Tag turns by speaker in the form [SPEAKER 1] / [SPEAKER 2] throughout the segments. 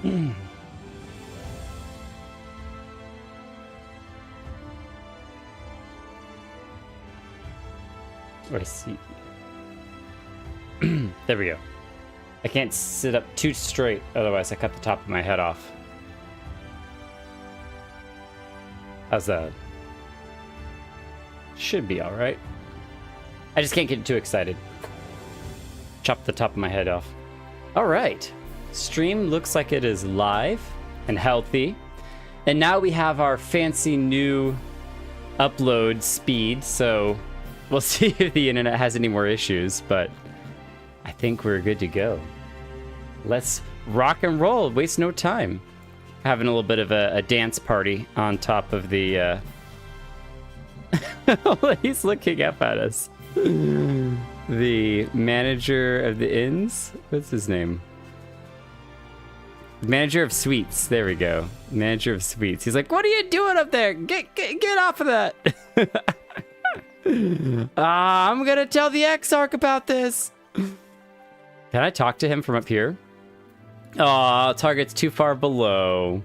[SPEAKER 1] I see. There we go. I can't sit up too straight, otherwise I cut the top of my head off. How's that? Should be alright. I just can't get too excited. Chop the top of my head off. Alright. Stream looks like it is live and healthy. And now we have our fancy new upload speed, so we'll see if the internet has any more issues, but I think we're good to go. Let's rock and roll, waste no time. Having a little bit of a dance party on top of the... He's looking up at us. The manager of the inns? What's his name? Manager of suites. There we go. Manager of suites. He's like, what are you doing up there? Get off of that. I'm gonna tell the Exarch about this. Can I talk to him from up here? Aw, target's too far below.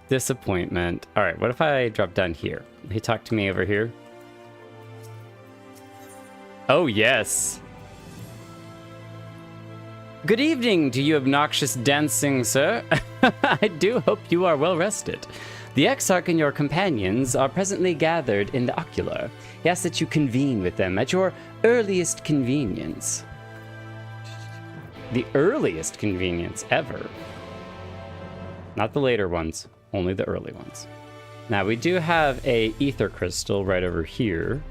[SPEAKER 1] Disappointment. All right, what if I drop down here? He talked to me over here. Oh, yes. Good evening to you obnoxious dancing, sir. I do hope you are well rested. The Exarch and your companions are presently gathered in the ocular. He asks that you convene with them at your earliest convenience. The earliest convenience ever. Not the later ones, only the early ones. Now we do have a ether crystal right over here.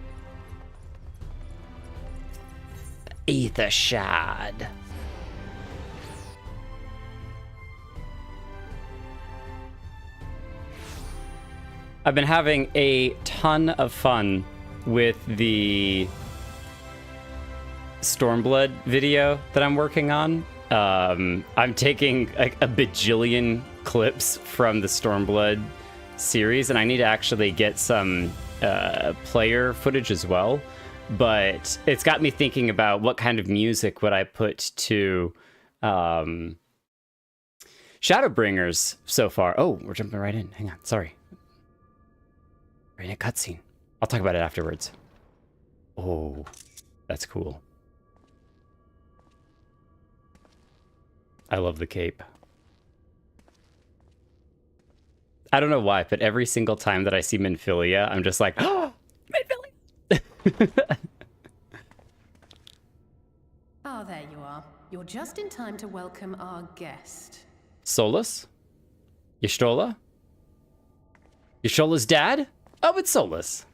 [SPEAKER 1] Ether shard. I've been having a ton of fun with the Stormblood video that I'm working on. I'm taking like a bajillion clips from the Stormblood series, and I need to actually get some player footage as well. But it's got me thinking about what kind of music would I put to Shadowbringers so far. Oh, we're jumping right in. Hang on, sorry. We're in a cutscene. I'll talk about it afterwards. Oh, that's cool. I love the cape. I don't know why, but every single time that I see Minfilia, I'm just like, oh, Minfilia!
[SPEAKER 2] Ah, there you are. You're just in time to welcome our guest.
[SPEAKER 1] Solas? Y'shtola? Y'shtola's dad? Oh, it's Solas.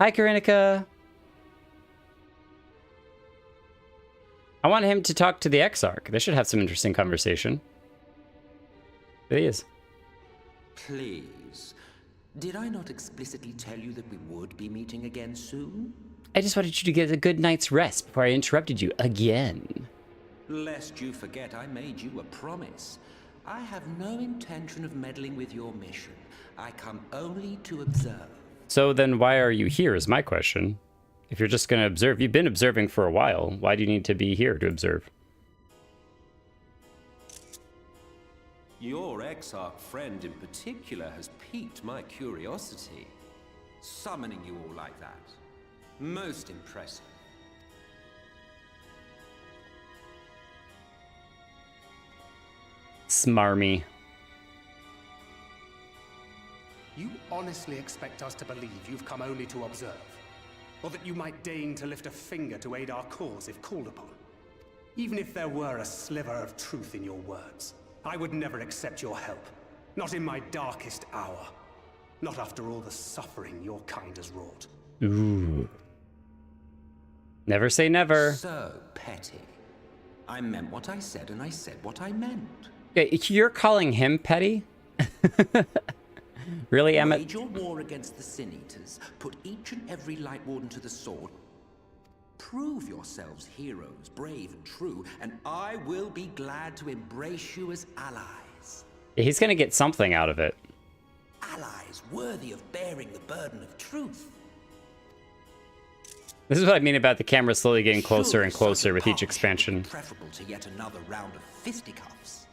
[SPEAKER 1] Hi, Karinika. I want him to talk to the Exarch. They should have some interesting conversation. There he is.
[SPEAKER 3] Please. Did I not explicitly tell you that we would be meeting again soon?
[SPEAKER 1] I just wanted you to get a good night's rest before I interrupted you again.
[SPEAKER 3] Lest you forget, I made you a promise. I have no intention of meddling with your mission. I come only to observe.
[SPEAKER 1] So then why are you here is my question. If you're just going to observe, you've been observing for a while. Why do you need to be here to observe?
[SPEAKER 3] Your Exarch friend in particular has piqued my curiosity. Summoning you all like that. Most impressive.
[SPEAKER 1] Smarmy.
[SPEAKER 4] You honestly expect us to believe you've come only to observe? Or that you might deign to lift a finger to aid our cause if called upon? Even if there were a sliver of truth in your words, I would never accept your help. Not in my darkest hour. Not after all the suffering your kind has wrought.
[SPEAKER 1] Ooh. Never say never.
[SPEAKER 3] So petty. I meant what I said, and I said what I meant.
[SPEAKER 1] You're calling him petty? Really, Emmett?
[SPEAKER 3] Wage your war against the Sin Eaters. Put each and every Light Warden to the sword. Prove yourselves heroes, brave and true, and I will be glad to embrace you as allies.
[SPEAKER 1] He's gonna get something out of it.
[SPEAKER 3] Allies worthy of bearing the burden of truth.
[SPEAKER 1] This is what I mean about the camera slowly getting closer and
[SPEAKER 3] Surely
[SPEAKER 1] closer
[SPEAKER 3] such a
[SPEAKER 1] with each
[SPEAKER 3] partnership
[SPEAKER 1] expansion.
[SPEAKER 3] would be preferable to yet another round of fisticuffs.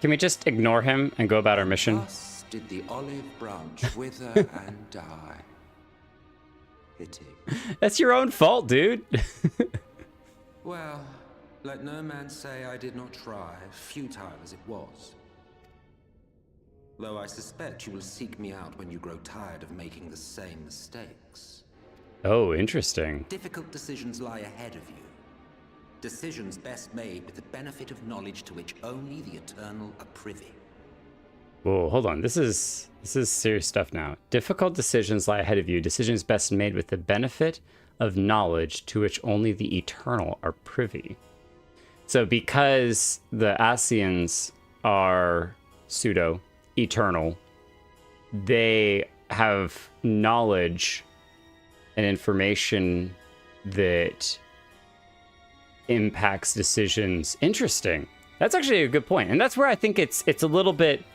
[SPEAKER 1] Can we just ignore him and go about our mission?
[SPEAKER 3] Thus did the olive branch wither and die. Pity.
[SPEAKER 1] That's your own fault, dude.
[SPEAKER 3] Well, let no man say I did not try, futile as it was. Though I suspect you will seek me out when you grow tired of making the same mistakes.
[SPEAKER 1] Oh, interesting.
[SPEAKER 3] Difficult decisions lie ahead of you. Decisions best made with the benefit of knowledge to which only the eternal are privy.
[SPEAKER 1] Whoa, hold on. This is serious stuff now. Difficult decisions lie ahead of you. Decisions best made with the benefit of knowledge to which only the eternal are privy. So because the Ascians are pseudo-eternal, they have knowledge and information that impacts decisions. Interesting. That's actually a good point. And that's where I think it's a little bit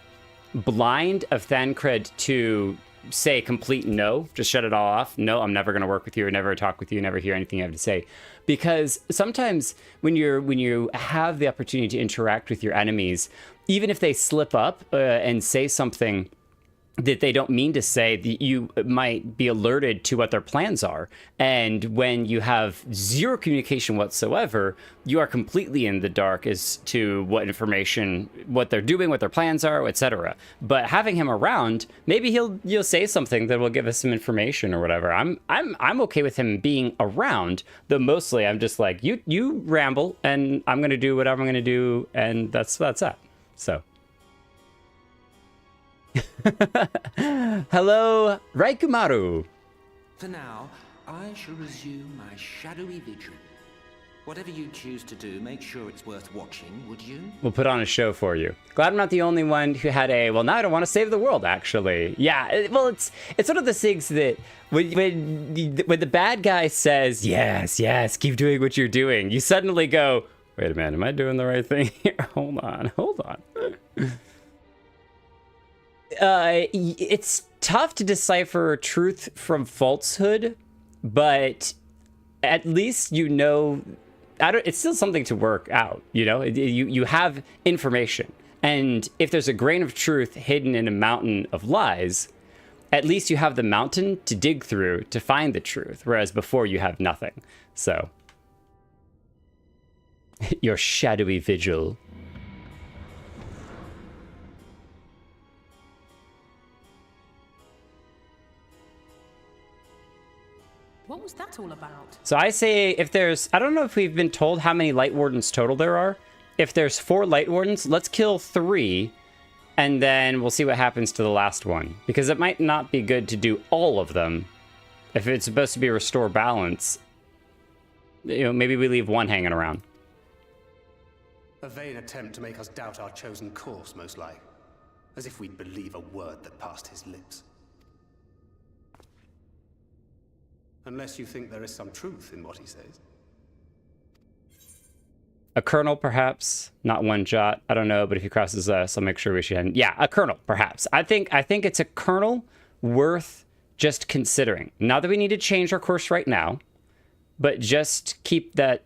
[SPEAKER 1] blind of Thancred to say complete no, just shut it all off. No, I'm never going to work with you or never talk with you, never hear anything you have to say. Because sometimes when you have the opportunity to interact with your enemies, even if they slip up and say something that they don't mean to say, that you might be alerted to what their plans are. And when you have zero communication whatsoever, you are completely in the dark as to what information, what they're doing, what their plans are, etc. But having him around, maybe you'll say something that will give us some information or whatever. I'm okay with him being around, though mostly I'm just like, you ramble and I'm gonna do whatever I'm gonna do, and that's that. So hello, Raikumaru.
[SPEAKER 3] For now, I shall resume my shadowy vigil. Whatever you choose to do, make sure it's worth watching, would you?
[SPEAKER 1] We'll put on a show for you. Glad I'm not the only one who had well, now I don't want to save the world, actually. Yeah, well, it's one of the things that when the bad guy says, yes, keep doing what you're doing, you suddenly go, wait a minute, am I doing the right thing here? Hold on. It's tough to decipher truth from falsehood, but at least you know, it's still something to work out, you know? You have information, and if there's a grain of truth hidden in a mountain of lies, at least you have the mountain to dig through to find the truth, whereas before you have nothing. So, your shadowy vigil.
[SPEAKER 2] What was that all about?
[SPEAKER 1] So I say if there's, I don't know if we've been told how many Light Wardens total there are. If there's 4 Light Wardens, let's kill 3, and then we'll see what happens to the last one. Because it might not be good to do all of them. If it's supposed to be restore balance, you know, maybe we leave one hanging around.
[SPEAKER 4] A vain attempt to make us doubt our chosen course, most like. As if we'd believe a word that passed his lips. Unless you think there is some truth in what he says.
[SPEAKER 1] A kernel, perhaps. Not one jot. I don't know, but if he crosses us, I'll make sure we should. Yeah, a kernel, perhaps. I think it's a kernel worth just considering. Not that we need to change our course right now, but just keep that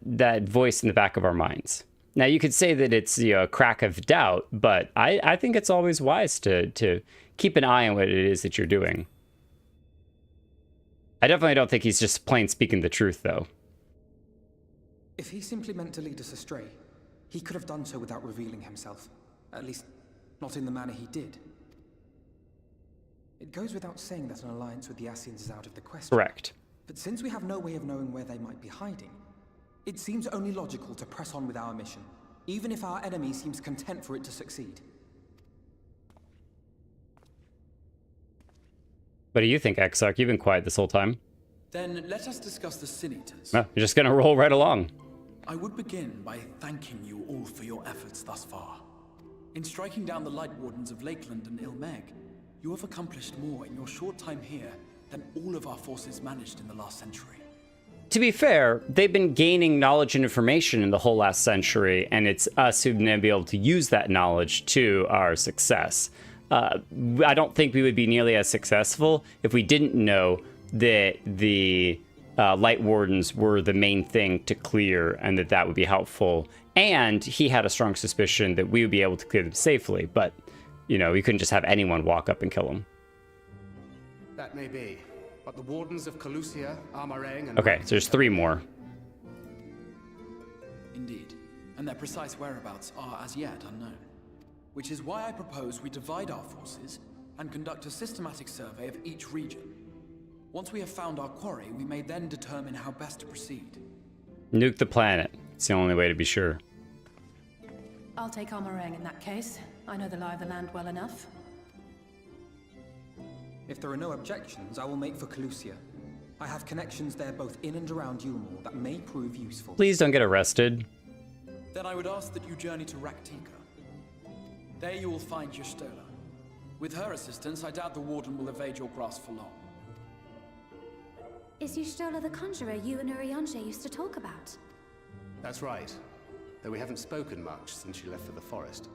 [SPEAKER 1] voice in the back of our minds. Now, you could say that it's, you know, a crack of doubt, but I think it's always wise to keep an eye on what it is that you're doing. I definitely don't think he's just plain speaking the truth, though.
[SPEAKER 5] If he simply meant to lead us astray, he could have done so without revealing himself. At least, not in the manner he did. It goes without saying that an alliance with the Ascians is out of the question.
[SPEAKER 1] Correct.
[SPEAKER 5] But since we have no way of knowing where they might be hiding, it seems only logical to press on with our mission, even if our enemy seems content for it to succeed.
[SPEAKER 1] What do you think, Exarch? You've been quiet this whole time.
[SPEAKER 6] Then let us discuss the Sin Eaters.
[SPEAKER 1] Well, you're just gonna roll right along.
[SPEAKER 6] I would begin by thanking you all for your efforts thus far. In striking down the Light Wardens of Lakeland and Ilmeg, you have accomplished more in your short time here than all of our forces managed in the last century.
[SPEAKER 1] To be fair, they've been gaining knowledge and information in the whole last century, and it's us who've been able to use that knowledge to our success. I don't think we would be nearly as successful if we didn't know that the Light Wardens were the main thing to clear, and that would be helpful. And he had a strong suspicion that we would be able to clear them safely, but, you know, we couldn't just have anyone walk up and kill them.
[SPEAKER 4] That may be, but the Wardens of Calusia, Armarang, and...
[SPEAKER 1] Okay, so there's 3 more.
[SPEAKER 6] Indeed, and their precise whereabouts are as yet unknown. Which is why I propose we divide our forces and conduct a systematic survey of each region. Once we have found our quarry, we may then determine how best to proceed.
[SPEAKER 1] Nuke the planet. It's the only way to be sure.
[SPEAKER 2] I'll take Armarang in that case. I know the lie of the land well enough.
[SPEAKER 5] If there are no objections, I will make for Calusia. I have connections there both in and around Eulmor that may prove useful.
[SPEAKER 1] Please don't get arrested.
[SPEAKER 6] Then I would ask that you journey to Rak'tika. There you will find Y'shtola. With her assistance, I doubt the Warden will evade your grasp for long.
[SPEAKER 7] Is Y'shtola the conjurer you and Urianger used to talk about?
[SPEAKER 4] That's right. Though we haven't spoken much since she left for the forest.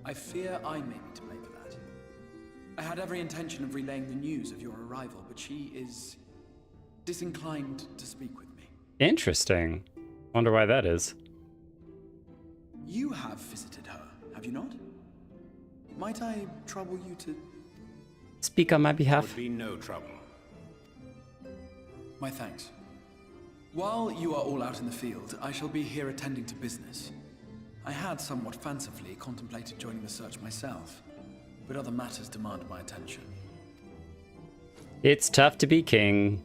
[SPEAKER 6] I fear I may be to blame for that. I had every intention of relaying the news of your arrival, but she is disinclined to speak with me.
[SPEAKER 1] Interesting. Wonder why that is.
[SPEAKER 6] You have visited her, have you not? Might I trouble you to...
[SPEAKER 1] Speak on my behalf.
[SPEAKER 3] Would be no trouble.
[SPEAKER 6] My thanks. While you are all out in the field, I shall be here attending to business. I had somewhat fancifully contemplated joining the search myself, but other matters demand my attention.
[SPEAKER 1] It's tough to be king.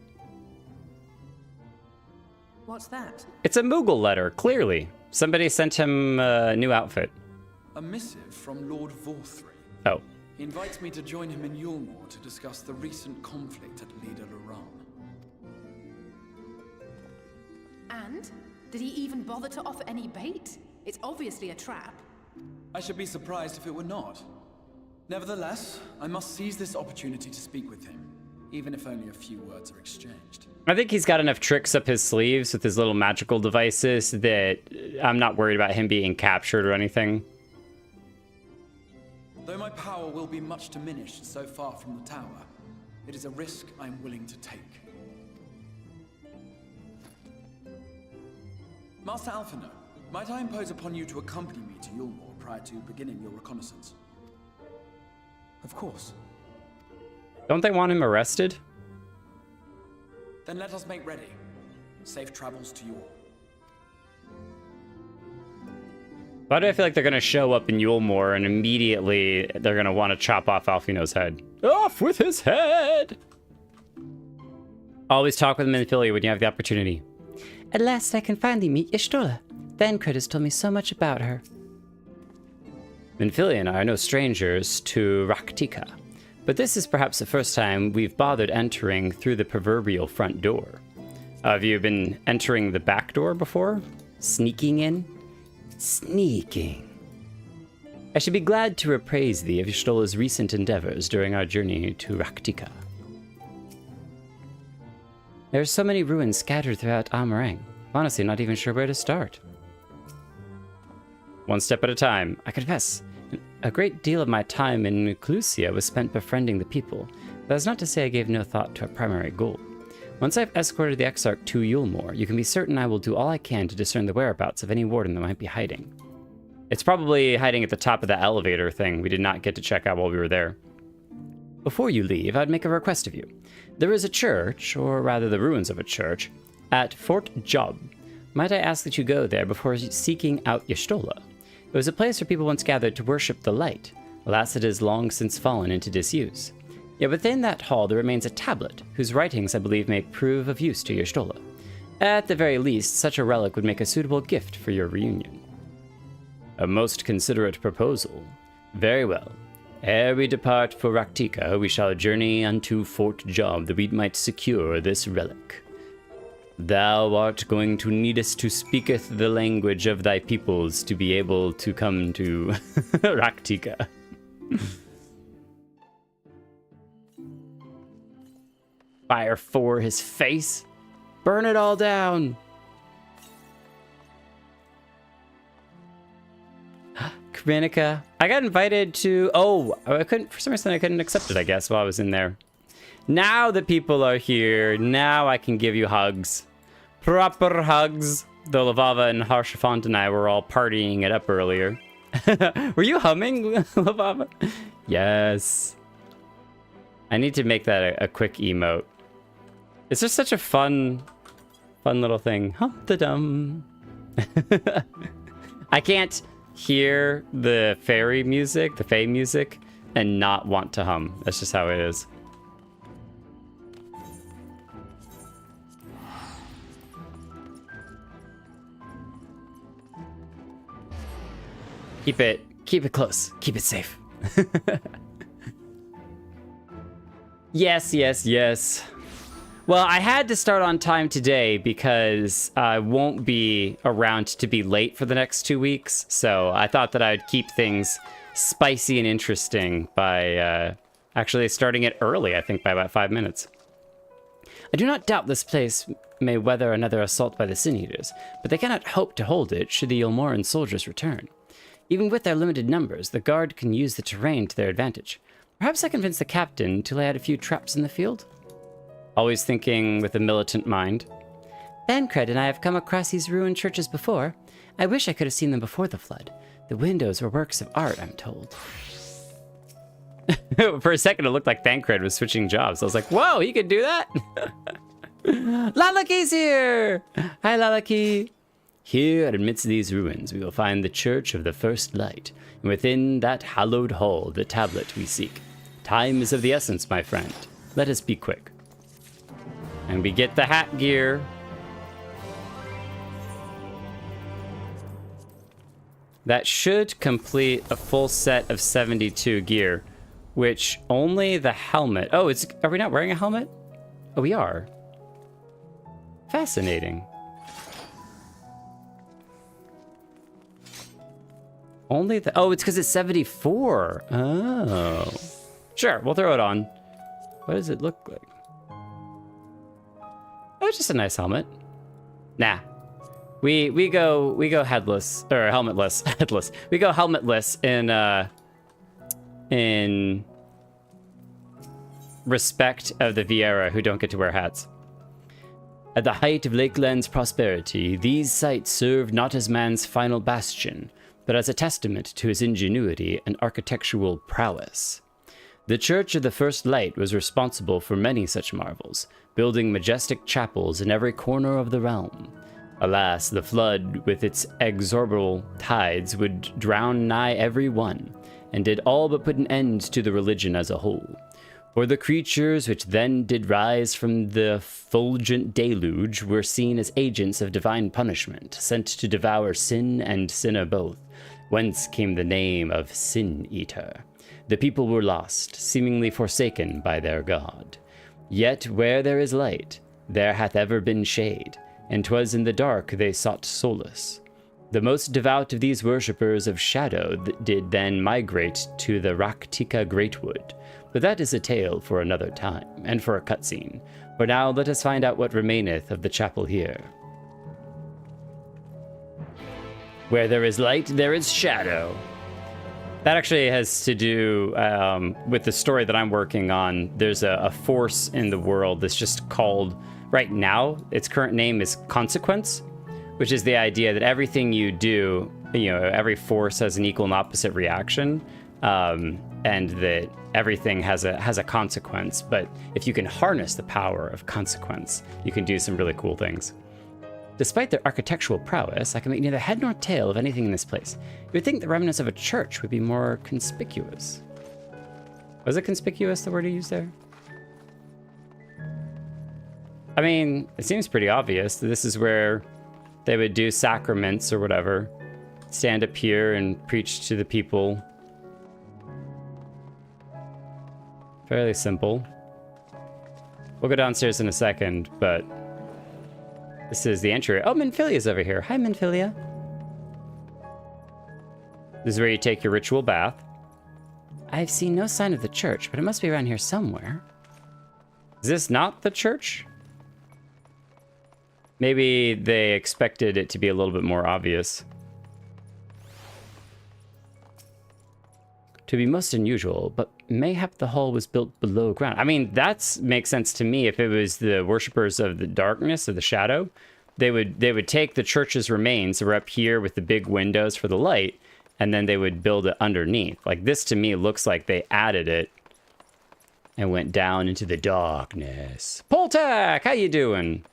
[SPEAKER 2] What's that?
[SPEAKER 1] It's a Moogle letter, clearly. Somebody sent him a new outfit.
[SPEAKER 6] A missive from Lord Vorthry.
[SPEAKER 1] Oh.
[SPEAKER 6] He invites me to join him in Eulmor to discuss the recent conflict at Lida Luran.
[SPEAKER 2] And? Did he even bother to offer any bait? It's obviously a trap.
[SPEAKER 6] I should be surprised if it were not. Nevertheless, I must seize this opportunity to speak with him, even if only a few words are exchanged.
[SPEAKER 1] I think he's got enough tricks up his sleeves with his little magical devices that I'm not worried about him being captured or anything.
[SPEAKER 6] Though my power will be much diminished so far from the tower, it is a risk I am willing to take. Master Alphino, might I impose upon you to accompany me to Eulmor prior to beginning your reconnaissance?
[SPEAKER 5] Of course.
[SPEAKER 1] Don't they want him arrested?
[SPEAKER 6] Then let us make ready. Safe travels to you all.
[SPEAKER 1] Why do I feel like they're going to show up in Eulmor and immediately they're going to want to chop off Alphino's head? Off with his head! Always talk with Minfilia when you have the opportunity. At last I can finally meet Y'shtola. Thancred has told me so much about her. Minfilia and I are no strangers to Rak'tika, but this is perhaps the first time we've bothered entering through the proverbial front door. Have you been entering the back door before? Sneaking in? Sneaking. I should be glad to appraise thee of Y'shtola's recent endeavors during our journey to Rak'tika. There are so many ruins scattered throughout Armarang. I'm honestly not even sure where to start. One step at a time. I confess, a great deal of my time in Calusia was spent befriending the people, but that's not to say I gave no thought to a primary goal. Once I've escorted the Exarch to Eulmor, you can be certain I will do all I can to discern the whereabouts of any warden that might be hiding. It's probably hiding at the top of the elevator thing we did not get to check out while we were there. Before you leave, I'd make a request of you. There is a church, or rather the ruins of a church, at Fort Job. Might I ask that you go there before seeking out Y'shtola? It was a place where people once gathered to worship the light. Alas, it has long since fallen into disuse. Yet within that hall there remains a tablet, whose writings I believe may prove of use to Y'shtola. At the very least, such a relic would make a suitable gift for your reunion. A most considerate proposal. Very well. Ere we depart for Rak'tika, we shall journey unto Fort Job that we might secure this relic. Thou art going to need us to speaketh the language of thy peoples to be able to come to Rak'tika. Fire for his face. Burn it all down. Ranjit. I got invited to... Oh, I couldn't... For some reason, I couldn't accept it, I guess, while I was in there. Now that people are here, now I can give you hugs. Proper hugs. Though Lavava and Harshafont and I were all partying it up earlier. Were you humming, Lavava? Yes. I need to make that a quick emote. It's just such a fun little thing. Hump-da-dum. I can't hear the fairy music, the fae music, and not want to hum. That's just how it is. Keep it close. Keep it safe. Yes, yes, yes. Well, I had to start on time today because I won't be around to be late for the next 2 weeks. So I thought that I'd keep things spicy and interesting by actually starting it early, I think by about 5 minutes. I do not doubt this place may weather another assault by the Sin Eaters, but they cannot hope to hold it should the Eulmoran soldiers return. Even with their limited numbers, the guard can use the terrain to their advantage. Perhaps I convince the captain to lay out a few traps in the field? Always thinking with a militant mind. Thancred and I have come across these ruined churches before. I wish I could have seen them before the flood. The windows were works of art, I'm told. For a second, it looked like Thancred was switching jobs. I was like, whoa, he could do that? Lalaki's here! Hi, Lalaki. Here, amidst these ruins, we will find the Church of the First Light, and within that hallowed hall, the tablet we seek. Time is of the essence, my friend. Let us be quick. And we get the hat gear. That should complete a full set of 72 gear, which only the helmet... Oh, are we not wearing a helmet? Oh, we are. Fascinating. Only the... Oh, it's because it's 74. Oh. Sure, we'll throw it on. What does it look like? Oh, it's just a nice helmet. Nah. We go headless, or helmetless. Headless. We go helmetless in respect of the Viera who don't get to wear hats. At the height of Lakeland's prosperity, these sites served not as man's final bastion, but as a testament to his ingenuity and architectural prowess. The Church of the First Light was responsible for many such marvels, building majestic chapels in every corner of the realm. Alas, the flood, with its exorbitant tides, would drown nigh every one, and did all but put an end to the religion as a whole. For the creatures which then did rise from the fulgent deluge were seen as agents of divine punishment, sent to devour sin and sinner both, whence came the name of Sin Eater. The people were lost, seemingly forsaken by their god. Yet where there is light, there hath ever been shade, and 'twas in the dark they sought solace. The most devout of these worshippers of shadow did then migrate to the Rak'tika Greatwood, but that is a tale for another time, and for a cutscene. For now let us find out what remaineth of the chapel here. Where there is light, there is shadow. That actually has to do with the story that I'm working on. There's a force in the world that's just called, right now, its current name is Consequence, which is the idea that everything you do, every force has an equal and opposite reaction, and that everything has a consequence. But if you can harness the power of consequence, you can do some really cool things. Despite their architectural prowess, I can make neither head nor tail of anything in this place. You would think the remnants of a church would be more conspicuous. Was it conspicuous, the word you used there? I mean, it seems pretty obvious that this is where they would do sacraments or whatever. Stand up here and preach to the people. Fairly simple. We'll go downstairs in a second, but this is the entry. Oh, Minfilia's over here. Hi, Minfilia. This is where you take your ritual bath. I've seen no sign of the church, but it must be around here somewhere. Is this not the church? Maybe they expected it to be a little bit more obvious. to be most unusual, but mayhap the hall was built below ground. I mean, that makes sense to me. If it was the worshippers of the darkness, of the shadow, they would take the church's remains that were up here with the big windows for the light, and then they would build it underneath. Like, this to me looks like they added it and went down into the darkness. Poltak, how you doing?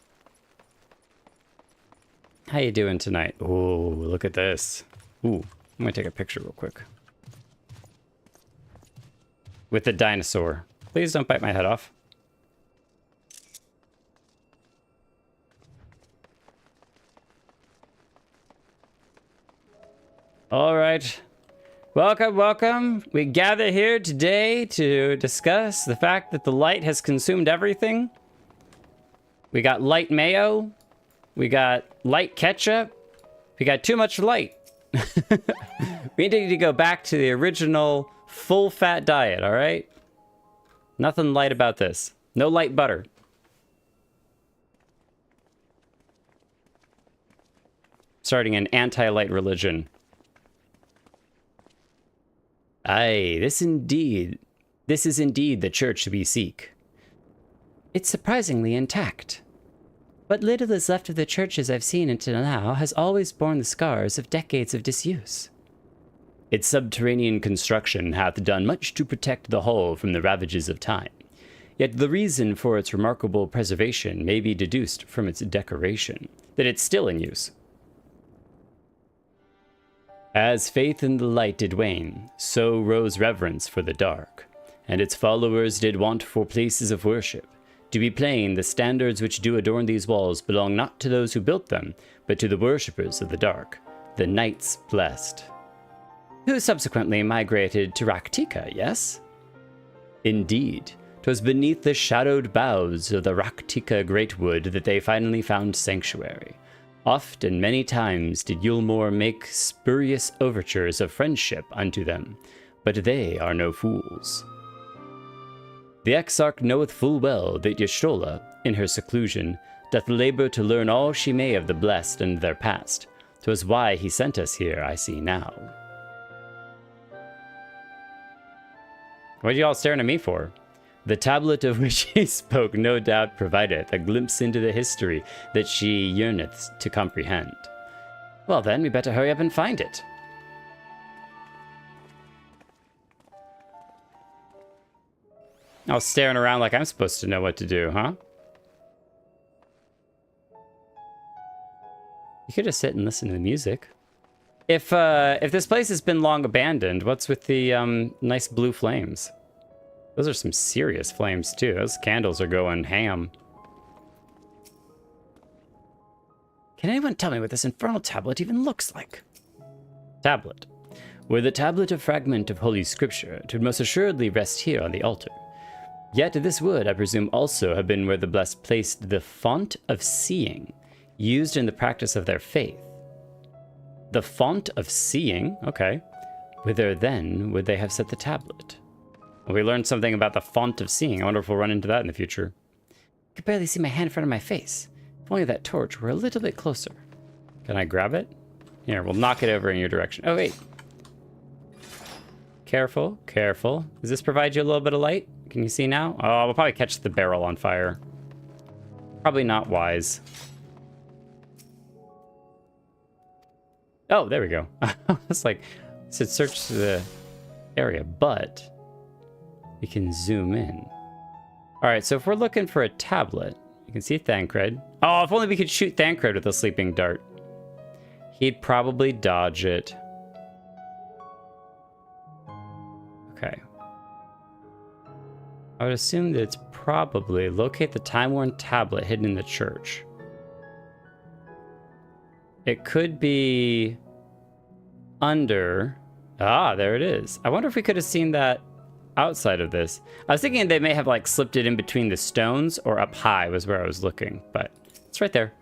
[SPEAKER 1] How you doing tonight? Oh, look at this. Ooh, I'm gonna take a picture real quick. With the dinosaur. Please don't bite my head off. All right. Welcome, welcome. We gather here today to discuss the fact that the light has consumed everything. We got light mayo. We got light ketchup. We got too much light. We need to go back to the original full fat diet, all right? Nothing light about this. No light butter. Starting an anti-light religion. Aye, this is indeed the church we seek. It's surprisingly intact. What little is left of the churches I've seen until now has always borne the scars of decades of disuse. Its subterranean construction hath done much to protect the whole from the ravages of time. Yet the reason for its remarkable preservation may be deduced from its decoration, that it's still in use. As faith in the light did wane, so rose reverence for the dark, and its followers did want for places of worship. To be plain, the standards which do adorn these walls belong not to those who built them, but to the worshippers of the dark, the knights blessed. Who subsequently migrated to Rak'tika, yes? Indeed, 'twas beneath the shadowed boughs of the Rak'tika Greatwood that they finally found sanctuary. Oft and many times did Eulmor make spurious overtures of friendship unto them, but they are no fools. The Exarch knoweth full well that Y'shtola, in her seclusion, doth labor to learn all she may of the blessed and their past. 'Twas why he sent us here, I see now. What are you all staring at me for? The tablet of which he spoke no doubt provideth a glimpse into the history that she yearneth to comprehend. Well then, we better hurry up and find it. I was staring around like I'm supposed to know what to do, huh? You could just sit and listen to the music. If this place has been long abandoned, what's with the nice blue flames? Those are some serious flames too. Those candles are going ham. Can anyone tell me what this infernal tablet even looks like? Tablet. Were the tablet a fragment of Holy Scripture, it would most assuredly rest here on the altar. Yet this would, I presume, also have been where the blessed placed the font of seeing, used in the practice of their faith. The font of seeing? Okay. Whither then would they have set the tablet? Well, we learned something about the font of seeing. I wonder if we'll run into that in the future. I could barely see my hand in front of my face. If only that torch were a little bit closer. Can I grab it? Here, we'll knock it over in your direction. Oh, wait. Careful, careful. Does this provide you a little bit of light? Can you see now? Oh, we'll probably catch the barrel on fire. Probably not wise. Oh, there we go. It's like, it said search the area, but we can zoom in. All right, so if we're looking for a tablet, you can see Thancred. Oh, if only we could shoot Thancred with a sleeping dart. He'd probably dodge it. Okay. I would assume that it's probably locate the time-worn tablet hidden in the church. It could be under... Ah, there it is. I wonder if we could have seen that outside of this. I was thinking they may have like slipped it in between the stones or up high was where I was looking, but it's right there.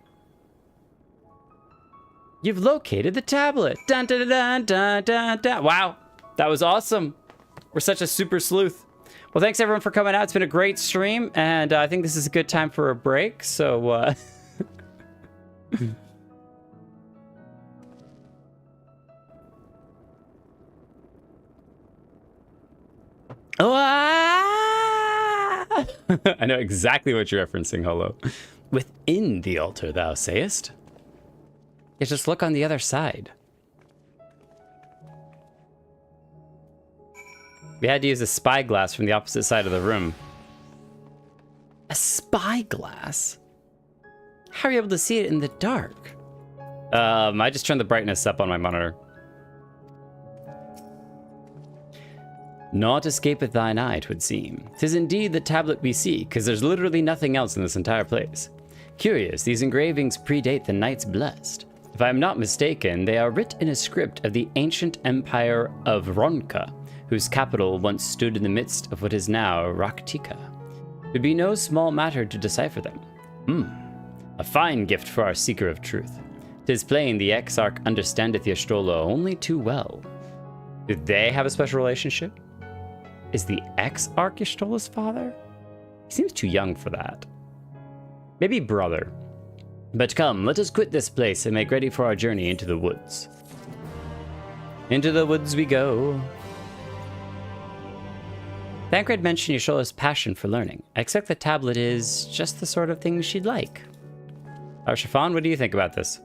[SPEAKER 1] You've located the tablet. Dun, dun, dun, dun, dun, dun. Wow, that was awesome. We're such a super sleuth. Well, thanks everyone for coming out. It's been a great stream, and I think this is a good time for a break. So, Oh, ah! I know exactly what you're referencing, Holo. Within the altar, thou sayest? Yeah, just look on the other side. We had to use a spyglass from the opposite side of the room. A spyglass? How are you able to see it in the dark? I just turned the brightness up on my monitor. Naught escapeth thine eye, 'twould seem. 'Tis indeed the tablet we seek, 'cause there's literally nothing else in this entire place. Curious, these engravings predate the Knights Blessed. If I am not mistaken, they are writ in a script of the ancient empire of Ronka, whose capital once stood in the midst of what is now Rak'tika. It would be no small matter to decipher them. A fine gift for our seeker of truth. 'Tis plain the Exarch understandeth Y'shtola only too well. Do they have a special relationship? Is the Exarch Y'shtola's father? He seems too young for that. Maybe brother. But come, let us quit this place and make ready for our journey into the woods. Into the woods we go. Thancred mentioned Y'shtola's passion for learning. I expect the tablet is just the sort of thing she'd like. Chiffon, what do you think about this?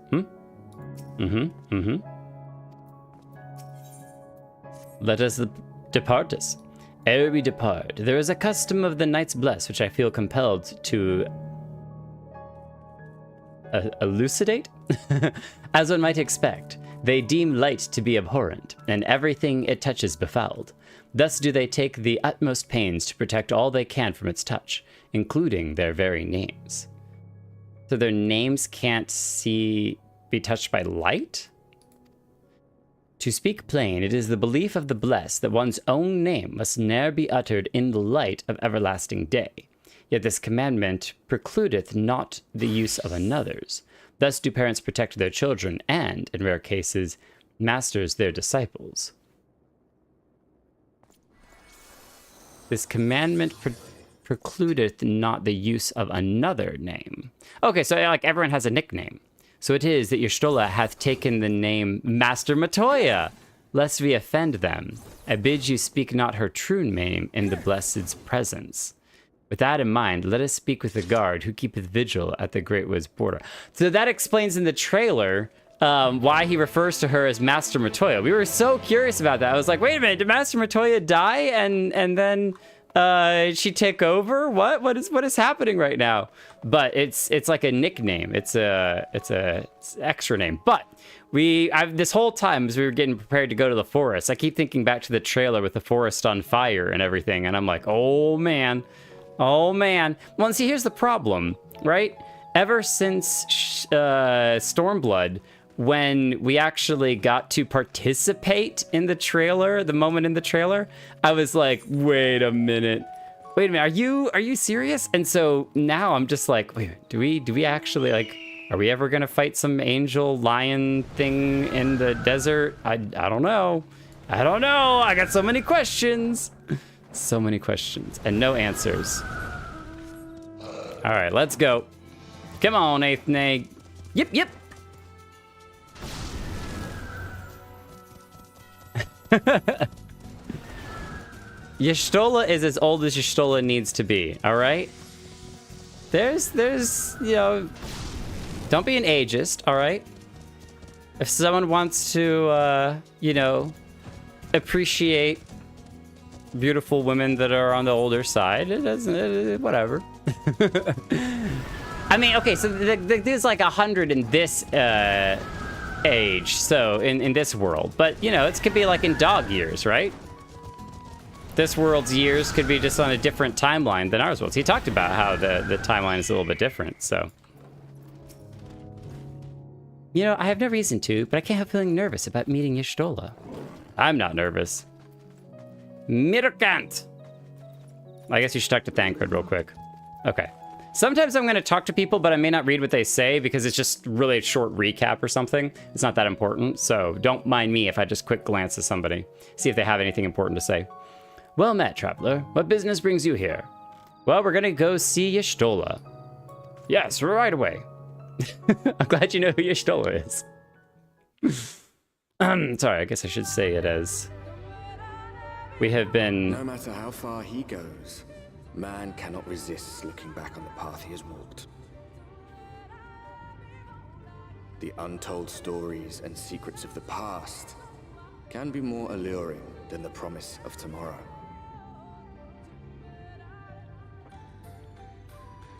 [SPEAKER 1] Let us depart us. Ere we depart, there is a custom of the Knights Blessed which I feel compelled to elucidate? As one might expect, they deem light to be abhorrent, and everything it touches befouled. Thus do they take the utmost pains to protect all they can from its touch, including their very names. So their names can't be touched by light? To speak plain, it is the belief of the blessed that one's own name must ne'er be uttered in the light of everlasting day. Yet this commandment precludeth not the use of another's. Thus do parents protect their children and, in rare cases, masters their disciples. This commandment precludeth not the use of another name. Okay, so like everyone has a nickname. So it is that Y'shtola hath taken the name Master Matoya, lest we offend them. I bid you speak not her true name in the Blessed's presence. With that in mind, let us speak with the guard who keepeth vigil at the Greatwood's border. So that explains in the trailer why he refers to her as Master Matoya. We were so curious about that. I was like, wait a minute, did Master Matoya die and then she take over? What is happening right now? But it's like a nickname. It's a extra name. But this whole time as we were getting prepared to go to the forest, I keep thinking back to the trailer with the forest on fire and everything, and I'm like, oh man. Well, see, here's the problem, right? Ever since Stormblood, when we actually got to participate in the trailer, the moment in the trailer, I was like, wait a minute, are you serious? And so now I'm just like, wait, do we actually, like, are we ever gonna fight some angel lion thing in the desert? I don't know. I got so many questions. So many questions and no answers. All right, let's go. Come on, Eighth Nag. Yep. Y'shtola is as old as Y'shtola needs to be, all right? There's, don't be an ageist, all right? If someone wants to, appreciate beautiful women that are on the older side, it doesn't, whatever. I mean, okay, so there's like 100 in this age, so in this world, but it could be like in dog years, right? This world's years could be just on a different timeline than ours was. He talked about how the timeline is a little bit different, so. I have no reason to, but I can't help feeling nervous about meeting Y'shtola. I'm not nervous. Mirkant! I guess you should talk to Thancred real quick. Okay. Sometimes I'm going to talk to people, but I may not read what they say because it's just really a short recap or something. It's not that important, so don't mind me if I just quick glance at somebody. See if they have anything important to say. Well met, traveler. What business brings you here? Well, we're going to go see Y'shtola. Yes, right away. I'm glad you know who Y'shtola is. Sorry, I guess I should say it as... We have been...
[SPEAKER 8] No matter how far he goes, man cannot resist looking back on the path he has walked. The untold stories and secrets of the past can be more alluring than the promise of tomorrow.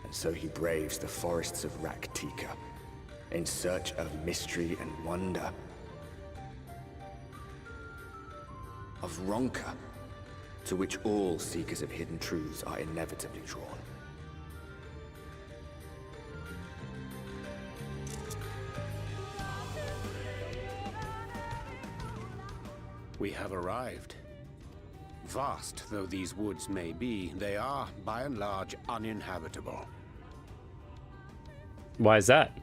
[SPEAKER 8] And so he braves the forests of Rak'tika in search of mystery and wonder. Of Ronka, to which all seekers of hidden truths are inevitably drawn.
[SPEAKER 9] We have arrived. Vast though these woods may be, they are, by and large, uninhabitable.
[SPEAKER 1] Why is that?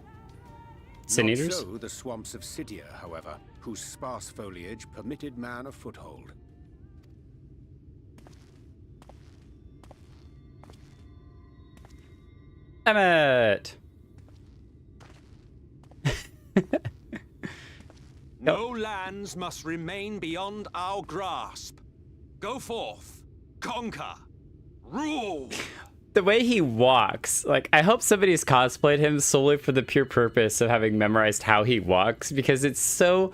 [SPEAKER 1] Sin
[SPEAKER 9] Not
[SPEAKER 1] eaters?
[SPEAKER 9] so the swamps of Cydia, however, whose sparse foliage permitted man a foothold.
[SPEAKER 1] Emmett!
[SPEAKER 10] No lands must remain beyond our grasp. Go forth, conquer, rule!
[SPEAKER 1] The way he walks, like, I hope somebody's cosplayed him solely for the pure purpose of having memorized how he walks, because it's so...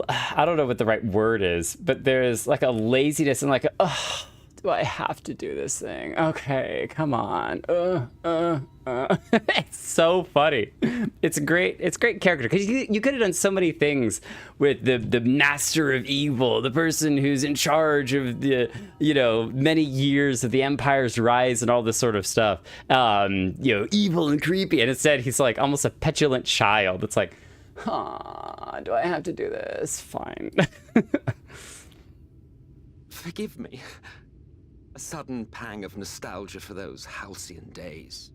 [SPEAKER 1] I don't know what the right word is, but there's like a laziness and like, oh, do I have to do this thing? Okay, come on. It's so funny. It's great. It's great character because you could have done so many things with the master of evil, the person who's in charge of the, many years of the Empire's rise and all this sort of stuff. Evil and creepy. And instead he's like almost a petulant child. It's like, do I have to do this? Fine.
[SPEAKER 3] Forgive me. A sudden pang of nostalgia for those halcyon days.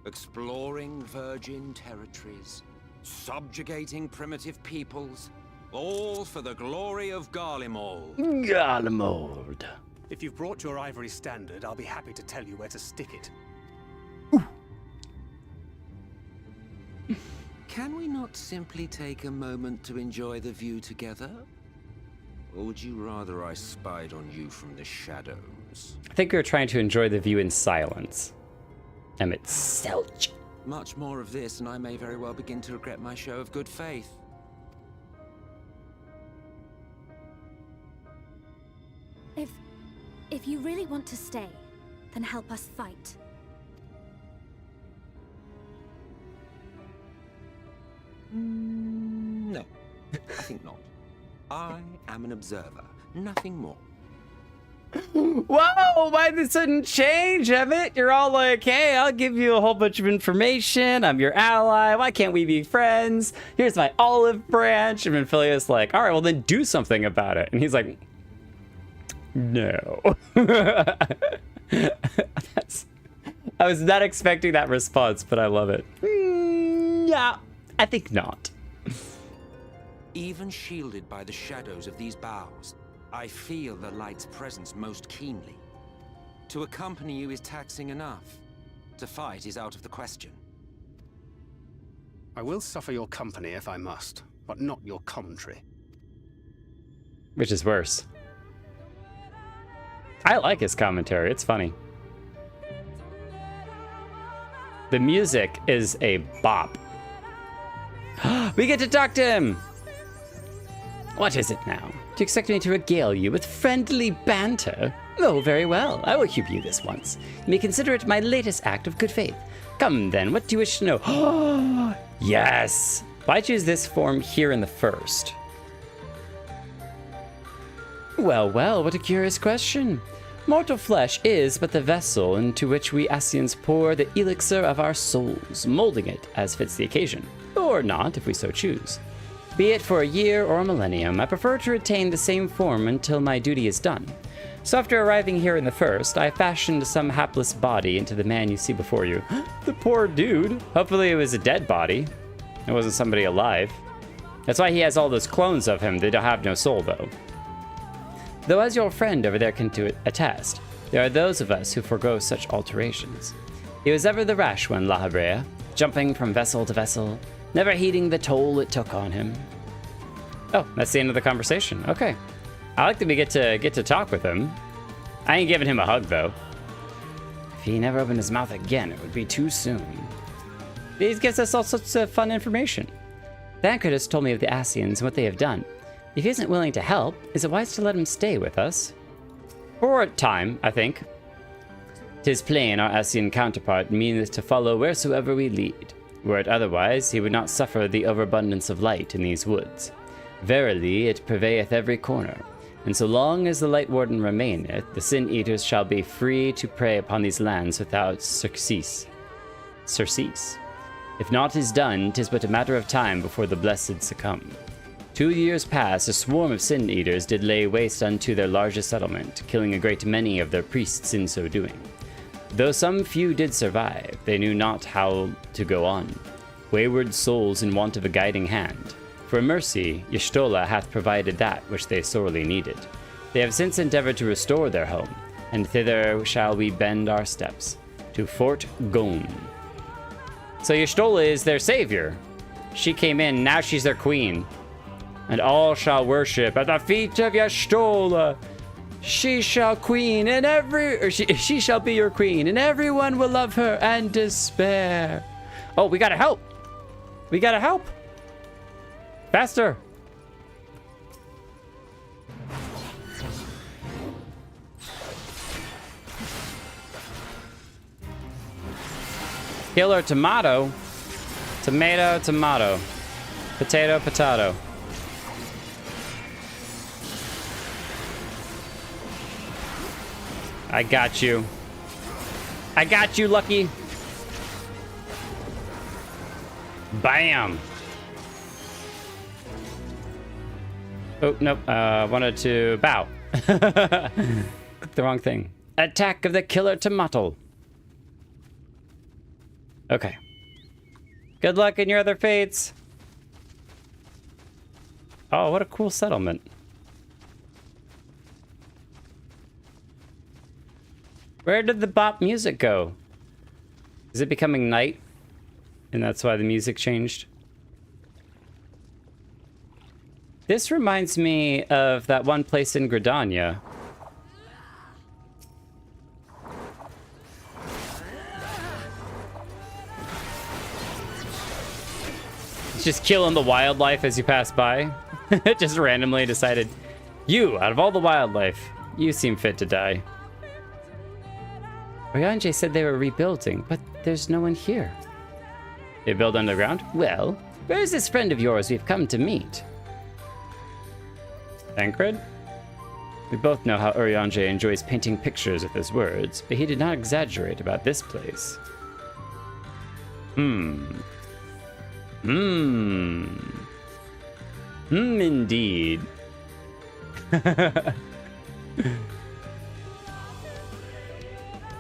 [SPEAKER 3] Exploring virgin territories, subjugating primitive peoples, all for the glory of Garlemald.
[SPEAKER 1] Garlemald.
[SPEAKER 4] If you've brought your ivory standard, I'll be happy to tell you where to stick it.
[SPEAKER 3] Can we not simply take a moment to enjoy the view together? Or would you rather I spied on you from the shadows?
[SPEAKER 1] I think we were trying to enjoy the view in silence. Emmett Selch.
[SPEAKER 3] Much more of this, and I may very well begin to regret my show of good faith.
[SPEAKER 7] If you really want to stay, then help us fight.
[SPEAKER 3] No, I think not. I am an observer, nothing more.
[SPEAKER 1] Whoa, why the sudden change, Emmett? You're all like, hey, I'll give you a whole bunch of information. I'm your ally. Why can't we be friends? Here's my olive branch. And Venthylia's like, all right, well then do something about it. And he's like, no. I was not expecting that response, but I love it. Yeah, I think not.
[SPEAKER 3] Even shielded by the shadows of these boughs, I feel the light's presence most keenly. To accompany you is taxing enough. To fight is out of the question.
[SPEAKER 4] I will suffer your company if I must, but not your commentary.
[SPEAKER 1] Which is worse. I like his commentary. It's funny. The music is a bop. We get to talk to him! What is it now? Do you expect me to regale you with friendly banter? Oh, very well. I will humor you this once. You may consider it my latest act of good faith. Come then, what do you wish to know? Yes! Why choose this form here in the first? Well, what a curious question. Mortal flesh is but the vessel into which we Ascians pour the elixir of our souls, molding it as fits the occasion. Or not, if we so choose. Be it for a year or a millennium, I prefer to retain the same form until my duty is done. So after arriving here in the first, I fashioned some hapless body into the man you see before you. The poor dude. Hopefully it was a dead body. It wasn't somebody alive. That's why he has all those clones of him. They don't have no soul, though. Though as your friend over there can attest, there are those of us who forego such alterations. He was ever the rash one, La Habrea, jumping from vessel to vessel, never heeding the toll it took on him. Oh, that's the end of the conversation. Okay. I like that we get to talk with him. I ain't giving him a hug though. If he never opened his mouth again, it would be too soon. These gives us all sorts of fun information. Thancred has told me of the Ascians and what they have done. If he isn't willing to help, is it wise to let him stay with us? For a time, I think. 'Tis plain our Ascian counterpart meaneth to follow wheresoever we lead. Were it otherwise, he would not suffer the overabundance of light in these woods. Verily, it purveyeth every corner. And so long as the Light Warden remaineth, the Sin-Eaters shall be free to prey upon these lands without surcease. If naught is done, 'tis but a matter of time before the blessed succumb. 2 years past, a swarm of Sin-Eaters did lay waste unto their largest settlement, killing a great many of their priests in so doing. Though some few did survive, they knew not how to go on, wayward souls in want of a guiding hand. For mercy, Y'shtola hath provided that which they sorely needed. They have since endeavored to restore their home, and thither shall we bend our steps, to Fort Gone. So Y'shtola is their savior. She came in, now she's their queen. And all shall worship at the feet of Y'shtola. She shall queen, and she shall be your queen, and everyone will love her and despair. Oh, we gotta help. We gotta help. Faster! Killer tomato. Tomato, tomato. Potato, potato. I got you. I got you, Lucky. Bam! Oh, nope. Wanted to bow. Clicked the wrong thing. Attack of the Killer Tomato. Okay. Good luck in your other fates. Oh, what a cool settlement. Where did the bop music go? Is it becoming night? And that's why the music changed? This reminds me of that one place in Gridania. It's just killing the wildlife as you pass by. It just randomly decided, you, out of all the wildlife, you seem fit to die. Ryanje said they were rebuilding, but there's no one here. They build underground? Well, where is this friend of yours we've come to meet? Thancred? We both know how Urianger enjoys painting pictures with his words, but he did not exaggerate about this place. Indeed.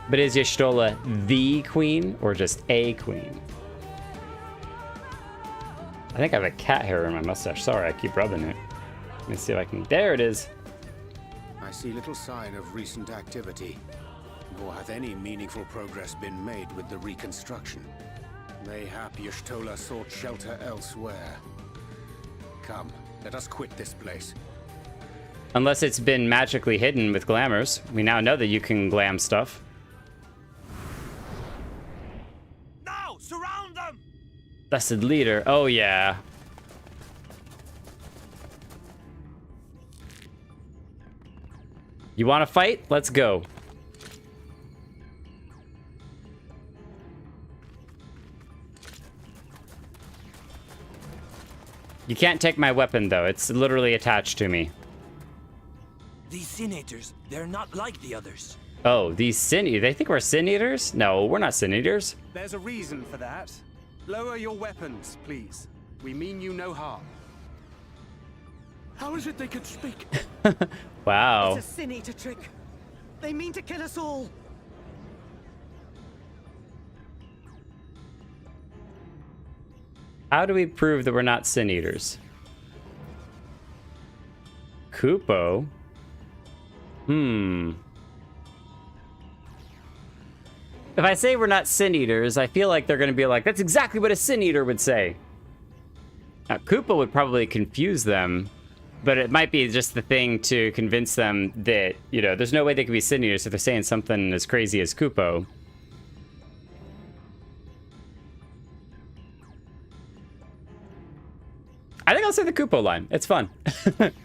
[SPEAKER 1] But is Y'shtola the queen, or just a queen? I think I have a cat hair in my mustache. Sorry, I keep rubbing it. Let me see if I can... There it is.
[SPEAKER 9] I see little sign of recent activity, nor hath any meaningful progress been made with the reconstruction. Mayhap Y'shtola sought shelter elsewhere. Come, let us quit this place.
[SPEAKER 1] Unless it's been magically hidden with glamours. We now know that you can glam stuff.
[SPEAKER 10] Now, surround them!
[SPEAKER 1] Blessed leader. Oh, yeah. You want to fight? Let's go. You can't take my weapon, though. It's literally attached to me.
[SPEAKER 11] These Sin-Eaters, they're not like the others.
[SPEAKER 1] Oh, these Sin-Eaters? They think we're Sin-Eaters? No, we're not Sin-Eaters.
[SPEAKER 4] There's a reason for that. Lower your weapons, please. We mean you no harm.
[SPEAKER 11] How is it they can speak?
[SPEAKER 1] Wow.
[SPEAKER 11] It's a Sin-Eater trick. They mean to kill us all.
[SPEAKER 1] How do we prove that we're not Sin-Eaters? Kupo? If I say we're not Sin-Eaters, I feel like they're going to be like, that's exactly what a Sin-Eater would say. Now, Kupo would probably confuse them But it might be just the thing to convince them that, you know, there's no way they could be Sin Eaters if they're saying something as crazy as Kupo. I think I'll say the Kupo line. It's fun.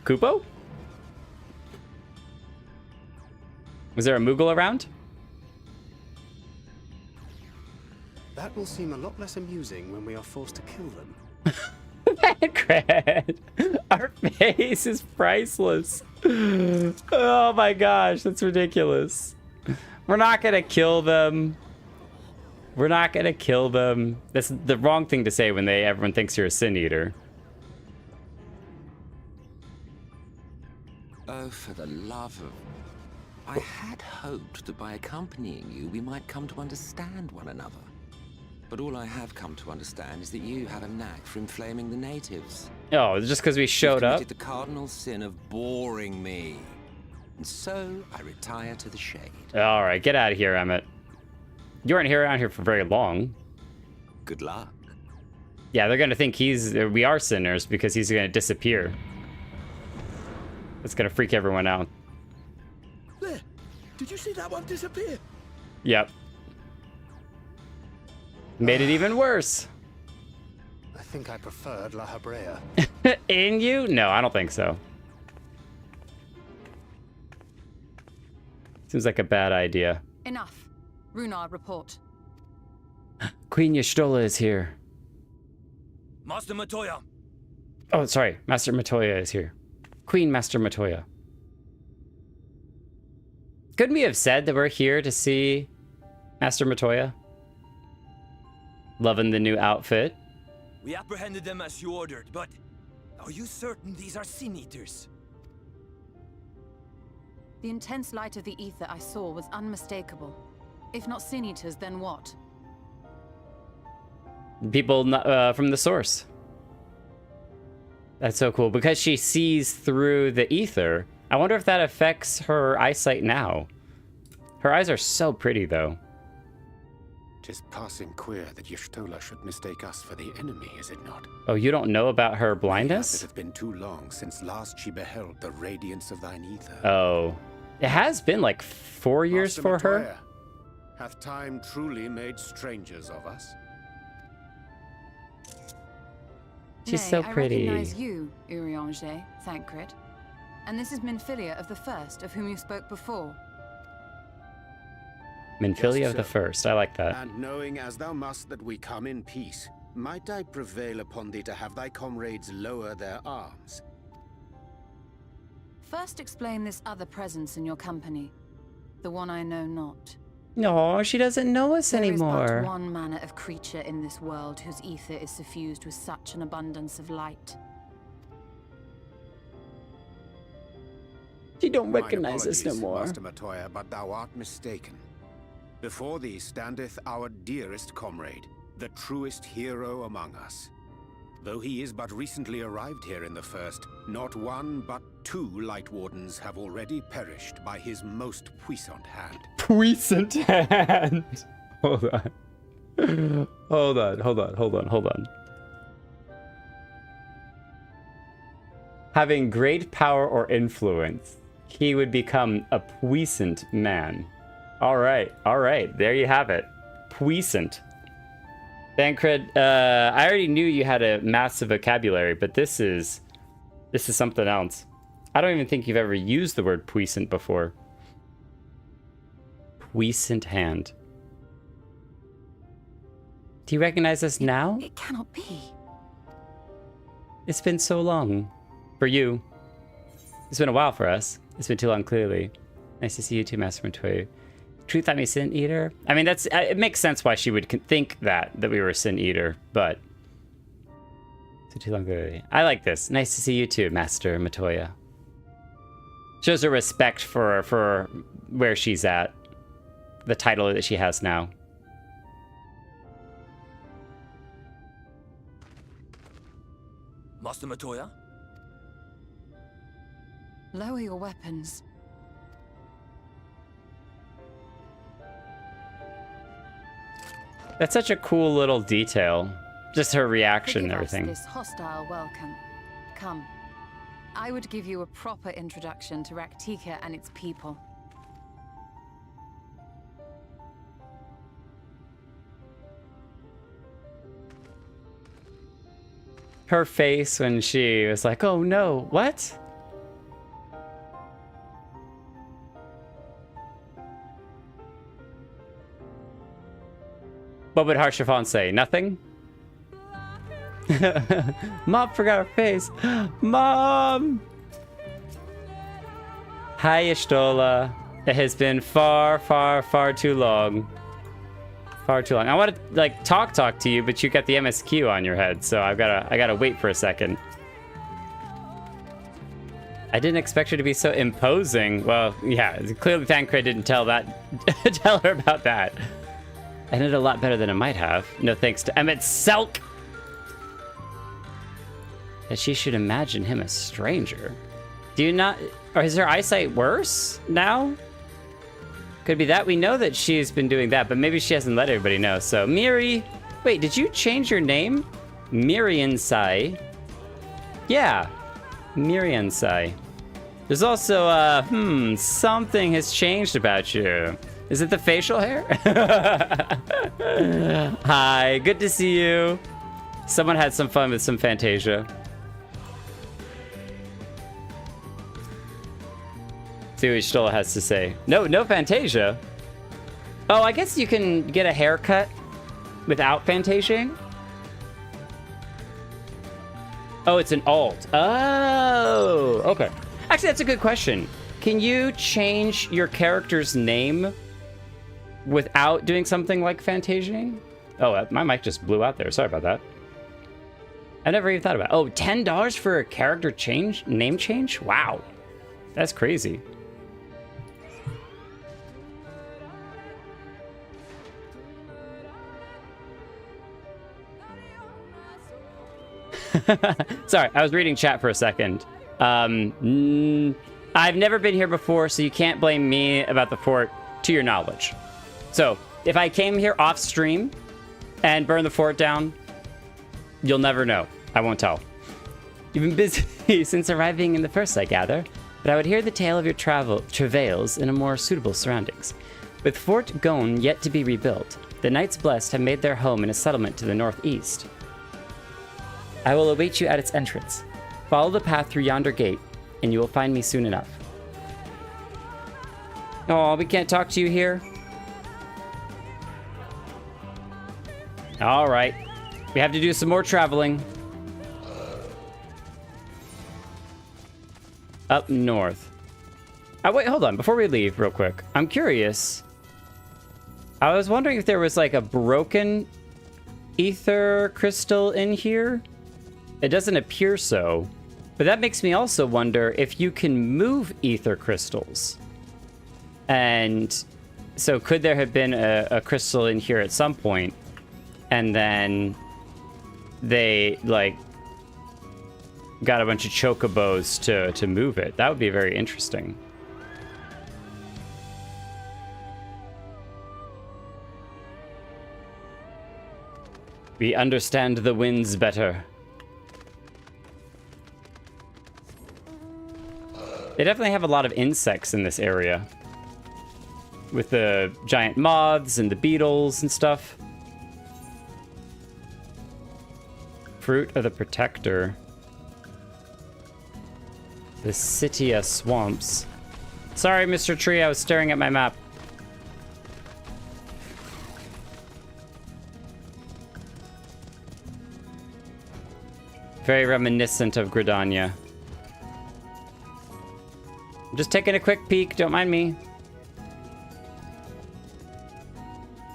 [SPEAKER 1] Kupo? Was there a Moogle around?
[SPEAKER 4] That will seem a lot less amusing when we are forced to kill them.
[SPEAKER 1] Cred. Our face is priceless. Oh my gosh, that's ridiculous. We're not gonna kill them. We're not gonna kill them. That's the wrong thing to say when everyone thinks you're a Sin Eater.
[SPEAKER 3] Oh, for the love of... I had hoped that by accompanying you, we might come to understand one another. But all I have come to understand is that you have a knack for inflaming the natives.
[SPEAKER 1] Oh, just because we showed up?
[SPEAKER 3] You've committed the cardinal sin of boring me. And so, I retire to the shade.
[SPEAKER 1] Alright, get out of here, Emmett. You weren't around here for very long.
[SPEAKER 3] Good luck.
[SPEAKER 1] Yeah, they're gonna think we are sinners because he's gonna disappear. It's gonna freak everyone out.
[SPEAKER 11] There! Did you see that one disappear?
[SPEAKER 1] Yep. Made it even worse.
[SPEAKER 4] I think I preferred La Habrea.
[SPEAKER 1] In you? No, I don't think so. Seems like a bad idea.
[SPEAKER 2] Enough. Runar, report.
[SPEAKER 1] Queen Y'shtola is here.
[SPEAKER 11] Master Matoya.
[SPEAKER 1] Oh, sorry. Master Matoya is here. Queen Master Matoya. Couldn't we have said that we're here to see Master Matoya? Loving the new outfit.
[SPEAKER 11] We apprehended them as you ordered, but are you certain these are Sin Eaters?
[SPEAKER 2] The intense light of the ether I saw was unmistakable. If not Sin Eaters, then what?
[SPEAKER 1] People from the source. That's so cool. Because she sees through the ether, I wonder if that affects her eyesight now. Her eyes are so pretty, though.
[SPEAKER 9] 'Tis passing queer that Y'shtola should mistake us for the enemy, is it not?
[SPEAKER 1] Oh, you don't know about her blindness?
[SPEAKER 9] It hath been too long since last she beheld the radiance of thine ether.
[SPEAKER 1] Oh. It has been like 4 years for her?
[SPEAKER 9] Matoya, hath time truly made strangers of us?
[SPEAKER 1] She's so pretty.
[SPEAKER 2] I recognize you, Urianger, Thancred. And this is Minfilia of the First, of whom you spoke before.
[SPEAKER 1] Minfilia of the First. I like that.
[SPEAKER 9] And knowing as thou must that we come in peace, might I prevail upon thee to have thy comrades lower their arms?
[SPEAKER 2] First explain this other presence in your company. The one I know not.
[SPEAKER 1] No, she doesn't know us anymore.
[SPEAKER 2] There is but one manner of creature in this world whose ether is suffused with such an abundance of light.
[SPEAKER 1] She don't recognize us no more.
[SPEAKER 9] Master Matoya, but thou art mistaken. Before thee standeth our dearest comrade, the truest hero among us. Though he is but recently arrived here in the First, not one but 2 Light Wardens have already perished by his most puissant hand.
[SPEAKER 1] Puissant hand! Hold on. Hold on. Having great power or influence, he would become a puissant man. All right. There you have it. Puissant. Thancred, I already knew you had a massive vocabulary, but this is something else. I don't even think you've ever used the word puissant before. Puissant hand. Do you recognize us now?
[SPEAKER 2] It cannot be.
[SPEAKER 1] It's been so long. For you. It's been a while for us. It's been too long, clearly. Nice to see you too, Master Matoya. Truth, I'm a Sin Eater. I mean, it makes sense why she would think that we were a Sin Eater, but so too long ago. I like this. Nice to see you too, Master Matoya. Shows her respect for where she's at, the title that she has now.
[SPEAKER 11] Master Matoya?
[SPEAKER 2] Lower your weapons.
[SPEAKER 1] That's such a cool little detail. Just her reaction and everything.
[SPEAKER 2] This hostile welcome. Come. I would give you a proper introduction to Rak'tika and its people.
[SPEAKER 1] Her face when she was like, oh no, what? What would Harshaphon say? Nothing? Mom forgot her face. Mom! Hi, Y'shtola. It has been far, far, far too long. Far too long. I want to like talk to you, but you got the MSQ on your head, so I gotta wait for a second. I didn't expect her to be so imposing. Well, yeah, clearly Thancred didn't tell her about that. I did a lot better than it might have. No thanks to Emmett Selk. That she should imagine him a stranger. Do you not, or is her eyesight worse now? Could be that. We know that she's been doing that, but maybe she hasn't let everybody know. So, Miri. Wait, did you change your name? Mirian Sai. Yeah. Mirian Sai. There's also, something has changed about you. Is it the facial hair? Hi, good to see you. Someone had some fun with some Fantasia. See what Y'shtola has to say. No Fantasia. Oh, I guess you can get a haircut without Fantasiaing. Oh, it's an alt. Oh, okay. Actually, that's a good question. Can you change your character's name without doing something like Fantasiaing? Oh, my mic just blew out there. Sorry about that. I never even thought about it. Oh, $10 for a character change? Name change? Wow. That's crazy. Sorry, I was reading chat for a second. I've never been here before, so you can't blame me about the fort to your knowledge. So, if I came here off stream and burned the fort down, you'll never know. I won't tell. You've been busy since arriving in the first, I gather, but I would hear the tale of your travails in a more suitable surroundings. With Fort Gon yet to be rebuilt, the Knights Blessed have made their home in a settlement to the northeast. I will await you at its entrance. Follow the path through yonder gate, and you will find me soon enough. Oh, we can't talk to you here? All right. We have to do some more traveling. Up north. Oh, wait, hold on. Before we leave, real quick. I'm curious. I was wondering if there was, like, a broken ether crystal in here. It doesn't appear so. But that makes me also wonder if you can move ether crystals. And so could there have been a crystal in here at some point, and then they, like, got a bunch of chocobos to move it? That would be very interesting. We understand the winds better. They definitely have a lot of insects in this area. With the giant moths and the beetles and stuff. Fruit of the Protector. The Citia Swamps. Sorry, Mr. Tree, I was staring at my map. Very reminiscent of Gridania. I'm just taking a quick peek, don't mind me.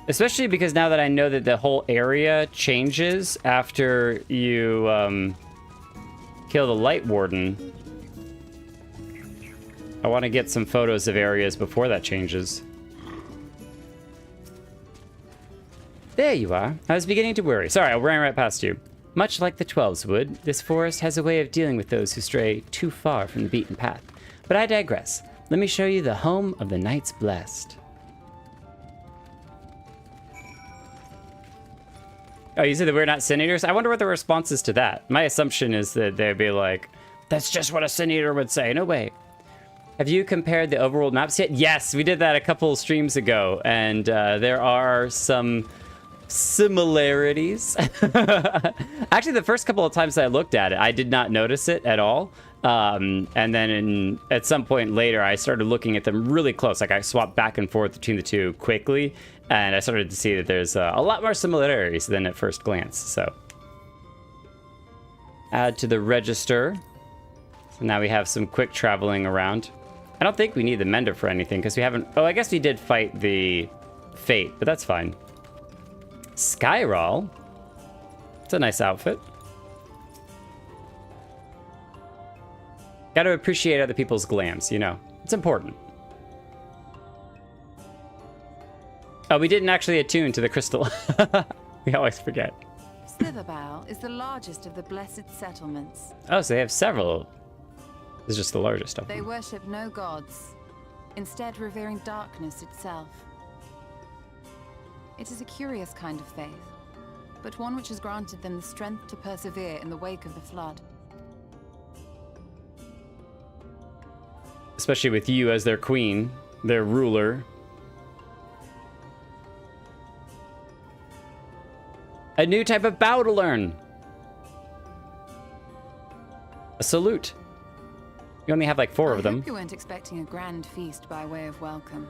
[SPEAKER 1] Especially because now that I know that the whole area changes after you kill the Light Warden. I want to get some photos of areas before that changes. There you are. I was beginning to worry. Sorry, I ran right past you. Much like the Twelves would, this forest has a way of dealing with those who stray too far from the beaten path. But I digress. Let me show you the home of the Knights Blessed. Oh, you said that we're not Sin Eaters? I wonder what the response is to that. My assumption is that they'd be like, That's just what a Sin Eater would say. No way. Have you compared the overworld maps yet? Yes, we did that a couple streams ago, and there are some similarities. Actually, the first couple of times I looked at it, I did not notice it at all. And then at some point later, I started looking at them really close. Like I swapped back and forth between the two quickly, and I started to see that there's a lot more similarities than at first glance. So add to the register. So now we have some quick traveling around. I don't think we need the Mender for anything because we haven't... Oh, I guess we did fight the Fate, but that's fine. Skyroll. It's a nice outfit. Got to appreciate other people's glams, you know. It's important. Oh, we didn't actually attune to the crystal. We always forget.
[SPEAKER 2] Slitherbow is the largest of the blessed settlements.
[SPEAKER 1] Oh, so they have several. This is just the largest of them.
[SPEAKER 2] They worship no gods, instead revering darkness itself. It is a curious kind of faith, but one which has granted them the strength to persevere in the wake of the flood.
[SPEAKER 1] Especially with you as their queen, their ruler. A new type of bow to learn. A salute. You only have like 4 of them.
[SPEAKER 2] I hope you weren't expecting a grand feast by way of welcome.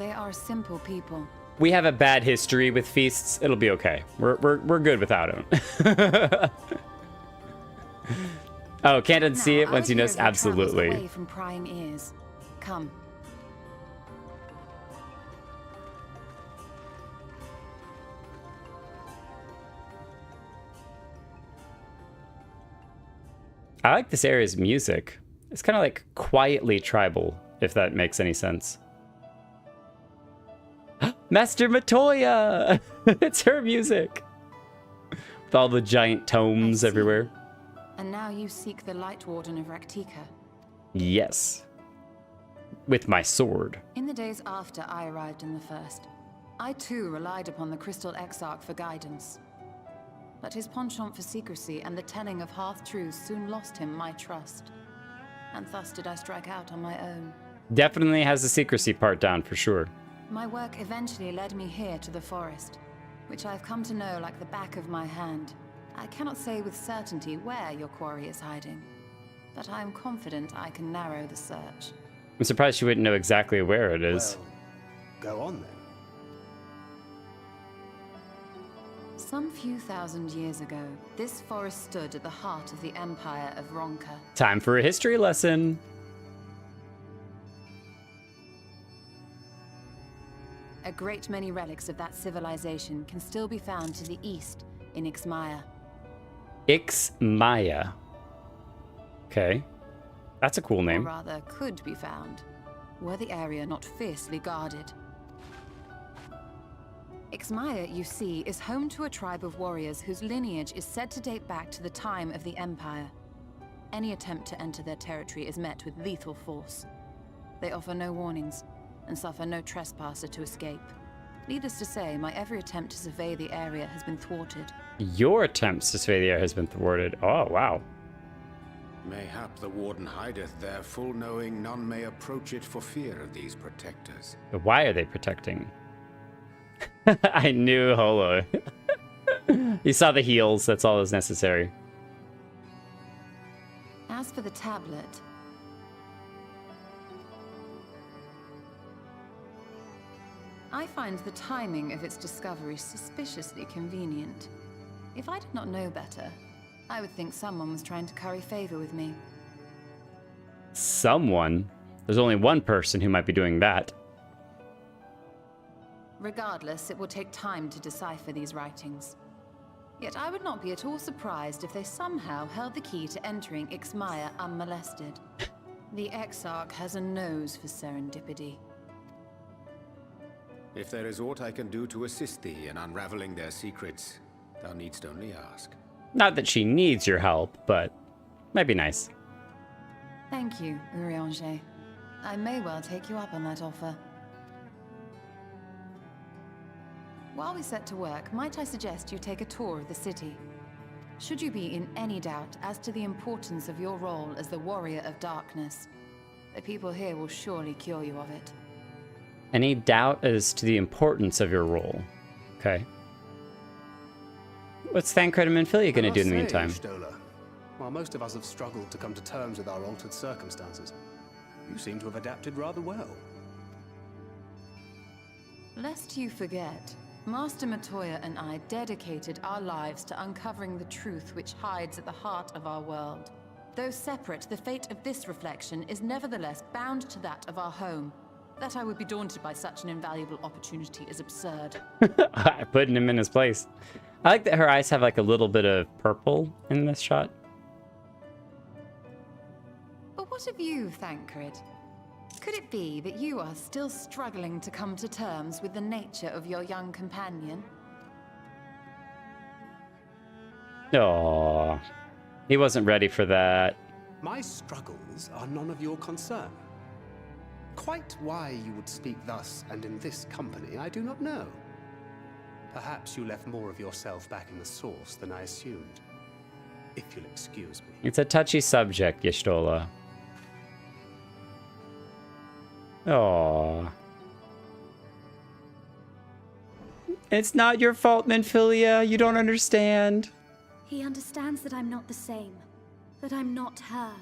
[SPEAKER 2] They are simple people.
[SPEAKER 1] We have a bad history with feasts. It'll be okay. We're good without them. Oh, can't unsee it once you notice? Absolutely.
[SPEAKER 2] Away from prying ears. Come.
[SPEAKER 1] I like this area's music. It's kind of like quietly tribal, if that makes any sense. Master Matoya! It's her music. With all the giant tomes everywhere.
[SPEAKER 2] And now you seek the Light Warden of Rak'tika.
[SPEAKER 1] Yes. With my sword.
[SPEAKER 2] In the days after I arrived in the First, I too relied upon the Crystal Exarch for guidance. But his penchant for secrecy and the telling of half-truths soon lost him my trust. And thus did I strike out on my own.
[SPEAKER 1] Definitely has the secrecy part down for sure.
[SPEAKER 2] My work eventually led me here to the forest, which I've come to know like the back of my hand. I cannot say with certainty where your quarry is hiding, but I am confident I can narrow the search.
[SPEAKER 1] I'm surprised you wouldn't know exactly where it is.
[SPEAKER 4] Well, go on then.
[SPEAKER 2] Some few thousand years ago, this forest stood at the heart of the Empire of Ronka.
[SPEAKER 1] Time for a history lesson.
[SPEAKER 2] A great many relics of that civilization can still be found to the east in Ixmaya.
[SPEAKER 1] Ixmaya. Okay. That's a cool name.
[SPEAKER 2] Or rather, could be found, were the area not fiercely guarded. Ixmaya, you see, is home to a tribe of warriors whose lineage is said to date back to the time of the Empire. Any attempt to enter their territory is met with lethal force. They offer no warnings, and suffer no trespasser to escape. Needless to say, my every attempt to survey the area has been thwarted.
[SPEAKER 1] Your attempts to survey the area has been thwarted. Oh, wow.
[SPEAKER 9] Mayhap the Warden hideth there, full knowing none may approach it for fear of these protectors.
[SPEAKER 1] But why are they protecting? I knew Holo. You saw the heals, that's all that's necessary.
[SPEAKER 2] As for the tablet, I find the timing of its discovery suspiciously convenient. If I did not know better, I would think someone was trying to curry favor with me.
[SPEAKER 1] Someone? There's only one person who might be doing that.
[SPEAKER 2] Regardless, it will take time to decipher these writings. Yet I would not be at all surprised if they somehow held the key to entering Ixmaya unmolested. The Exarch has a nose for serendipity.
[SPEAKER 9] If there is aught I can do to assist thee in unraveling their secrets, thou needst only ask.
[SPEAKER 1] Not that she needs your help, but might be nice.
[SPEAKER 2] Thank you, Urianger. I may well take you up on that offer. While we set to work, might I suggest you take a tour of the city? Should you be in any doubt as to the importance of your role as the Warrior of Darkness, the people here will surely cure you of it.
[SPEAKER 1] Any doubt as to the importance of your role? Okay. What's Thancred and Menphilia going to do in the meantime?
[SPEAKER 4] Y'shtola, while most of us have struggled to come to terms with our altered circumstances, you seem to have adapted rather well.
[SPEAKER 2] Lest you forget, Master Matoya and I dedicated our lives to uncovering the truth which hides at the heart of our world. Though separate, the fate of this reflection is nevertheless bound to that of our home. That I would be daunted by such an invaluable opportunity is absurd.
[SPEAKER 1] Putting him in his place. I like that her eyes have like a little bit of purple in this shot.
[SPEAKER 2] But what of you, Thancred? Could it be that you are still struggling to come to terms with the nature of your young companion?
[SPEAKER 1] Aww. He wasn't ready for that.
[SPEAKER 4] My struggles are none of your concern. Quite why you would speak thus and in this company, I do not know. Perhaps you left more of yourself back in the source than I assumed. If you'll excuse me.
[SPEAKER 1] It's a touchy subject, Y'shtola. Aww. It's not your fault, Menphilia. You don't understand.
[SPEAKER 7] He understands that I'm not the same. That I'm not her.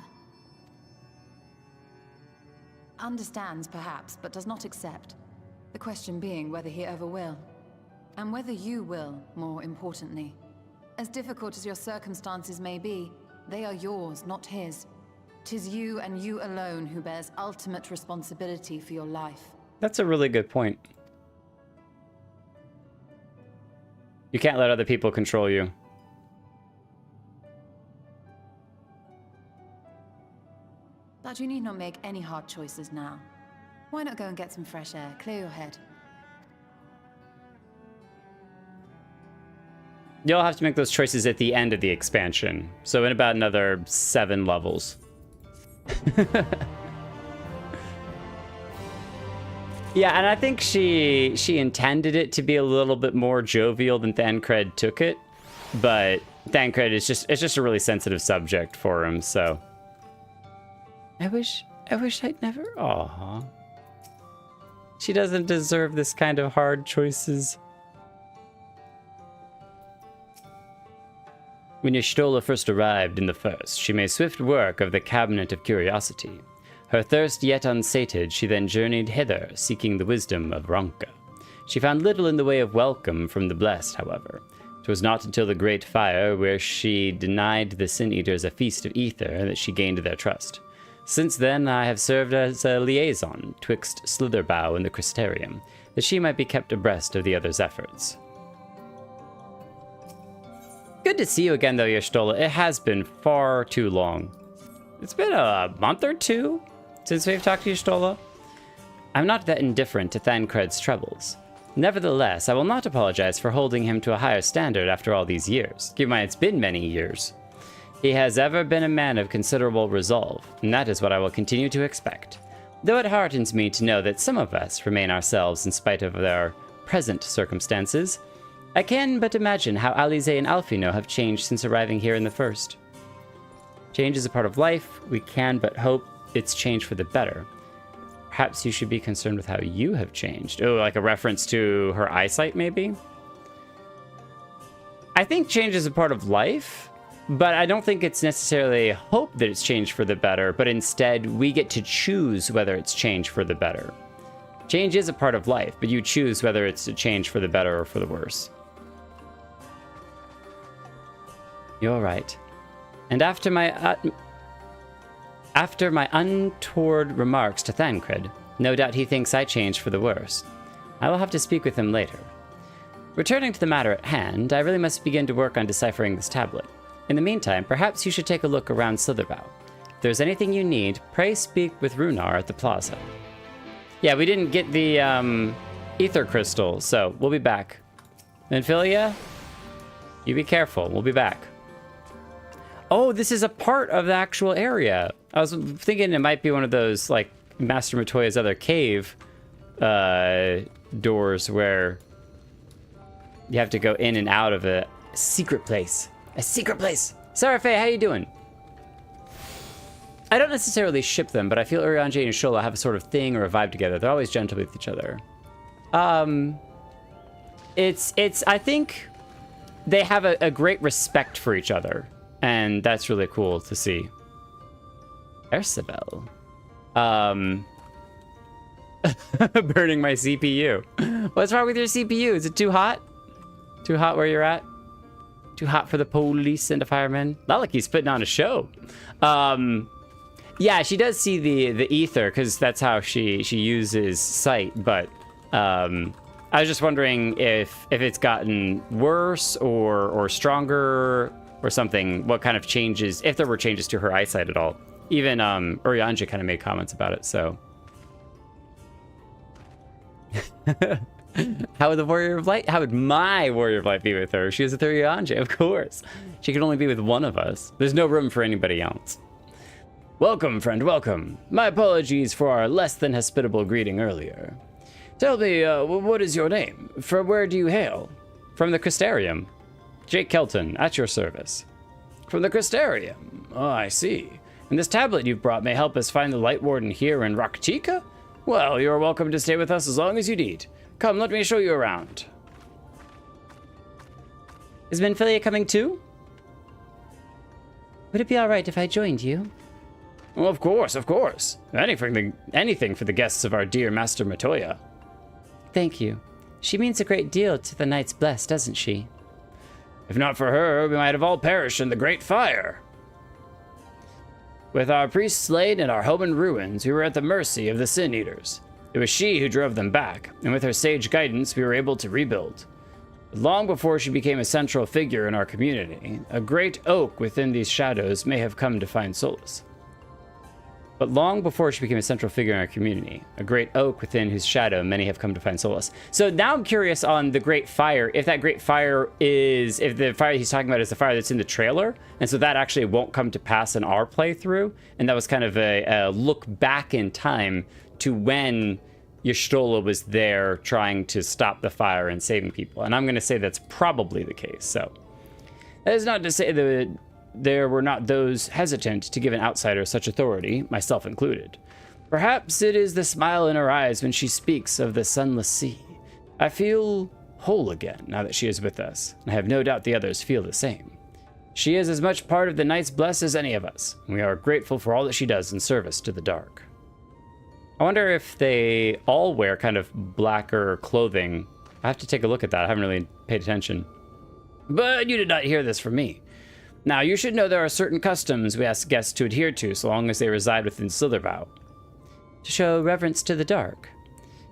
[SPEAKER 2] Understands, perhaps, but does not accept. The question being whether he ever will. And whether you will, more importantly. As difficult as your circumstances may be, they are yours, not his. 'Tis you and you alone who bears ultimate responsibility for your life.
[SPEAKER 1] That's a really good point. You can't let other people control you.
[SPEAKER 2] But you need not make any hard choices now. Why not go and get some fresh air, clear your head?
[SPEAKER 1] You'll have to make those choices at the end of the expansion. So in about another 7 levels. Yeah, and I think she intended it to be a little bit more jovial than Thancred took it, but Thancred is just a really sensitive subject for him, so I wish I'd never. Aww. She doesn't deserve this kind of hard choices. When Y'shtola first arrived in the First, she made swift work of the Cabinet of Curiosity. Her thirst yet unsated, she then journeyed hither, seeking the wisdom of Ronka. She found little in the way of welcome from the Blessed, however. It was not until the Great Fire, where she denied the Sin Eaters a feast of ether, that she gained their trust. Since then, I have served as a liaison twixt Slitherbow and the Crystarium, that she might be kept abreast of the others' efforts. Good to see you again, though, Y'shtola. It has been far too long. It's been a month or 2 since we've talked to Y'shtola. I'm not that indifferent to Thancred's troubles. Nevertheless, I will not apologize for holding him to a higher standard after all these years. Keep in mind, it's been many years. He has ever been a man of considerable resolve, and that is what I will continue to expect. Though it heartens me to know that some of us remain ourselves in spite of their present circumstances, I can but imagine how Alize and Alfino have changed since arriving here in the First. Change is a part of life. We can but hope it's changed for the better. Perhaps you should be concerned with how you have changed. Oh, like a reference to her eyesight, maybe? I think change is a part of life, but I don't think it's necessarily a hope that it's changed for the better, but instead we get to choose whether it's changed for the better. Change is a part of life, but you choose whether it's a change for the better or for the worse. You're right. And after my untoward remarks to Thancred, no doubt he thinks I changed for the worse. I will have to speak with him later. Returning to the matter at hand, I really must begin to work on deciphering this tablet. In the meantime, perhaps you should take a look around Slitherbow. If there's anything you need, pray speak with Runar at the plaza. Yeah, we didn't get the ether crystal, so we'll be back. Menphilia, you be careful. We'll be back. Oh, this is a part of the actual area. I was thinking it might be one of those, like, Master Matoya's other cave doors where you have to go in and out of a secret place. A secret place. Sarah Faye, how you doing? I don't necessarily ship them, but I feel Urianger and Solas have a sort of thing or a vibe together. They're always gentle with each other. I think they have a great respect for each other, and that's really cool to see. Ercibel. Burning my CPU. What's wrong with your CPU? Is it too hot? Too hot where you're at? Too hot for the police and the firemen? Not like he's putting on a show. Yeah, she does see the ether because that's how she uses sight. But I was just wondering if it's gotten worse or stronger or something. What kind of changes, if there were changes to her eyesight at all? Even Urianger kind of made comments about it. So, how would the Warrior of Light? How would my Warrior of Light be with her? She was with Urianger, of course. She could only be with one of us. There's no room for anybody else. Welcome, friend, welcome. My apologies for our less than hospitable greeting earlier. Tell me, what is your name? From where do you hail? From the Crystarium. Jake Kelton, at your service. From the Crystarium. Oh, I see. And this tablet you've brought may help us find the Light Warden here in Rak'tika? Well, you're welcome to stay with us as long as you need. Come, let me show you around. Is Minfilia coming too? Would it be alright if I joined you? Well, of course, of course. Anything for the guests of our dear Master Matoya. Thank you. She means a great deal to the Knights Blessed, doesn't she? If not for her, we might have all perished in the Great Fire. With our priests slain and our home in ruins, we were at the mercy of the Sin Eaters. It was she who drove them back, and with her sage guidance, we were able to rebuild. Long before she became a central figure in our community, a great oak within these shadows may have come to find solace. But long before she became a central figure in our community, a great oak within whose shadow many have come to find solace. So now I'm curious on the Great Fire, if that Great Fire is, if the fire he's talking about is the fire that's in the trailer, and so that actually won't come to pass in our playthrough, and that was kind of a look back in time to when Y'shtola was there trying to stop the fire and saving people. And I'm going to say that's probably the case. So that is not to say that there were not those hesitant to give an outsider such authority, myself included. Perhaps it is the smile in her eyes when she speaks of the sunless sea. I feel whole again now that she is with us, and I have no doubt the others feel the same. She is as much part of the Knights Blessed as any of us, and we are grateful for all that she does in service to the dark. I wonder if they all wear kind of blacker clothing. I have to take a look at that. I haven't really paid attention. But you did not hear this from me. Now, you should know there are certain customs we ask guests to adhere to so long as they reside within Slithervow. To show reverence to the dark.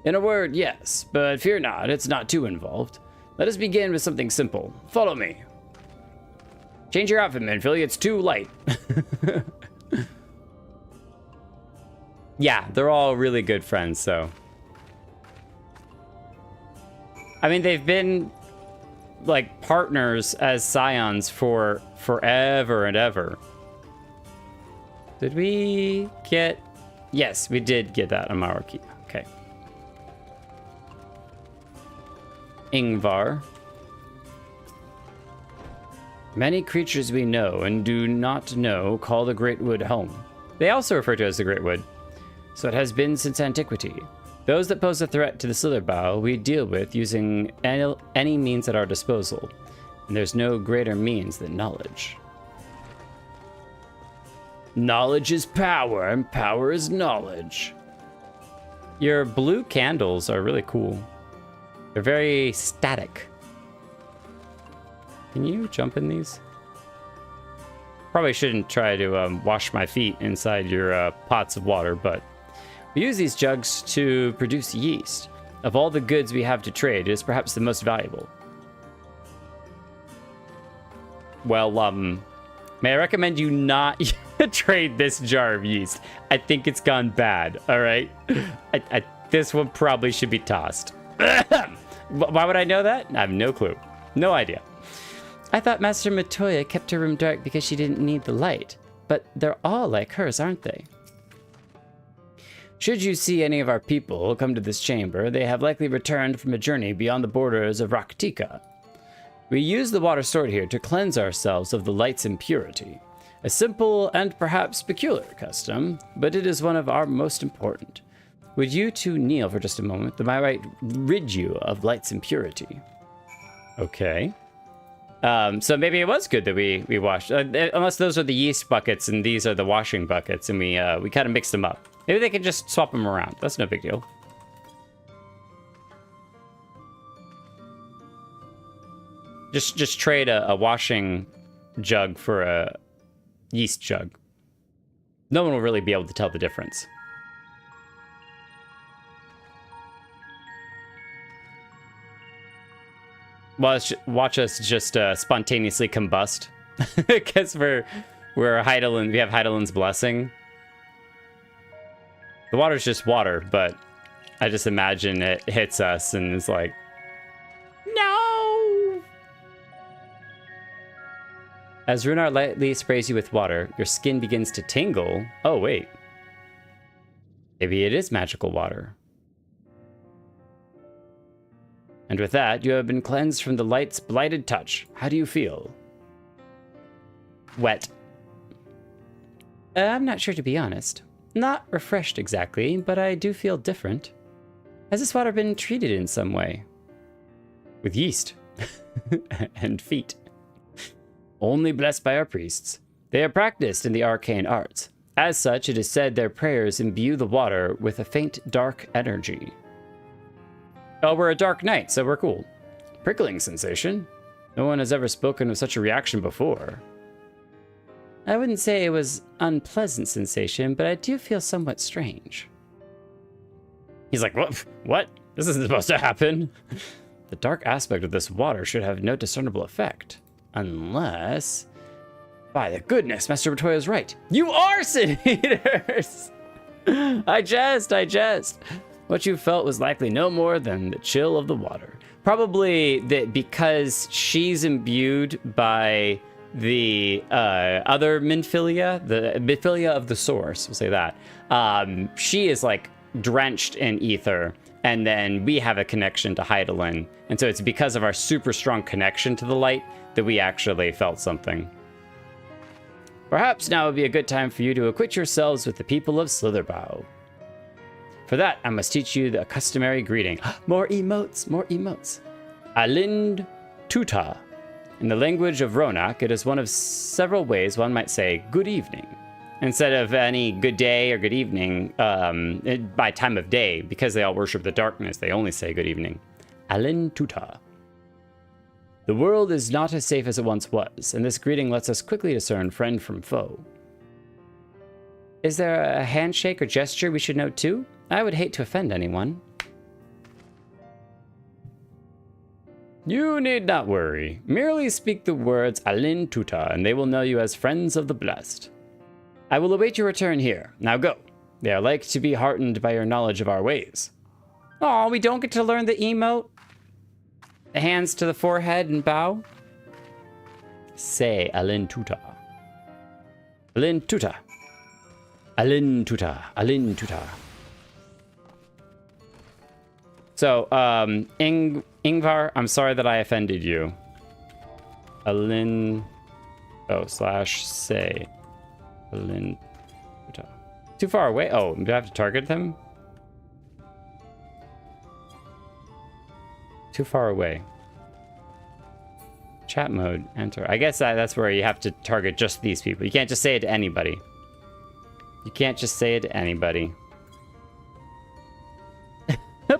[SPEAKER 1] In a word, yes, but fear not, it's not too involved. Let us begin with something simple. Follow me. Change your outfit, Minfilia, it's too light. Yeah, they're all really good friends, so. I mean, they've been like partners as Scions for forever and ever. Did we get? Yes, we did get that Amaraki. Okay. Ingvar. Many creatures we know and do not know call the Greatwood home. They also refer to it as the Greatwood. So it has been since antiquity. Those that pose a threat to the Slitherbow we deal with using any means at our disposal, and there's no greater means than knowledge. Knowledge is power, and power is knowledge. Your blue candles are really cool. They're very static. Can you jump in these? Probably shouldn't try to wash my feet inside your pots of water, but we use these jugs to produce yeast. Of all the goods we have to trade, it is perhaps the most valuable. Well, may I recommend you not trade this jar of yeast? I think it's gone bad, all right? This one probably should be tossed. Why would I know that? I have no clue. No idea. I thought Master Matoya kept her room dark because she didn't need the light. But they're all like hers, aren't they? Should you see any of our people come to this chamber, they have likely returned from a journey beyond the borders of Rak'tika. We use the water stored here to cleanse ourselves of the light's impurity. A simple and perhaps peculiar custom, but it is one of our most important. Would you two kneel for just a moment, that I might rid you of light's impurity? Okay. So maybe it was good that we washed, unless those are the yeast buckets and these are the washing buckets, and we kind of mixed them up. Maybe they can just swap them around. That's no big deal. Just trade a washing jug for a yeast jug. No one will really be able to tell the difference. Watch us just spontaneously combust, because we're Heidelin. We have Heidelin's blessing. The water's just water, but I just imagine it hits us and it's like, no. As Runar lightly sprays you with water, your skin begins to tingle. Oh wait, maybe it is magical water. And with that, you have been cleansed from the light's blighted touch. How do you feel? Wet. I'm not sure, to be honest. Not refreshed exactly, but I do feel different. Has this water been treated in some way? With yeast. And feet. Only blessed by our priests. They are practiced in the arcane arts. As such, it is said their prayers imbue the water with a faint dark energy. Oh, we're a dark knight, so we're cool. Prickling sensation. No one has ever spoken of such a reaction before. I wouldn't say it was unpleasant sensation, but I do feel somewhat strange. He's like, what? This isn't supposed to happen. The dark aspect of this water should have no discernible effect. Unless... By the goodness, Master Bertoya is right. You are Sin Eaters! I jest. What you felt was likely no more than the chill of the water. Probably that because she's imbued by the other Minfilia, the Minfilia of the Source, we'll say that. She is like drenched in ether, and then we have a connection to Heidelin. And so it's because of our super strong connection to the light that we actually felt something. Perhaps now would be a good time for you to acquit yourselves with the people of Slitherbow. For that, I must teach you the customary greeting. More emotes, more emotes. Alind Tuta. In the language of Ronak, it is one of several ways one might say good evening. Instead of any good day or good evening by time of day, because they all worship the darkness, they only say good evening. Alind Tuta. The world is not as safe as it once was, and this greeting lets us quickly discern friend from foe. Is there a handshake or gesture we should note too? I would hate to offend anyone. You need not worry. Merely speak the words Alin Tuta, and they will know you as friends of the blessed. I will await your return here. Now go. They are like to be heartened by your knowledge of our ways. Oh, we don't get to learn the emote? The hands to the forehead and bow? Say Alin Tuta. Alin Tuta. Alin Tuta. Alin Tuta. So, Ingvar, I'm sorry that I offended you. Alin... Oh, slash say. Alin... Too far away? Oh, do I have to target them? Too far away. Chat mode, enter. I guess that's where you have to target just these people. You can't just say it to anybody. You can't just say it to anybody.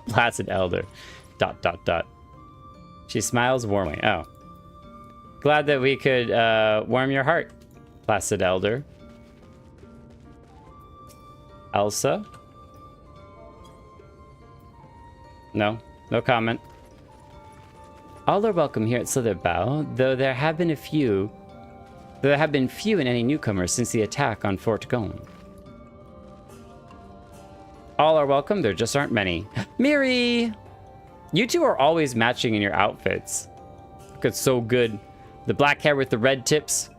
[SPEAKER 1] Placid elder. ... She smiles warmly. Oh. Glad that we could warm your heart, placid elder. Elsa? No comment. All are welcome here at Slitherbow, though there have been few in any newcomers since the attack on Fort Gone. All are welcome, there just aren't many. Miri! You two are always matching in your outfits. Look, so good. The black hair with the red tips.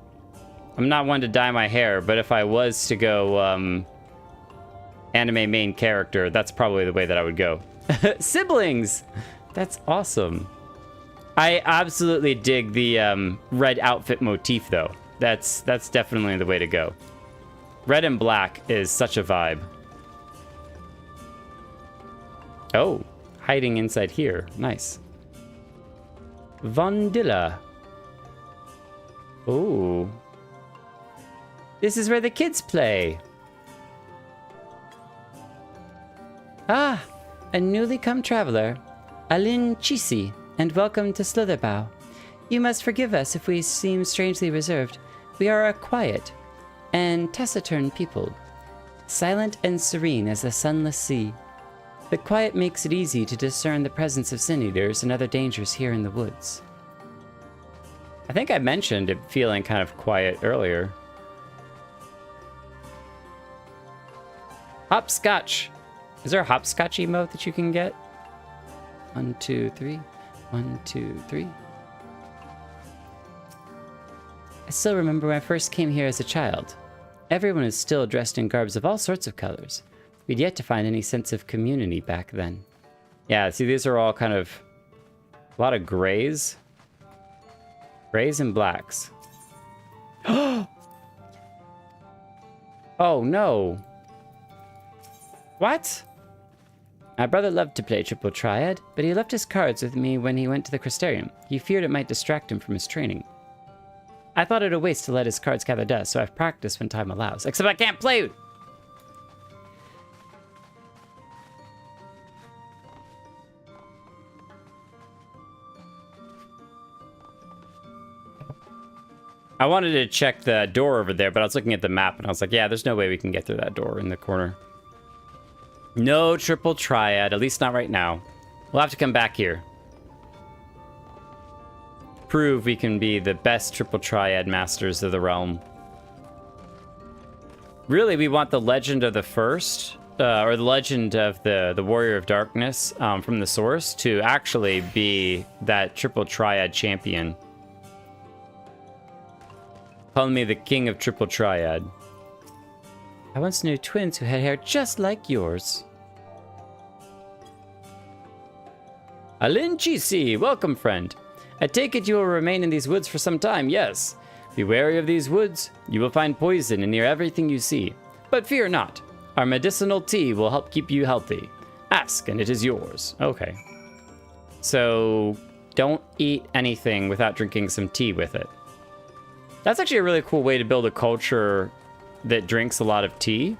[SPEAKER 1] I'm not one to dye my hair, but if I was to go anime main character, that's probably the way that I would go. Siblings! That's awesome. I absolutely dig the red outfit motif, though. That's definitely the way to go. Red and black is such a vibe. Oh, hiding inside here. Nice. Vondilla. Ooh. This is where the kids play. Ah, a newly come traveler. Alin Chisi, and welcome to Slitherbow. You must forgive us if we seem strangely reserved. We are a quiet and taciturn people, silent and serene as the sunless sea. The quiet makes it easy to discern the presence of sin eaters and other dangers here in the woods. I think I mentioned it feeling kind of quiet earlier. Hopscotch! Is there a hopscotch emote that you can get? 1, 2, 3. 1, 2, 3. I still remember when I first came here as a child. Everyone is still dressed in garbs of all sorts of colors. We'd yet to find any sense of community back then. Yeah, see, these are all kind of a lot of grays. Grays and blacks. Oh no. What? My brother loved to play Triple Triad, but he left his cards with me when he went to the Crystarium. He feared it might distract him from his training. I thought it a waste to let his cards gather dust, so I've practiced when time allows. Except I can't play! I wanted to check the door over there, but I was looking at the map and I was like, yeah, there's no way we can get through that door in the corner. No Triple Triad, at least not right now. We'll have to come back here. Prove we can be the best Triple Triad masters of the realm. Really, we want the Legend of the First, or the Legend of the Warrior of Darkness from the source to actually be that Triple Triad champion. Calling me the king of Triple Triad. I once knew twins who had hair just like yours. Alin Chisi, welcome, friend. I take it you will remain in these woods for some time, yes. Be wary of these woods. You will find poison in near everything you see. But fear not. Our medicinal tea will help keep you healthy. Ask, and it is yours. Okay. So, don't eat anything without drinking some tea with it. That's actually a really cool way to build a culture that drinks a lot of tea,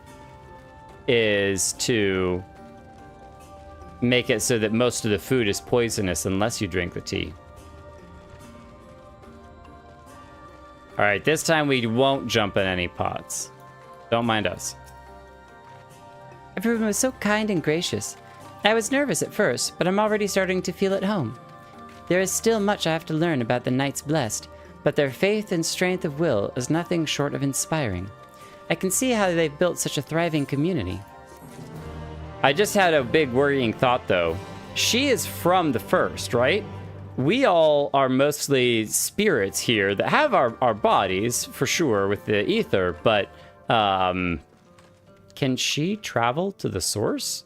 [SPEAKER 1] is to make it so that most of the food is poisonous unless you drink the tea. All right, this time we won't jump in any pots. Don't mind us.
[SPEAKER 12] Everyone was so kind and gracious. I was nervous at first, but I'm already starting to feel at home. There is still much I have to learn about the Knights Blessed, but their faith and strength of will is nothing short of inspiring. I can see how they've built such a thriving community.
[SPEAKER 1] I just had a big worrying thought, though. She is from the first, right? We all are mostly spirits here that have our bodies, for sure, with the ether, but can she travel to the source?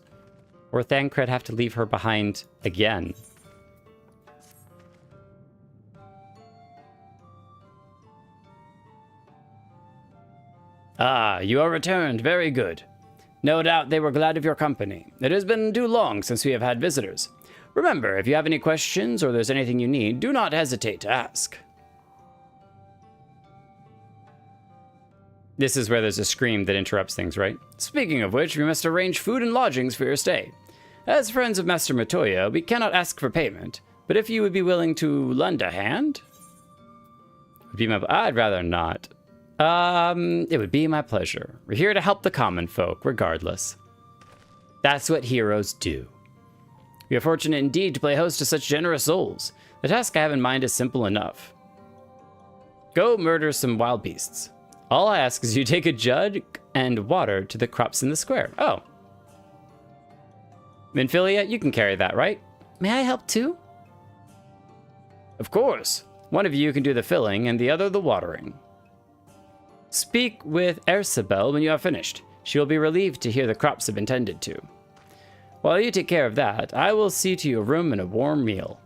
[SPEAKER 1] Or Thancred have to leave her behind again? Ah, you are returned. Very good. No doubt they were glad of your company. It has been too long since we have had visitors. Remember, if you have any questions or there's anything you need, do not hesitate to ask. This is where there's a scream that interrupts things, right? Speaking of which, we must arrange food and lodgings for your stay. As friends of Master Matoya, we cannot ask for payment, but if you would be willing to lend a hand... I'd rather not. It would be my pleasure. We're here to help the common folk, regardless. That's what heroes do. We are fortunate indeed to play host to such generous souls. The task I have in mind is simple enough. Go murder some wild beasts. All I ask is you take a jug and water to the crops in the square. Oh. Minfilia, you can carry that, right?
[SPEAKER 12] May I help too?
[SPEAKER 1] Of course. One of you can do the filling and the other the watering. Speak with Ersabel when you are finished. She will be relieved to hear the crops have been tended to. While you take care of that, I will see to your room and a warm meal.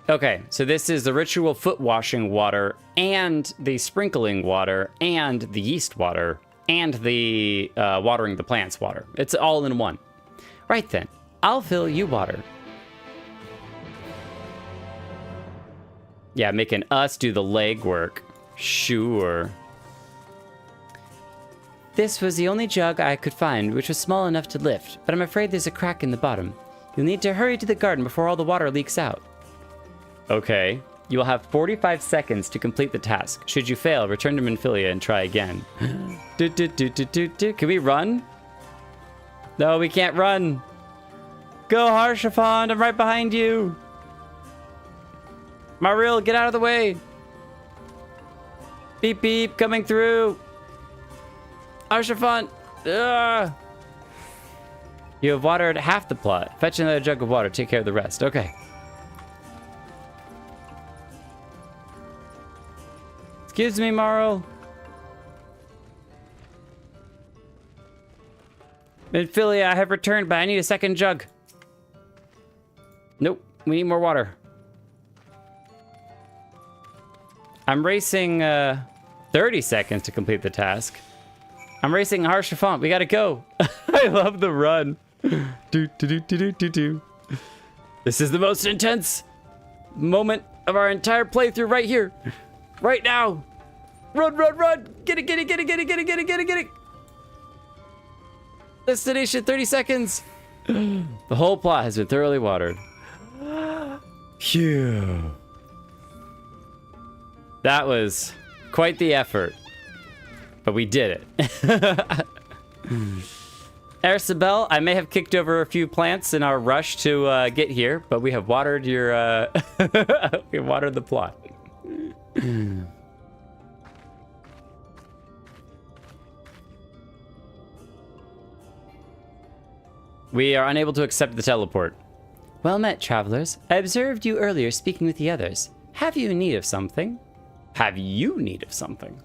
[SPEAKER 1] Okay, so this is the ritual foot washing water and the sprinkling water and the yeast water and the watering the plants water. It's all in one. Right then, I'll fill you water. Yeah, making us do the legwork. Sure.
[SPEAKER 12] This was the only jug I could find which was small enough to lift, but I'm afraid there's a crack in the bottom. You'll need to hurry to the garden before all the water leaks out.
[SPEAKER 1] Okay. You will have 45 seconds to complete the task. Should you fail, return to Minfilia and try again. Can we run? No, we can't run. Go, Harshafond, I'm right behind you. Maril, get out of the way. Beep, beep, coming through. Harshafond. You have watered half the plot. Fetch another jug of water, take care of the rest. Okay. Excuse me, Marl. Minfilia, I have returned, but I need a second jug. Nope, we need more water. I'm racing 30 seconds to complete the task. I'm racing Harshafont. We gotta go. I love the run. This is the most intense moment of our entire playthrough right here. Right now. Run, run, run. Get it, get it, get it, get it, get it, get it, get it, get it. Destination, 30 seconds. The whole plot has been thoroughly watered. Phew. That was quite the effort. But we did it. Ersabel, I may have kicked over a few plants in our rush to get here, but we have watered your we have watered the plot. We are unable to accept the teleport.
[SPEAKER 12] Well met, travelers. I observed you earlier speaking with the others. Have you need of something?
[SPEAKER 1] Have you need of something?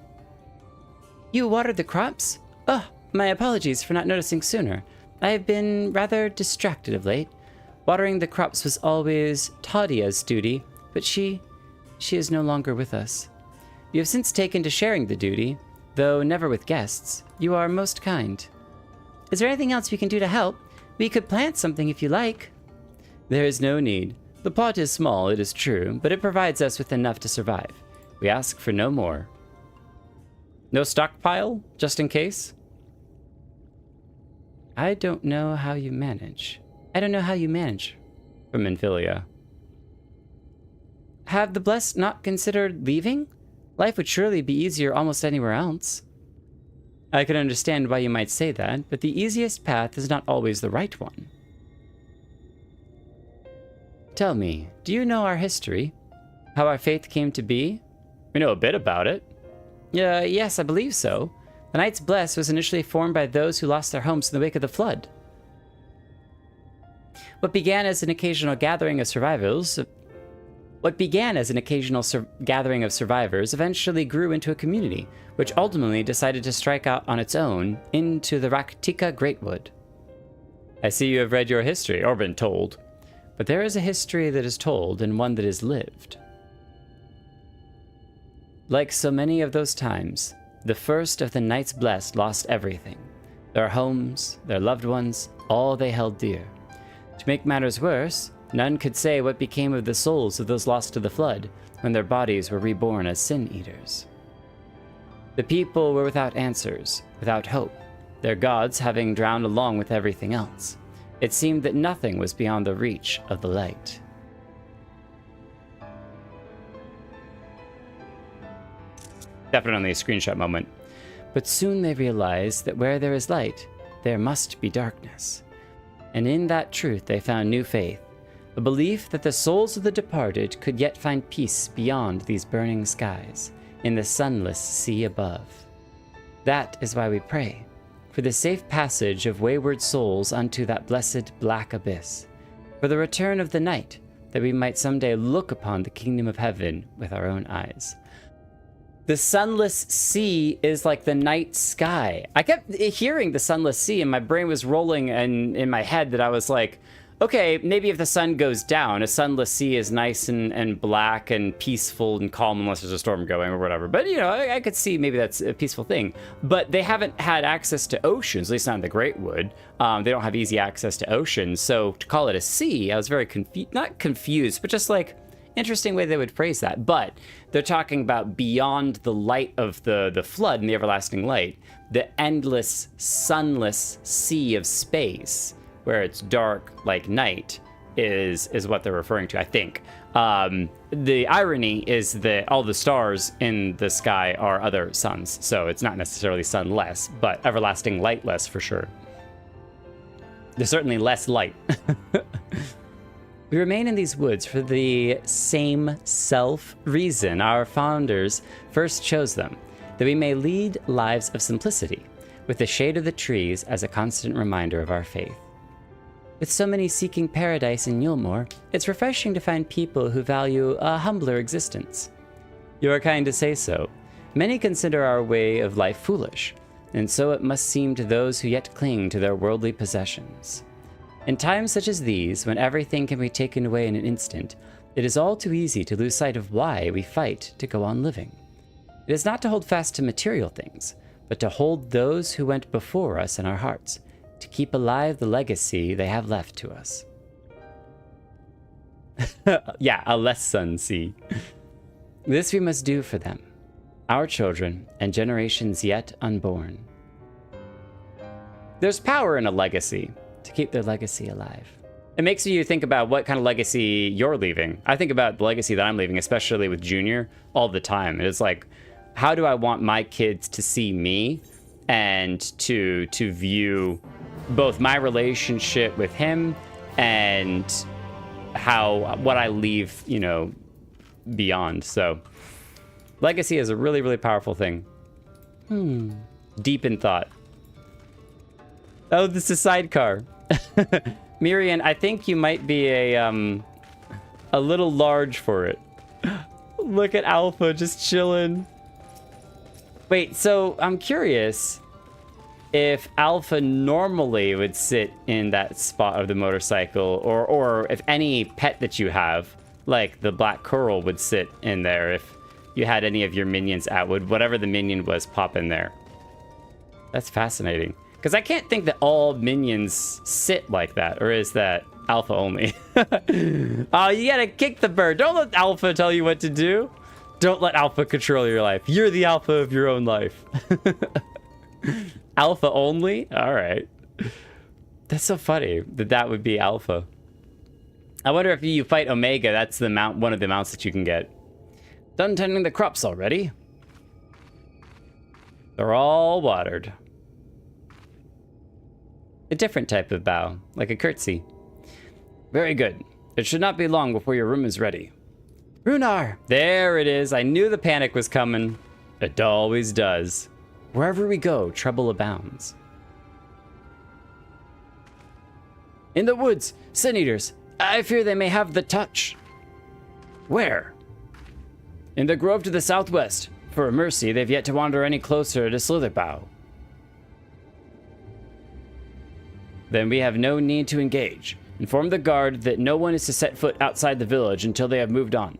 [SPEAKER 12] You watered the crops? Oh, my apologies for not noticing sooner. I have been rather distracted of late. Watering the crops was always Tadia's duty, but she is no longer with us. You have since taken to sharing the duty, though never with guests. You are most kind. Is there anything else we can do to help? We could plant something if you like.
[SPEAKER 1] There is no need. The plot is small, it is true, but it provides us with enough to survive. We ask for no more. No stockpile, just in case?
[SPEAKER 12] I don't know how you manage.
[SPEAKER 1] From Minfilia.
[SPEAKER 12] Have the blessed not considered leaving? Life would surely be easier almost anywhere else.
[SPEAKER 1] I can understand why you might say that, but the easiest path is not always the right one.
[SPEAKER 12] Tell me, do you know our history?
[SPEAKER 1] How our faith came to be? We know a bit about it.
[SPEAKER 12] Yes, I believe so. The Knights Blessed was initially formed by those who lost their homes in the wake of the flood. What began as an occasional gathering of survivors eventually grew into a community, which ultimately decided to strike out on its own into the Rak'tika Greatwood.
[SPEAKER 1] I see you have read your history, or been told.
[SPEAKER 12] But there is a history that is told and one that is lived. Like so many of those times, the first of the Knights Blessed lost everything. Their homes, their loved ones, all they held dear. To make matters worse, none could say what became of the souls of those lost to the flood when their bodies were reborn as sin-eaters. The people were without answers, without hope, their gods having drowned along with everything else. It seemed that nothing was beyond the reach of the light.
[SPEAKER 1] Definitely a screenshot moment.
[SPEAKER 12] But soon they realized that where there is light, there must be darkness. And in that truth they found new faith, a belief that the souls of the departed could yet find peace beyond these burning skies, in the sunless sea above. That is why we pray, for the safe passage of wayward souls unto that blessed black abyss, for the return of the night, that we might someday look upon the kingdom of heaven with our own eyes.
[SPEAKER 1] The sunless sea is like the night sky. I kept hearing the sunless sea and my brain was rolling and in my head that I was like, okay, maybe if the sun goes down, a sunless sea is nice and black and peaceful and calm unless there's a storm going or whatever. But, you know, I could see maybe that's a peaceful thing. But they haven't had access to oceans, at least not in the Greatwood. They don't have easy access to oceans. So to call it a sea, I was very not confused, but just like, interesting way they would phrase that. But they're talking about beyond the light of the flood and the everlasting light, the endless, sunless sea of space, where it's dark like night, is what they're referring to, I think. The irony is that all the stars in the sky are other suns, so it's not necessarily sunless, but everlasting lightless for sure. There's certainly less light. We remain in these woods for the same self-reason our founders first chose them, that we may lead lives of simplicity, with the shade of the trees as a constant reminder of our faith. With so many seeking paradise in Eulmor, it's refreshing to find people who value a humbler existence. You are kind to say so. Many consider our way of life foolish, and so it must seem to those who yet cling to their worldly possessions. In times such as these, when everything can be taken away in an instant, it is all too easy to lose sight of why we fight to go on living. It is not to hold fast to material things, but to hold those who went before us in our hearts, to keep alive the legacy they have left to us. Yeah, a less sun sea. This we must do for them, our children, and generations yet unborn. There's power in a legacy, to keep their legacy alive. It makes you think about what kind of legacy you're leaving. I think about the legacy that I'm leaving, especially with Junior, all the time. It's like, how do I want my kids to see me and to view both my relationship with him and what I leave, you know, beyond. So legacy is a really, really powerful thing. Deep in thought. Oh, this is sidecar. Mirian, I think you might be a little large for it. Look at Alpha just chilling. Wait, so I'm curious if Alpha normally would sit in that spot of the motorcycle, or if any pet that you have, like the black curl, would sit in there if you had any of your minions out. Would whatever the minion was pop in there? That's fascinating. Because I can't think that all minions sit like that, or is that Alpha only? Oh, you gotta kick the bird. Don't let Alpha tell you what to do. Don't let Alpha control your life. You're the Alpha of your own life. Alpha only? All right. That's so funny that would be Alpha. I wonder if you fight Omega, that's the mount, one of the mounts that you can get. Done tending the crops already. They're all watered. A different type of bow, like a curtsy. Very good. It should not be long before your room is ready. Runar! There it is. I knew the panic was coming. It always does. Wherever we go, trouble abounds. In the woods, Sin Eaters. I fear they may have the touch. Where? In the grove to the southwest. For a mercy, they've yet to wander any closer to Slitherbow. Then we have no need to engage. Inform the guard that no one is to set foot outside the village until they have moved on.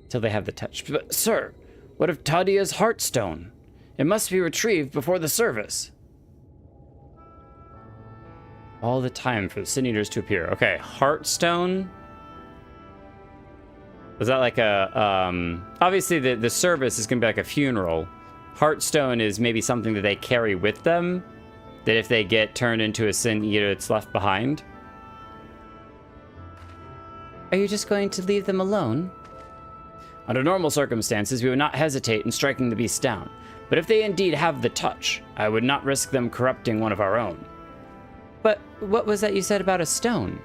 [SPEAKER 1] Till they have the touch. But, sir, what of Tadia's Heartstone? It must be retrieved before the service. All the time for the Sin Eaters to appear. Okay, Heartstone. Was that like a, obviously the service is gonna be like a funeral. Heartstone is maybe something that they carry with them, that if they get turned into a Sin Eater, it's left behind.
[SPEAKER 12] Are you just going to leave them alone?
[SPEAKER 1] Under normal circumstances, we would not hesitate in striking the beast down. But if they indeed have the touch, I would not risk them corrupting one of our own.
[SPEAKER 12] But what was that you said about a stone?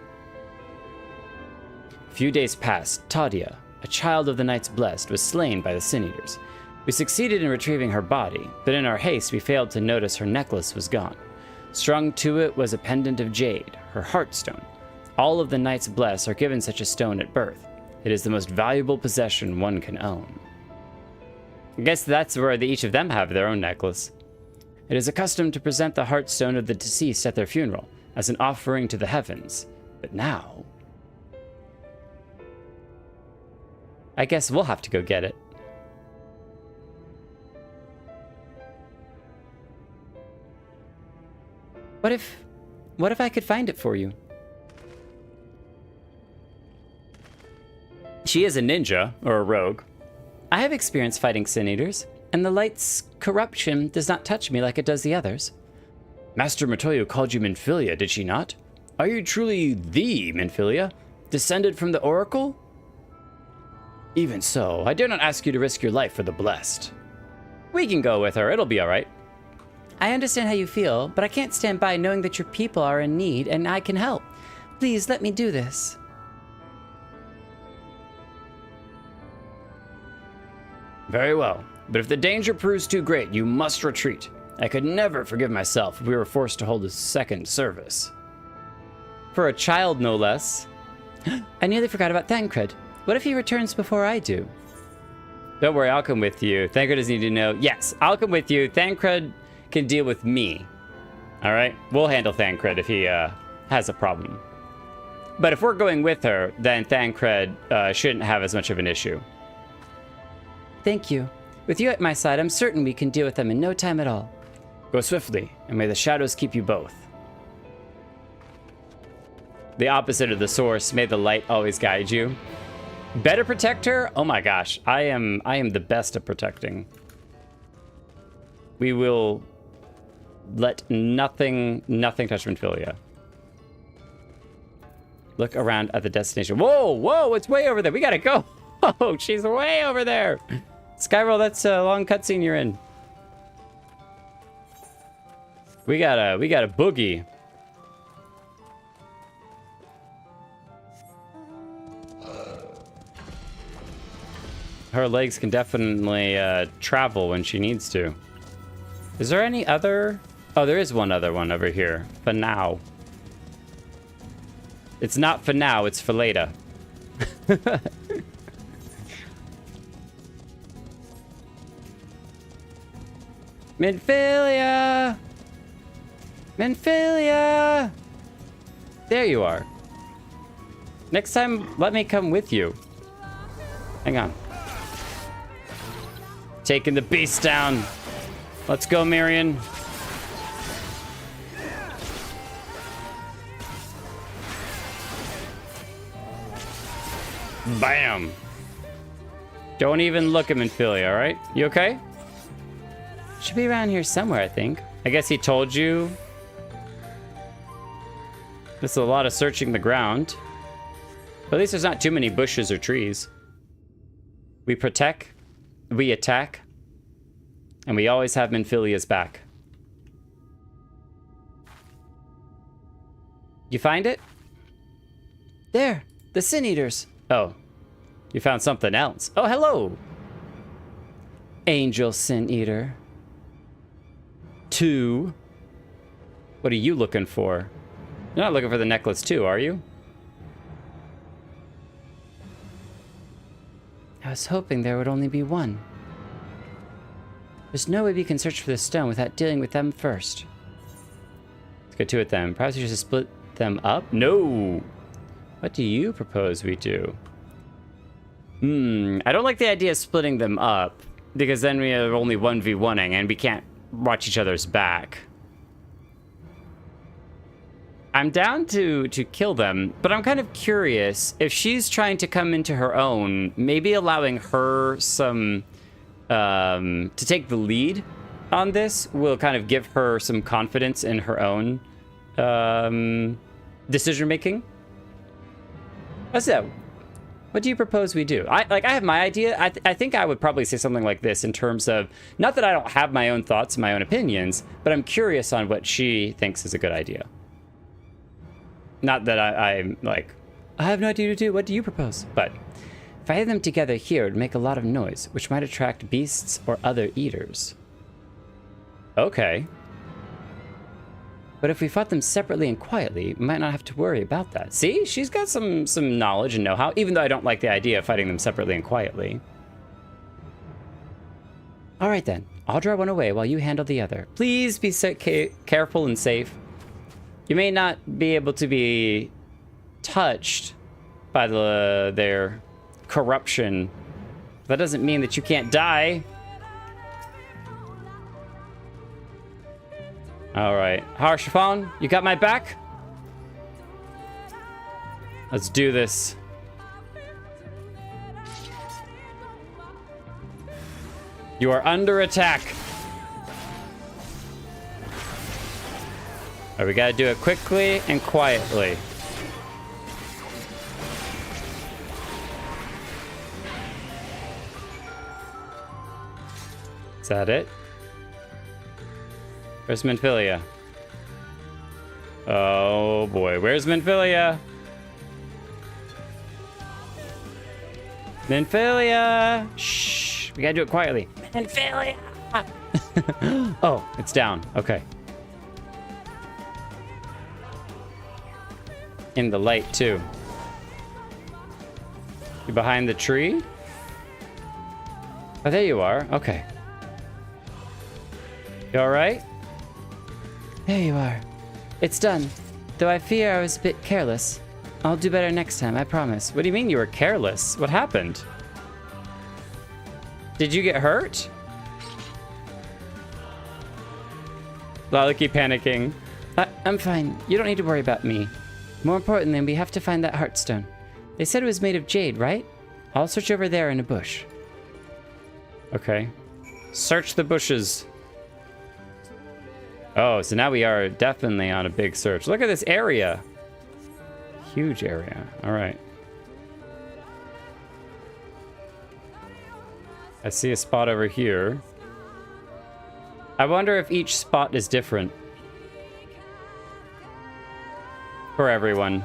[SPEAKER 1] A few days past, Tadia, a child of the Knights Blessed, was slain by the Sin Eaters. We succeeded in retrieving her body, but in our haste we failed to notice her necklace was gone. Strung to it was a pendant of jade, her Heartstone. All of the Knights Blessed are given such a stone at birth. It is the most valuable possession one can own. I guess that's where each of them have their own necklace. It is a custom to present the Heartstone of the deceased at their funeral, as an offering to the heavens. But now... I guess we'll have to go get it. What if I could find it for you? She is a ninja, or a rogue. I have experience fighting Sin Eaters, and the light's corruption does not touch me like it does the others. Master Matoyo called you Minfilia, did she not? Are you truly the Minfilia, descended from the Oracle? Even so, I dare not ask you to risk your life for the blessed. We can go with her, it'll be alright. I understand how you feel, but I can't stand by knowing that your people are in need and I can help. Please let me do this. Very well, but if the danger proves too great, you must retreat. I could never forgive myself if we were forced to hold a second service. For a child, no less. I nearly forgot about Thancred. What if he returns before I do? Don't worry, I'll come with you. Thancred doesn't need to know. Yes, I'll come with you. Thancred can deal with me. All right? We'll handle Thancred if he has a problem. But if we're going with her, then Thancred shouldn't have as much of an issue. Thank you. With you at my side, I'm certain we can deal with them in no time at all. Go swiftly, and may the shadows keep you both. The opposite of the source, may the light always guide you. Better protect her? Oh my gosh, I am the best at protecting. We will let nothing touch Minfilia. Look around at the destination. Whoa, whoa, it's way over there. We gotta go. Oh, she's way over there. Skyroll, that's a long cutscene you're in. We got a boogie. Her legs can definitely travel when she needs to. Is there any other? Oh, there is one other one over here. For now. It's not for now, it's for later. Minfilia! Minfilia! There you are. Next time, let me come with you. Hang on. Taking the beast down. Let's go, Mirian. Bam. Don't even look at Minfilia, all right? You okay? Should be around here somewhere, I think. I guess he told you. There's a lot of searching the ground. But at least there's not too many bushes or trees. We protect, we attack, and we always have Minfilia's back. You find it? There, the Sin Eaters. Oh, you found something else. Oh, hello. Angel Sin Eater. 2. What are you looking for? You're not looking for the necklace too, are you? I was hoping there would only be one. There's no way we can search for the stone without dealing with them first. Let's get to it then. Perhaps we should split them up? No! What do you propose we do? I don't like the idea of splitting them up, because then we are only 1v1ing and we can't watch each other's back. I'm down to kill them, but I'm kind of curious if she's trying to come into her own, maybe allowing her some to take the lead on this will kind of give her some confidence in her own decision making. What's that? What do you propose we do? I have my idea. I think I would probably say something like this in terms of, not that I don't have my own thoughts, my own opinions, but I'm curious on what she thinks is a good idea. Not that I'm like, I have no idea what to do. What do you propose? But if I had them together here, it would make a lot of noise, which might attract beasts or other eaters. Okay. But if we fought them separately and quietly, we might not have to worry about that. See? She's got some knowledge and know-how, even though I don't like the idea of fighting them separately and quietly. All right, then. I'll draw one away while you handle the other. Please be careful and safe. You may not be able to be touched by their corruption. That doesn't mean that you can't die. All right, Harshafon, you got my back? Let's do this. You are under attack. All right, we gotta do it quickly and quietly. Is that it? Where's Minfilia? Oh boy, where's Minfilia? Minfilia! Shh, we gotta do it quietly. Minfilia! Oh, it's down. Okay. In the light too. You behind the tree? Oh, there you are. Okay. You all right?
[SPEAKER 12] There you are. It's done. Though I fear I was a bit careless. I'll do better next time, I promise.
[SPEAKER 1] What do you mean you were careless? What happened? Did you get hurt? Laliki panicking.
[SPEAKER 12] I'm fine. You don't need to worry about me. More importantly, we have to find that Heartstone. They said it was made of jade, right? I'll search over there in a bush.
[SPEAKER 1] Okay. Search the bushes. Oh, so now we are definitely on a big search. Look at this area. Huge area. All right. I see a spot over here. I wonder if each spot is different for everyone.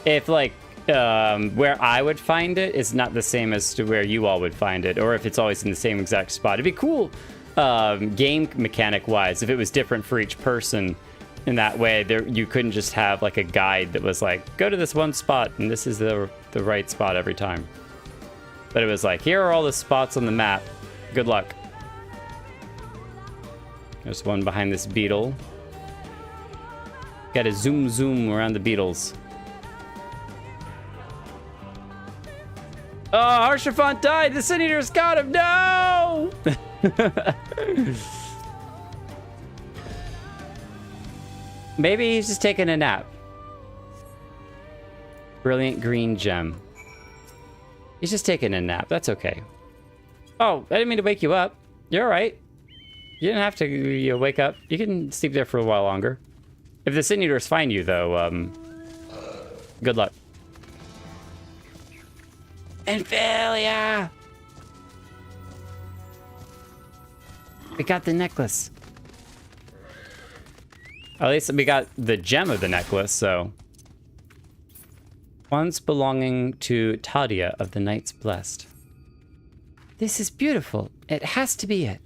[SPEAKER 1] If, like, where I would find it is not the same as to where you all would find it, or if it's always in the same exact spot. It'd be cool, game mechanic-wise, if it was different for each person. In that way, you couldn't just have like a guide that was like, go to this one spot and this is the right spot every time. But it was like, here are all the spots on the map. Good luck. There's one behind this beetle. Gotta zoom around the beetles. Oh, Harshafon died! The Sin Eater's got him! No! Maybe he's just taking a nap. Brilliant green gem. He's just taking a nap. That's okay. Oh, I didn't mean to wake you up. You're all right. You didn't have to wake up. You can sleep there for a while longer. If the Sin Eaters find you, though, good luck.
[SPEAKER 12] Minfilia! We got the necklace.
[SPEAKER 1] At least we got the gem of the necklace, so. Once belonging to Tadia of the Knights Blessed.
[SPEAKER 12] This is beautiful. It has to be it.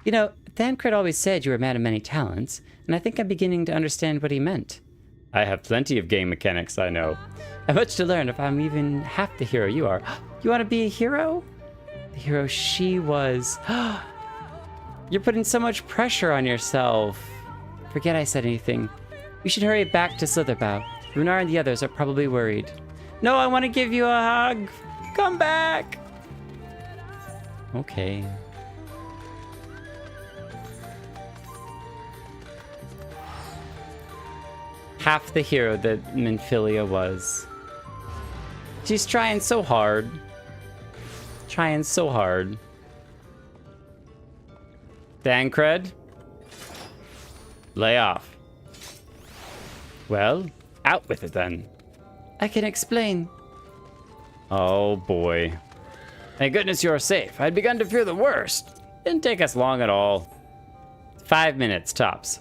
[SPEAKER 12] You know, Thancred always said you were a man of many talents, and I think I'm beginning to understand what he meant.
[SPEAKER 1] I have plenty of game mechanics, I know.
[SPEAKER 12] I have much to learn if I'm even half the hero you are. You want to be a hero? The hero she was.
[SPEAKER 1] You're putting so much pressure on yourself.
[SPEAKER 12] Forget I said anything. We should hurry back to Slitherbow. Runar and the others are probably worried.
[SPEAKER 1] No, I want to give you a hug. Come back. Okay. Half the hero that Minfilia was. She's trying so hard. Trying so hard. Thancred. Lay off. Well, out with it then.
[SPEAKER 12] I can explain.
[SPEAKER 1] Oh boy. Thank goodness you're safe. I'd begun to fear the worst. Didn't take us long at all. 5 minutes tops.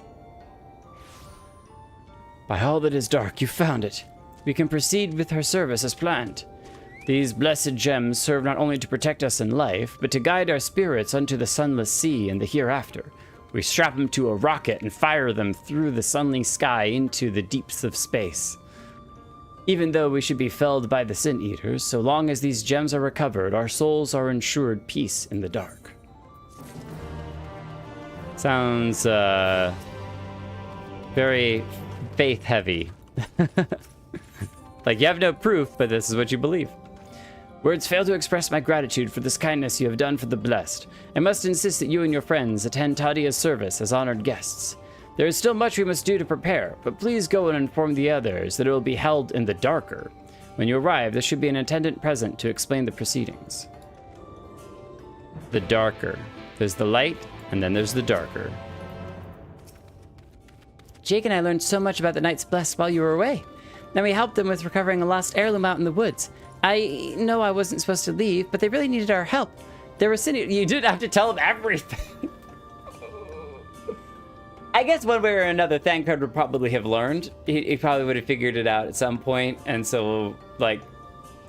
[SPEAKER 1] By all that is dark, you found it. We can proceed with her service as planned. These blessed gems serve not only to protect us in life, but to guide our spirits unto the sunless sea and the hereafter. We strap them to a rocket and fire them through the sunny sky into the deeps of space. Even though we should be felled by the Sin Eaters, so long as these gems are recovered, our souls are ensured peace in the dark. Very faith-heavy. Like, you have no proof, but this is what you believe. Words fail to express my gratitude for this kindness you have done for the blessed. I must insist that you and your friends attend Tadia's service as honored guests. There is still much we must do to prepare, but please go and inform the others that it will be held in the darker. When you arrive, there should be an attendant present to explain the proceedings. The darker. There's the light, and then there's the darker.
[SPEAKER 12] Jake and I learned so much about the Knights Blessed while you were away. Then we helped them with recovering a lost heirloom out in the woods. I know I wasn't supposed to leave, but they really needed our help. There were You didn't have to tell them everything. I guess one way or another, Thancred would probably have learned. He probably would have figured it out at some point, and so, like,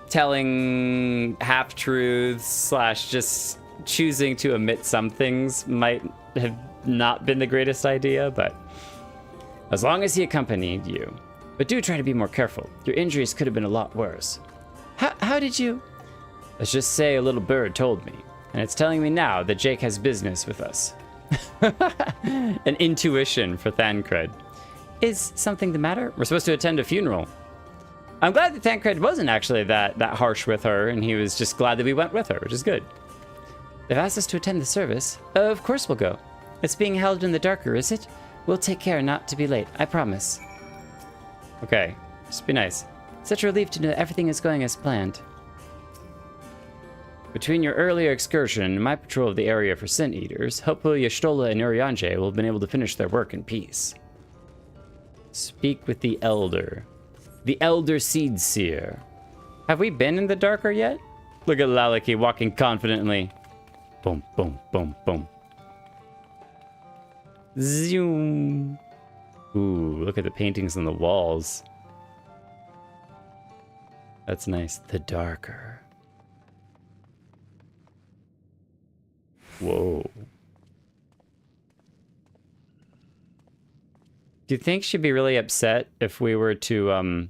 [SPEAKER 12] telling half-truths / just choosing to omit some things might have not been the greatest idea, but as long as he accompanied you. But do try to be more careful. Your injuries could have been a lot worse. How did you... Let's just say a little bird told me, and it's telling me now that Jake has business with us. An intuition for Thancred. Is something the matter? We're supposed to attend a funeral. I'm glad that Thancred wasn't actually that harsh with her, and he was just glad that we went with her, which is good. They've asked us to attend the service. Of course we'll go. It's being held in the darker, is it? We'll take care not to be late, I promise. Okay, just be nice. Such a relief to know that everything is going as planned. Between your earlier excursion and my patrol of the area for Sin Eaters, hopefully Y'shtola and Urianger will have been able to finish their work in peace. Speak with the Elder. The Elder Seed Seer. Have we been in the darker yet? Look at Lalaki walking confidently. Boom, boom, boom, boom. Zoom. Ooh, look at the paintings on the walls. That's nice. The darker. Whoa. Do you think she'd be really upset if we were to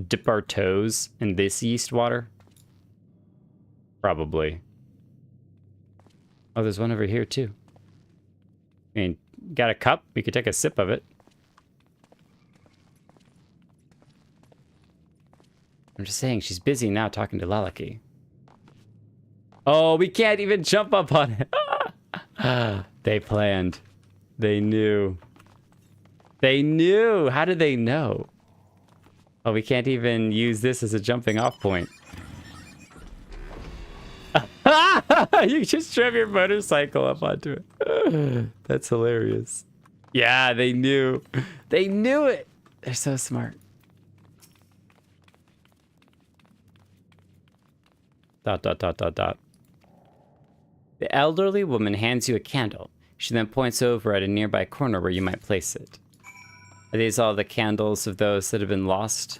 [SPEAKER 12] dip our toes in this yeast water? Probably. Oh, there's one over here too. I mean, got a cup? We could take a sip of it. I'm just saying, she's busy now talking to Lalaki. Oh, we can't even jump up on it. They planned. They knew. They knew. How did they know? Oh, we can't even use this as a jumping off point. You just drive your motorcycle up onto it. That's hilarious. Yeah, they knew. They knew it. They're so smart. Dot, dot, dot, dot, dot. The elderly woman hands you a candle. She then points over at a nearby corner where you might place it. Are these all the candles of those that have been lost?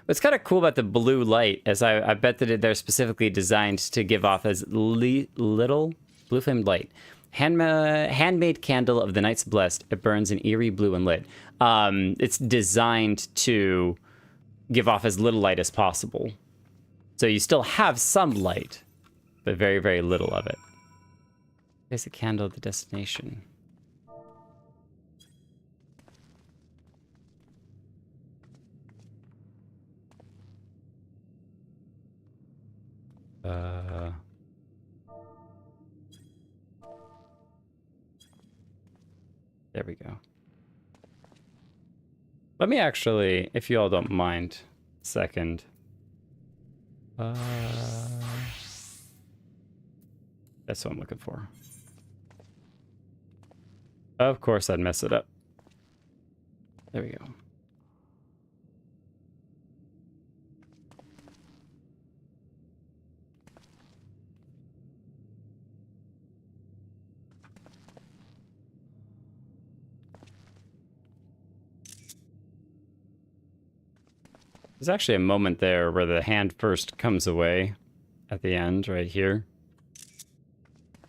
[SPEAKER 12] What's kind of cool about the blue light is I bet that they're specifically designed to give off as little blue flamed light. Handmade candle of the Knights Blessed. It burns an eerie blue and lit. It's designed to give off as little light as possible. So you still have some light, but very, very little of it. There's a candle of the destination. There we go. Let me actually, if you all don't mind, second. That's what I'm looking for. Of course I'd mess it up. There we go. There's actually a moment there where the hand first comes away at the end, right here.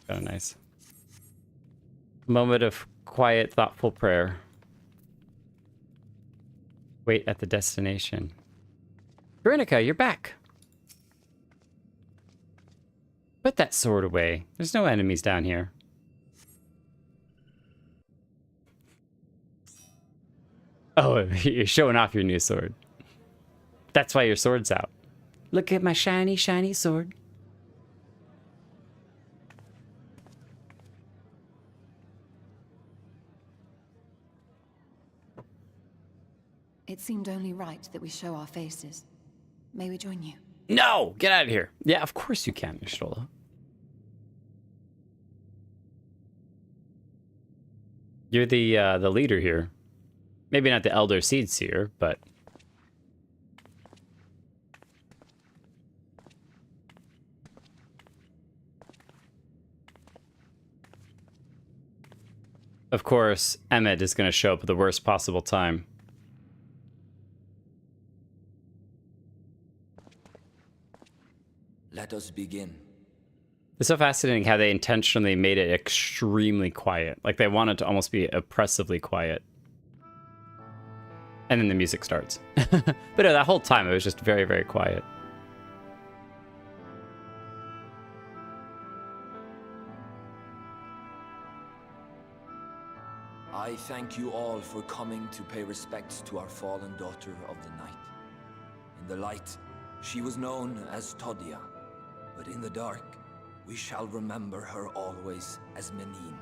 [SPEAKER 12] Kind of nice. Moment of quiet, thoughtful prayer. Wait at the destination. Veronica, you're back. Put that sword away. There's no enemies down here.
[SPEAKER 1] Oh, you're showing off your new sword. That's why your sword's out.
[SPEAKER 12] Look at my shiny, shiny sword.
[SPEAKER 2] It seemed only right that we show our faces. May we join you?
[SPEAKER 1] No! Get out of here. Yeah, of course you can, Y'shtola. You're the leader here. Maybe not the Elder Seed Seer, but... Of course, Emmett is going to show up at the worst possible time.
[SPEAKER 3] Let us begin.
[SPEAKER 1] It's so fascinating how they intentionally made it extremely quiet. Like they wanted to almost be oppressively quiet. And then the music starts. But no, that whole time it was just very, very quiet.
[SPEAKER 13] I thank you all for coming to pay respects to our fallen daughter of the night. In the light, she was known as Todia, but in the dark, we shall remember her always as Menine.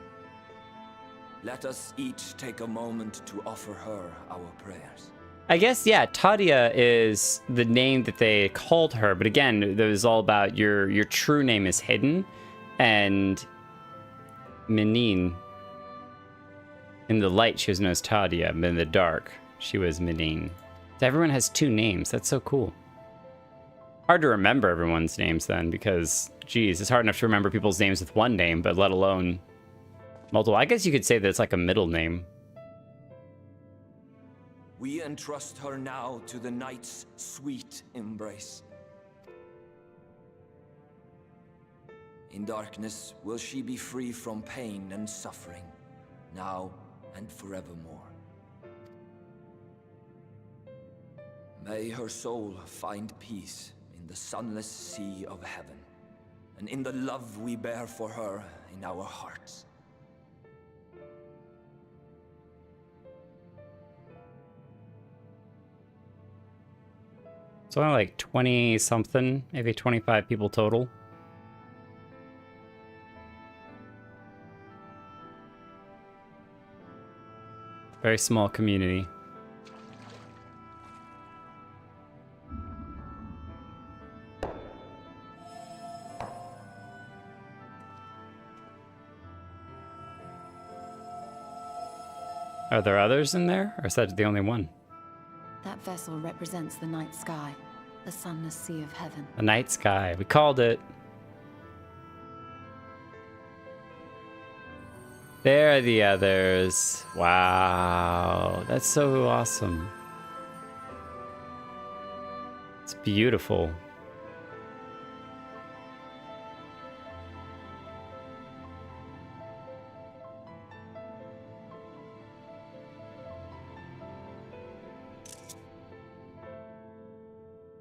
[SPEAKER 13] Let us each take a moment to offer her our prayers.
[SPEAKER 1] I guess, yeah, Tadia is the name that they called her, but again, it was all about your true name is hidden, and Menine, in the light, she was known as Tadia, but in the dark, she was Menine. So everyone has two names. That's so cool. Hard to remember everyone's names then, because, geez, it's hard enough to remember people's names with one name, but let alone multiple. I guess you could say that it's like a middle name.
[SPEAKER 13] We entrust her now to the night's sweet embrace. In darkness will she be free from pain and suffering, now and forevermore. May her soul find peace in the sunless sea of heaven, and in the love we bear for her in our hearts.
[SPEAKER 1] It's only like 20 something, maybe 25 people total. Very small community. Are there others in there, or is that the only one?
[SPEAKER 2] That vessel represents the night sky, the sunless sea of heaven.
[SPEAKER 1] The night sky. We called it. There are the others. Wow. That's so awesome. It's beautiful.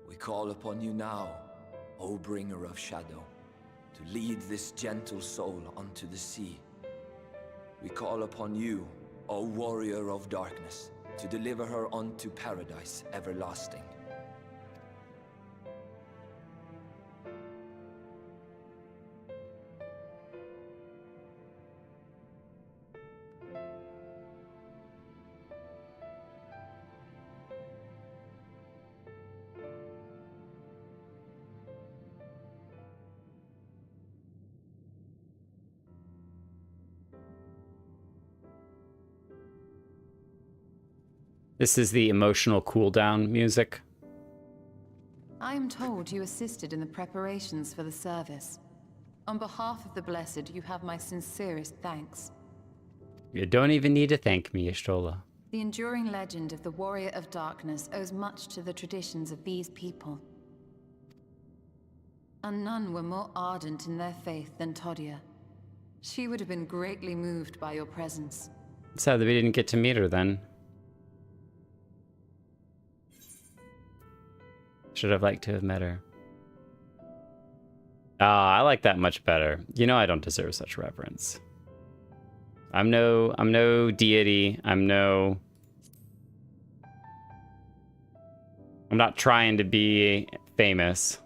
[SPEAKER 13] We call upon you now, O bringer of shadow, to lead this gentle soul onto the sea. We call upon you, O warrior of darkness, to deliver her unto paradise everlasting.
[SPEAKER 1] This is the emotional cooldown music.
[SPEAKER 2] I am told you assisted in the preparations for the service. On behalf of the Blessed, you have my sincerest thanks.
[SPEAKER 1] You don't even need to thank me, Y'shtola.
[SPEAKER 2] The enduring legend of the Warrior of Darkness owes much to the traditions of these people. And none were more ardent in their faith than Todia. She would have been greatly moved by your presence.
[SPEAKER 1] Sad that we didn't get to meet her then. Should have liked to have met her. Ah, I like that much better. You know I don't deserve such reverence. I'm no deity. I'm no I'm not trying to be famous.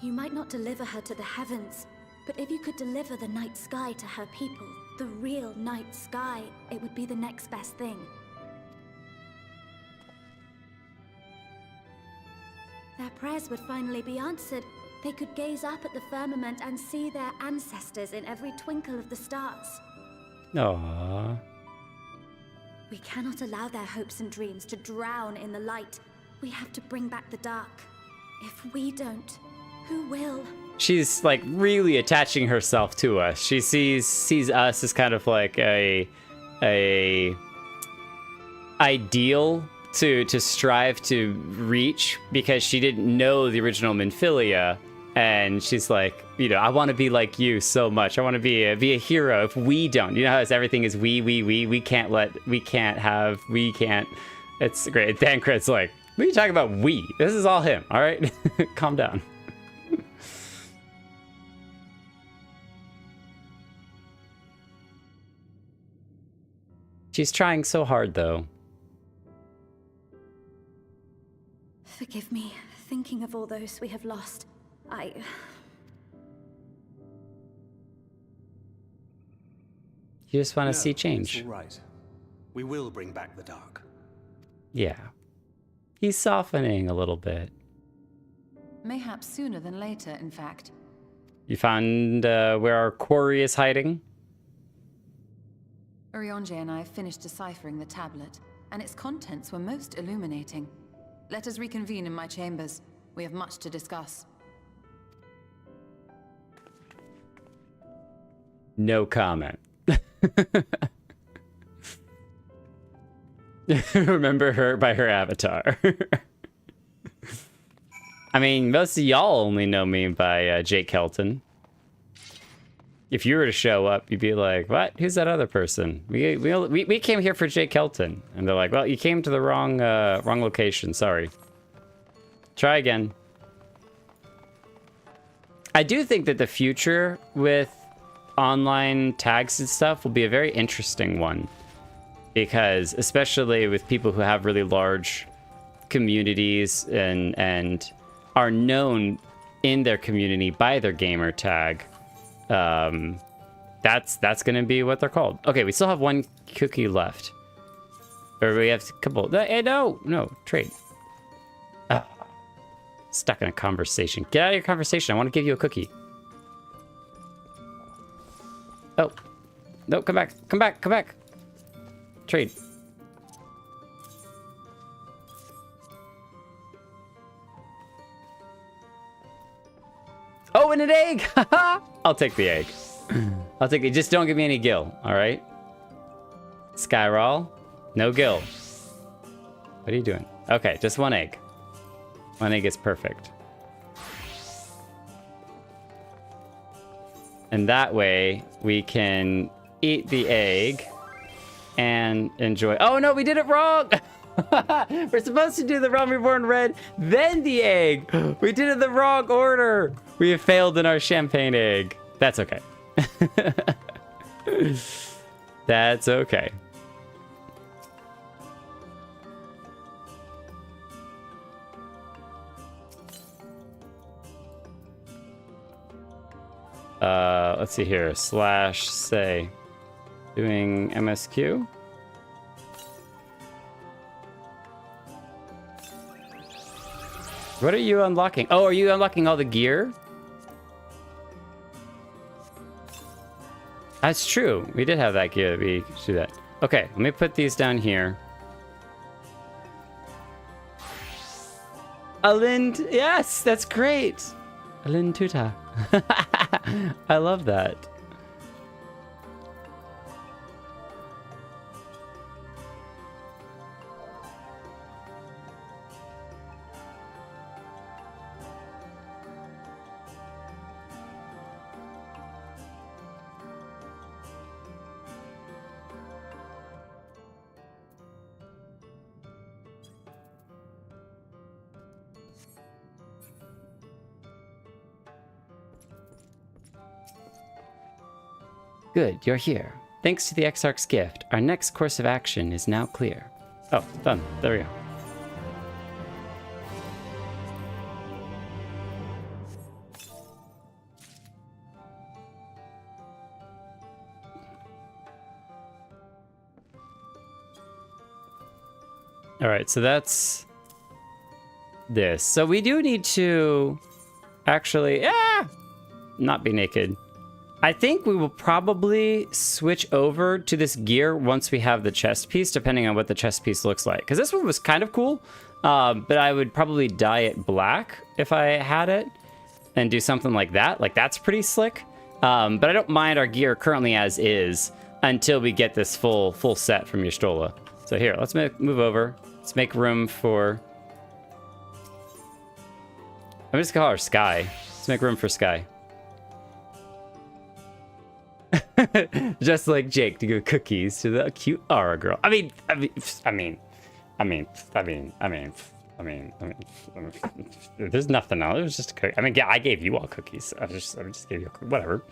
[SPEAKER 7] You might not deliver her to the heavens, but if you could deliver the night sky to her people, the real night sky, it would be the next best thing. Their prayers would finally be answered. They could gaze up at the firmament and see their ancestors in every twinkle of the stars.
[SPEAKER 1] Aww.
[SPEAKER 7] We cannot allow their hopes and dreams to drown in the light. We have to bring back the dark. If we don't, who will?
[SPEAKER 1] She's like really attaching herself to us. She sees us as kind of like a ideal to strive to reach, because she didn't know the original Minfilia, and she's like, you know, I want to be like you so much. I want to be a hero. If we don't, you know how everything is we can't. It's great. Thancred's like, what are you talking about? We. This is all him. All right, calm down. She's trying so hard, though.
[SPEAKER 7] Forgive me, thinking of all those we have lost. You
[SPEAKER 1] just want to see change.
[SPEAKER 4] It's all right. We will bring back the dark.
[SPEAKER 1] Yeah. He's softening a little bit.
[SPEAKER 2] Mayhaps sooner than later, in fact.
[SPEAKER 1] You found where our quarry is hiding?
[SPEAKER 2] Urianger and I finished deciphering the tablet, and its contents were most illuminating. Let us reconvene in my chambers. We have much to discuss.
[SPEAKER 1] No comment. Remember her by her avatar. I mean, most of y'all only know me by Jake Kelton. If you were to show up, you'd be like, what? Who's that other person? We came here for Jake Kelton. And they're like, well, you came to the wrong location. Sorry. Try again. I do think that the future with online tags and stuff will be a very interesting one. Because especially with people who have really large communities and are known in their community by their gamer tag, that's gonna be what they're called. Okay, we still have one cookie left. Or we have a couple. No, trade. Stuck in a conversation. Get out of your conversation. I want to give you a cookie. Oh. No, come back. Come back. Come back. Trade. Oh, and an egg! I'll take the egg. I'll take it. Just don't give me any gill, all right? Skyroll, no gill. What are you doing? Okay, just one egg. One egg is perfect. And that way, we can eat the egg and enjoy. Oh no, we did it wrong! We're supposed to do the Realm Reborn Red, then the egg. We did it in the wrong order. We have failed in our champagne egg. That's okay. That's okay. Let's see here. /say. Doing MSQ. What are you unlocking? Oh, are you unlocking all the gear? That's true. We did have that gear. We should do that. Okay, let me put these down here. Alind, yes, that's great. Alind Tuta. I love that. Good, you're here.
[SPEAKER 12] Thanks to the Exarch's gift, our next course of action is now clear. Oh, done. There we go. All right, so that's this. So we do need to actually, not be naked. I think we will probably switch over to this gear once we have the chest piece, depending on what the chest piece looks like. Because this one was kind of cool, but I would probably dye it black if I had it and do something like that. Like, that's pretty slick. But I don't mind our gear currently as is until we get this full set from Y'shtola. So here, let's move over. Let's make room for... I'm just gonna call her Sky. Let's make room for Sky. Just like Jake to give cookies to the cute Aura girl. I mean, there's nothing else. It was just a cookie. I mean, yeah, I gave you all cookies. I just gave you whatever.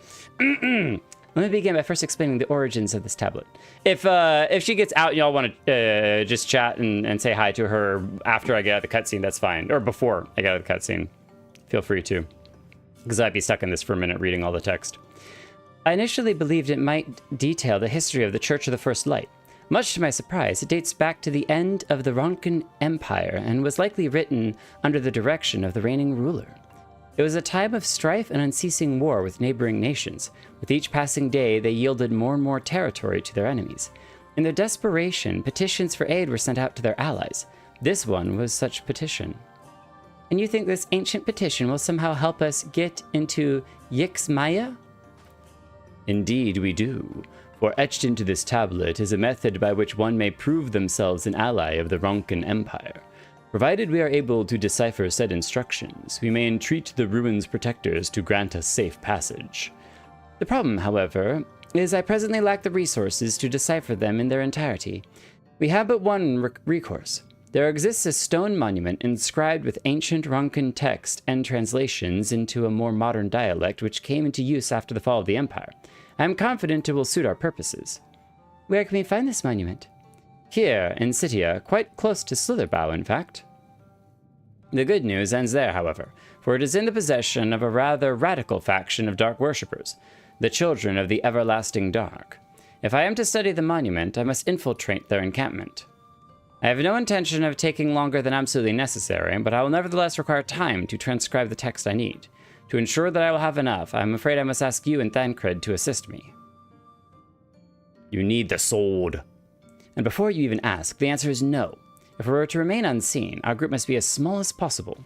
[SPEAKER 12] Let me begin by first explaining the origins of this tablet. If she gets out and y'all want to just chat and say hi to her after I get out of the cutscene, that's fine. Or before I get out of the cutscene, feel free to. Because I'd be stuck in this for a minute reading all the text. I initially believed it might detail the history of the Church of the First Light. Much to my surprise, it dates back to the end of the Ronkan Empire and was likely written under the direction of the reigning ruler. It was a time of strife and unceasing war with neighboring nations. With each passing day, they yielded more and more territory to their enemies. In their desperation, petitions for aid were sent out to their allies. This one was such petition. And you think this ancient petition will somehow help us get into Yixmaya? Indeed we do, for etched into this tablet is a method by which one may prove themselves an ally of the Ronkan Empire. Provided we are able to decipher said instructions, we may entreat the ruins' protectors to grant us safe passage. The problem, however, is I presently lack the resources to decipher them in their entirety. We have but one recourse. There exists a stone monument inscribed with ancient Ronkan text and translations into a more modern dialect which came into use after the fall of the Empire. I am confident it will suit our purposes. Where can we find this monument? Here, in Citia, quite close to Slitherbow, in fact. The good news ends there, however, for it is in the possession of a rather radical faction of Dark Worshippers, the Children of the Everlasting Dark. If I am to study the monument, I must infiltrate their encampment. I have no intention of taking longer than absolutely necessary, but I will nevertheless require time to transcribe the text I need. To ensure that I will have enough, I am afraid I must ask you and Thancred to assist me. You need the sword. And before you even ask, the answer is no. If we were to remain unseen, our group must be as small as possible.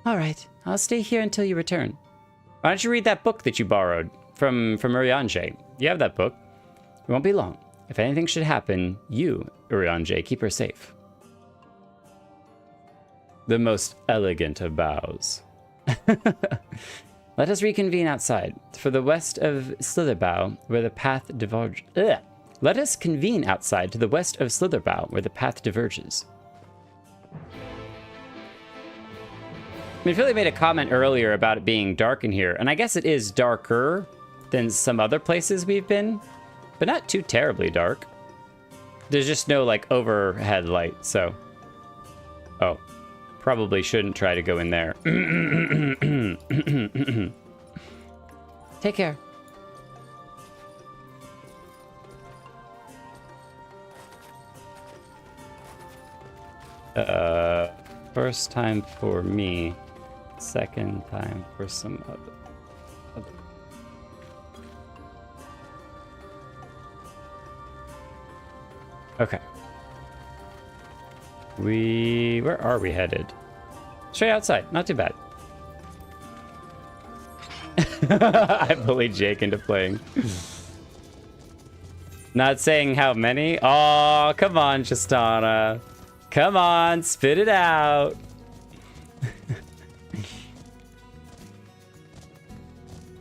[SPEAKER 12] All right, I'll stay here until you return. Why don't you read that book that you borrowed from Urianger? You have that book. It won't be long. If anything should happen, you, Urianger, keep her safe. The most elegant of bows. Let us reconvene outside, for the west of Slitherbow, where the path diverges. Let us convene outside to the west of Slitherbow, where the path diverges. I mean, Philly made a comment earlier about it being dark in here, and I guess it is darker than some other places we've been, but not too terribly dark. There's just no, like, overhead light, so... Oh. Probably shouldn't try to go in there. Take care. First time for me. Second time for some other. Okay. Where are we headed? Straight outside, not too bad. I bullied Jake into playing. Not saying how many. Oh, come on, Chistana. Come on, spit it out.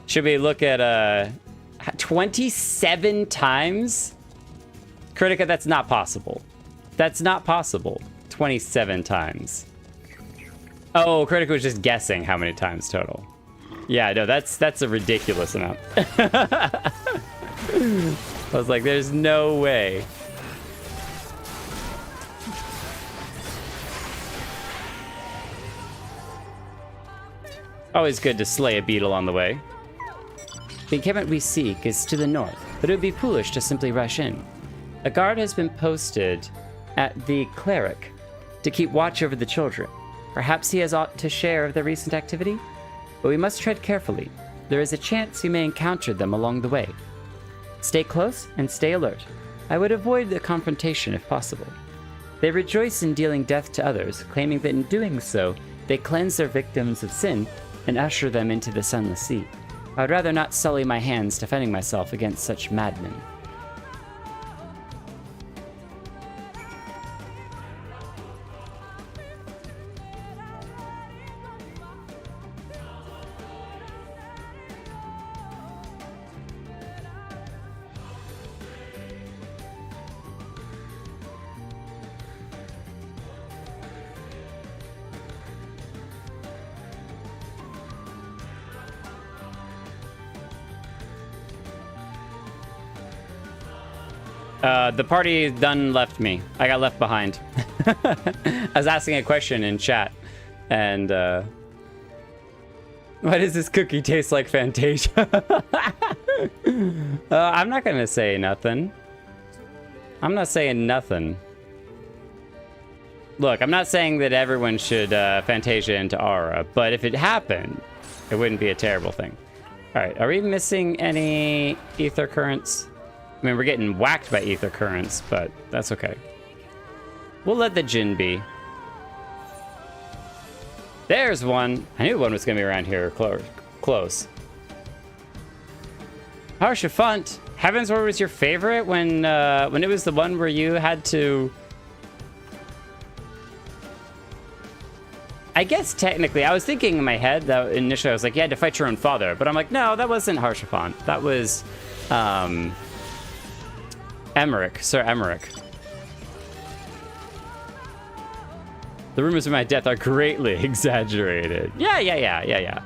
[SPEAKER 12] Should we look at 27 times? Kritika, that's not possible. That's not possible. 27 times. Oh, Kritika was just guessing how many times total. Yeah, no, that's a ridiculous amount.
[SPEAKER 1] I was like, there's no way. Always good to slay a beetle on the way. The encampment we seek is to the north, but it would be foolish to simply rush in. A guard has been posted at the cleric to keep watch over the children. Perhaps he has aught to share of the recent activity? But we must tread carefully. There is a chance we may encounter them along the way. Stay close and stay alert. I would avoid the confrontation if possible. They rejoice in dealing death to others, claiming that in doing so, they cleanse their victims of sin and usher them into the sunless sea. I would rather not sully my hands defending myself against such madmen. The party done left me. I got left behind. I was asking a question in chat, and why does this cookie taste like Fantasia? I'm not gonna say nothing. I'm not saying nothing. Look, I'm not saying that everyone should Fantasia into Aura, but if it happened, it wouldn't be a terrible thing. All right, are we missing any ether currents? I mean, we're getting whacked by ether currents, but that's okay. We'll let the Jinn be. There's one. I knew one was going to be around here close. Harshafant. Heaven's Word was your favorite when it was the one where you had to... I guess technically, I was thinking in my head that initially I was like, you had to fight your own father. But I'm like, no, that wasn't Harshafant. That was... Emmerich, Sir Emmerich. The rumors of my death are greatly exaggerated. Yeah.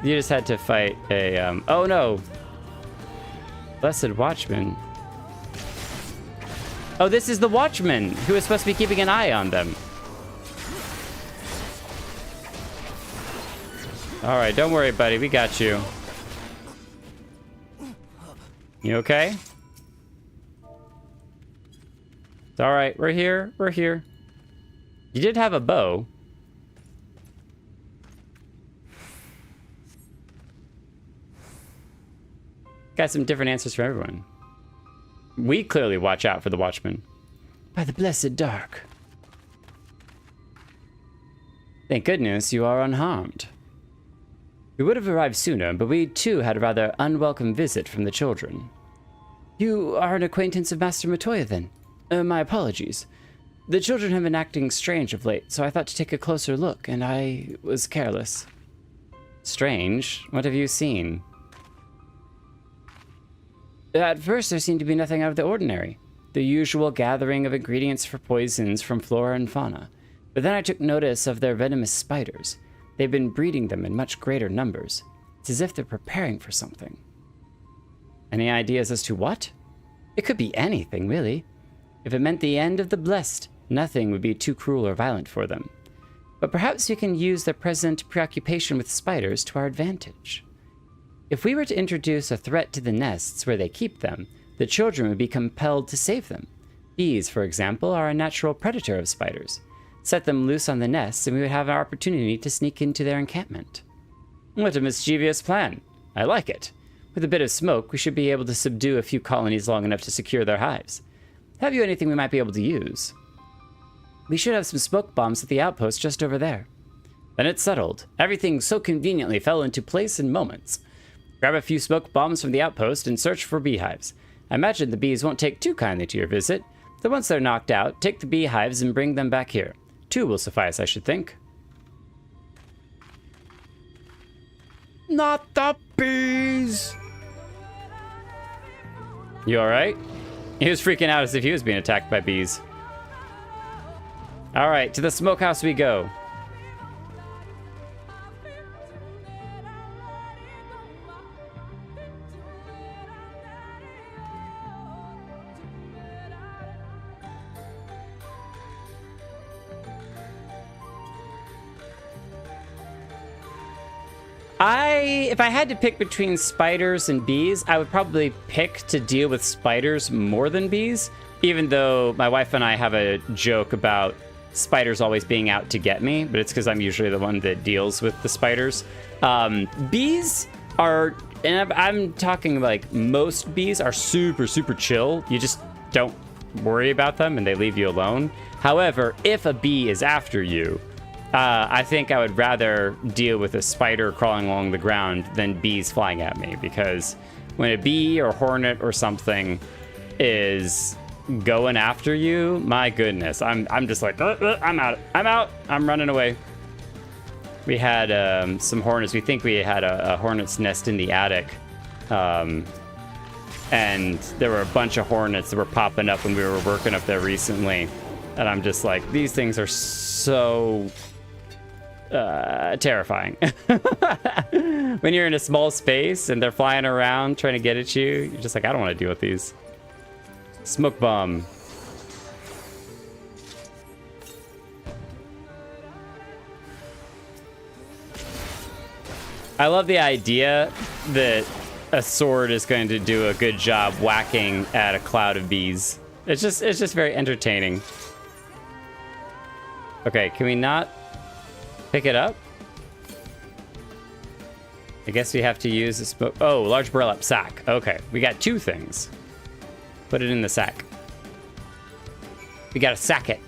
[SPEAKER 1] You just had to fight a, oh no. Blessed Watchman. Oh, this is the Watchman who is supposed to be keeping an eye on them. All right, don't worry, buddy. We got you. You okay? It's all right. We're here. We're here. You did have a bow. Got some different answers from everyone. We clearly watch out for the Watchman. By the blessed dark. Thank goodness you are unharmed. We would have arrived sooner, but we too had a rather unwelcome visit from the children. You are an acquaintance of Master Matoya, then? My apologies. The children have been acting strange of late, so I thought to take a closer look, and I was careless. Strange? What have you seen? At first, there seemed to be nothing out of the ordinary. The usual gathering of ingredients for poisons from flora and fauna. But then I took notice of their venomous spiders. They've been breeding them in much greater numbers. It's as if they're preparing for something. Any ideas as to what? It could be anything, really. If it meant the end of the blessed, nothing would be too cruel or violent for them. But perhaps we can use their present preoccupation with spiders to our advantage. If we were to introduce a threat to the nests where they keep them, the children would be compelled to save them. Bees, for example, are a natural predator of spiders. Set them loose on the nests, and we would have an opportunity to sneak into their encampment. What a mischievous plan. I like it. With a bit of smoke, we should be able to subdue a few colonies long enough to secure their hives. Have you anything we might be able to use? We should have some smoke bombs at the outpost just over there. Then it's settled. Everything so conveniently fell into place in moments. Grab a few smoke bombs from the outpost and search for beehives. I imagine the bees won't take too kindly to your visit. Then once they're knocked out, take the beehives and bring them back here. 2 will suffice, I should think. Not the bees! You alright? He was freaking out as if he was being attacked by bees. Alright, to the smokehouse we go. If I had to pick between spiders and bees, I would probably pick to deal with spiders more than bees, even though my wife and I have a joke about spiders always being out to get me, but it's because I'm usually the one that deals with the spiders. Bees are, and I'm talking like most bees are super, super chill. You just don't worry about them and they leave you alone. However, if a bee is after you, I think I would rather deal with a spider crawling along the ground than bees flying at me, because when a bee or hornet or something is going after you, my goodness, I'm just like, I'm out, I'm running away. We had some hornets. We think we had a hornet's nest in the attic, and there were a bunch of hornets that were popping up when we were working up there recently, and I'm just like, these things are so terrifying. When you're in a small space and they're flying around trying to get at you, you're just like, I don't want to deal with these. Smoke bomb. I love the idea that a sword is going to do a good job whacking at a cloud of bees. It's just very entertaining. Okay, can we not pick it up? I guess we have to use a smoke. Oh, large burlap sack. Okay, we got two things. Put it in the sack. We gotta sack it.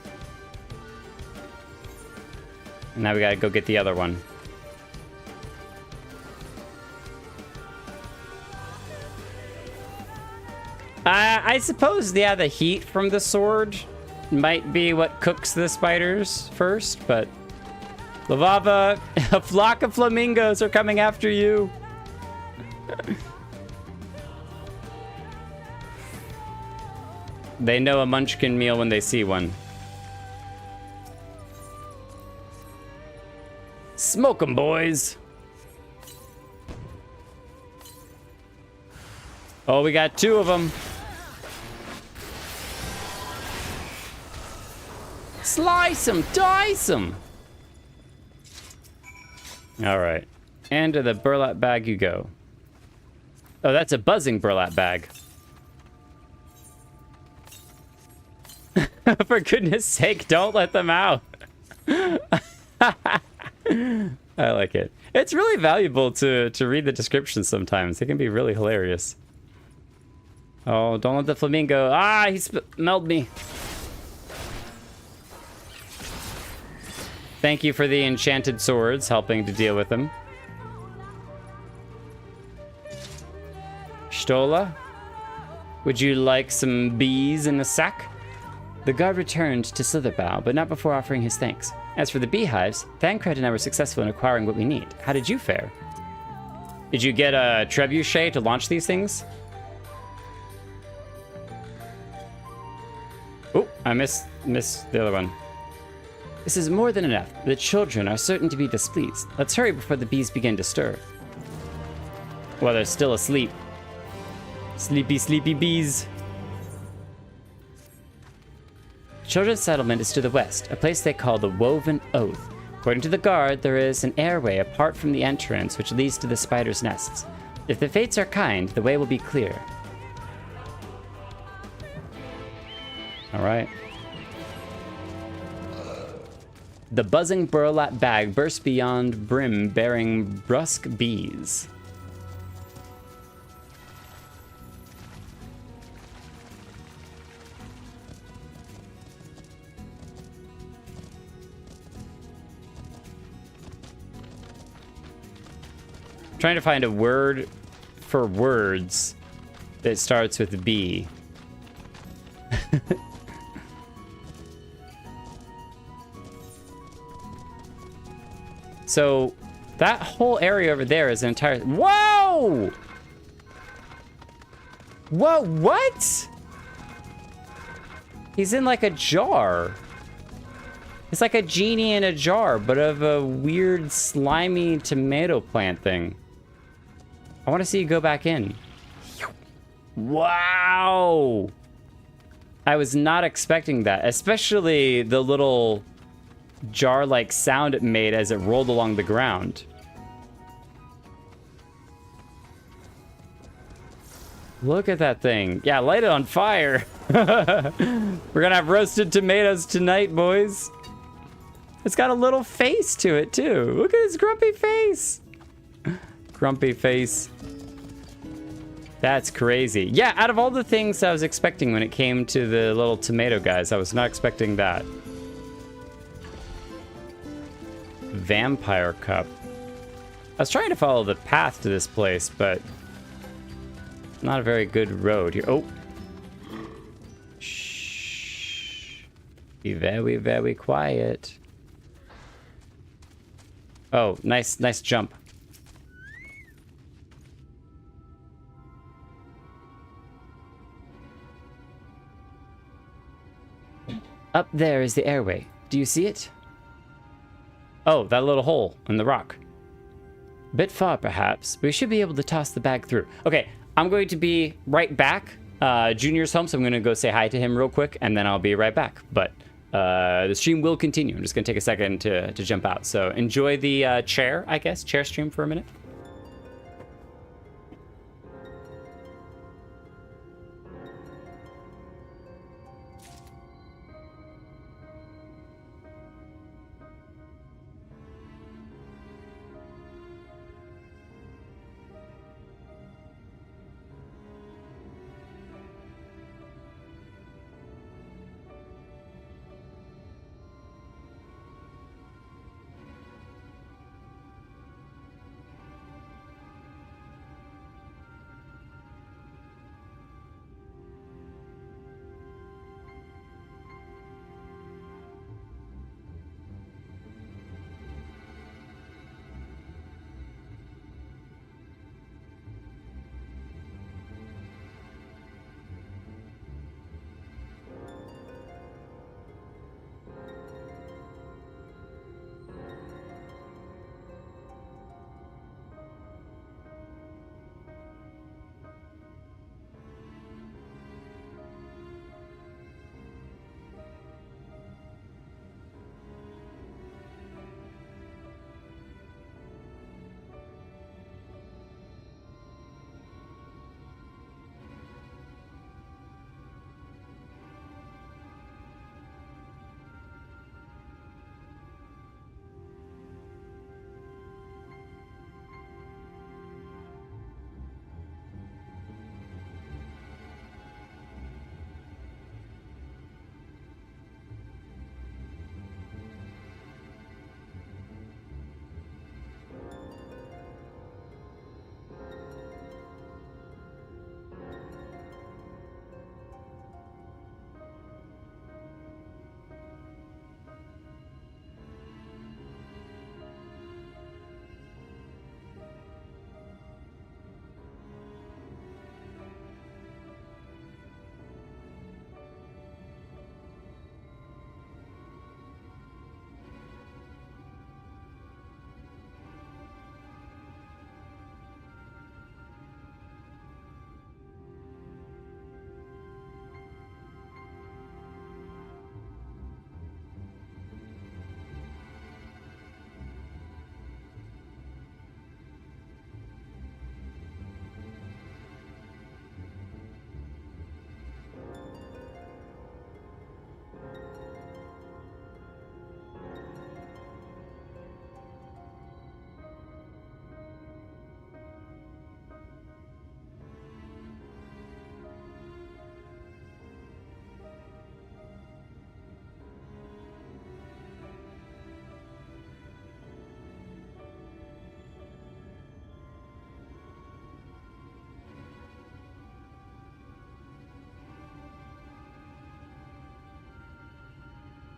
[SPEAKER 1] And now we gotta go get the other one. I suppose, yeah, the heat from the sword might be what cooks the spiders first, but Lavava, a flock of flamingos are coming after you. They know a munchkin meal when they see one. Smoke 'em, boys. Oh, we got two of them. Slice them, dice them. All right. And to the burlap bag you go. Oh, that's a buzzing burlap bag. For goodness sake, don't let them out. I like it. It's really valuable to read the descriptions sometimes. They can be really hilarious. Oh, don't let the flamingo. Ah, he smelled me. Thank you for the enchanted swords helping to deal with them. Stola, would you like some bees in a sack? The guard returned to Slitherbow, but not before offering his thanks. As for the beehives, Thancred and I were successful in acquiring what we need. How did you fare? Did you get a trebuchet to launch these things? Oh, I missed the other one. This is more than enough. The children are certain to be displeased. Let's hurry before the bees begin to stir. Well, they're still asleep. Sleepy, sleepy bees. Children's settlement is to the west, a place they call the Woven Oath. According to the guard, there is an airway apart from the entrance which leads to the spiders' nests. If the fates are kind, the way will be clear. All right. The buzzing burlap bag bursts beyond brim, bearing brusque bees. Trying to find a word for words that starts with B. So that whole area over there is an entire... Whoa! Whoa, what? He's in like a jar. It's like a genie in a jar, but of a weird slimy tomato plant thing. I want to see you go back in. Wow! I was not expecting that, especially the little jar-like sound it made as it rolled along the ground. Look at that thing. Yeah, light it on fire. We're gonna have roasted tomatoes tonight, boys. It's got a little face to it, too. Look at his grumpy face. Grumpy face. That's crazy. Yeah, out of all the things I was expecting when it came to the little tomato guys, I was not expecting that. Vampire Cup. I was trying to follow the path to this place, but not a very good road here. Oh. Shh. Be very, very quiet. Oh, nice jump.
[SPEAKER 12] Up there is the airway. Do you see it?
[SPEAKER 1] Oh, that little hole in the rock.
[SPEAKER 12] A bit far, perhaps, but we should be able to toss the bag through.
[SPEAKER 1] Okay, I'm going to be right back. Junior's home, so I'm going to go say hi to him real quick, and then I'll be right back. But the stream will continue. I'm just going to take a second to jump out. So enjoy the chair stream for a minute.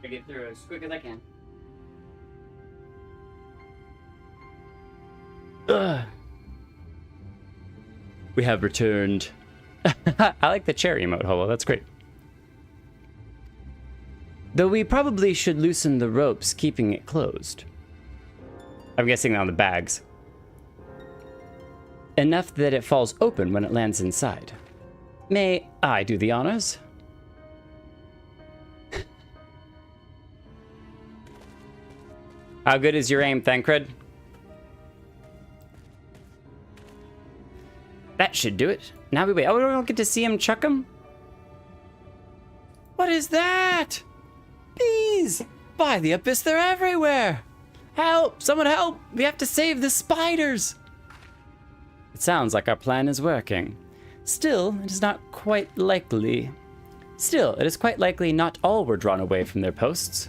[SPEAKER 12] I get through as quick as I can.
[SPEAKER 1] We have returned. I like the chair emote, Holo. That's great.
[SPEAKER 12] Though we probably should loosen the ropes, keeping it closed.
[SPEAKER 1] I'm guessing on the bags.
[SPEAKER 12] Enough that it falls open when it lands inside.
[SPEAKER 1] May I do the honors? How good is your aim, Thancred? That should do it. Now we wait. Oh, we don't get to see him chuck him? What is that? Bees! By the abyss, they're everywhere! Help! Someone help! We have to save the spiders! It sounds like our plan is working. Still, it is quite likely not all were drawn away from their posts.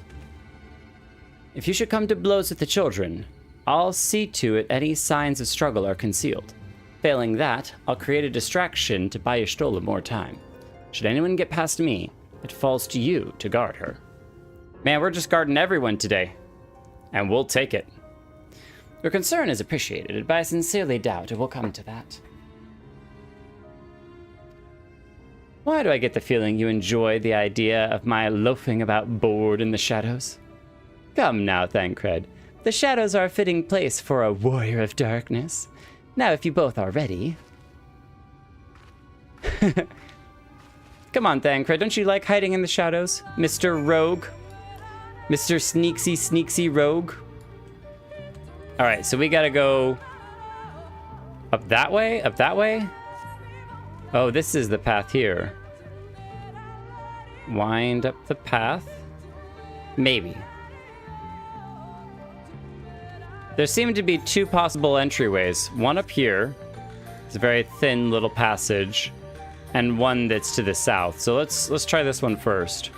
[SPEAKER 1] If you should come to blows with the children, I'll see to it any signs of struggle are concealed. Failing that, I'll create a distraction to buy Y'shtola more time. Should anyone get past me, it falls to you to guard her. Man, we're just guarding everyone today. And we'll take it. Your concern is appreciated, but I sincerely doubt it will come to that. Why do I get the feeling you enjoy the idea of my loafing about bored in the shadows? Come now, Thancred. The shadows are a fitting place for a warrior of darkness. Now, if you both are ready... Come on, Thancred, don't you like hiding in the shadows? Mr. Rogue? Mr. Sneaksy Rogue? Alright, so we gotta go... Up that way? Up that way? Oh, this is the path here. Wind up the path? Maybe. There seem to be two possible entryways. One up here. It's a very thin little passage. And one that's to the south. So let's try this one first.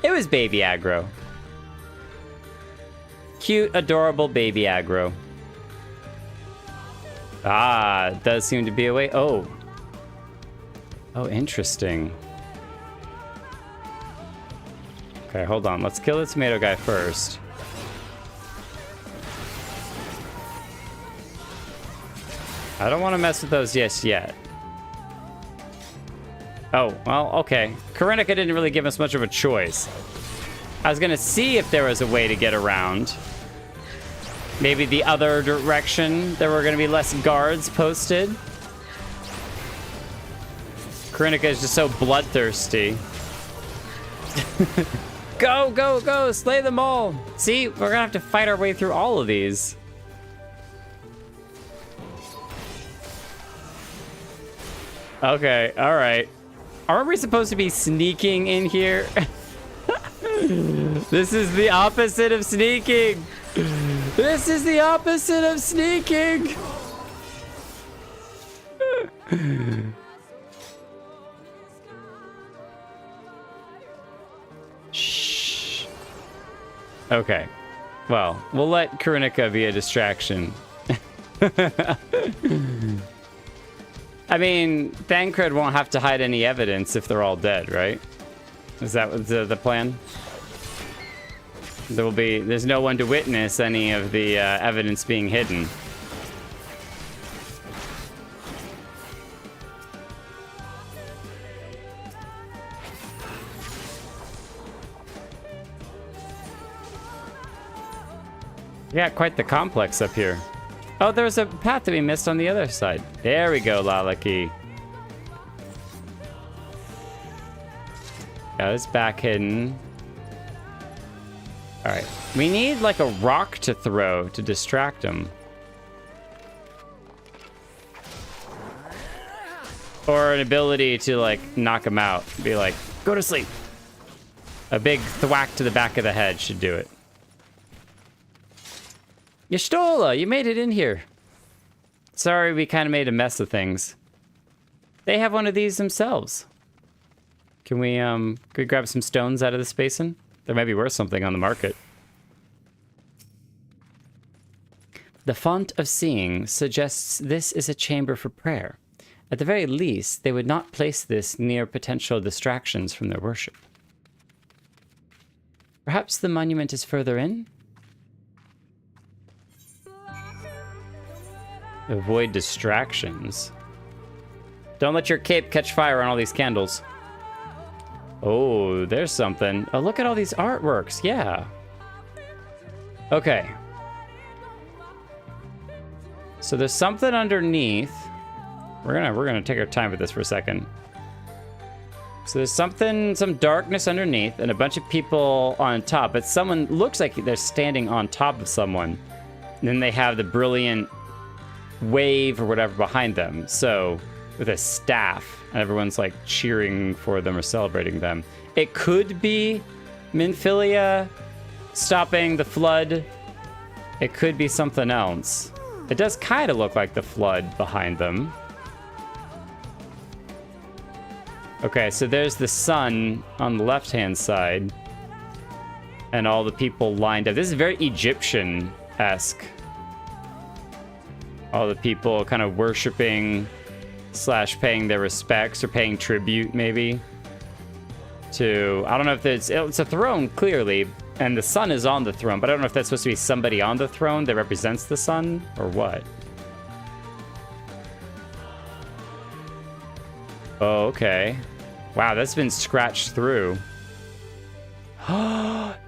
[SPEAKER 1] It was baby aggro. Cute, adorable baby aggro. Ah, it does seem to be a way. Oh. Oh, interesting. Okay, hold on. Let's kill the tomato guy first. I don't want to mess with those just yet. Oh, well, okay. Karenica didn't really give us much of a choice. I was gonna see if there was a way to get around. Maybe the other direction. There were gonna be less guards posted. Karenica is just so bloodthirsty. Go, go, go! Slay them all! See, we're gonna have to fight our way through all of these. Okay, alright. Aren't we supposed to be sneaking in here? This is the opposite of sneaking! This is the opposite of sneaking! Shh. Okay. Well, we'll let Karenica be a distraction. I mean, Thancred won't have to hide any evidence if they're all dead, right? Is that the plan? There's no one to witness any of the evidence being hidden. Yeah, quite the complex up here. Oh, there's a path that we missed on the other side. There we go, Lalaki. Got his back hidden. Alright. We need, like, a rock to throw to distract him. Or an ability to, like, knock him out. Be like, go to sleep. A big thwack to the back of the head should do it. Y'shtola, you made it in here. Sorry, we kind of made a mess of things. They have one of these themselves. Can we grab some stones out of this basin? There might be worth something on the market. The font of seeing suggests this is a chamber for prayer. At the very least, they would not place this near potential distractions from their worship. Perhaps the monument is further in? Avoid distractions. Don't let your cape catch fire on all these candles. Oh, there's something. Oh, look at all these artworks. Yeah. Okay. So there's something underneath. We're gonna take our time with this for a second. So there's some darkness underneath and a bunch of people on top, but someone looks like they're standing on top of someone. And then they have the brilliant wave or whatever behind them. So with a staff, and everyone's like cheering for them or celebrating them. It could be Minfilia stopping the flood. It could be something else. It does kind of look like the flood behind them. Okay, so there's the sun on the left-hand side. And all the people lined up. This is very Egyptian-esque. All the people kind of worshiping / paying their respects or paying tribute, maybe. To, I don't know if it's a throne, clearly. And the sun is on the throne, but I don't know if that's supposed to be somebody on the throne that represents the sun or what. Oh, okay. Wow, that's been scratched through.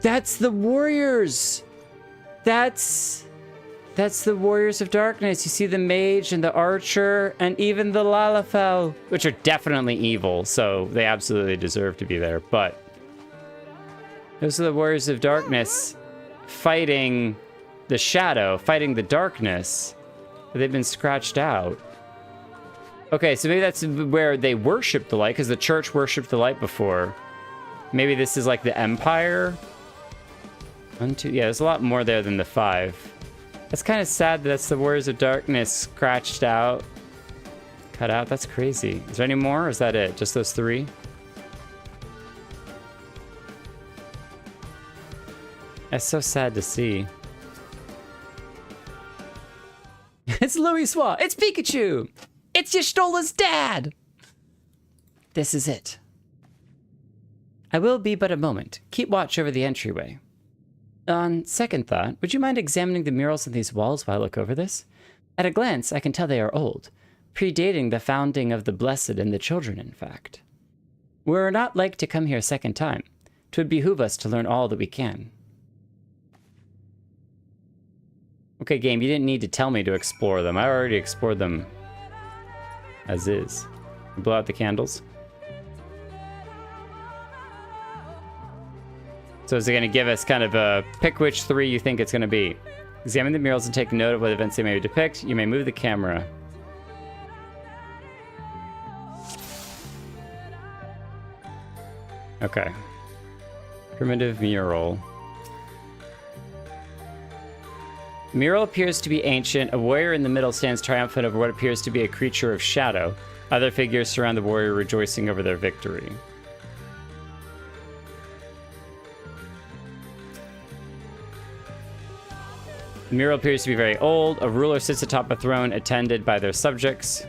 [SPEAKER 1] That's the warriors! That's the warriors of darkness. You see the mage and the archer and even the Lalafell, which are definitely evil, so they absolutely deserve to be there, but those are the warriors of darkness fighting the shadow, fighting the darkness. They've been scratched out. Okay, so maybe that's where they worship the light, because the church worshipped the light before. Maybe this is like the Empire. 1, 2, yeah, there's a lot more there than the 5. That's kind of sad that that's the warriors of darkness scratched out. Cut out, that's crazy. Is there any more, or is that it? Just those 3? That's so sad to see. It's Louis Swa. It's Pikachu. It's Y'shtola's dad. This is it. I will be but a moment. Keep watch over the entryway. On second thought, would you mind examining the murals on these walls while I look over this? At a glance, I can tell they are old, predating the founding of the Blessed and the Children, in fact. We're not like to come here a second time. 'Twould behoove us to learn all that we can. Okay, game, you didn't need to tell me to explore them. I already explored them as is. Blow out the candles. So is it going to give us kind of a pick which 3 you think it's going to be? Examine the murals and take note of what events they may depict. You may move the camera. Okay. Primitive mural. Mural appears to be ancient. A warrior in the middle stands triumphant over what appears to be a creature of shadow. Other figures surround the warrior, rejoicing over their victory. The mural appears to be very old. A ruler sits atop a throne, attended by their subjects.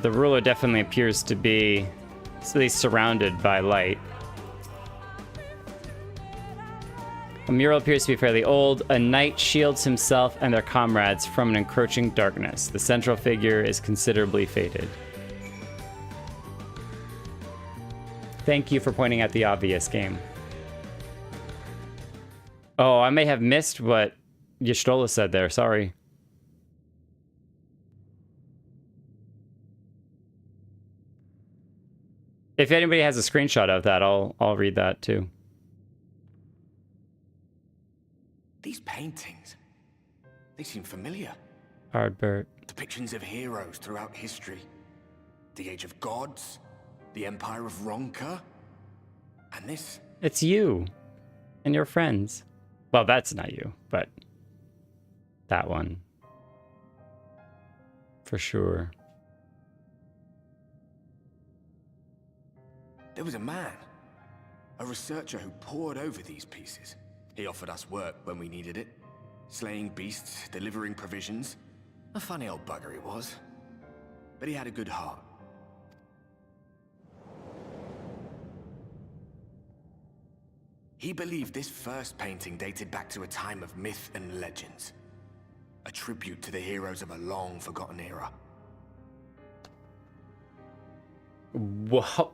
[SPEAKER 1] The ruler definitely appears to be at least surrounded by light. A mural appears to be fairly old. A knight shields himself and their comrades from an encroaching darkness. The central figure is considerably faded. Thank you for pointing out the obvious, game. Oh, I may have missed what Y'shtola said there. Sorry. If anybody has a screenshot of that, I'll read that too.
[SPEAKER 8] These paintings, they seem familiar.
[SPEAKER 1] Ardbert.
[SPEAKER 8] Depictions of heroes throughout history. The Age of Gods, the Empire of Ronka, and this.
[SPEAKER 1] It's you and your friends. Well, that's not you, but that one. For sure.
[SPEAKER 8] There was a man, a researcher who pored over these pieces. He offered us work when we needed it. Slaying beasts, delivering provisions. A funny old bugger he was. But he had a good heart. He believed this first painting dated back to a time of myth and legends. A tribute to the heroes of a long-forgotten era.
[SPEAKER 1] Whoa.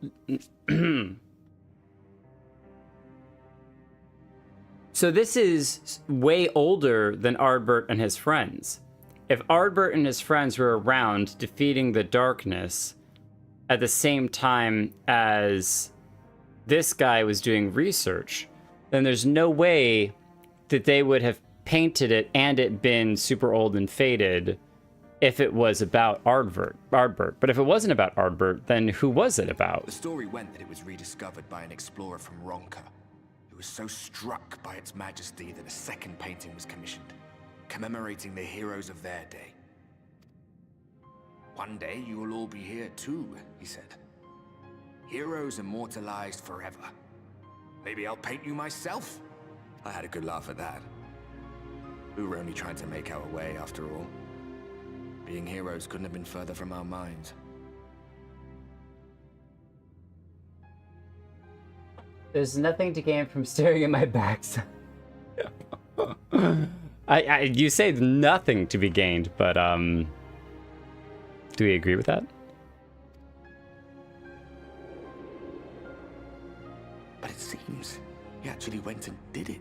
[SPEAKER 1] So this is way older than Ardbert and his friends. If Ardbert and his friends were around defeating the darkness at the same time as this guy was doing research, then there's no way that they would have painted it and it been super old and faded if it was about Ardbert. But if it wasn't about Ardbert, then who was it about?
[SPEAKER 8] The story went that it was rediscovered by an explorer from Ronka, who was so struck by its majesty that a second painting was commissioned, commemorating the heroes of their day. One day you will all be here too, he said. Heroes immortalized forever. Maybe I'll paint you myself? I had a good laugh at that. We were only trying to make our way after all. Being heroes couldn't have been further from our minds.
[SPEAKER 1] There's nothing to gain from staring at my backside. You say nothing to be gained, but do we agree with that?
[SPEAKER 8] But it seems he actually went and did it.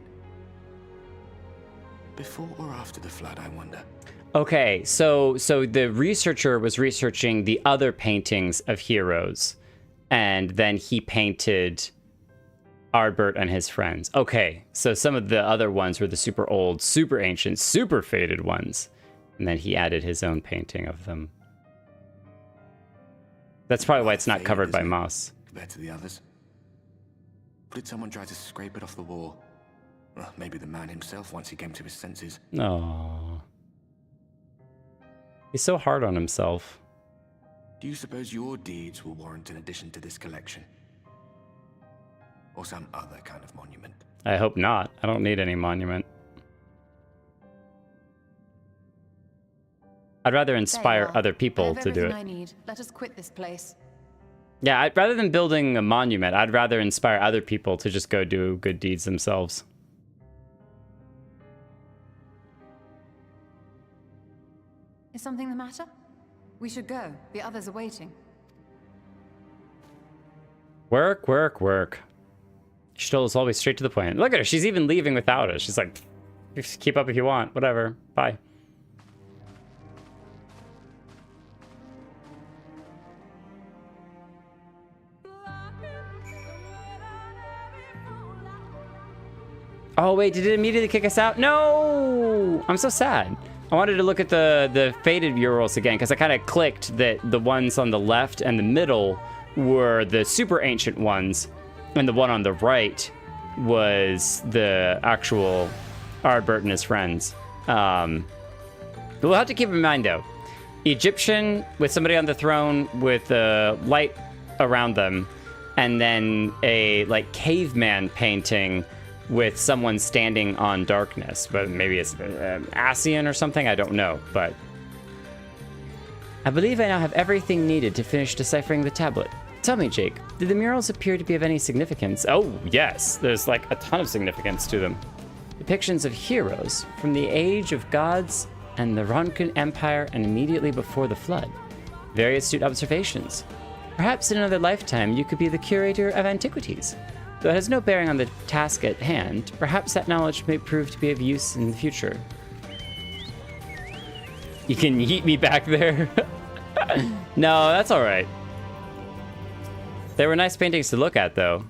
[SPEAKER 8] Before or after the flood, I wonder.
[SPEAKER 1] Okay, so the researcher was researching the other paintings of heroes, and then he painted Ardbert and his friends. Okay, so some of the other ones were the super old, super ancient, super faded ones, and then he added his own painting of them. That's probably why it's not covered by moss.
[SPEAKER 8] Compared to the others. Or did someone try to scrape it off the wall? Well, maybe the man himself once he came to his senses.
[SPEAKER 1] No. He's so hard on himself.
[SPEAKER 8] Do you suppose your deeds will warrant an addition to this collection? Or some other kind of monument?
[SPEAKER 1] I hope not. I don't need any monument. I'd rather inspire other people to do it.
[SPEAKER 2] I need. Let us quit this place.
[SPEAKER 1] Yeah, rather than building a monument, I'd rather inspire other people to just go do good deeds themselves.
[SPEAKER 2] Is something the matter? We should go. The others are waiting.
[SPEAKER 1] Work, work, work. She told us always straight to the point. Look at her. She's even leaving without us. She's like, just keep up if you want. Whatever. Bye. Oh, wait. Did it immediately kick us out? No! I'm so sad. I wanted to look at the faded murals again because I kind of clicked that the ones on the left and the middle were the super ancient ones, and the one on the right was the actual Ardbert and his friends. But we'll have to keep in mind though, Egyptian with somebody on the throne with the light around them, and then a like caveman painting with someone standing on darkness, but maybe it's Ascian or something, I don't know, but... I believe I now have everything needed to finish deciphering the tablet. Tell me, Jake, did the murals appear to be of any significance? Oh, yes, there's like a ton of significance to them. Depictions of heroes from the age of gods and the Ronkan Empire and immediately before the flood. Very astute observations. Perhaps in another lifetime you could be the curator of antiquities. Though it has no bearing on the task at hand, perhaps that knowledge may prove to be of use in the future. You can yeet me back there. No, that's all right. They were nice paintings to look at, though.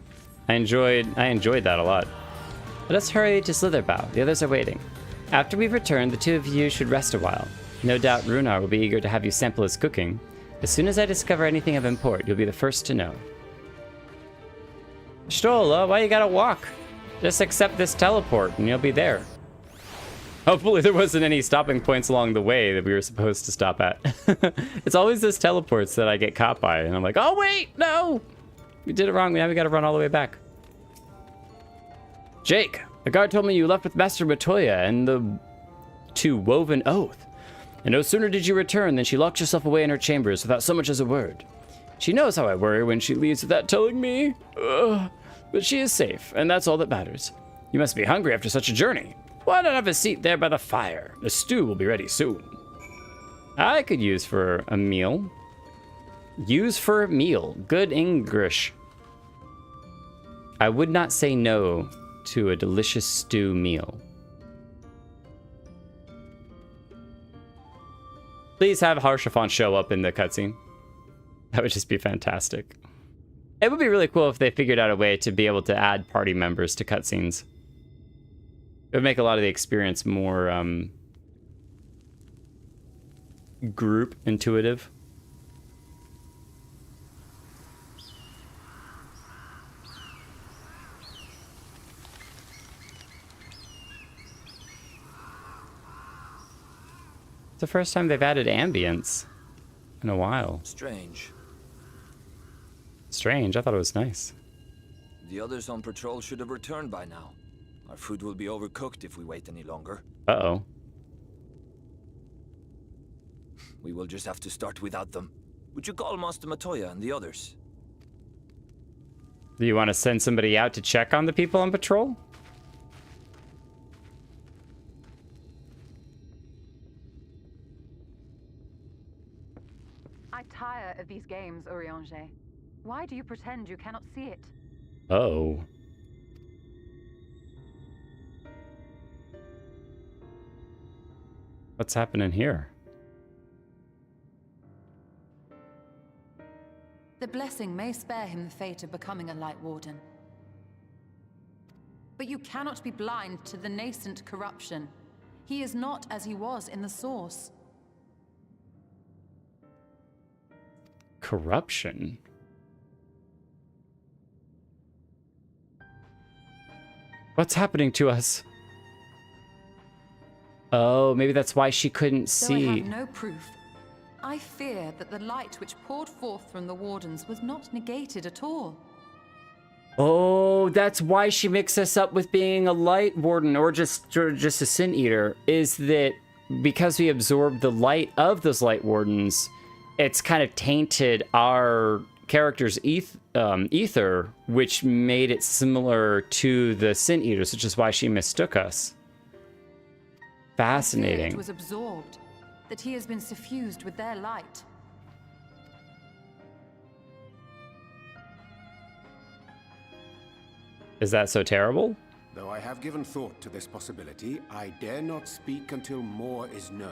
[SPEAKER 1] I enjoyed that a lot. Let us hurry to Slitherbough. The others are waiting. After we've returned, the two of you should rest a while. No doubt Runar will be eager to have you sample his cooking. As soon as I discover anything of import, you'll be the first to know. Stola, why you gotta walk? Just accept this teleport and you'll be there. Hopefully there wasn't any stopping points along the way that we were supposed to stop at. It's always those teleports that I get caught by, and I'm like, oh wait, no! We did it wrong, now we gotta run all the way back. Jake, the guard told me you left with Master Matoya and the two woven oath. And no sooner did you return than she locked herself away in her chambers without so much as a word. She knows how I worry when she leaves without telling me. But she is safe, and that's all that matters. You must be hungry after such a journey. Why not have a seat there by the fire? The stew will be ready soon. I could use for a meal. Use for a meal. Good English. I would not say no to a delicious stew meal. Please have Haurchefant show up in the cutscene. That would just be fantastic. It would be really cool if they figured out a way to be able to add party members to cutscenes. It would make a lot of the experience more group intuitive. It's the first time they've added ambience in a while.
[SPEAKER 13] Strange.
[SPEAKER 1] Strange? I thought it was nice.
[SPEAKER 13] The others on patrol should have returned by now. Our food will be overcooked if we wait any longer.
[SPEAKER 1] Uh-oh.
[SPEAKER 13] We will just have to start without them. Would you call Master Matoya and the others?
[SPEAKER 1] Do you want to send somebody out to check on the people on patrol?
[SPEAKER 2] I tire of these games, Urianger. Why do you pretend you cannot see it?
[SPEAKER 1] Oh. What's happening here?
[SPEAKER 2] The blessing may spare him the fate of becoming a Light Warden. But you cannot be blind to the nascent corruption. He is not as he was in the Source.
[SPEAKER 1] Corruption? What's happening to us? Oh, maybe that's why she couldn't see.
[SPEAKER 2] Though I have no proof, I fear that the light which poured forth from the Wardens was not negated at all.
[SPEAKER 1] Oh, that's why she mixed us up with being a Light Warden or just a Sin Eater, is that because we absorbed the light of those Light Wardens, it's kind of tainted our character's ether, which made it similar to the Sin Eaters, which is why she mistook us. Fascinating.
[SPEAKER 2] It was absorbed, that he has been suffused with their light.
[SPEAKER 1] Is that so terrible?
[SPEAKER 9] Though I have given thought to this possibility, I dare not speak until more is known.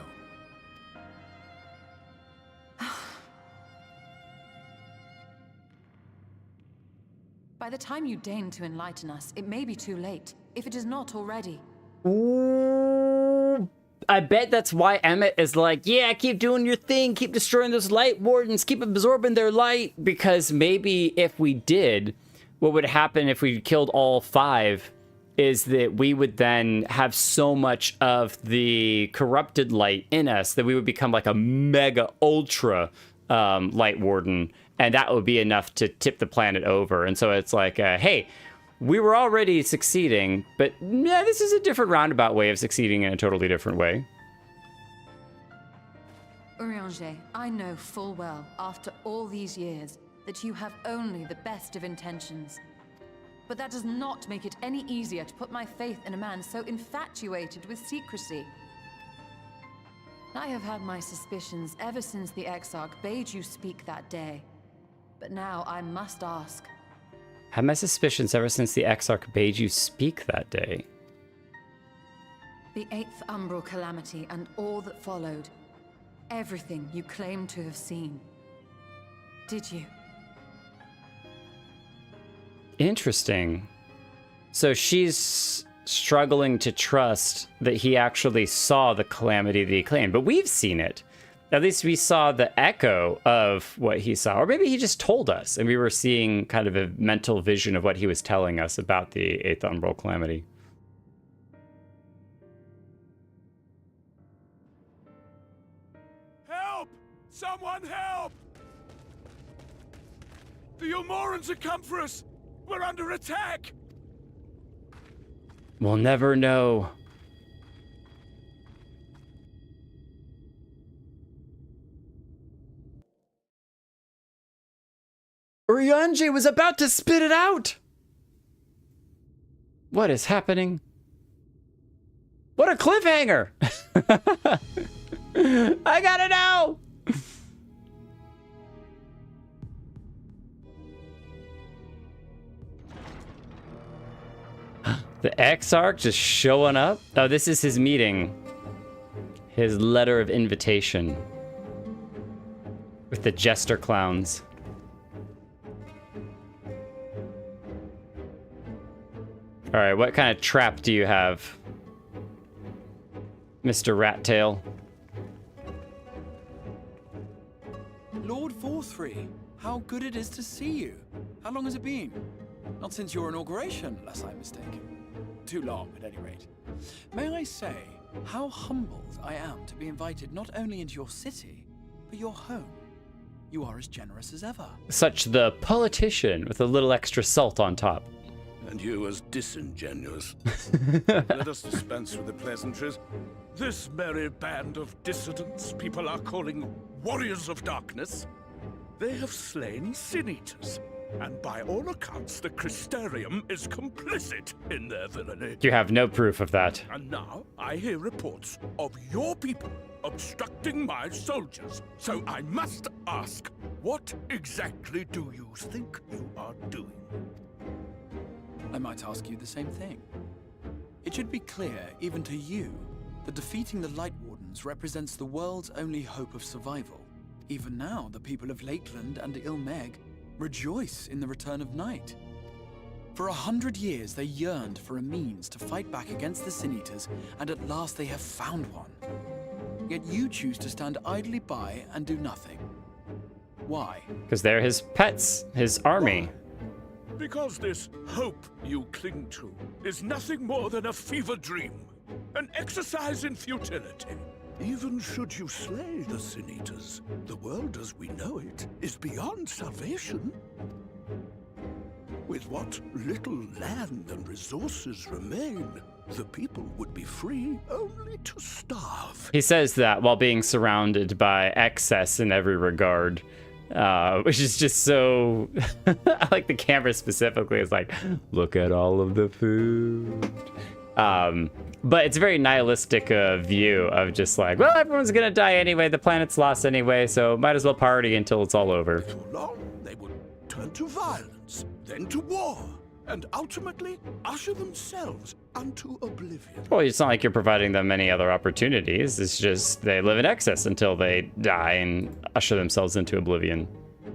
[SPEAKER 2] By the time you deign to enlighten us, it may be too late, if it is not already.
[SPEAKER 1] Ooh, I bet that's why Emmett is like, yeah, keep doing your thing, keep destroying those Light Wardens, keep absorbing their light, because maybe if we did, what would happen if we killed all 5 is that we would then have so much of the corrupted light in us that we would become like a mega ultra Light Warden, and that would be enough to tip the planet over. And so it's like, hey, we were already succeeding, but yeah, this is a different roundabout way of succeeding in a totally different way.
[SPEAKER 2] Urianger, I know full well, after all these years, that you have only the best of intentions. But that does not make it any easier to put my faith in a man so infatuated with secrecy. I have had my suspicions ever since the Exarch bade you speak that day. But now I must ask.
[SPEAKER 1] Had my suspicions ever since the Exarch bade you speak that day.
[SPEAKER 2] The 8th Umbral Calamity and all that followed. Everything you claim to have seen. Did you?
[SPEAKER 1] Interesting. So she's struggling to trust that he actually saw the calamity that he claimed, but we've seen it. At least we saw the echo of what he saw, or maybe he just told us and we were seeing kind of a mental vision of what he was telling us about the 8th Umbral Calamity.
[SPEAKER 10] Help! Someone help! The Eulmorans have come for us! We're under attack!
[SPEAKER 1] We'll never know. Urianger was about to spit it out! What is happening? What a cliffhanger! I gotta know! The Exarch just showing up? Oh, this is his meeting. His letter of invitation. With the jester clowns. Alright, what kind of trap do you have? Mr. Rattail.
[SPEAKER 6] Lord Forthry, how good it is to see you. How long has it been? Not since your inauguration, unless I'm mistaken. Too long, at any rate. May I say how humbled I am to be invited not only into your city, but your home. You are as generous as ever.
[SPEAKER 1] Such the politician with a little extra salt on top.
[SPEAKER 10] And you as disingenuous. Let us dispense with the pleasantries. This merry band of dissidents people are calling warriors of darkness, they have slain Sin-Eaters. And by all accounts, the Crystarium is complicit in their villainy.
[SPEAKER 1] You have no proof of that.
[SPEAKER 10] And now I hear reports of your people obstructing my soldiers. So I must ask, what exactly do you think you are doing?
[SPEAKER 6] I might ask you the same thing. It should be clear, even to you, that defeating the Light Wardens represents the world's only hope of survival. Even now, the people of Lakeland and Eulmorans rejoice in the return of night. For 100 years, they yearned for a means to fight back against the Sin-Eaters, and at last they have found one. Yet you choose to stand idly by and do nothing. Why?
[SPEAKER 1] Because they're his pets, his army.
[SPEAKER 10] Why? Because this hope you cling to is nothing more than a fever dream, an exercise in futility. Even should you slay the Sin-Eaters, the world as we know it is beyond salvation. With what little land and resources remain, the people would be free only to starve.
[SPEAKER 1] He says that while being surrounded by excess in every regard, which is just so... I like the camera specifically. It's like, look at all of the food. But it's a very nihilistic view of just like, well, everyone's gonna die anyway, the planet's lost anyway, so might as well party until it's all over.
[SPEAKER 10] Before long, they would turn to violence, then to war, and ultimately usher themselves unto oblivion.
[SPEAKER 1] Well, it's not like you're providing them any other opportunities. It's just they live in excess until they die and usher themselves into oblivion.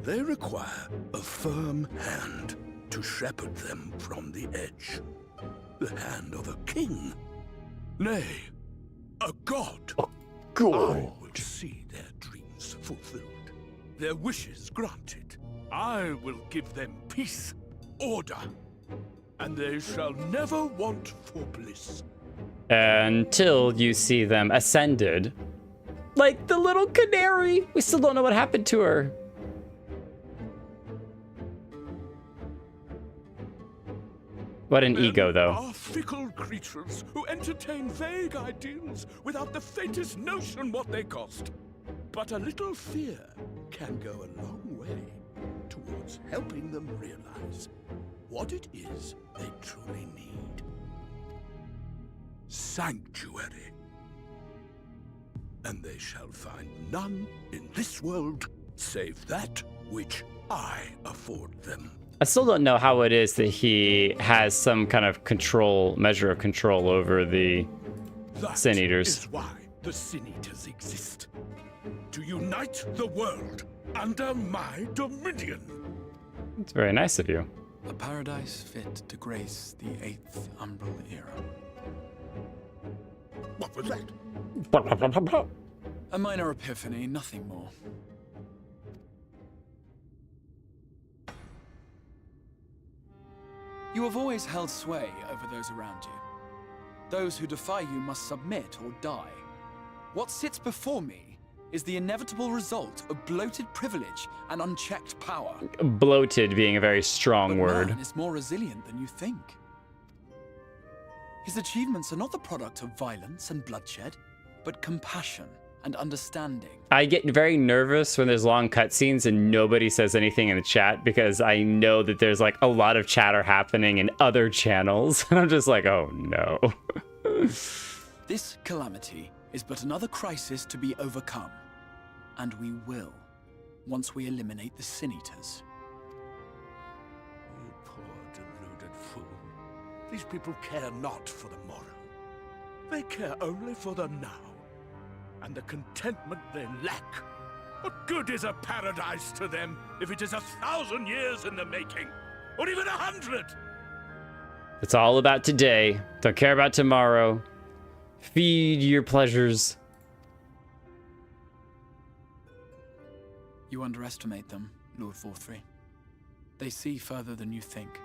[SPEAKER 10] They require a firm hand to shepherd them from the edge. The hand of a king. Nay, a god.
[SPEAKER 1] A god.
[SPEAKER 10] I will see their dreams fulfilled, their wishes granted. I will give them peace, order, and they shall never want for bliss.
[SPEAKER 1] Until you see them ascended. Like the little canary. We still don't know what happened to her. What an ego, though.
[SPEAKER 10] Are fickle creatures who entertain vague ideals without the faintest notion what they cost. But a little fear can go a long way towards helping them realize what it is they truly need. Sanctuary. And they shall find none in this world save that which I afford them.
[SPEAKER 1] I still don't know how it is that he has some kind of measure of control over the Sin-Eaters.
[SPEAKER 10] That is why the Sin-Eaters exist. To unite the world under my dominion.
[SPEAKER 1] It's very nice of you.
[SPEAKER 6] A paradise fit to grace the 8th Umbral era.
[SPEAKER 10] What was that?
[SPEAKER 6] A minor epiphany, nothing more. You have always held sway over those around you. Those who defy you must submit or die. What sits before me is the inevitable result of bloated privilege and unchecked power.
[SPEAKER 1] Bloated being a very strong word.
[SPEAKER 6] Man is more resilient than you think. His achievements are not the product of violence and bloodshed, but compassion and understanding.
[SPEAKER 1] I get very nervous when there's long cutscenes and nobody says anything in the chat because I know that there's like a lot of chatter happening in other channels. And I'm just like, oh no.
[SPEAKER 6] This calamity is but another crisis to be overcome. And we will, once we eliminate the Sin-Eaters.
[SPEAKER 10] You poor deluded fool. These people care not for the morrow. They care only for the now. And the contentment they lack. What good is a paradise to them if it is 1,000 years in the making? Or even 100?
[SPEAKER 1] It's all about today. Don't care about tomorrow. Feed your pleasures.
[SPEAKER 6] You underestimate them, Lord Vorthry. They see further than you think.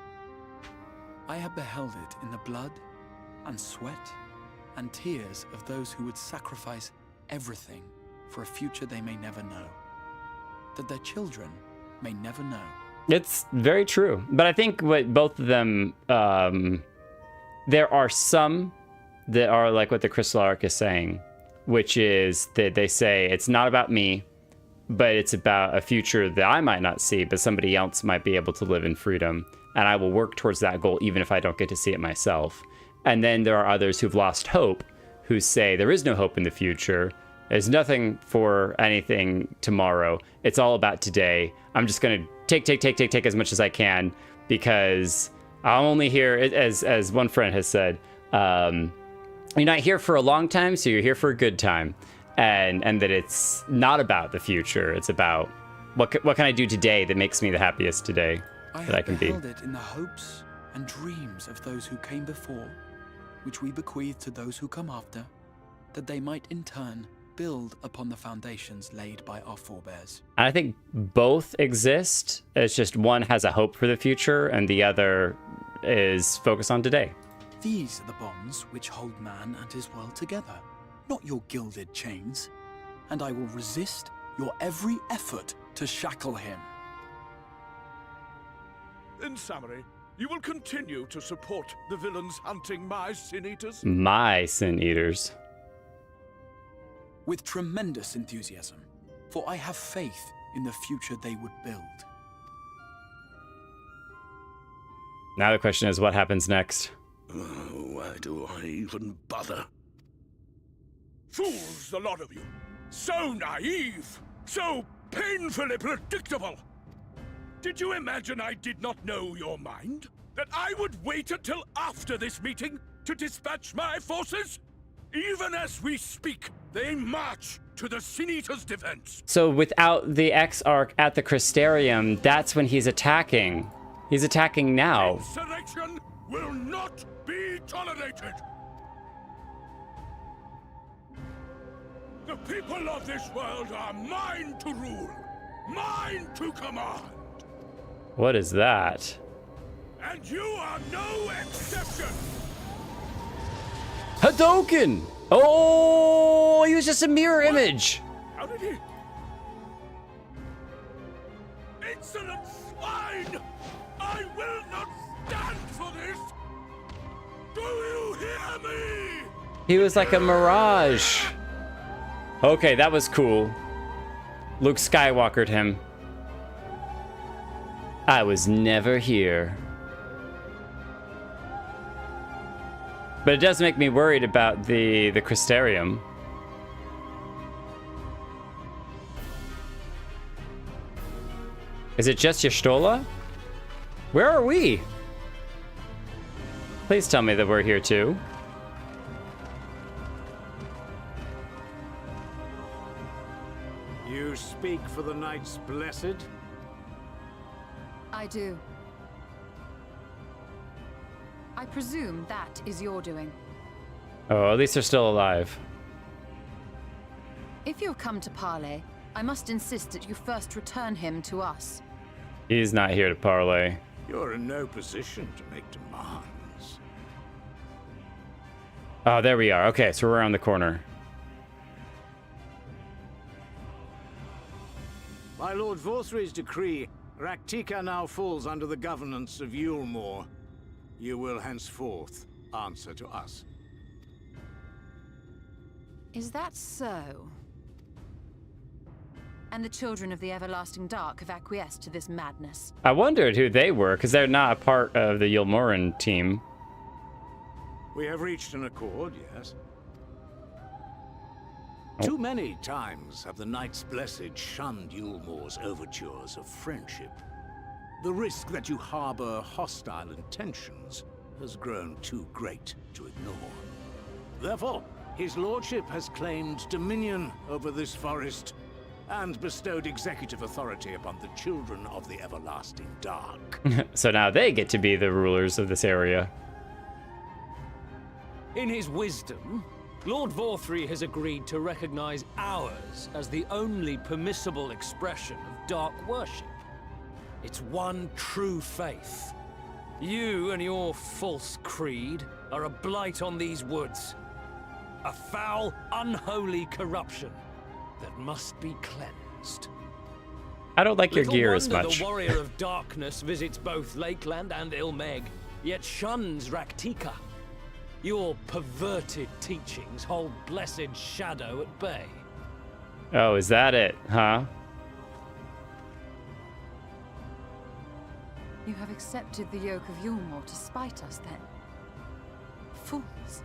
[SPEAKER 6] I have beheld it in the blood and sweat and tears of those who would sacrifice everything for a future they may never know. That their children may never know.
[SPEAKER 1] It's very true. But I think what both of them, there are some that are like what the Crystal Arc is saying, which is that they say it's not about me, but it's about a future that I might not see, but somebody else might be able to live in freedom. And I will work towards that goal even if I don't get to see it myself. And then there are others who've lost hope, who say there is no hope in the future. There's nothing for anything tomorrow. It's all about today. I'm just going to take as much as I can because I'm only here, as one friend has said, you're not here for a long time, so you're here for a good time. And that it's not about the future. It's about what can I do today that makes me the happiest today that I can be.
[SPEAKER 6] I have beheld it in the hopes and dreams of those who came before, which we bequeath to those who come after, that they might in turn build upon the foundations laid by our forebears.
[SPEAKER 1] I think both exist. It's just one has a hope for the future and the other is focused on today.
[SPEAKER 6] These are the bonds which hold man and his world together, not your gilded chains. And I will resist your every effort to shackle him.
[SPEAKER 10] In summary, you will continue to support the villains hunting my Sin Eaters?
[SPEAKER 1] My Sin Eaters.
[SPEAKER 6] With tremendous enthusiasm, for I have faith in the future they would build.
[SPEAKER 1] Now the question is, what happens next?
[SPEAKER 10] Why do I even bother? Fools, the lot of you! So naive! So painfully predictable! Did you imagine I did not know your mind? That I would wait until after this meeting to dispatch my forces? Even as we speak, they march to the Sin Eaters' defense.
[SPEAKER 1] So without the X-Arc at the Crystarium, that's when he's attacking. He's attacking now.
[SPEAKER 10] Insurrection will not be tolerated. The people of this world are mine to rule, mine to command.
[SPEAKER 1] What is that?
[SPEAKER 10] And you are no exception.
[SPEAKER 1] Hadouken! Oh, he was just a mirror image.
[SPEAKER 10] How did he? Insolent swine! I will not stand for this. Do you hear me?
[SPEAKER 1] He was like a mirage. Okay, that was cool. Luke Skywalkered him. I was never here. But it does make me worried about the Crystarium. Is it just Y'shtola? Where are we? Please tell me that we're here too.
[SPEAKER 9] You speak for the Knights Blessed?
[SPEAKER 2] I do. I presume that is your doing.
[SPEAKER 1] Oh, at least they're still alive.
[SPEAKER 2] If you have come to parley, I must insist that you first return him to us.
[SPEAKER 1] He's not here to parley.
[SPEAKER 9] You're in no position to make demands.
[SPEAKER 1] Oh, there we are. Okay, so we're around the corner.
[SPEAKER 9] By Lord Vorthry's decree, Rak'tika now falls under the governance of Eulmor. You will henceforth answer to us.
[SPEAKER 2] Is that so? And the children of the Everlasting Dark have acquiesced to this madness.
[SPEAKER 1] I wondered who they were, because they're not a part of the Eulmoran team.
[SPEAKER 9] We have reached an accord, yes. Too many times have the Knights Blessed shunned Eulmor's overtures of friendship. The risk that you harbor hostile intentions has grown too great to ignore. Therefore, his lordship has claimed dominion over this forest and bestowed executive authority upon the children of the Everlasting Dark.
[SPEAKER 1] So now they get to be the rulers of this area.
[SPEAKER 14] In his wisdom, Lord Vorthry has agreed to recognize ours as the only permissible expression of dark worship. It's one true faith. You and your false creed are a blight on these woods. A foul, unholy corruption that must be cleansed.
[SPEAKER 1] I don't like your gear as much.
[SPEAKER 14] The warrior of darkness visits both Lakeland and Eulmeg, yet shuns Rak'tika. Your perverted teachings hold blessed shadow at bay.
[SPEAKER 1] Oh, is that it, huh?
[SPEAKER 2] You have accepted the yoke of Eulmor to spite us, then? Fools.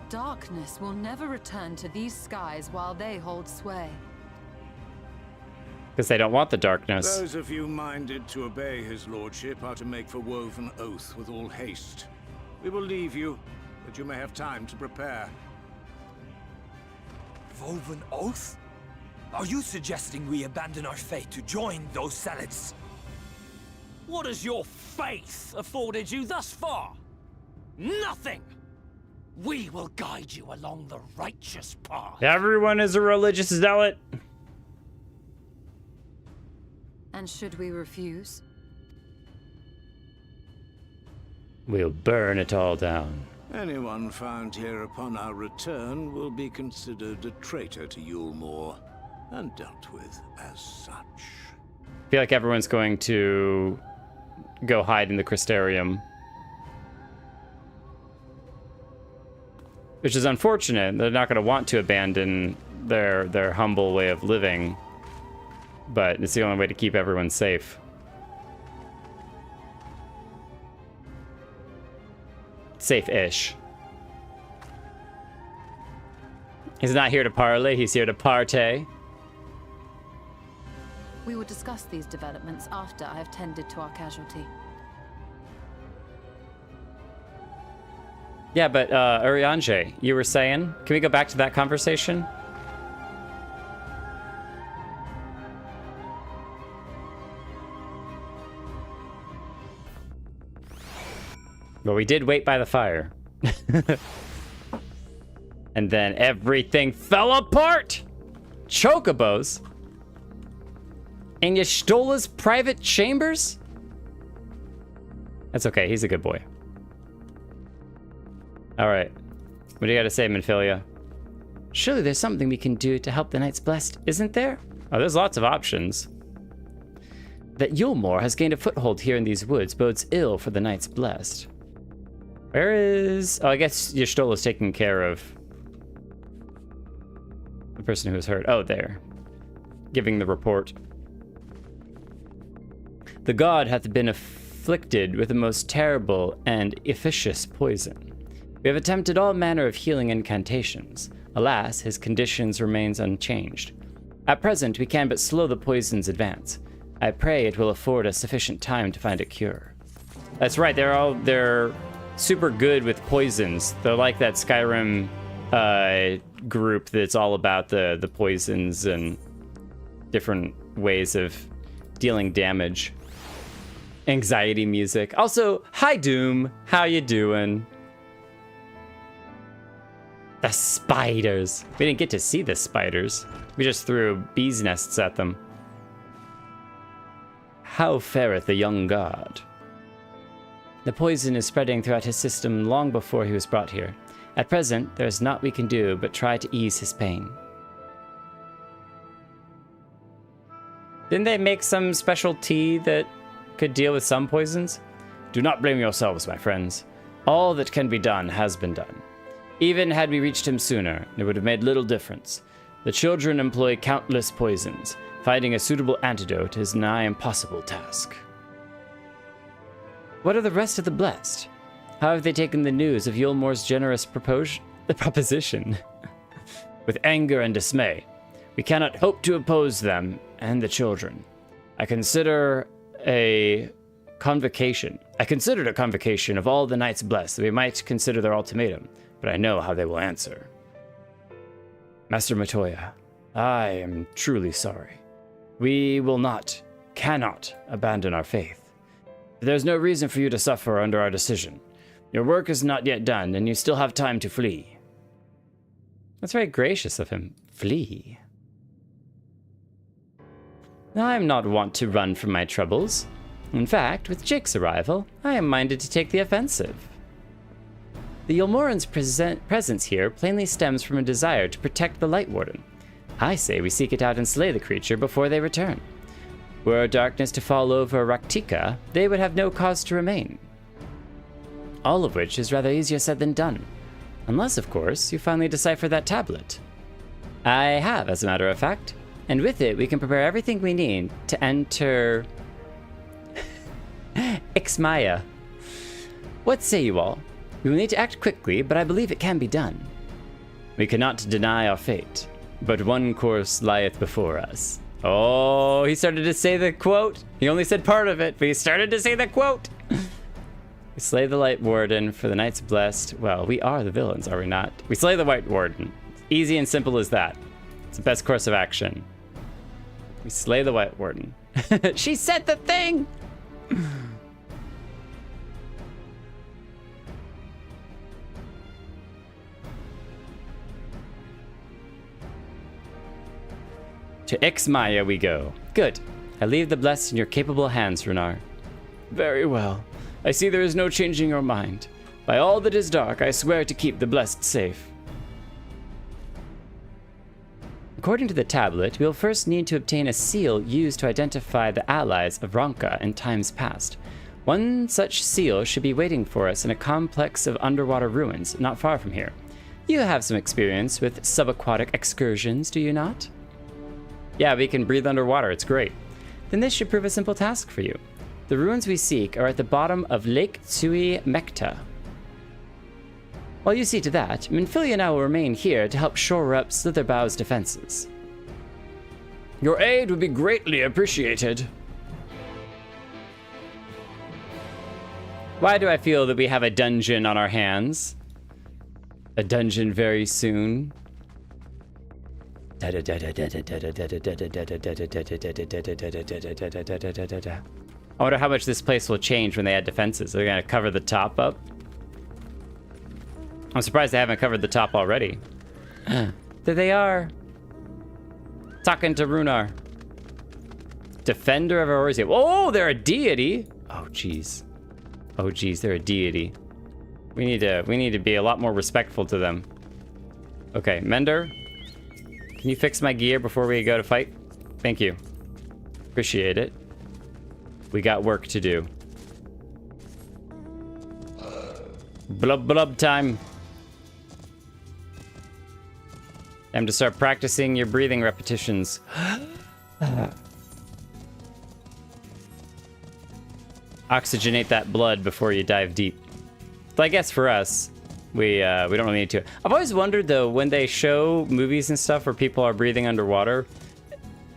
[SPEAKER 2] Darkness will never return to these skies while they hold sway.
[SPEAKER 1] Because they don't want the darkness.
[SPEAKER 9] Those of you minded to obey his lordship are to make for Woven Oath with all haste. We will leave you, but you may have time to prepare.
[SPEAKER 11] Woven Oath? Are you suggesting we abandon our fate to join those zealots?
[SPEAKER 14] What has your faith afforded you thus far? Nothing! We will guide you along the righteous path.
[SPEAKER 1] Everyone is a religious zealot.
[SPEAKER 2] And should we refuse?
[SPEAKER 1] We'll burn it all down.
[SPEAKER 9] Anyone found here upon our return will be considered a traitor to Eulmor and dealt with as such.
[SPEAKER 1] I feel like everyone's going to go hide in the Crystarium. Which is unfortunate. They're not going to want to abandon their humble way of living. But it's the only way to keep everyone safe. Safe-ish. He's not here to parley, he's here to partay.
[SPEAKER 2] We will discuss these developments after I have tended to our casualty.
[SPEAKER 1] Yeah, but Urianger, you were saying? Can we go back to that conversation? But we did wait by the fire. And then everything fell apart! Chocobos? In Y'shtola's private chambers? That's okay, he's a good boy. Alright. What do you gotta say, Minfilia?
[SPEAKER 12] Surely there's something we can do to help the Knights Blessed, isn't there?
[SPEAKER 1] Oh, there's lots of options.
[SPEAKER 12] That Eulmor has gained a foothold here in these woods bodes ill for the Knights Blessed.
[SPEAKER 1] Where is... Oh, I guess Y'shtola's taking care of the person who was hurt. Oh, there. Giving the report. The god hath been afflicted with the most terrible and efficacious poison. We have attempted all manner of healing incantations. Alas, his conditions remains unchanged. At present, we can but slow the poison's advance. I pray it will afford us sufficient time to find a cure. That's right, they're super good with poisons. They're like that Skyrim group that's all about the poisons and different ways of dealing damage. Anxiety music. Also, hi Doom, how you doing? The spiders. We didn't get to see the spiders. We just threw bees' nests at them. How fareth the young god? The poison is spreading throughout his system long before he was brought here. At present, there is naught we can do but try to ease his pain. Didn't they make some special tea that could deal with some poisons? Do not blame yourselves, my friends. All that can be done has been done. Even had we reached him sooner, it would have made little difference. The children employ countless poisons. Finding a suitable antidote is a nigh impossible task.
[SPEAKER 12] What are the rest of the Blessed? How have they taken the news of Eulmor's generous proposition?
[SPEAKER 1] With anger and dismay. We cannot hope to oppose them and the children. I considered a convocation of all the Knights Blessed that we might consider their ultimatum, but I know how they will answer. Master Matoya, I am truly sorry. We will not, cannot abandon our faith. There's no reason for you to suffer under our decision. Your work is not yet done, and you still have time to flee. That's very gracious of him. Flee. I am not wont to run from my troubles. In fact, with Jake's arrival, I am minded to take the offensive. The Eulmorans' presence here plainly stems from a desire to protect the Light Warden. I say we seek it out and slay the creature before they return. Were darkness to fall over Rak'tika, they would have no cause to remain. All of which is rather easier said than done. Unless, of course, you finally decipher that tablet. I have, as a matter of fact, and with it we can prepare everything we need to enter... Ixmaya. What say you all? We will need to act quickly, but I believe it can be done. We cannot deny our fate, but one course lieth before us. Oh, he started to say the quote. He only said part of it, but he started to say the quote. We slay the Light Warden for the Knights Blessed. Well, we are the villains, are we not? We slay the White Warden. Easy and simple as that. It's the best course of action. We slay the White Warden. She said the thing! To Ixmaya we go. Good. I leave the blessed in your capable hands, Runar. Very well. I see there is no changing your mind. By all that is dark, I swear to keep the blessed safe. According to the tablet, we will first need to obtain a seal used to identify the allies of Ronka in times past. One such seal should be waiting for us in a complex of underwater ruins not far from here. You have some experience with subaquatic excursions, do you not? Yeah, we can breathe underwater, it's great. Then this should prove a simple task for you. The ruins we seek are at the bottom of Lake Tsui Mekta. While you see to that, Minfilia and I will remain here to help shore up Slitherbow's defenses. Your aid would be greatly appreciated. Why do I feel that we have a dungeon on our hands? A dungeon very soon. I wonder how much this place will change when they add defenses. They're gonna cover the top up. I'm surprised they haven't covered the top already. There they are. Talking to Runar. Defender of Eorzea. Oh, they're a deity. Oh, jeez. Oh, jeez, they're a deity. We need to be a lot more respectful to them. Okay, Mender. Can you fix my gear before we go to fight? Thank you. Appreciate it. We got work to do. Blub blub time. Time to start practicing your breathing repetitions. Oxygenate that blood before you dive deep. But I guess for us, we don't really need to. I've always wondered though, when they show movies and stuff where people are breathing underwater,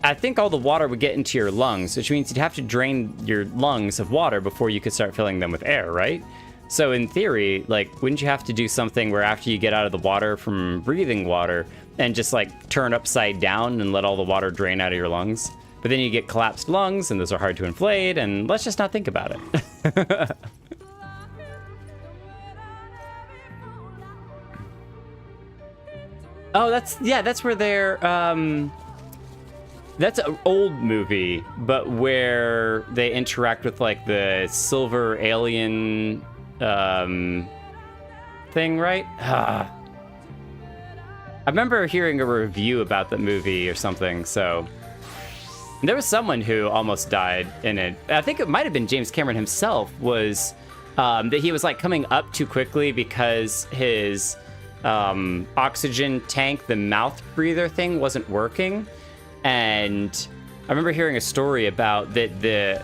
[SPEAKER 1] I think all the water would get into your lungs, which means you'd have to drain your lungs of water before you could start filling them with air, right? So in theory, like, wouldn't you have to do something where after you get out of the water from breathing water and just like turn upside down and let all the water drain out of your lungs? But then you get collapsed lungs and those are hard to inflate, and let's just not think about it. Oh, that's where they're, that's an old movie, but where they interact with like the silver alien, thing, right? I remember hearing a review about the movie or something, so. There was someone who almost died in it. I think it might have been James Cameron himself, was, that he was like coming up too quickly because his, oxygen tank, the mouth breather thing, wasn't working. And I remember hearing a story about that the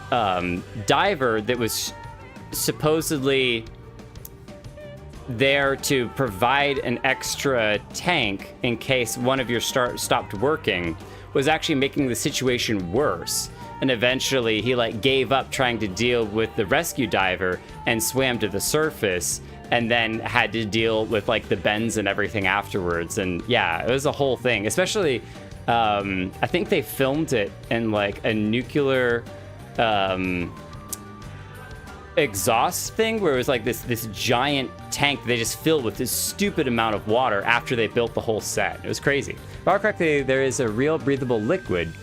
[SPEAKER 1] diver that was supposedly there to provide an extra tank in case one of your stopped working was actually making the situation worse. And eventually he like gave up trying to deal with the rescue diver and swam to the surface, and then had to deal with like the bends and everything afterwards. And yeah, it was a whole thing. Especially, I think they filmed it in like a nuclear exhaust thing where it was like this giant tank they just filled with this stupid amount of water after they built the whole set. It was crazy. If I recall correctly, there is a real breathable liquid,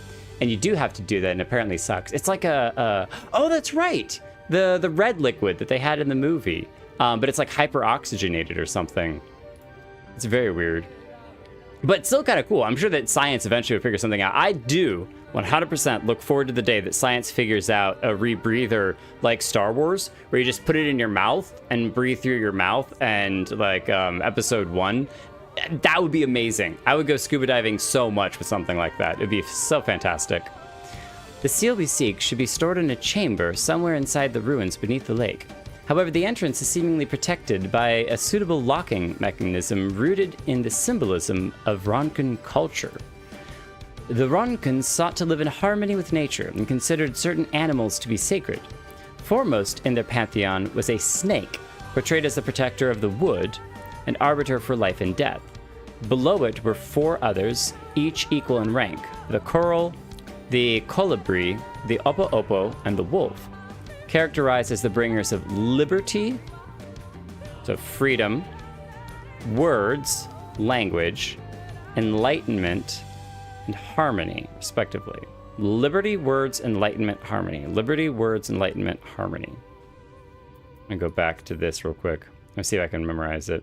[SPEAKER 1] and you do have to do that, and apparently sucks. It's like oh, that's right, the red liquid that they had in the movie, but it's like hyper oxygenated or something. It's very weird, but still kind of cool. I'm sure that science eventually will figure something out. I do 100% look forward to the day that science figures out a rebreather like Star Wars, where you just put it in your mouth and breathe through your mouth, and like episode 1. That would be amazing. I would go scuba diving so much with something like that. It'd be so fantastic. The seal we seek should be stored in a chamber somewhere inside the ruins beneath the lake. However, the entrance is seemingly protected by a suitable locking mechanism rooted in the symbolism of Ronkan culture. The Ronkans sought to live in harmony with nature and considered certain animals to be sacred. Foremost in their pantheon was a snake, portrayed as the protector of the wood, an arbiter for life and death. Below it were 4 others, each equal in rank: the coral, the colibri, the opo-opo, and the wolf, characterized as the bringers of liberty, so freedom, words, language, enlightenment, and harmony, respectively. Liberty, words, enlightenment, harmony. Liberty, words, enlightenment, harmony. I'm gonna go back to this real quick. Let's see if I can memorize it.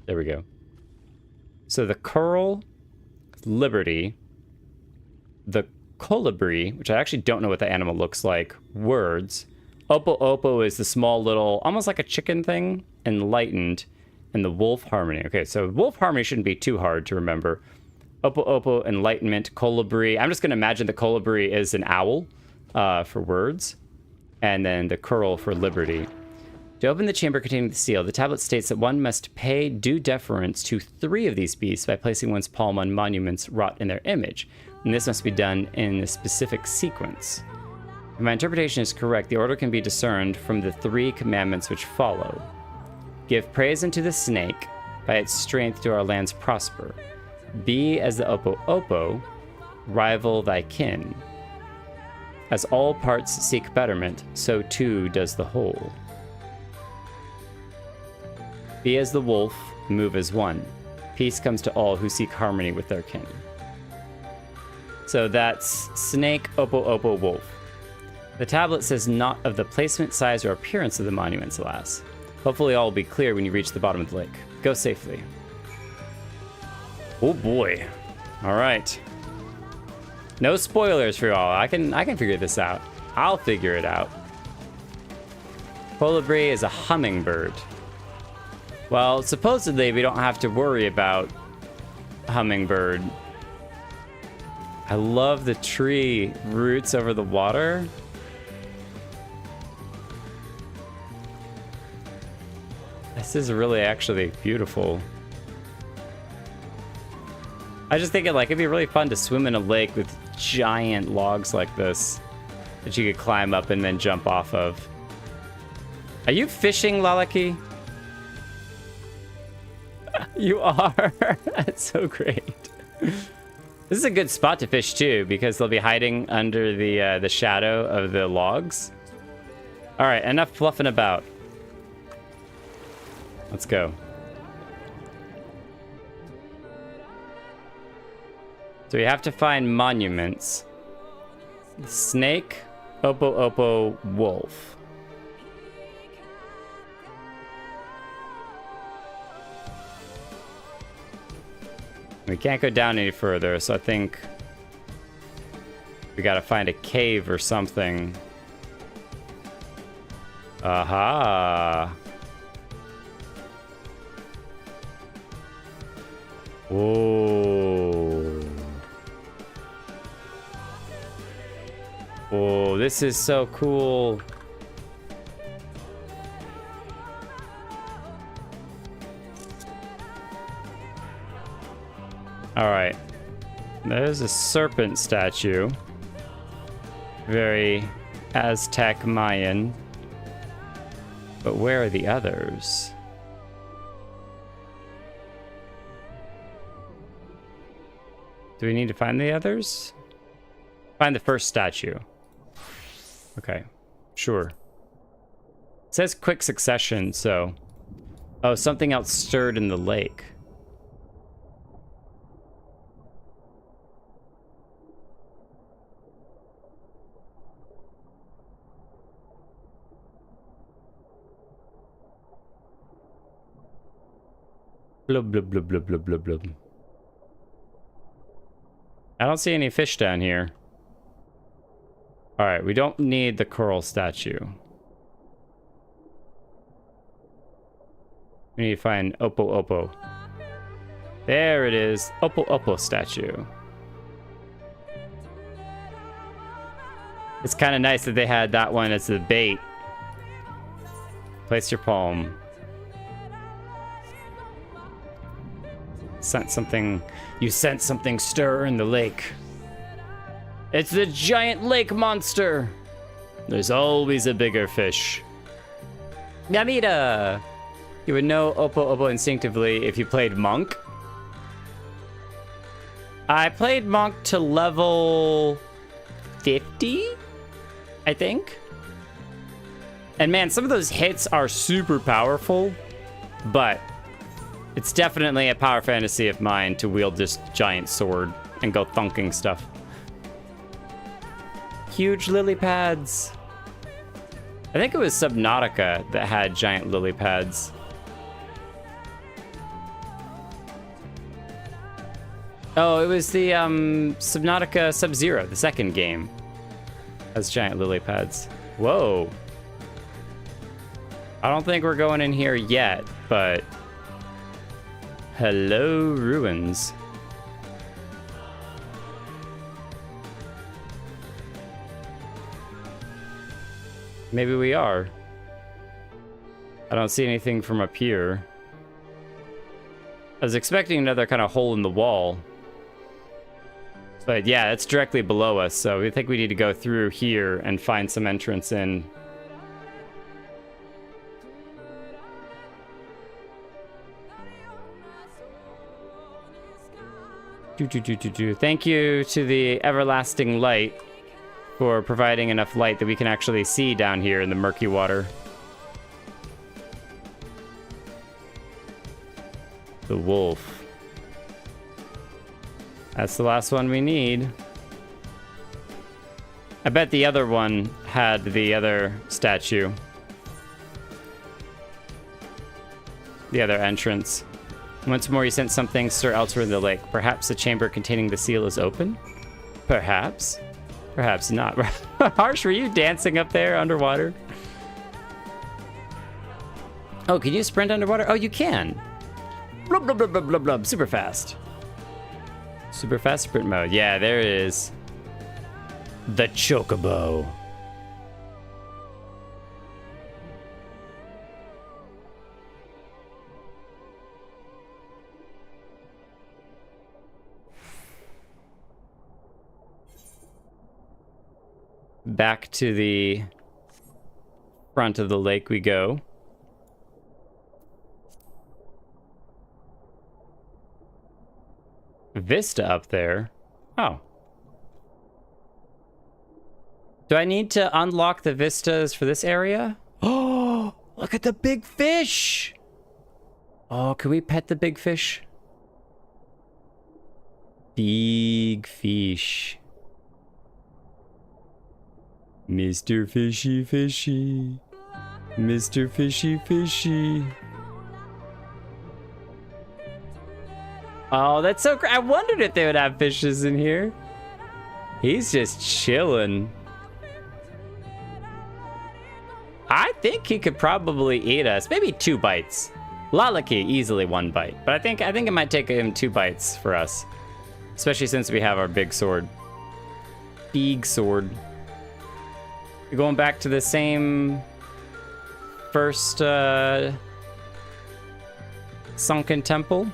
[SPEAKER 1] There we go. So the coral, liberty, the colibri, which I actually don't know what the animal looks like, words. Opo-opo is the small little, almost like a chicken thing, enlightened, and the wolf harmony. Okay, so wolf harmony shouldn't be too hard to remember. Opo-opo, enlightenment, colibri. I'm just going to imagine the colibri is an owl for words, and then the coral for liberty. To open the chamber containing the seal, the tablet states that one must pay due deference to 3 of these beasts by placing one's palm on monuments wrought in their image, and this must be done in a specific sequence. If my interpretation is correct, the order can be discerned from the 3 commandments which follow. Give praise unto the snake, by its strength do our lands prosper. Be as the opo-opo, rival thy kin. As all parts seek betterment, so too does the whole. Be as the wolf, move as one. Peace comes to all who seek harmony with their kin. So that's snake, opo-opo, wolf. The tablet says not of the placement, size, or appearance of the monuments, alas. Hopefully all will be clear when you reach the bottom of the lake. Go safely. Oh boy. All right. No spoilers for y'all. I can figure this out. I'll figure it out. Colibri is a hummingbird. Well, supposedly we don't have to worry about hummingbird. I love the tree roots over the water. This is really actually beautiful. I just think it'd be really fun to swim in a lake with giant logs like this that you could climb up and then jump off of. Are you fishing, Lalaki? You are. That's so great. This is a good spot to fish too, because they'll be hiding under the shadow of the logs. All right, enough fluffing about. Let's go. So we have to find monuments. Snake, opo-opo, wolf. We can't go down any further, so I think we gotta find a cave or something. Aha! Whoa. Oh, this is so cool. All right. There's a serpent statue. Very Aztec Mayan. But where are the others? Do we need to find the others? Find the first statue. Okay, sure. It says quick succession, so... Oh, something else stirred in the lake. Blub, blub, blub, blub, blub, blub, blub. I don't see any fish down here. Alright, we don't need the coral statue. We need to find Oppo Oppo. There it is. Oppo Oppo statue. It's kind of nice that they had that one as the bait. Place your palm. Sense something. You sense something stir in the lake. It's the giant lake monster. There's always a bigger fish. Yamida! You would know Oppo Oppo instinctively if you played Monk. I played Monk to level 50, I think. And man, some of those hits are super powerful, but it's definitely a power fantasy of mine to wield this giant sword and go thunking stuff. Huge lily pads. I think it was Subnautica that had giant lily pads. Oh, it was the Subnautica Sub-Zero, the second game. Has giant lily pads. Whoa. I don't think we're going in here yet, but... Hello, ruins. Maybe we are. I don't see anything from up here. I was expecting another kind of hole in the wall. But yeah, it's directly below us, so we think we need to go through here and find some entrance in. Thank you to the everlasting light for providing enough light that we can actually see down here in the murky water. The wolf. That's the last one we need. I bet the other one had the other statue. The other entrance. Once more, you sense something stir elsewhere in the lake. Perhaps the chamber containing the seal is open? Perhaps. Perhaps not. Harsh, were you dancing up there underwater? Oh, can you sprint underwater? Oh, you can. Blub, blub, blub, blub, blub, blub. Super fast. Super fast sprint mode. Yeah, there it is. The Chocobo. Back to the front of the lake we go. Vista up there. Oh. Do I need to unlock the vistas for this area? Oh, look at the big fish. Oh, can we pet the big fish? Big fish. Mr. Fishy Fishy. Mr. Fishy Fishy. Oh, that's so great. I wondered if they would have fishes in here. He's just chilling. I think he could probably eat us. Maybe 2 bites. Lalaki, easily 1 bite. But I think it might take him 2 bites for us. Especially since we have our big sword. Big sword. We're going back to the same first sunken temple.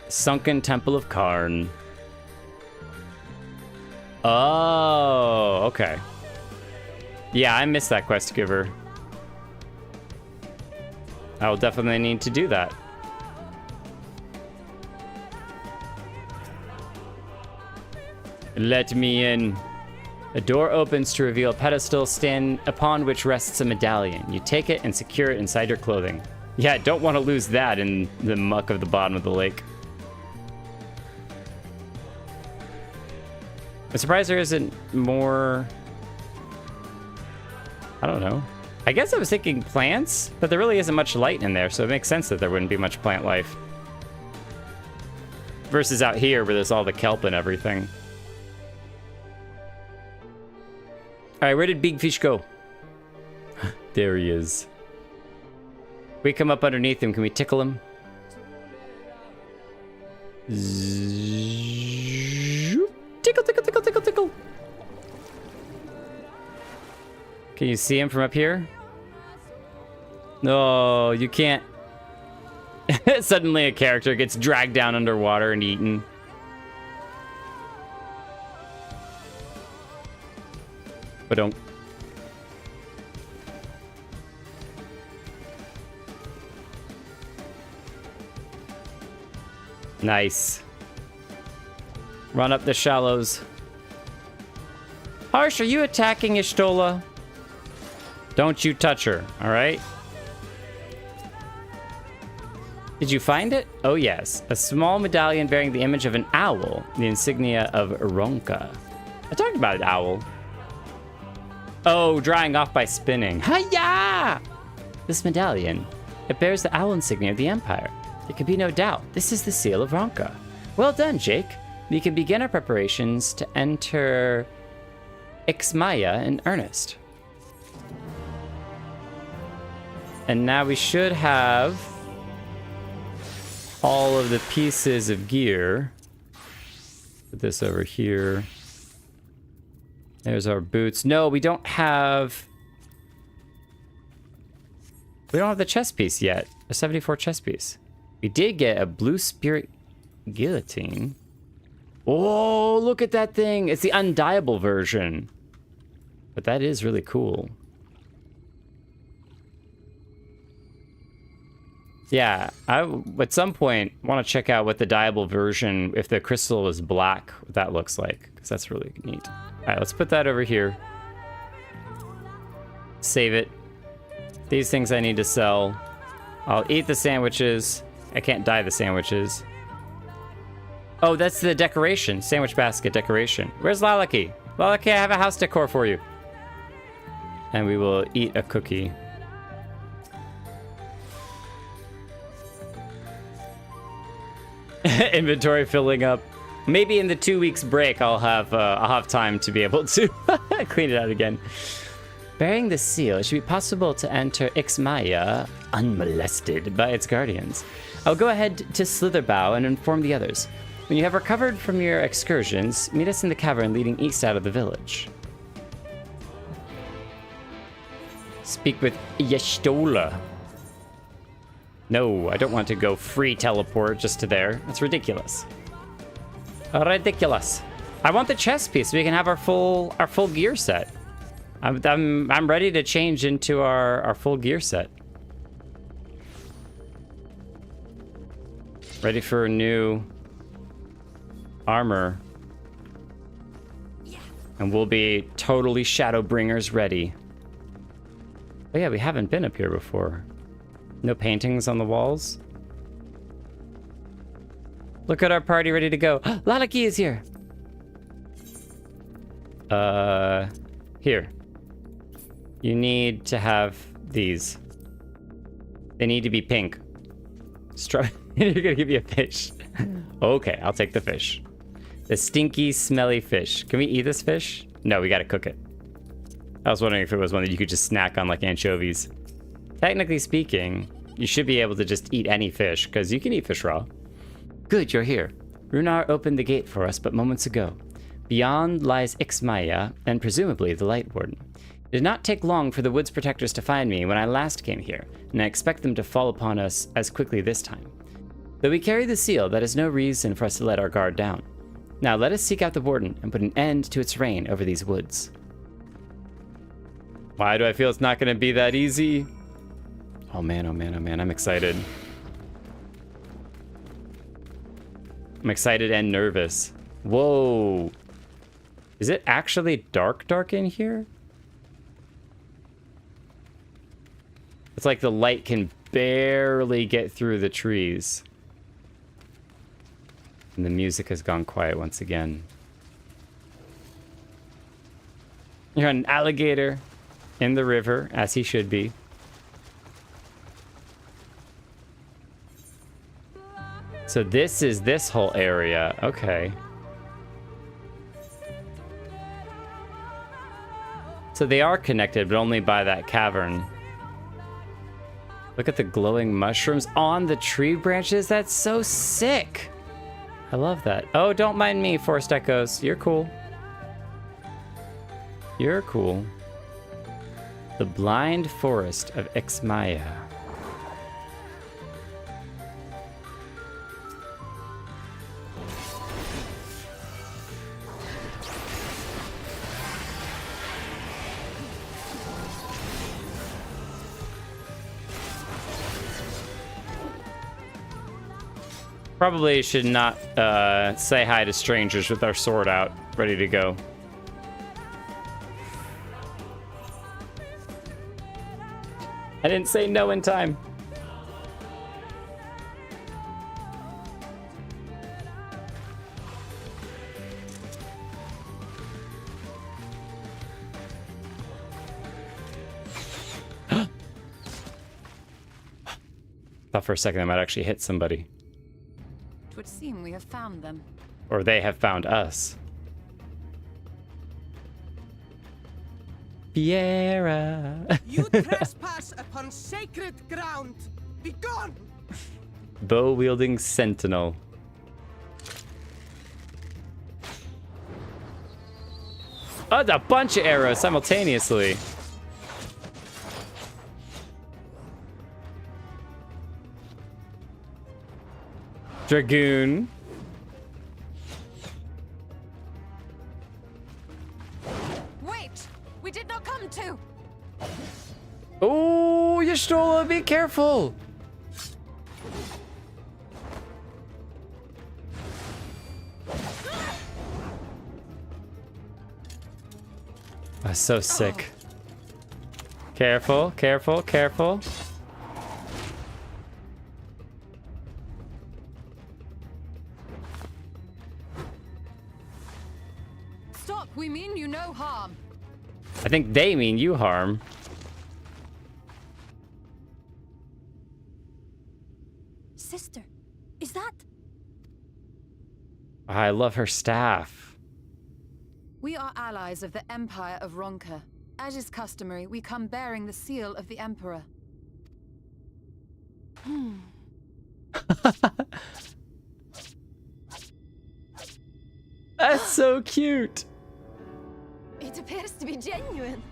[SPEAKER 1] Sunken Temple of Karn. Oh, okay. Yeah, I missed that quest giver. I will definitely need to do that. Let me in. A door opens to reveal a pedestal upon which rests a medallion. You take it and secure it inside your clothing. Yeah, I don't want to lose that in the muck of the bottom of the lake. I'm surprised there isn't more... I don't know. I guess I was thinking plants, but there really isn't much light in there, so it makes sense that there wouldn't be much plant life. Versus out here where there's all the kelp and everything. All right, where did Big Fish go? There he is. We come up underneath him. Can we tickle him? Tickle, tickle, tickle, tickle, tickle. Can you see him from up here? No, you can't. Suddenly a character gets dragged down underwater and eaten. But don't. Nice. Run up the shallows. Harsh, are you attacking Y'shtola? Don't you touch her, all right? Did you find it? Oh yes, a small medallion bearing the image of an owl, the insignia of Ronka. I talked about an owl. Oh, drying off by spinning. Hiya! This medallion, it bears the owl insignia of the Empire. There can be no doubt, this is the seal of Ronka. Well done, Jake. We can begin our preparations to enter Ixmaya in earnest. And now we should have all of the pieces of gear. Put this over here. There's our boots. No, we don't have the chest piece yet. A 74 chest piece. We did get a blue spirit guillotine. Oh, look at that thing. It's the undieable version. But that is really cool. Yeah, I at some point want to check out what the dyeable version, if the crystal is black, what that looks like, because that's really neat. All right, let's put that over here. Save it. These things I need to sell. I'll eat the sandwiches. I can't dye the sandwiches. Oh, that's the decoration. Sandwich basket decoration. Where's Lalaki? Lalaki, I have a house decor for you. And we will eat a cookie. Inventory filling up. Maybe in the 2 weeks break, I'll have time to be able to clean it out again. Bearing the seal, it should be possible to enter Ixmaya unmolested by its guardians. I'll go ahead to Slitherbow and inform the others. When you have recovered from your excursions, meet us in the cavern leading east out of the village. Speak with Y'shtola. No, I don't want to go free teleport just to there. That's ridiculous. Ridiculous. I want the chest piece so we can have our full gear set. I'm ready to change into our full gear set. Ready for a new armor. And we'll be totally Shadowbringers ready. Oh yeah, we haven't been up here before. No paintings on the walls. Look at our party ready to go. Lalaki is here. Here. You need to have these. They need to be pink. You're gonna give me a fish. Okay, I'll take the fish. The stinky, smelly fish. Can we eat this fish? No, we gotta cook it. I was wondering if it was one that you could just snack on like anchovies. Technically speaking, you should be able to just eat any fish, because you can eat fish raw. Good, you're here. Runar opened the gate for us but moments ago. Beyond lies Ixmaya, and presumably the Light Warden. It did not take long for the Woods Protectors to find me when I last came here, and I expect them to fall upon us as quickly this time. Though we carry the seal, that is no reason for us to let our guard down. Now let us seek out the Warden and put an end to its reign over these woods. Why do I feel it's not going to be that easy? Oh man, oh man, oh man, I'm excited. I'm excited and nervous. Whoa. Is it actually dark in here? It's like the light can barely get through the trees. And the music has gone quiet once again. You're an alligator in the river, as he should be. So this is this whole area. Okay. So they are connected, but only by that cavern. Look at the glowing mushrooms on the tree branches. That's so sick. I love that. Oh, don't mind me, Forest Echoes. You're cool. You're cool. The Blind Forest of Ixmaya. Probably should not say hi to strangers with our sword out, ready to go. I didn't say no in time. Thought for a second I might actually hit somebody.
[SPEAKER 2] It would seem we have found them.
[SPEAKER 1] Or they have found us. Fiera.
[SPEAKER 15] You trespass upon sacred ground. Be gone.
[SPEAKER 1] Bow-wielding sentinel. Oh, it's a bunch of arrows simultaneously. Dragoon.
[SPEAKER 2] Wait! We did not come to!
[SPEAKER 1] Oh, Y'shtola, be careful! Oh, so sick. Careful, careful, careful.
[SPEAKER 2] Stop! We mean you no harm.
[SPEAKER 1] I think they mean you harm.
[SPEAKER 7] Sister, is that?
[SPEAKER 1] I love her staff.
[SPEAKER 2] We are allies of the Empire of Ronka. As is customary, we come bearing the seal of the Emperor.
[SPEAKER 1] That's so cute.
[SPEAKER 16] It appears to be genuine.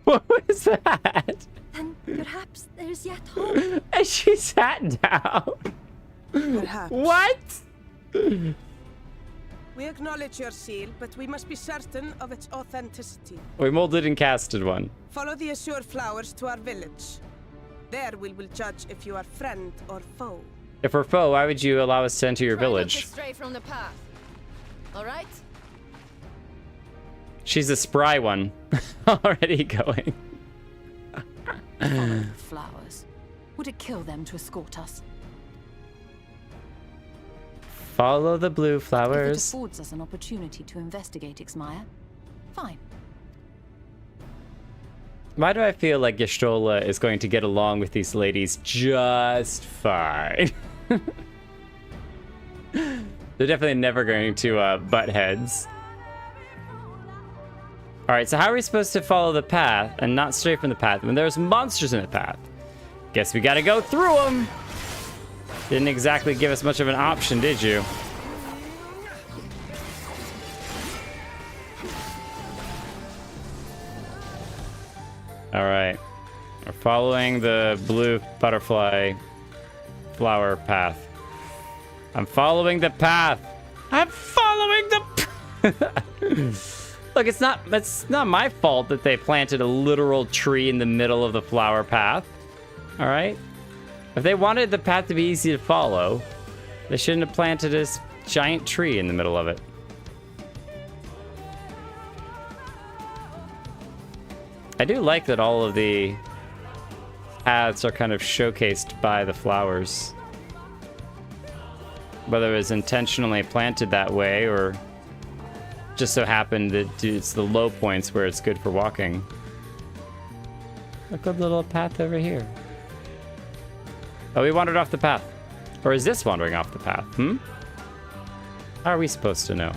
[SPEAKER 1] What was that?
[SPEAKER 7] Then perhaps there's yet hope.
[SPEAKER 1] And she sat down.
[SPEAKER 15] Perhaps.
[SPEAKER 1] What?
[SPEAKER 15] We acknowledge your seal, but we must be certain of its authenticity.
[SPEAKER 1] We molded and casted one.
[SPEAKER 15] Follow the azure flowers to our village. There we will judge if you are friend or foe.
[SPEAKER 1] If we're foe, why would you allow us to enter your village?
[SPEAKER 16] Not to stray from the path. All right?
[SPEAKER 1] She's a spry one. Already going.
[SPEAKER 2] Follow the flowers. Would it kill them to escort us?
[SPEAKER 1] Follow the blue
[SPEAKER 2] If it
[SPEAKER 1] flowers.
[SPEAKER 2] affords us an opportunity to investigate Ixmaya, fine.
[SPEAKER 1] Why do I feel like Y'shtola is going to get along with these ladies just fine? They're definitely never going to butt heads. Alright, so how are we supposed to follow the path and not stray from the path when there's monsters in the path? Guess we gotta go through them! Didn't exactly give us much of an option, did you? Alright. We're following the blue butterfly flower path. I'm following the path! I'm following the Look, it's not my fault that they planted a literal tree in the middle of the flower path. Alright? If they wanted the path to be easy to follow, they shouldn't have planted this giant tree in the middle of it. I do like that all of the paths are kind of showcased by the flowers. Whether it was intentionally planted that way or just so happened that it's the low points where it's good for walking. A good little path over here. Oh, we wandered off the path. Or is this wandering off the path? How are we supposed to know?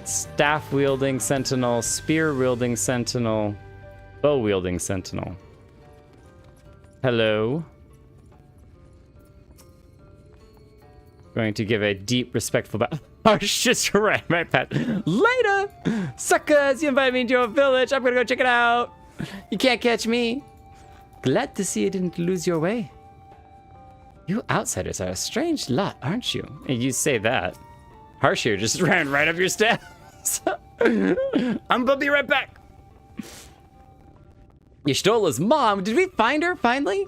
[SPEAKER 1] Staff-wielding sentinel, spear-wielding sentinel, bow-wielding sentinel. Hello. Going to give a deep, respectful bow. Harsh just right my path. Later! Suckers, you invited me into your village. I'm gonna go check it out. You can't catch me. Glad to see you didn't lose your way. You outsiders are a strange lot, aren't you? And you say that. Harsh here just ran right up your steps. I'm gonna be right back. Y'shtola's mom, did we find her finally?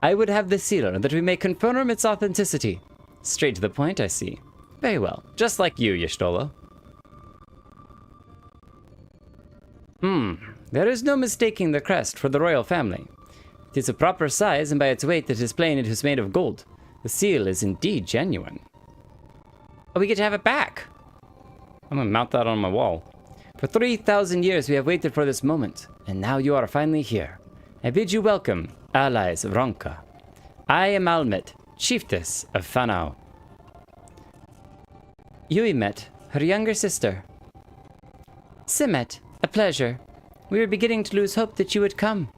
[SPEAKER 1] I would have the sealer that we may confirm its authenticity. Straight to the point, I see. Very well, just like you, Y'shtola. There is no mistaking the crest for the royal family. It is a proper size, and by its weight it is plain it is made of gold. The seal is indeed genuine. Oh, we get to have it back. I'm gonna mount that on my wall. For 3,000 years we have waited for this moment, and now you are finally here. I bid you welcome, allies of Ronka. I am Almet, chiefess of Fanau. Yuimet, her younger sister. Simet, a pleasure. We were beginning to lose hope that you would come.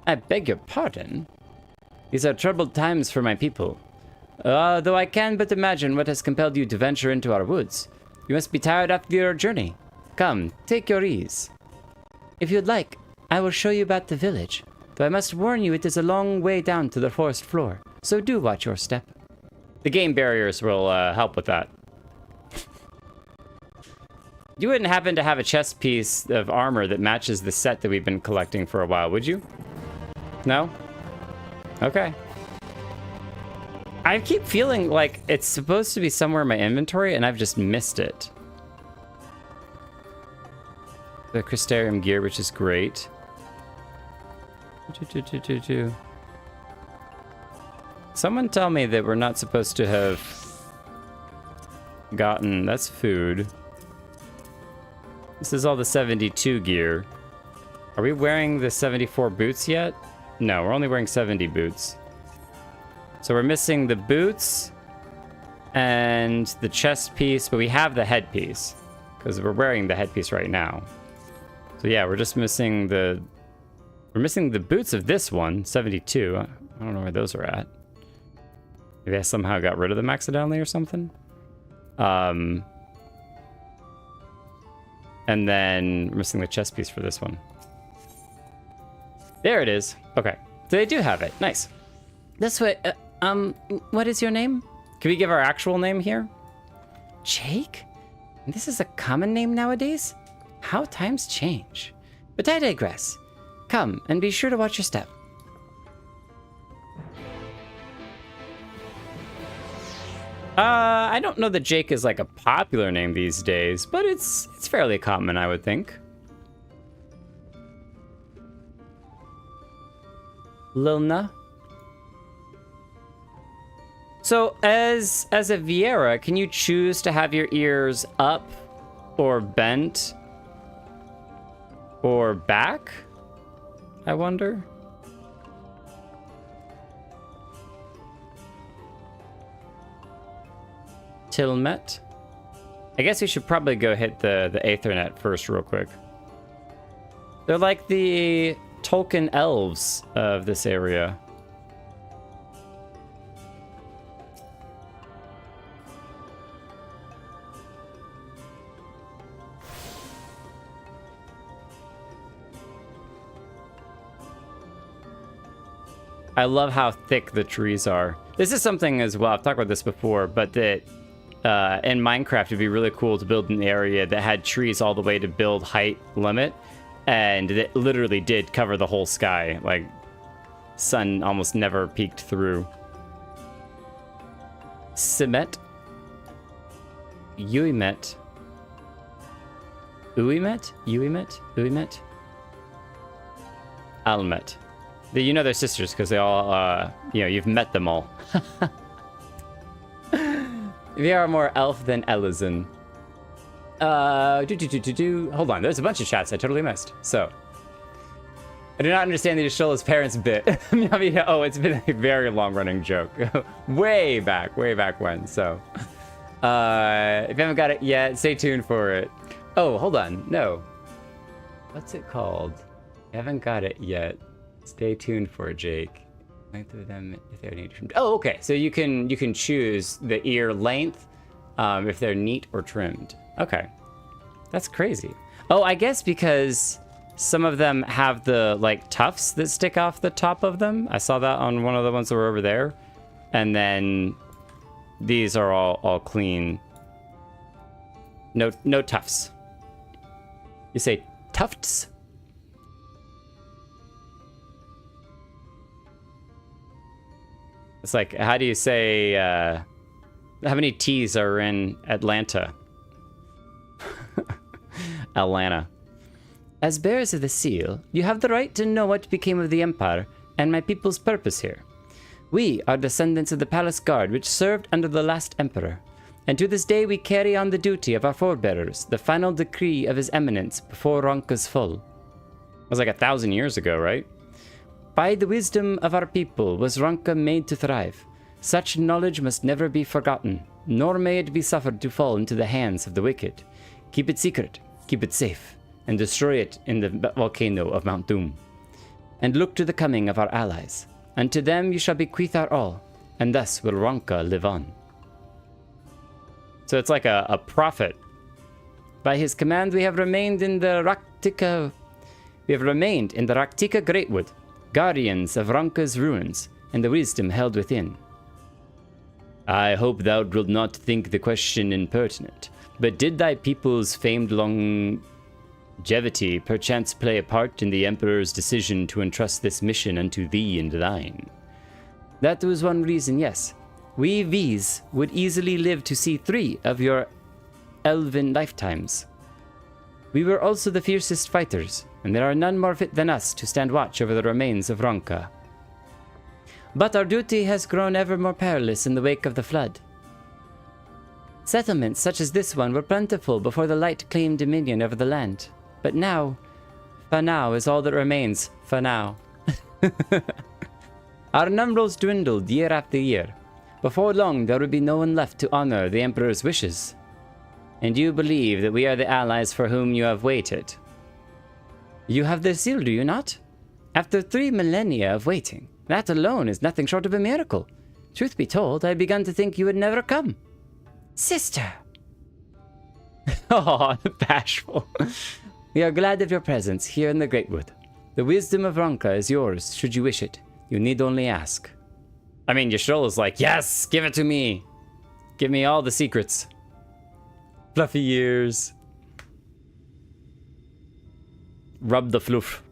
[SPEAKER 1] I beg your pardon? These are troubled times for my people. Though I can but imagine what has compelled you to venture into our woods. You must be tired after your journey. Come, take your ease. If you'd like, I will show you about the village. Though I must warn you, it is a long way down to the forest floor, so do watch your step. The game barriers will help with that. You wouldn't happen to have a chest piece of armor that matches the set that we've been collecting for a while, would you? No? Okay. I keep feeling like it's supposed to be somewhere in my inventory, and I've just missed it. The Crystarium gear, which is great. Someone tell me that we're not supposed to have gotten... That's food. This is all the 72 gear. Are we wearing the 74 boots yet? No, we're only wearing 70 boots. So we're missing the boots and the chest piece, but we have the headpiece because we're wearing the headpiece right now. So yeah, we're just missing the... We're missing the boots of this one, 72. I don't know where those are at. Maybe I somehow got rid of them accidentally or something. And then we're missing the chest piece for this one. There it is. Okay. So they do have it. Nice. This way. What is your name? Can we give our actual name here? Jake? This is a common name nowadays? How times change. But I digress. Come, and be sure to watch your step. I don't know that Jake is like a popular name these days, but it's fairly common, I would think. Lilna. So as a Viera, can you choose to have your ears up or bent or back? I wonder. Tilmet. I guess we should probably go hit the Aethernet first real quick. They're like the Tolkien elves of this area. I love how thick the trees are. This is something as well, I've talked about this before, but that in Minecraft it'd be really cool to build an area that had trees all the way to build height limit, and it literally did cover the whole sky. Like, sun almost never peeked through. Simet. Uimet. Uimet? Uimet? Uimet? Almet. You know they're sisters because they all, you know, you've met them all. They are more elf than Elizin. Hold on, there's a bunch of chats I totally missed. So, I do not understand the Yashilla's parents bit. I mean, oh, it's been a very long-running joke. way back when, so. If you haven't got it yet, stay tuned for it. Oh, hold on, no. What's it called? You haven't got it yet. Stay tuned for it, Jake. Length of them if they're neat trimmed. Oh, okay. So you can choose the ear length if they're neat or trimmed. Okay. That's crazy. Oh, I guess because some of them have the like tufts that stick off the top of them. I saw that on one of the ones that were over there. And then these are all clean. No tufts. You say tufts? It's like, how do you say, how many T's are in Atlanta? Atlanta. As bearers of the seal, you have the right to know what became of the Empire and my people's purpose here. We are descendants of the palace guard which served under the last emperor, and to this day we carry on the duty of our forebearers, the final decree of his eminence before Ronka's fall. It was like 1,000 years ago, right? By the wisdom of our people was Ronka made to thrive. Such knowledge must never be forgotten, nor may it be suffered to fall into the hands of the wicked. Keep it secret, keep it safe, and destroy it in the volcano of Mount Doom. And look to the coming of our allies. And to them you shall bequeath our all, and thus will Ronka live on. So it's like a prophet. By his command we have remained in the Rak'tika Greatwood, guardians of Ronka's ruins, and the wisdom held within. I hope thou wilt not think the question impertinent, but did thy people's famed longevity perchance play a part in the Emperor's decision to entrust this mission unto thee and thine? That was one reason, yes. We V's would easily live to see 3 of your elven lifetimes. We were also the fiercest fighters, and there are none more fit than us to stand watch over the remains of Ronka. But our duty has grown ever more perilous in the wake of the flood. Settlements such as this one were plentiful before the light claimed dominion over the land. But now, Fanau is all that remains, Fanau. Our numbers dwindled year after year. Before long, there will be no one left to honor the Emperor's wishes. And you believe that we are the allies for whom you have waited. You have the seal, do you not? After 3 millennia of waiting, that alone is nothing short of a miracle. Truth be told, I had begun to think you would never come. Sister! Oh, bashful. We are glad of your presence here in the Greatwood. The wisdom of Ronka is yours, should you wish it. You need only ask. I mean, Yashilla's like, yes, give it to me. Give me all the secrets. Fluffy ears. Rub the fluff.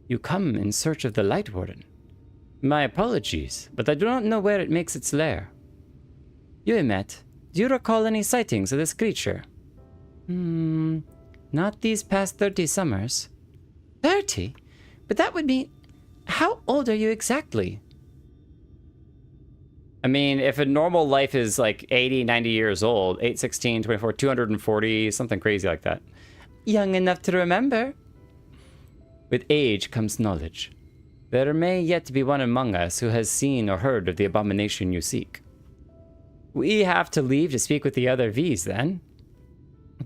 [SPEAKER 1] You come in search of the Light Warden. My apologies, but I do not know where it makes its lair. Uimet, do you recall any sightings of this creature? Not these past 30 summers. 30? But that would mean... How old are you exactly? I mean, if a normal life is like 80, 90 years old, 8, 16, 24, 240, something crazy like that. Young enough to remember. With age comes knowledge. There may yet be one among us who has seen or heard of the abomination you seek. We have to leave to speak with the other V's then.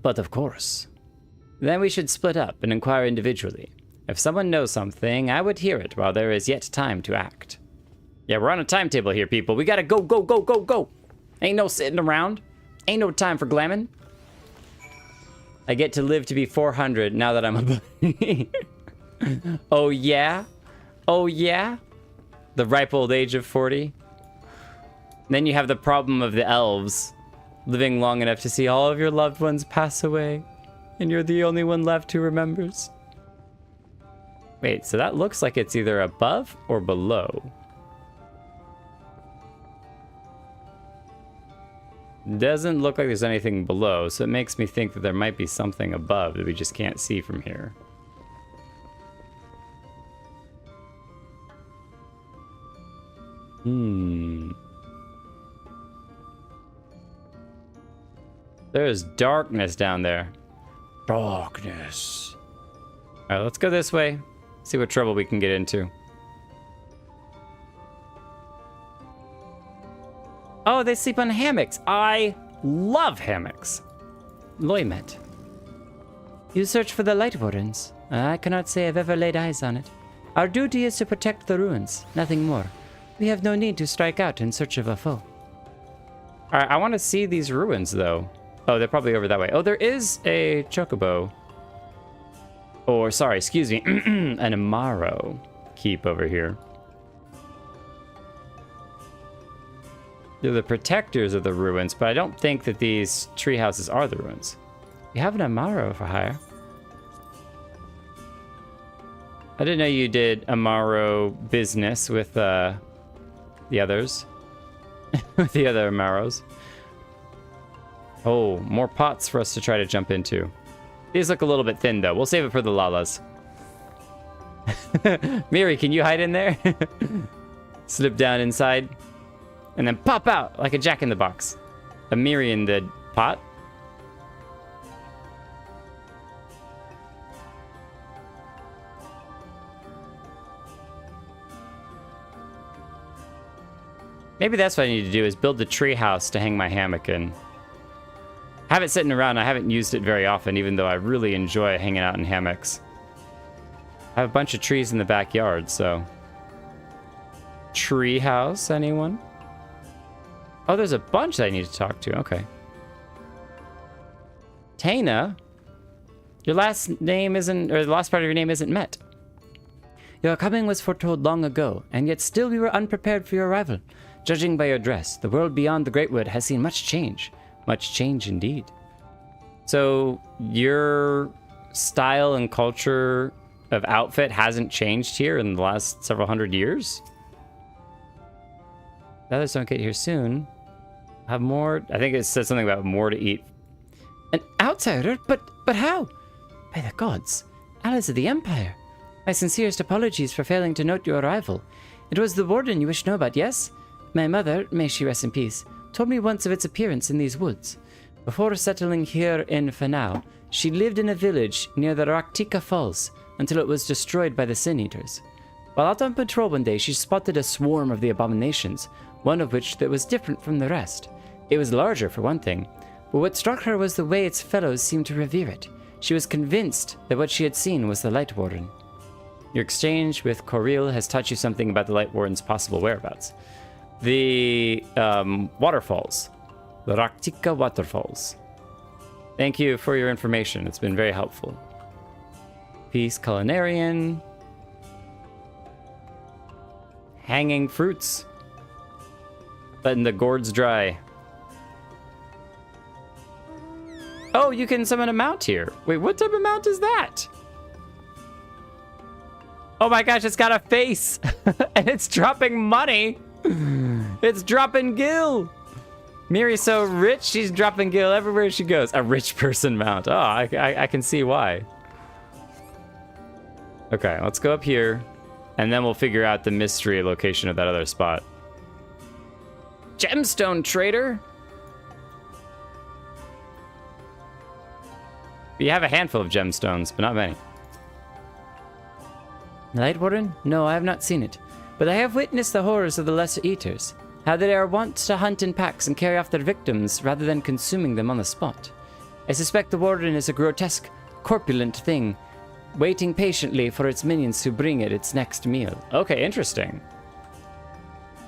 [SPEAKER 1] But of course. Then we should split up and inquire individually. If someone knows something, I would hear it while there is yet time to act. Yeah, we're on a timetable here, people. We gotta go, go, go, go, go. Ain't no sitting around. Ain't no time for glamming. I get to live to be 400 now that I'm a... Oh, yeah? Oh, yeah? The ripe old age of 40. Then you have the problem of the elves living long enough to see all of your loved ones pass away, and you're the only one left who remembers. Wait, so that looks like it's either above or below. Doesn't look like there's anything below, so it makes me think that there might be something above that we just can't see from here. There's darkness down there. Darkness. Alright, let's go this way. See what trouble we can get into. Oh, they sleep on hammocks. I love hammocks. Loymet. You search for the Light Wardens. I cannot say I've ever laid eyes on it. Our duty is to protect the ruins, nothing more. We have no need to strike out in search of a foe. Alright, I want to see these ruins, though. Oh, they're probably over that way. Oh, there is a chocobo. Or, sorry, excuse me, an Amaro keep over here. They're the protectors of the ruins, but I don't think that these tree houses are the ruins. You have an Amaro for hire. I didn't know you did Amaro business with the others. With the other Amaros. Oh, more pots for us to try to jump into. These look a little bit thin, though. We'll save it for the Lalas. Miri, can you hide in there? Slip down inside. And then pop out like a jack-in-the-box. A Miri in the pot. Maybe that's what I need to do, is build the tree house to hang my hammock in. I have it sitting around. I haven't used it very often, even though I really enjoy hanging out in hammocks. I have a bunch of trees in the backyard, so... Tree house, anyone? Oh, there's a bunch that I need to talk to. Okay. Taina? Your last name isn't... Or the last part of your name isn't met. Your coming was foretold long ago, and yet still we were unprepared for your arrival. Judging by your dress, the world beyond the Greatwood has seen much change. Much change indeed. So, your style and culture of outfit hasn't changed here in the last several hundred years? The others don't get here soon. Have more... I think it says something about more to eat. An outsider? But how? By the gods. Allies of the Empire. My sincerest apologies for failing to note your arrival. It was the Warden you wish to know about, yes? My mother, may she rest in peace, told me once of its appearance in these woods. Before settling here in Fanau, she lived in a village near the Rak'tika Falls until it was destroyed by the Sin Eaters. While out on patrol one day, she spotted a swarm of the abominations, one of which that was different from the rest. It was larger, for one thing, but what struck her was the way its fellows seemed to revere it. She was convinced that what she had seen was the Light Warden. Your exchange with Coril has taught you something about the Light Warden's possible whereabouts. The waterfalls. The Rak'tika waterfalls. Thank you for your information. It's been very helpful. Peace Culinarian. Hanging fruits. Letting the gourds dry. Oh, you can summon a mount here. Wait, what type of mount is that? Oh my gosh, it's got a face. And it's dropping money. It's dropping gil. Miri's so rich, she's dropping gil everywhere she goes. A rich person mount. Oh, I can see why. Okay, let's go up here. And then we'll figure out the mystery location of that other spot. Gemstone trader. You have a handful of gemstones, but not many. Light Warden? No, I have not seen it. But I have witnessed the horrors of the Lesser Eaters. How they are wont to hunt in packs and carry off their victims rather than consuming them on the spot. I suspect the Warden is a grotesque, corpulent thing, waiting patiently for its minions to bring it its next meal. Okay, interesting.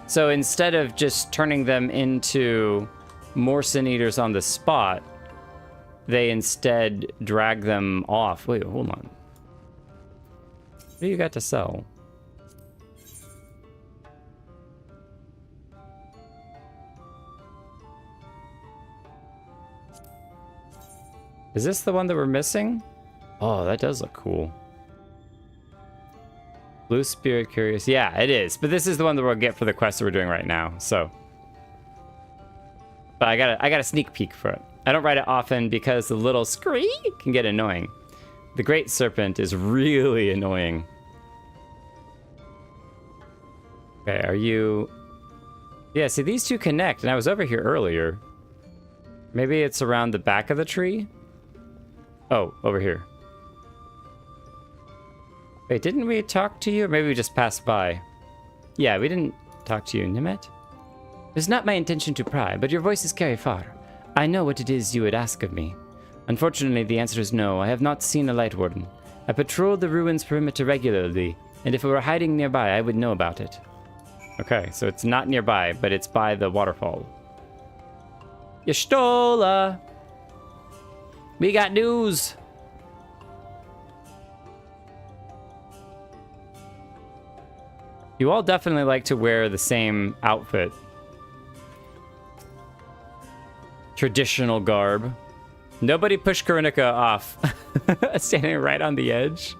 [SPEAKER 1] So instead of just turning them into more Sin Eaters on the spot, they instead drag them off. Wait, hold on. What do you got to sell? Is this the one that we're missing? Oh, that does look cool. Blue Spirit Curious. Yeah, it is. But this is the one that we'll get for the quest that we're doing right now, so. But I got a sneak peek for it. I don't ride it often because the little screek can get annoying. The Great Serpent is really annoying. Okay, are you... Yeah, see, these two connect, and I was over here earlier. Maybe it's around the back of the tree? Oh, over here. Wait, didn't we talk to you? Or maybe we just passed by. Yeah, we didn't talk to you, Nimet. It was not my intention to pry, but your voices carry far. I know what it is you would ask of me. Unfortunately, the answer is no. I have not seen a Light Warden. I patrol the ruins perimeter regularly, and if it were hiding nearby, I would know about it. Okay, so it's not nearby, but it's by the waterfall. Y'shtola! We got news! You all definitely like to wear the same outfit. Traditional garb. Nobody pushed Karinika off. Standing right on the edge.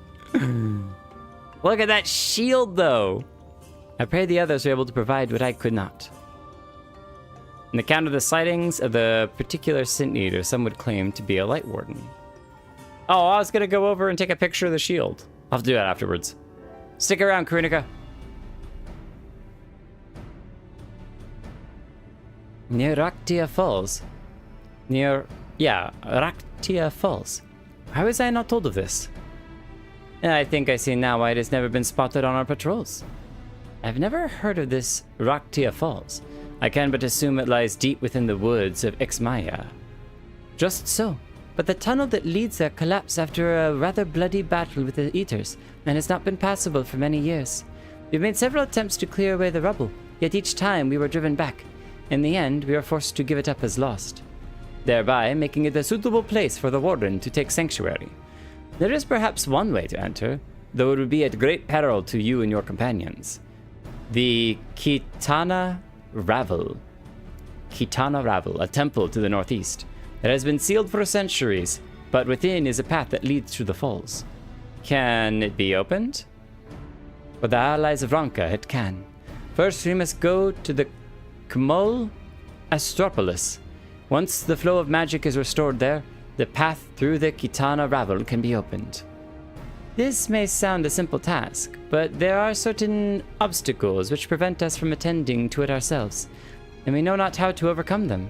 [SPEAKER 1] Look at that shield, though. I pray the others are able to provide what I could not. On account of the sightings of the particular Sin Eater, some would claim to be a Light Warden. Oh, I was gonna go over and take a picture of the shield. I'll have to do that afterwards. Stick around, Karinika. Near Rak'tika Falls. Rak'tika Falls. How was I not told of this? I think I see now why it has never been spotted on our patrols. I've never heard of this Rak'tika Falls. I can but assume it lies deep within the woods of Ixmaya. Just so, but the tunnel that leads there collapsed after a rather bloody battle with the Eaters, and has not been passable for many years. We've made several attempts to clear away the rubble, yet each time we were driven back. In the end, we were forced to give it up as lost, thereby making it a suitable place for the Warden to take sanctuary. There is perhaps one way to enter, though it would be at great peril to you and your companions. The Kitana Ravel, a temple to the northeast. It has been sealed for centuries, but within is a path that leads to the falls. Can it be opened? For the allies of Ranka, it can. First, we must go to the Kmul Astropolis. Once the flow of magic is restored there, the path through the Kitana Ravel can be opened. This may sound a simple task, but there are certain obstacles which prevent us from attending to it ourselves, and we know not how to overcome them.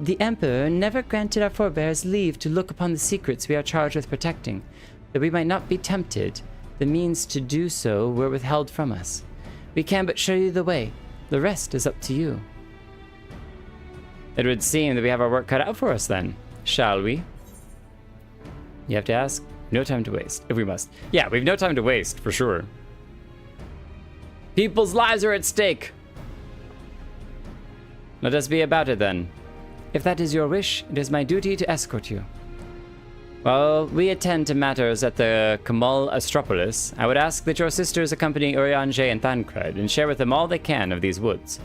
[SPEAKER 1] The Emperor never granted our forebears leave to look upon the secrets we are charged with protecting. That we might not be tempted, the means to do so were withheld from us. We can but show you the way. The rest is up to you. It would seem that we have our work cut out for us then, shall we? You have to ask? No time to waste, if we must. Yeah, we've no time to waste, for sure. People's lives are at stake! Let us be about it then. If that is your wish, it is my duty to escort you. While we attend to matters at the Kmul Astropolis, I would ask that your sisters accompany Urianger and Thancred and share with them all they can of these woods.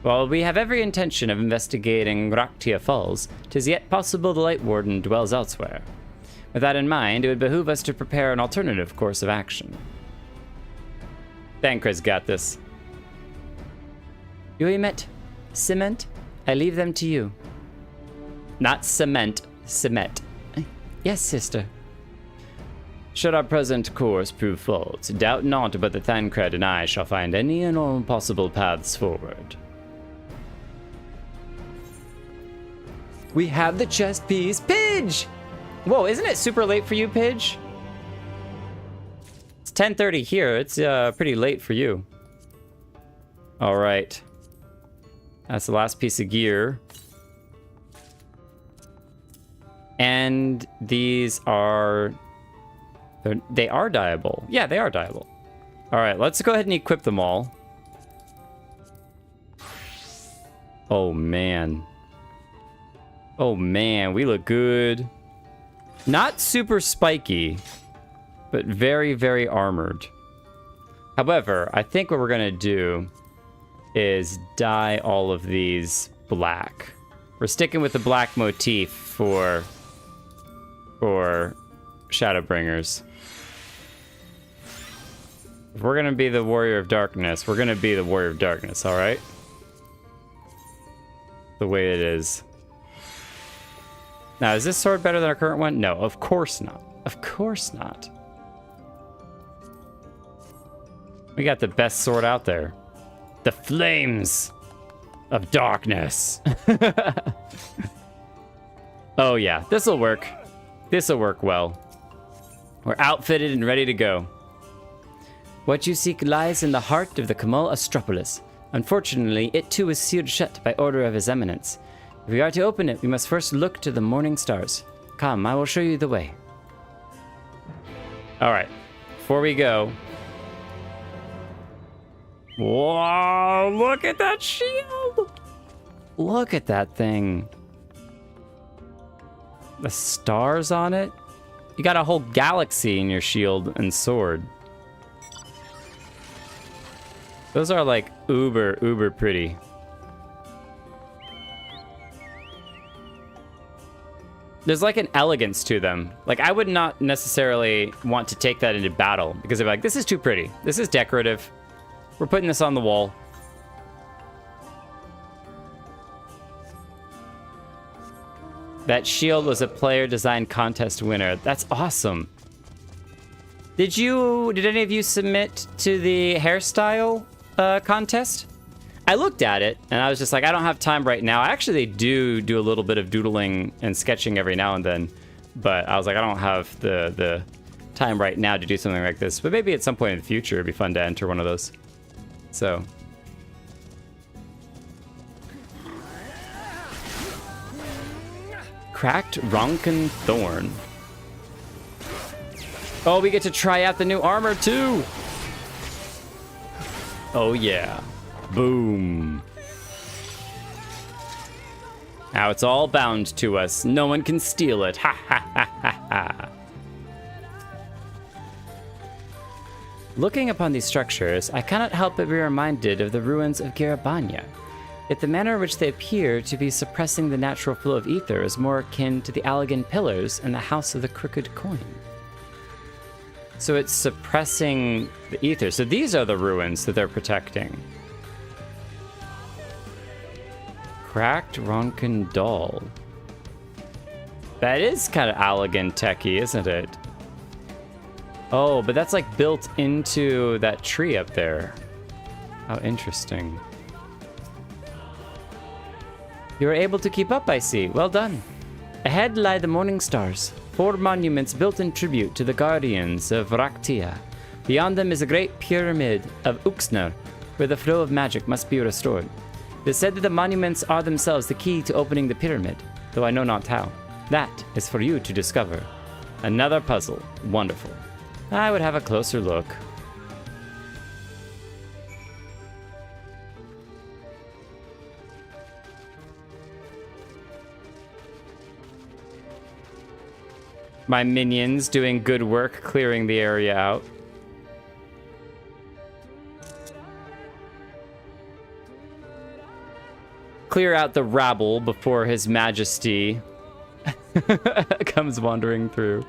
[SPEAKER 1] While we have every intention of investigating Rak'tika Falls, 'tis yet possible the Light Warden dwells elsewhere. With that in mind, it would behoove us to prepare an alternative course of action. Thancred's got this. Yuimet, cement, I leave them to you. Not cement, cement. Yes, sister. Should our present course prove false, doubt not but that Thancred and I shall find any and all possible paths forward. We have the chest piece. Pidge! Whoa, isn't it super late for you, Pidge? It's 10:30 here. It's pretty late for you. All right. That's the last piece of gear. And these are... They are dyeable. Yeah, they are dyeable. All right, let's go ahead and equip them all. Oh, man. Oh, man, we look good. Not super spiky, but very, very armored. However, I think what we're going to do is dye all of these black. We're sticking with the black motif for Shadowbringers. If we're going to be the Warrior of Darkness, we're going to be the Warrior of Darkness, all right? the way it is. Now, is this sword better than our current one? No, of course not. Of course not. We got the best sword out there. The flames of darkness. Oh yeah, this'll work. This'll work well. We're outfitted and ready to go. What you seek lies in the heart of the Kamal Astropolis. Unfortunately, it too is sealed shut by order of His Eminence. If we are to open it, we must first look to the morning stars. Come, I will show you the way. Alright, before we go... Whoa, look at that shield! Look at that thing. The stars on it? You got a whole galaxy in your shield and sword. Those are like uber pretty. There's like an elegance to them. Like I would not necessarily want to take that into battle because they're like, this is too pretty. This is decorative. We're putting this on the wall. That shield was a player design contest winner. That's awesome. Did any of you submit to the hairstyle contest? I looked at it and I was just like, I don't have time right now. I actually do a little bit of doodling and sketching every now and then, but I was like, I don't have the time right now to do something like this, but maybe at some point in the future it'd be fun to enter one of those. So. Cracked Ronken Thorn. Oh, we get to try out the new armor too. Oh yeah. Boom. Now it's all bound to us. No one can steal it. Ha ha ha ha ha. Looking upon these structures, I cannot help but be reminded of the ruins of Garabanya. Yet the manner in which they appear to be suppressing the natural flow of ether is more akin to the Allegan pillars in the House of the Crooked Coin. So it's suppressing the ether. So these are the ruins that they're protecting. Cracked Ronken Doll. That is kind of Allegan techy, isn't it? Oh, but that's like built into that tree up there. How interesting. You were able to keep up, I see. Well done. Ahead lie the morning stars, 4 monuments built in tribute to the guardians of Rak'tika. Beyond them is a great pyramid of Uxner, where the flow of magic must be restored. It is said that the monuments are themselves the key to opening the pyramid, though I know not how. That is for you to discover. Another puzzle. Wonderful. I would have a closer look. My minions doing good work clearing the area out. Clear out the rabble before His Majesty comes wandering through.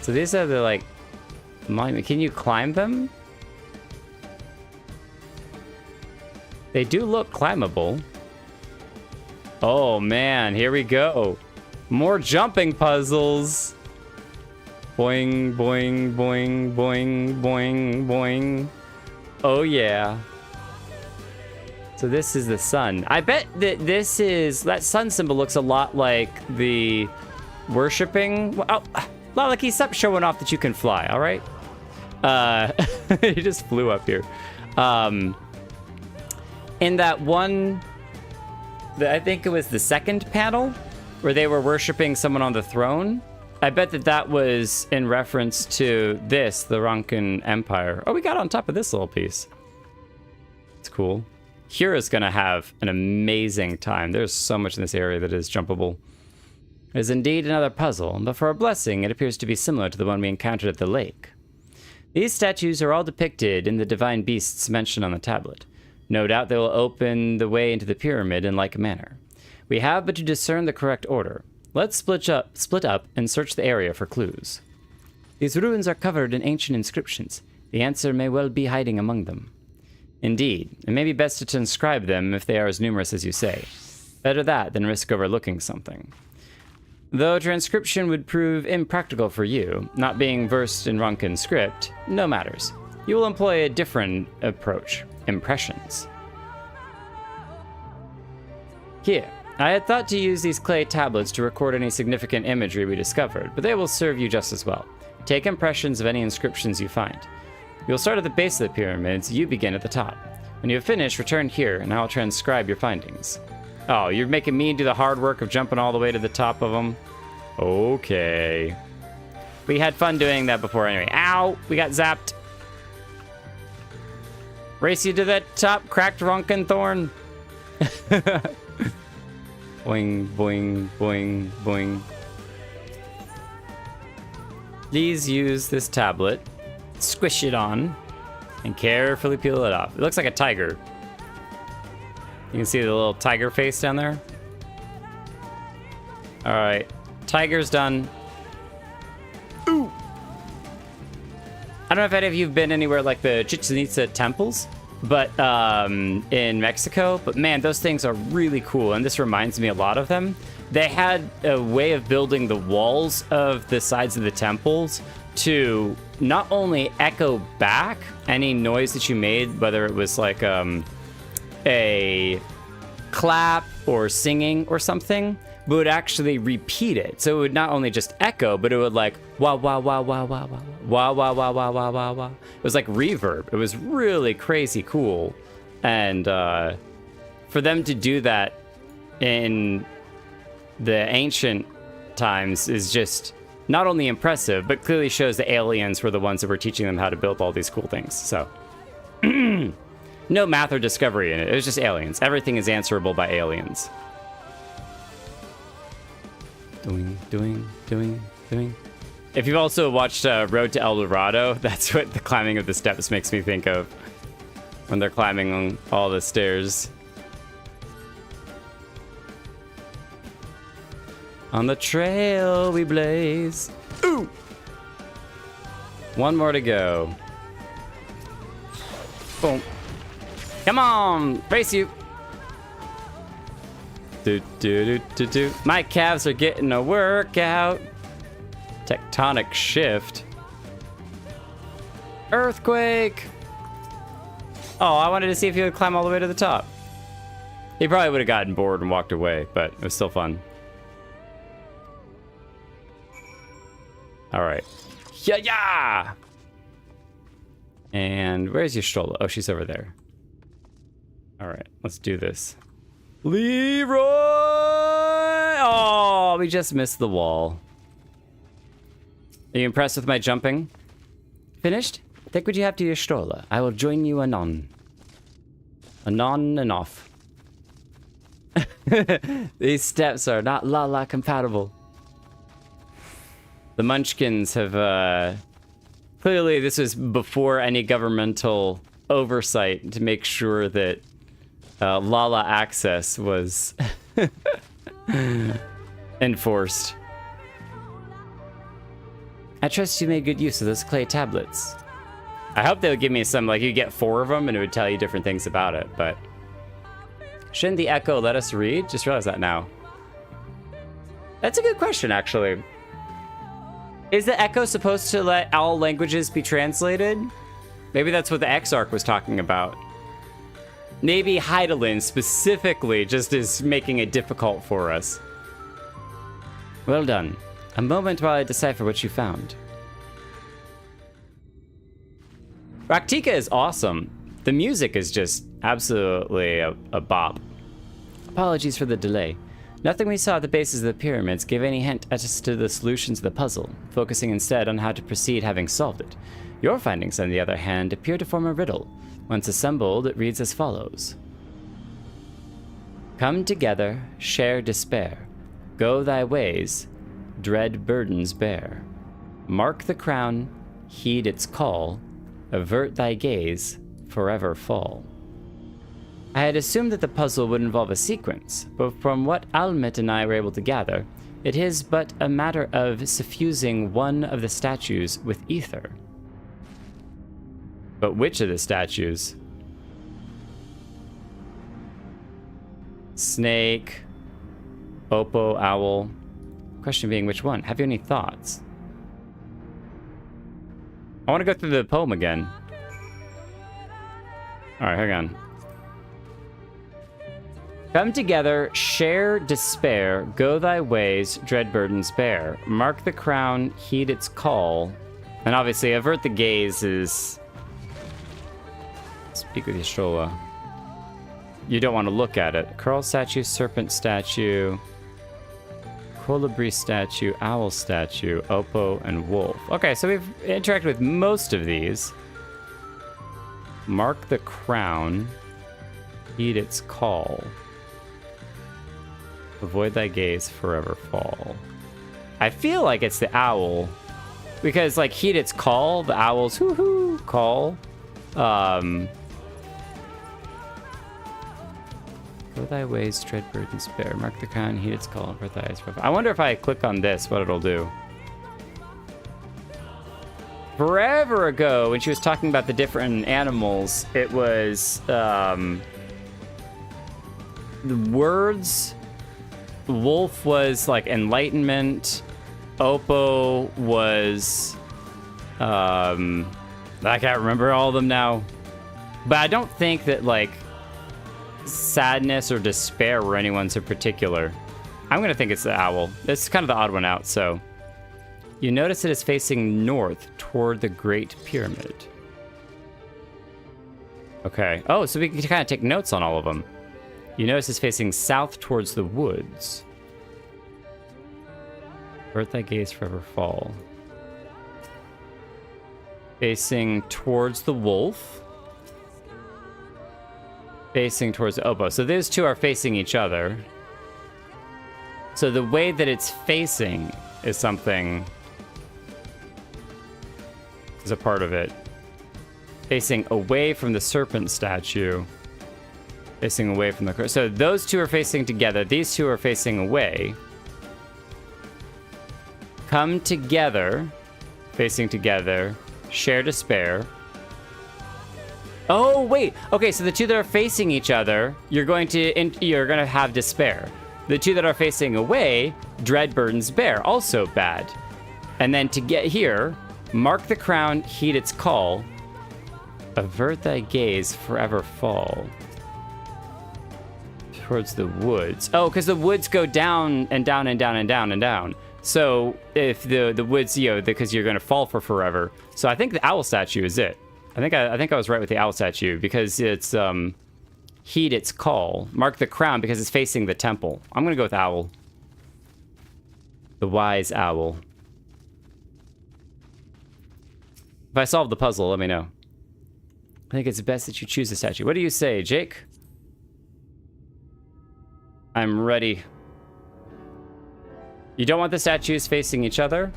[SPEAKER 1] So these are the like monument. Can you climb them? They do look climbable. Oh man, here we go. More jumping puzzles. Boing, boing, boing, boing, boing, boing. Oh yeah. So this is the sun. I bet that that sun symbol looks a lot like the worshipping. Oh, Lalaki, stop showing off that you can fly, all right? He just flew up here. In that one, I think it was the second panel, where they were worshiping someone on the throne. I bet that was in reference to this, the Ronken Empire. Oh, we got on top of this little piece. It's cool. Hira's gonna have an amazing time. There's so much in this area that is jumpable. It is indeed another puzzle, but for a blessing, it appears to be similar to the one we encountered at the lake. These statues are all depicted in the divine beasts mentioned on the tablet. No doubt they will open the way into the pyramid in like manner. We have but to discern the correct order. Let's split up and search the area for clues. These ruins are covered in ancient inscriptions. The answer may well be hiding among them. Indeed, it may be best to transcribe them if they are as numerous as you say. Better that than risk overlooking something. Though transcription would prove impractical for you, not being versed in Runcan script, no matters. You will employ a different approach. Impressions. Here, I had thought to use these clay tablets to record any significant imagery we discovered, but they will serve you just as well. Take impressions of any inscriptions you find. You'll start at the base of the pyramids, you begin at the top. When you have finished, return here, and I'll transcribe your findings. Oh, you're making me do the hard work of jumping all the way to the top of them? Okay. We had fun doing that before anyway. Ow! We got zapped. Race you to that top, cracked Runcan thorn. Boing, boing, boing, boing. Please use this tablet, squish it on, and carefully peel it off. It looks like a tiger. You can see the little tiger face down there. All right, tiger's done. Ooh! I don't know if any of you have been anywhere like the Chichen Itza temples, but in Mexico, but man, those things are really cool, and this reminds me a lot of them. They had a way of building the walls of the sides of the temples to not only echo back any noise that you made, whether it was like a clap or singing or something, but would actually repeat it. So it would not only just echo, but it would like wah wah wah wah wah wah wah wah wah wah wah wah wah. It was like reverb. It was really crazy cool, and for them to do that in the ancient times is just not only impressive, but clearly shows the aliens were the ones that were teaching them how to build all these cool things. So no math or discovery in it. It was just aliens. Everything is answerable by aliens. Doing. If you've also watched Road to El Dorado, that's what the climbing of the steps makes me think of when they're climbing on all the stairs. On the trail we blaze. Ooh! One more to go. Boom. Come on! Race you! Do. My calves are getting a workout. Tectonic shift. Earthquake! Oh, I wanted to see if he would climb all the way to the top. He probably would have gotten bored and walked away, but it was still fun. All right. Yeah! And where's Y'shtola? Oh, she's over there. All right, let's do this. Leroy! Oh, we just missed the wall. Are you impressed with my jumping? Finished? Take what you have to Y'shtola. I will join you anon. Anon and off. These steps are not Lala compatible. The Munchkins have, clearly this was before any governmental oversight to make sure that Lala access was enforced. I trust you made good use of those clay tablets. I hope they would give me some, like you get 4 of them and it would tell you different things about it, but shouldn't the echo let us read? Just realized that now. That's a good question, actually. Is the echo supposed to let all languages be translated? Maybe that's what the Exarch was talking about. Maybe Hydaelyn specifically just is making it difficult for us. Well done. A moment while I decipher what you found. Rak'tika is awesome. The music is just absolutely a bop. Apologies for the delay. Nothing we saw at the bases of the pyramids gave any hint as to the solution to the puzzle, focusing instead on how to proceed having solved it. Your findings, on the other hand, appear to form a riddle. Once assembled, it reads as follows. Come together, share despair. Go thy ways, dread burdens bear. Mark the crown, heed its call. Avert thy gaze, forever fall. I had assumed that the puzzle would involve a sequence, but from what Almet and I were able to gather, it is but a matter of suffusing one of the statues with ether. But which of the statues? Snake, Oppo, owl. Question being, which one? Have you any thoughts? I want to go through the poem again. Alright, hang on. Come together, share despair, go thy ways, dread burdens bear. Mark the crown, heed its call. And obviously, avert the gaze is... Speak with Y'shtola. You don't want to look at it. Curl statue, serpent statue, colibri statue, owl statue, Oppo, and wolf. Okay, so we've interacted with most of these. Mark the crown, heed its call. Avoid thy gaze, forever fall. I feel like it's the owl. Because, like, heed its call, the owl's hoo-hoo call. Go thy ways, dread burdens bear. Mark the crown, heed its call, avert thy eyes. I wonder if I click on this, what it'll do. Forever ago, when she was talking about the different animals, it was, the words... Wolf was like enlightenment. Oppo was I can't remember all of them now. But I don't think that like sadness or despair were anyone's in particular. I'm gonna think it's the owl. It's kind of the odd one out, so. You notice it is facing north toward the Great Pyramid. Okay. Oh, so we can kind of take notes on all of them. You notice it's facing south towards the woods. Avert thy gaze, forever fall. Facing towards the wolf. Facing towards the Oppo. So those two are facing each other. So the way that it's facing is something... is a part of it. Facing away from the serpent statue. Facing away from the... So those two are facing together. These two are facing away. Come together. Facing together. Share despair. Oh, wait. Okay, so the two that are facing each other, you're going to have despair. The two that are facing away, dread burdens bear. Also bad. And then to get here, mark the crown, heed its call. Avert thy gaze, forever fall. Towards the woods. Oh, because the woods go down and down and down and down and down. So if the woods, because you're going to fall for forever. So I think the owl statue is it. I think I was right with the owl statue because it's heed its call. Mark the crown because it's facing the temple. I'm going to go with owl. The wise owl. If I solve the puzzle, let me know. I think it's best that you choose a statue. What do you say, Jake? I'm ready. You don't want the statues facing each other?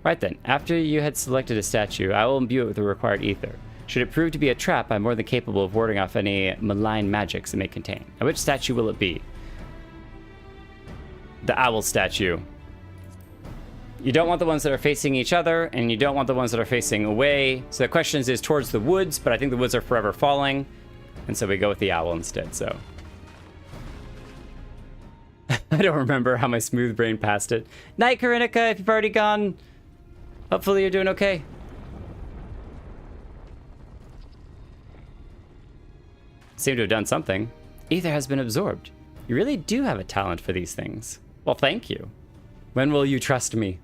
[SPEAKER 1] Right then, after you had selected a statue, I will imbue it with the required ether. Should it prove to be a trap, I'm more than capable of warding off any malign magics it may contain. Now, which statue will it be? The owl statue. You don't want the ones that are facing each other, and you don't want the ones that are facing away. So the question is towards the woods, but I think the woods are forever falling. And so we go with the owl instead, so. I don't remember how my smooth brain passed it. Night, Karinika, if you've already gone. Hopefully you're doing okay. Seem to have done something. Ether has been absorbed. You really do have a talent for these things. Well, thank you. When will you trust me?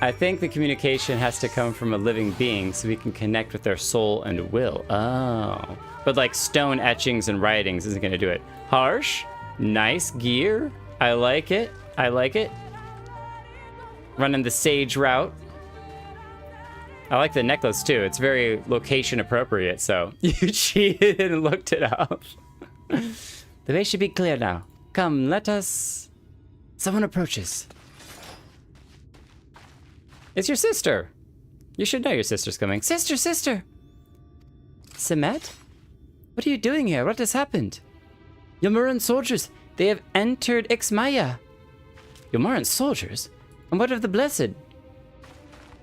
[SPEAKER 1] I think the communication has to come from a living being so we can connect with their soul and will. Oh. But like stone etchings and writings isn't going to do it. Harsh. Nice gear. I like it. I like it. Running the sage route. I like the necklace too. It's very location appropriate, so. You cheated and looked it up. The way should be clear now. Come, let us... Someone approaches. It's your sister. You should know your sister's coming. Sister, sister! Semet? What are you doing here? What has happened? Eulmoran soldiers, they have entered Ixmaya. Eulmoran soldiers? And what of the Blessed?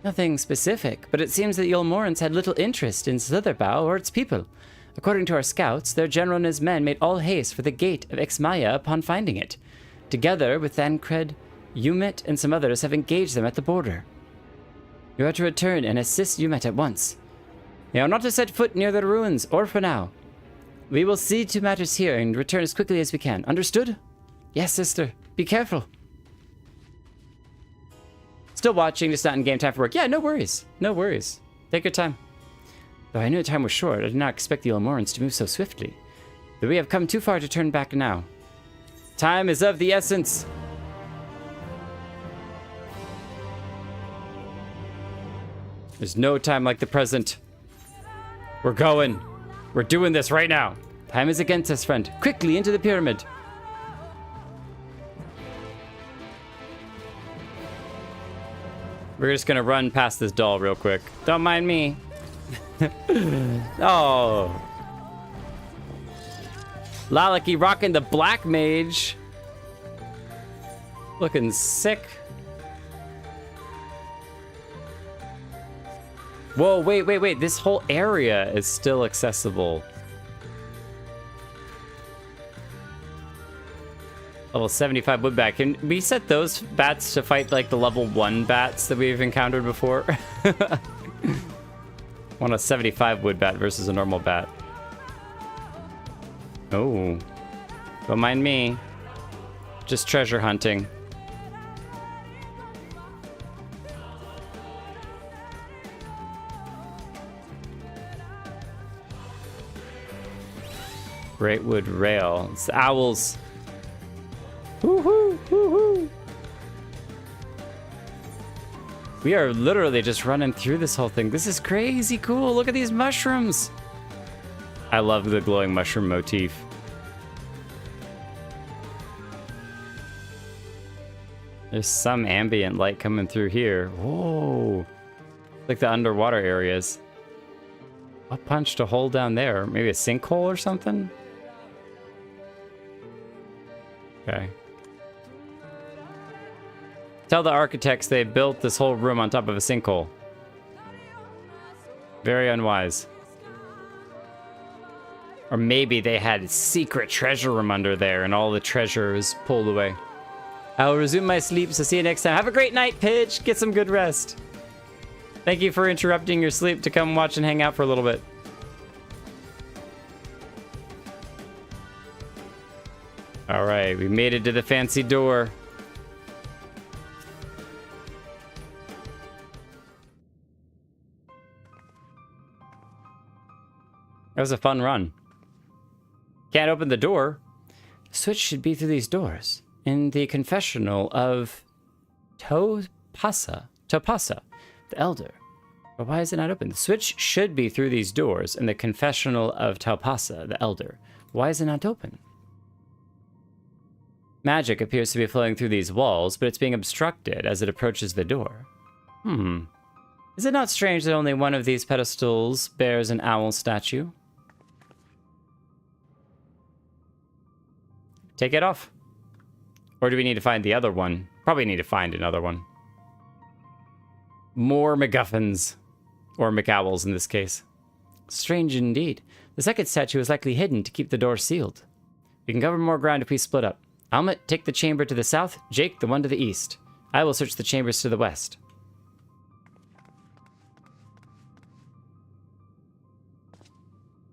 [SPEAKER 12] Nothing specific, but it seems that the Eulmorans had little interest in Slitherbough or its people. According to our scouts, their general and his men made all haste for the gate of Ixmaya upon finding it. Together with Thancred, Yumet, and some others have engaged them at the border. You are to return and assist Yumet at once. They are not to set foot near the ruins, or for now. We will see to matters here and return as quickly as we can. Understood? Yes, sister. Be careful. Still watching, just not in game time for work. Yeah, no worries. No worries. Take your time. Though I knew the time was short, I did not expect the Eulmorans to move so swiftly. But we have come too far to turn back now. Time is of the essence. There's no time like the present. We're going. We're doing this right now. Time is against us, friend. Quickly into the pyramid. We're just gonna run past this doll real quick. Don't mind me. Oh. Lalaki rocking the black mage. Looking sick. Whoa, wait. This whole area is still accessible. Level 75 wood bat. Can we set those bats to fight like the level 1 bats that we've encountered before? Want a 75 wood bat versus a normal bat. Oh. Don't mind me. Just treasure hunting. Greatwood rail. It's the owls. Woohoo! Woohoo! We are literally just running through this whole thing. This is crazy cool. Look at these mushrooms. I love the glowing mushroom motif. There's some ambient light coming through here. Whoa. Like the underwater areas. What punched a hole down there? Maybe a sinkhole or something? Okay. Tell the architects they built this whole room on top of a sinkhole. Very unwise. Or maybe they had a secret treasure room under there and all the treasure is pulled away. I will resume my sleep, so see you next time. Have a great night, Pidge. Get some good rest. Thank you for interrupting your sleep to come watch and hang out for a little bit. All right, we made it to the fancy door. That was a fun run. Can't open the door. The switch should be through these doors. In the confessional of Topasa, the Elder. But why is it not open? The switch should be through these doors in the confessional of Topasa, the Elder. Why is it not open? Magic appears to be flowing through these walls, but it's being obstructed as it approaches the door. Is it not strange that only one of these pedestals bears an owl statue? Take it off. Or do we need to find the other one? Probably need to find another one. More MacGuffins. Or McOwls in this case. Strange indeed. The second statue is likely hidden to keep the door sealed. We can cover more ground if we split up. Almet, take the chamber to the south. Jake, the one to the east. I will search the chambers to the west.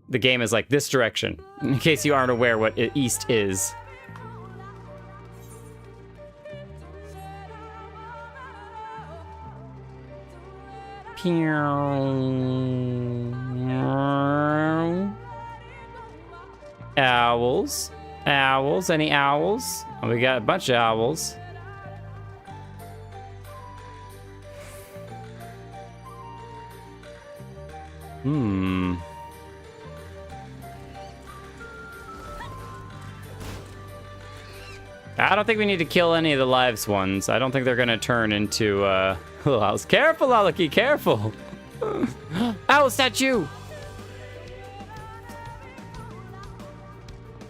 [SPEAKER 12] The game is like this direction, in case you aren't aware what east is. Owls. Owls. Any owls? Oh, we got a bunch of owls. I don't think we need to kill any of the lives ones. I don't think they're gonna turn into little owls. Careful, Alaki, careful! Owl statue!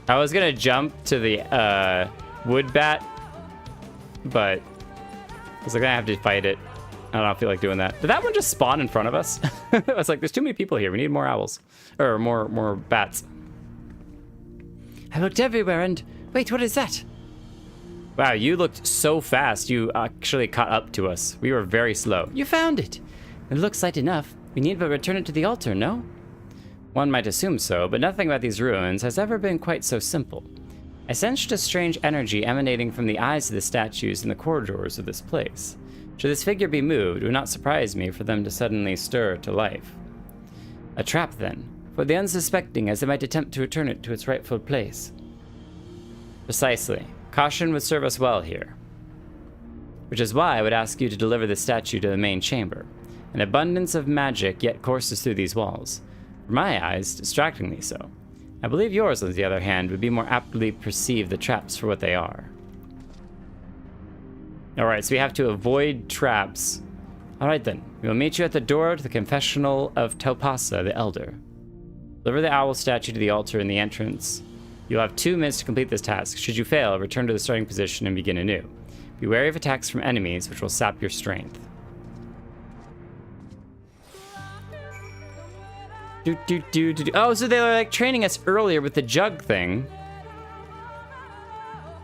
[SPEAKER 12] I was gonna jump to the wood bat, but I was like, I have to fight it.
[SPEAKER 1] I don't feel like doing that. Did that one just spawn in front of us? I was like, there's too many people here. We need more owls. Or more bats.
[SPEAKER 12] I looked everywhere and... Wait, what is that?
[SPEAKER 1] Wow, you looked so fast. You actually caught up to us. We were very slow.
[SPEAKER 12] You found it. It looks light enough. We need but return it to the altar, no?
[SPEAKER 1] One might assume so, but nothing about these ruins has ever been quite so simple. I sensed a strange energy emanating from the eyes of the statues in the corridors of this place. Should this figure be moved, it would not surprise me for them to suddenly stir to life. A trap, then, for the unsuspecting, as they might attempt to return it to its rightful place. Precisely. Caution would serve us well here. Which is why I would ask you to deliver the statue to the main chamber. An abundance of magic yet courses through these walls. For my eyes, distractingly so. I believe yours, on the other hand, would be more aptly perceive the traps for what they are. Alright, so we have to avoid traps. Alright then, we will meet you at the door to the confessional of Taupasa the Elder. Deliver the owl statue to the altar in the entrance. You'll have 2 minutes to complete this task. Should you fail, return to the starting position and begin anew. Be wary of attacks from enemies, which will sap your strength. Oh, so they were like training us earlier with the jug thing.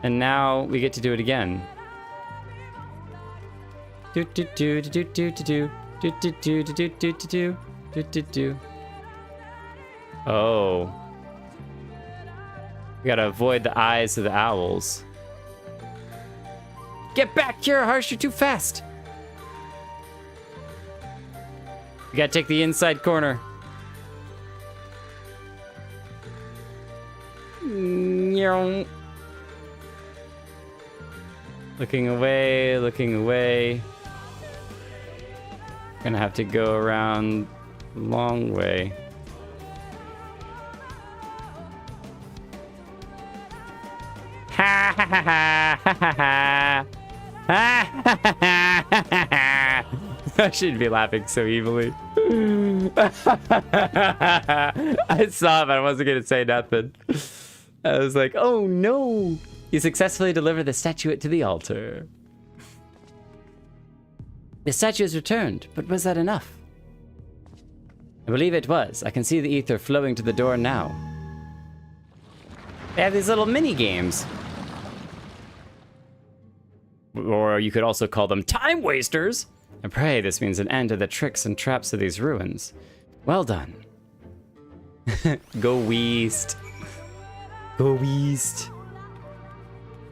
[SPEAKER 1] And now we get to do it again. Oh. We gotta avoid the eyes of the owls. Get back here, Harsh, you're too fast. We gotta take the inside corner. Looking away, looking away. Gonna have to go around the long way. Ha ha ha ha ha ha ha. I shouldn't be laughing so evilly. I saw it, but I wasn't gonna say nothing. I was like, oh no! You successfully delivered the statuette to the altar.
[SPEAKER 12] The statue is returned, but was that enough?
[SPEAKER 1] I believe it was. I can see the ether flowing to the door now. They have these little mini games. Or you could also call them time wasters. I pray this means an end to the tricks and traps of these ruins. Well done. Go Weast. Go Weast.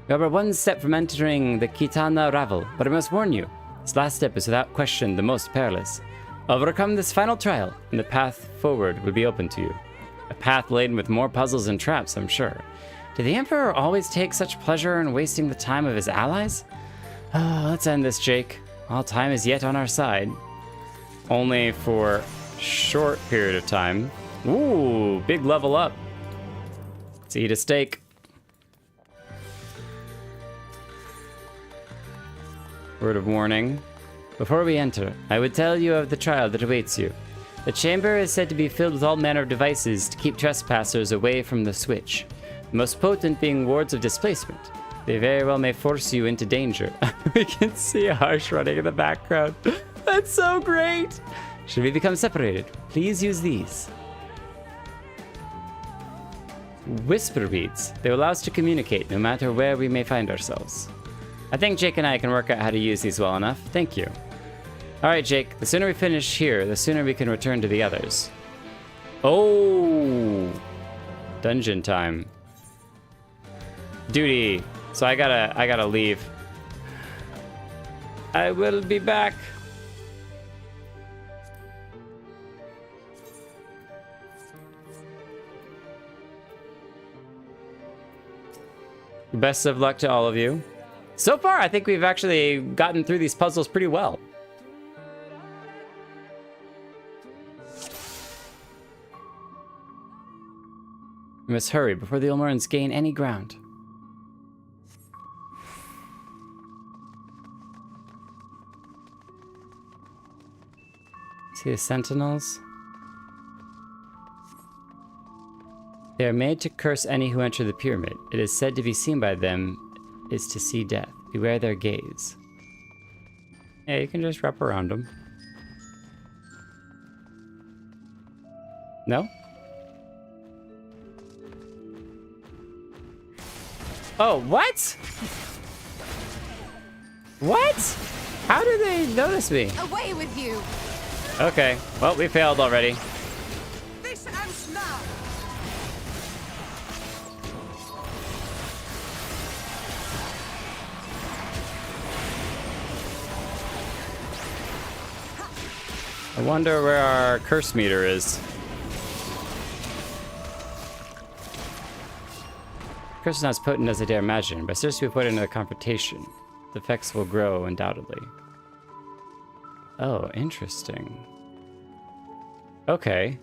[SPEAKER 1] We are but one step from entering the Kitana Ravel, but I must warn you, this last step is without question the most perilous. Overcome this final trial, and the path forward will be open to you. A path laden with more puzzles and traps, I'm sure. Did the Emperor always take such pleasure in wasting the time of his allies? Let's end this, Jake. All time is yet on our side. Only for a short period of time. Ooh, big level up. Let's eat a steak. Word of warning. Before we enter, I would tell you of the trial that awaits you. The chamber is said to be filled with all manner of devices to keep trespassers away from the switch. The most potent being wards of displacement. They very well may force you into danger. We can see Harsh running in the background. That's so great! Should we become separated, please use these. Whisper beads. They will allow us to communicate no matter where we may find ourselves. I think Jake and I can work out how to use these well enough. Thank you. Alright, Jake. The sooner we finish here, the sooner we can return to the others. Oh! Dungeon time. Duty. So I gotta leave. I will be back. Best of luck to all of you. So far, I think we've actually gotten through these puzzles pretty well. We must hurry before the Eulmorans gain any ground. See the sentinels? They are made to curse any who enter the pyramid. It is said to be seen by them is to see death. Beware their gaze. Yeah, you can just wrap around them. No? Oh, what? What? How did they notice me?
[SPEAKER 16] Away with you!
[SPEAKER 1] Okay, well, we failed already.
[SPEAKER 15] This ends now!
[SPEAKER 1] I wonder where our curse meter is. Curse is not as potent as I dare imagine, but seriously we put into the confrontation. The effects will grow undoubtedly. Oh, interesting. Okay.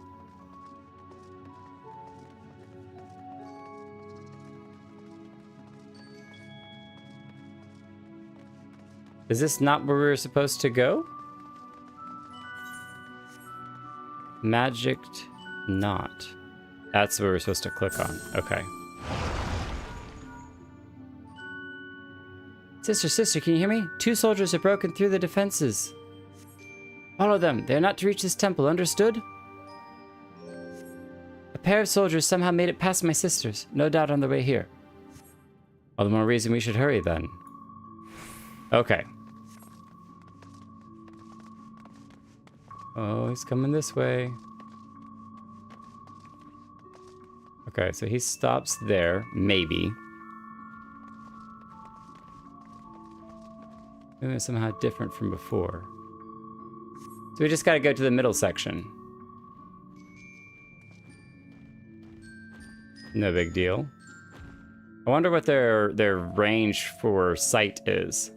[SPEAKER 1] Is this not where we were supposed to go? Magicked knot. That's where we're supposed to click on. Okay. Sister, can you hear me? 2 soldiers have broken through the defenses. Follow them. They are not to reach this temple, understood? A pair of soldiers somehow made it past my sisters. No doubt on their way here. All the more reason we should hurry then. Okay. Oh, he's coming this way. Okay, so he stops there, maybe. Maybe it's somehow different from before. So we just gotta go to the middle section. No big deal. I wonder what their range for sight is.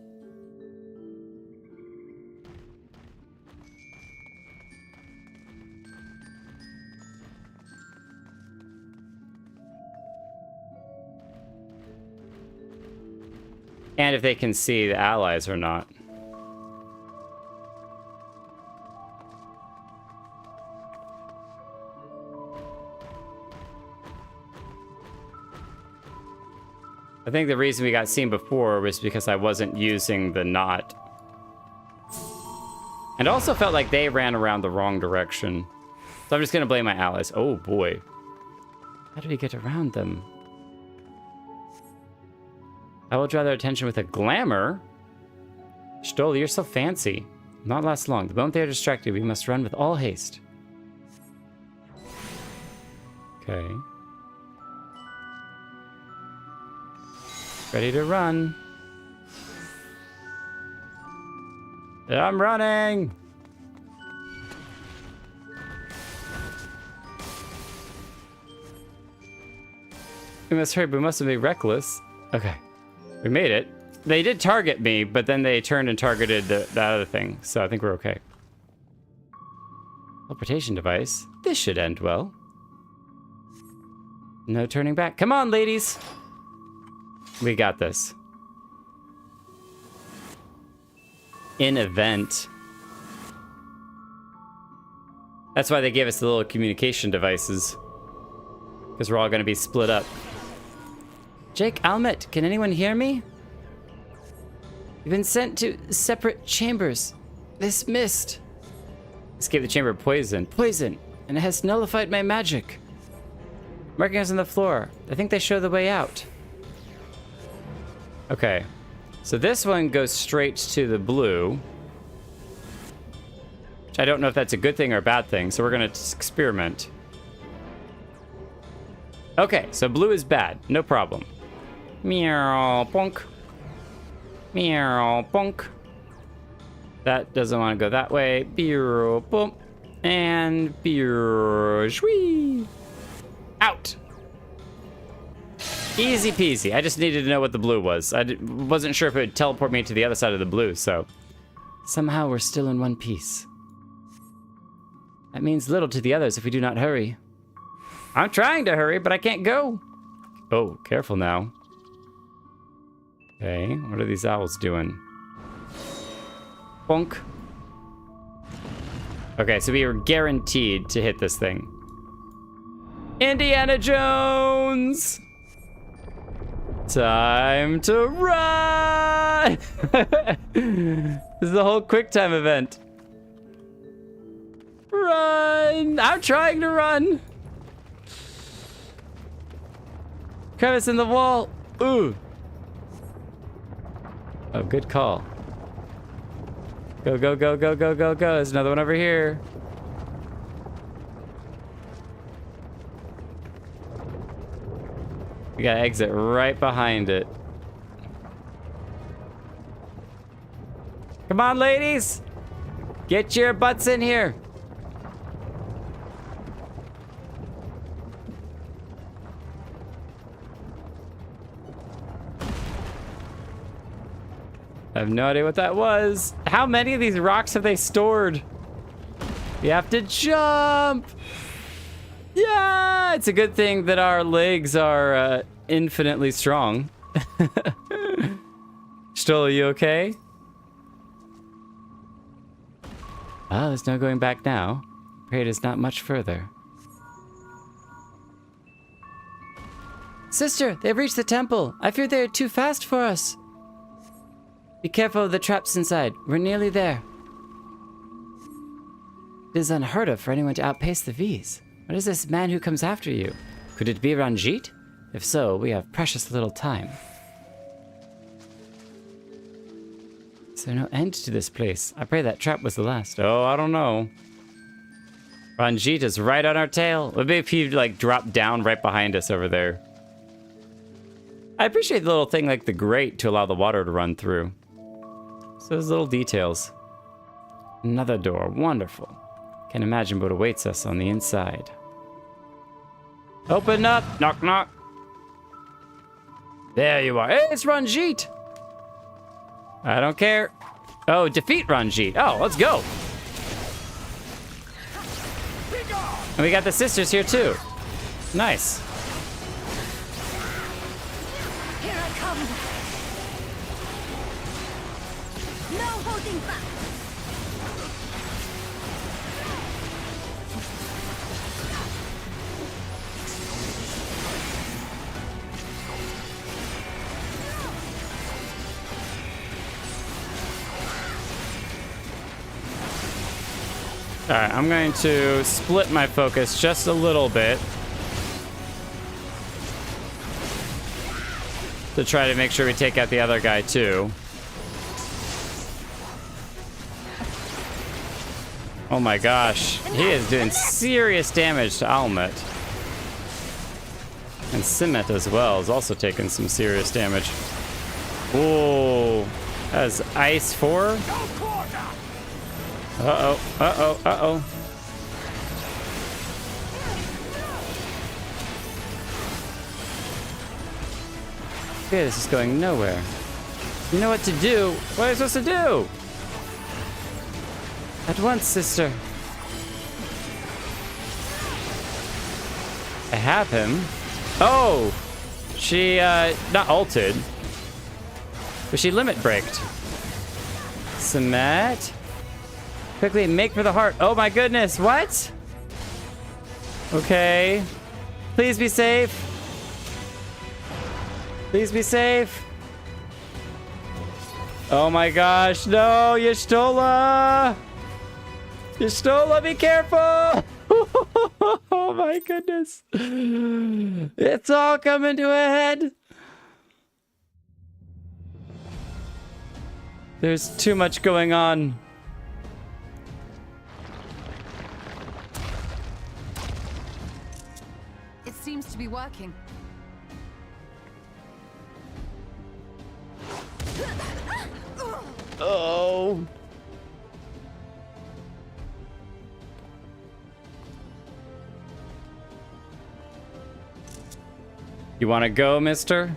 [SPEAKER 1] And if they can see the allies or not. I think the reason we got seen before was because I wasn't using the knot. And also felt like they ran around the wrong direction. So I'm just gonna blame my allies. Oh boy. How do we get around them? I will draw their attention with a glamour. Stola, you're so fancy. Not last long. The moment they are distracted, we must run with all haste. Okay. Ready to run. I'm running. We must hurry, but we mustn't be reckless. Okay. We made it. They did target me, but then they turned and targeted that other thing, so I think we're okay. Teleportation device. This should end well. No turning back. Come on, ladies. We got this. In event. That's why they gave us the little communication devices. Because we're all going to be split up. Jake, Almet, can anyone hear me? You've been sent to separate chambers. Dismissed. Escape the chamber of poison. Poison! And it has nullified my magic. Markings on the floor. I think they show the way out. Okay. So this one goes straight to the blue. Which I don't know if that's a good thing or a bad thing, so we're gonna experiment. Okay, so blue is bad. No problem. Meow, bonk. Meow, bonk. That doesn't want to go that way. Beer, bump. And beer, shwee. Out. Easy peasy. I just needed to know what the blue was. I wasn't sure if it would teleport me to the other side of the blue, so. Somehow we're still in one piece. That means little to the others if we do not hurry. I'm trying to hurry, but I can't go. Oh, careful now. Okay, what are these owls doing? Bonk. Okay, so we were guaranteed to hit this thing. Indiana Jones! Time to run! This is a whole quick time event. Run! I'm trying to run. Crevice in the wall. Ooh. Oh, good call. Go, go, go, go, go, go, go. There's another one over here. We gotta exit right behind it. Come on, ladies! Get your butts in here! I have no idea what that was. How many of these rocks have they stored? You have to jump! Yeah! It's a good thing that our legs are infinitely strong. Stola, you okay? Oh, there's no going back now. Parade is not much further. Sister, they've reached the temple. I fear they're too fast for us. Be careful of the traps inside. We're nearly there. It is unheard of for anyone to outpace the V's. What is this man who comes after you? Could it be Ranjit? If so, we have precious little time. Is there no end to this place? I pray that trap was the last. Oh, I don't know. Ranjit is right on our tail. What if he like dropped down right behind us over there? I appreciate the little thing like the grate to allow the water to run through. So those little details. Another door. Wonderful. Can't imagine what awaits us on the inside. Open up! Knock, knock. There you are. Hey, it's Ranjit! I don't care. Oh, defeat Ranjit. Oh, let's go. And we got the sisters here too. Nice.
[SPEAKER 7] Here I come. No holding back.
[SPEAKER 1] All right, I'm going to split my focus just a little bit to try to make sure we take out the other guy too. Oh my gosh, he is doing serious damage to Almet. And Simet as well is also taking some serious damage. Whoa, that is Ice 4. Uh-oh, uh-oh, uh-oh. Okay, this is going nowhere. You know what to do. What are you supposed to do? At once, sister. I have him. Oh! She, not ulted. But she limit breaked. Simet. Quickly, make for the heart. Oh my goodness, what? Okay. Please be safe. Please be safe. Oh my gosh, no, Y'shtola! Y'shtola, be careful! Oh my goodness. It's all coming to a head. There's too much going on.
[SPEAKER 2] Seems to be working.
[SPEAKER 1] Oh. You want to go, mister?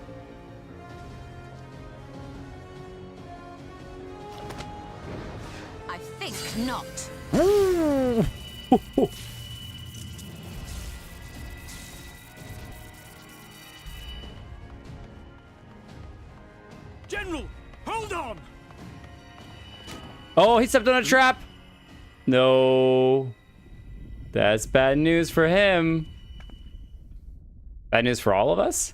[SPEAKER 2] I think not.
[SPEAKER 10] General, hold on!
[SPEAKER 1] Oh, he stepped on a trap. No. That's bad news for him. Bad news for all of us?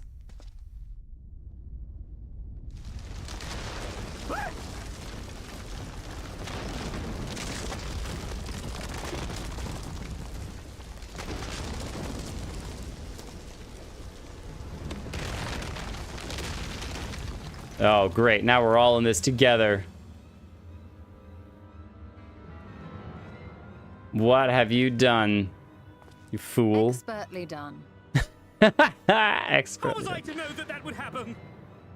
[SPEAKER 1] Oh, great. Now we're all in this together. What have you done, you fool?
[SPEAKER 2] Expertly done.
[SPEAKER 1] Expertly.
[SPEAKER 10] How was I to know that that would happen?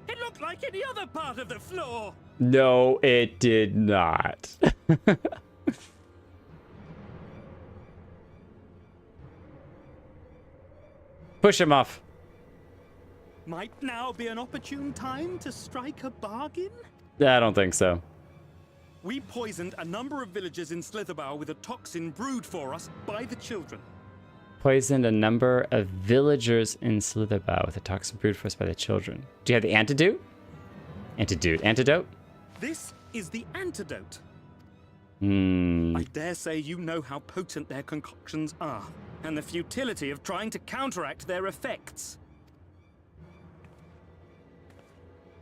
[SPEAKER 10] It looked like any other part of the floor.
[SPEAKER 1] No, it did not. Push him off.
[SPEAKER 10] Might now be an opportune time to strike a bargain?
[SPEAKER 1] I don't think so.
[SPEAKER 10] We poisoned a number of villagers in Slitherbough with a toxin brewed for us by the children.
[SPEAKER 1] Poisoned a number of villagers in Slitherbough with a toxin brewed for us by the children. Do you have the antidote? Antidote?
[SPEAKER 10] This is the antidote.
[SPEAKER 1] Hmm.
[SPEAKER 10] I dare say you know how potent their concoctions are, and the futility of trying to counteract their effects.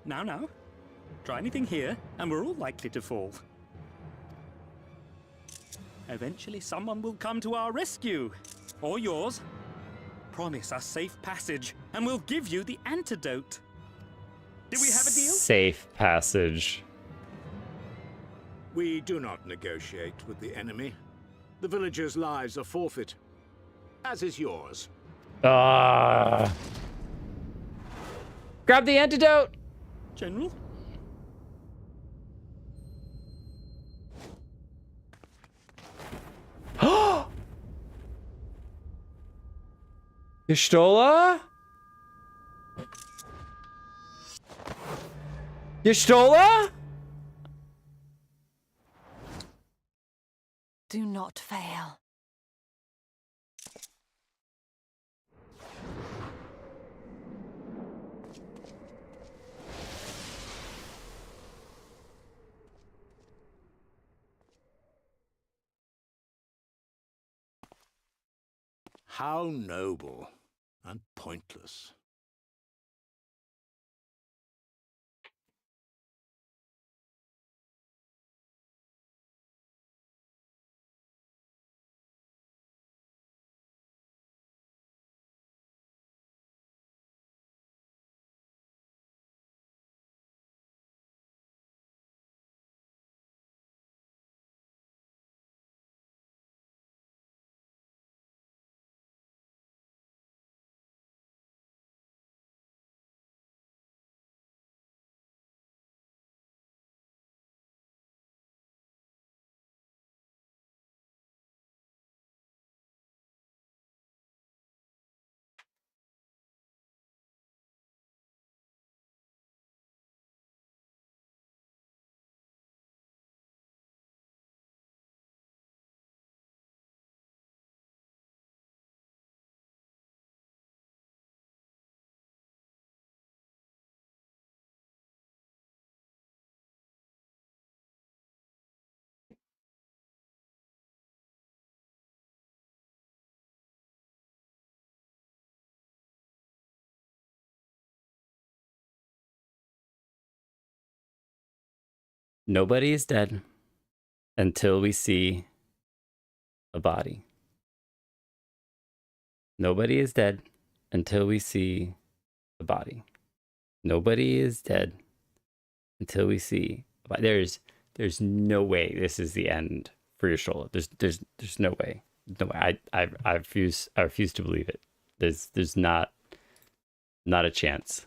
[SPEAKER 10] Now. Try anything here, and we're all likely to fall. Eventually, someone will come to our rescue. Or yours. Promise us safe passage, and we'll give you the antidote. Do we have a deal?
[SPEAKER 1] Safe passage.
[SPEAKER 9] We do not negotiate with the enemy. The villagers' lives are forfeit, as is yours.
[SPEAKER 1] Grab the antidote!
[SPEAKER 10] General?
[SPEAKER 1] Y'shtola? Y'shtola?
[SPEAKER 2] Do not fail.
[SPEAKER 9] How noble and pointless.
[SPEAKER 1] Nobody is dead until we see a body. Nobody is dead until we see a body. Nobody is dead until we see a body. There's no way this is the end for Y'shtola. There's no way. No way. I refuse to believe it. There's not a chance.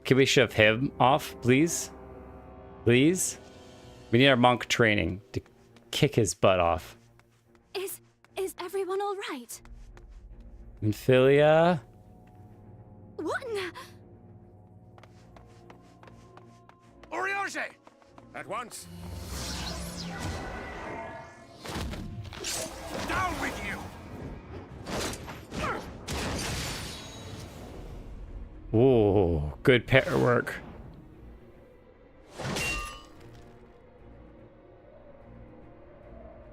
[SPEAKER 1] Can we shove him off, please? Please? We need our monk training to kick his butt off.
[SPEAKER 7] Is everyone all right?
[SPEAKER 1] Ophelia?
[SPEAKER 7] What in the...
[SPEAKER 9] Oriage! At once! Down with you!
[SPEAKER 1] Ooh, good pair work.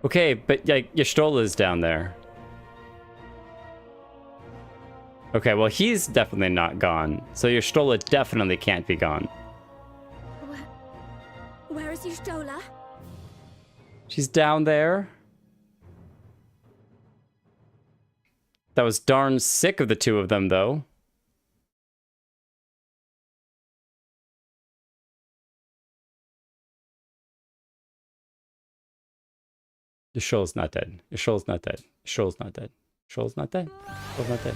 [SPEAKER 1] Okay, but like Y'shtola's down there. Okay, well he's definitely not gone. So Y'shtola definitely can't be gone.
[SPEAKER 7] Where is Y'shtola?
[SPEAKER 1] She's down there. That was darn sick of the two of them though. The Shoal's not dead. The Shoal's not dead. The Shoal's not dead. Shoal's not dead. Shoal's not dead.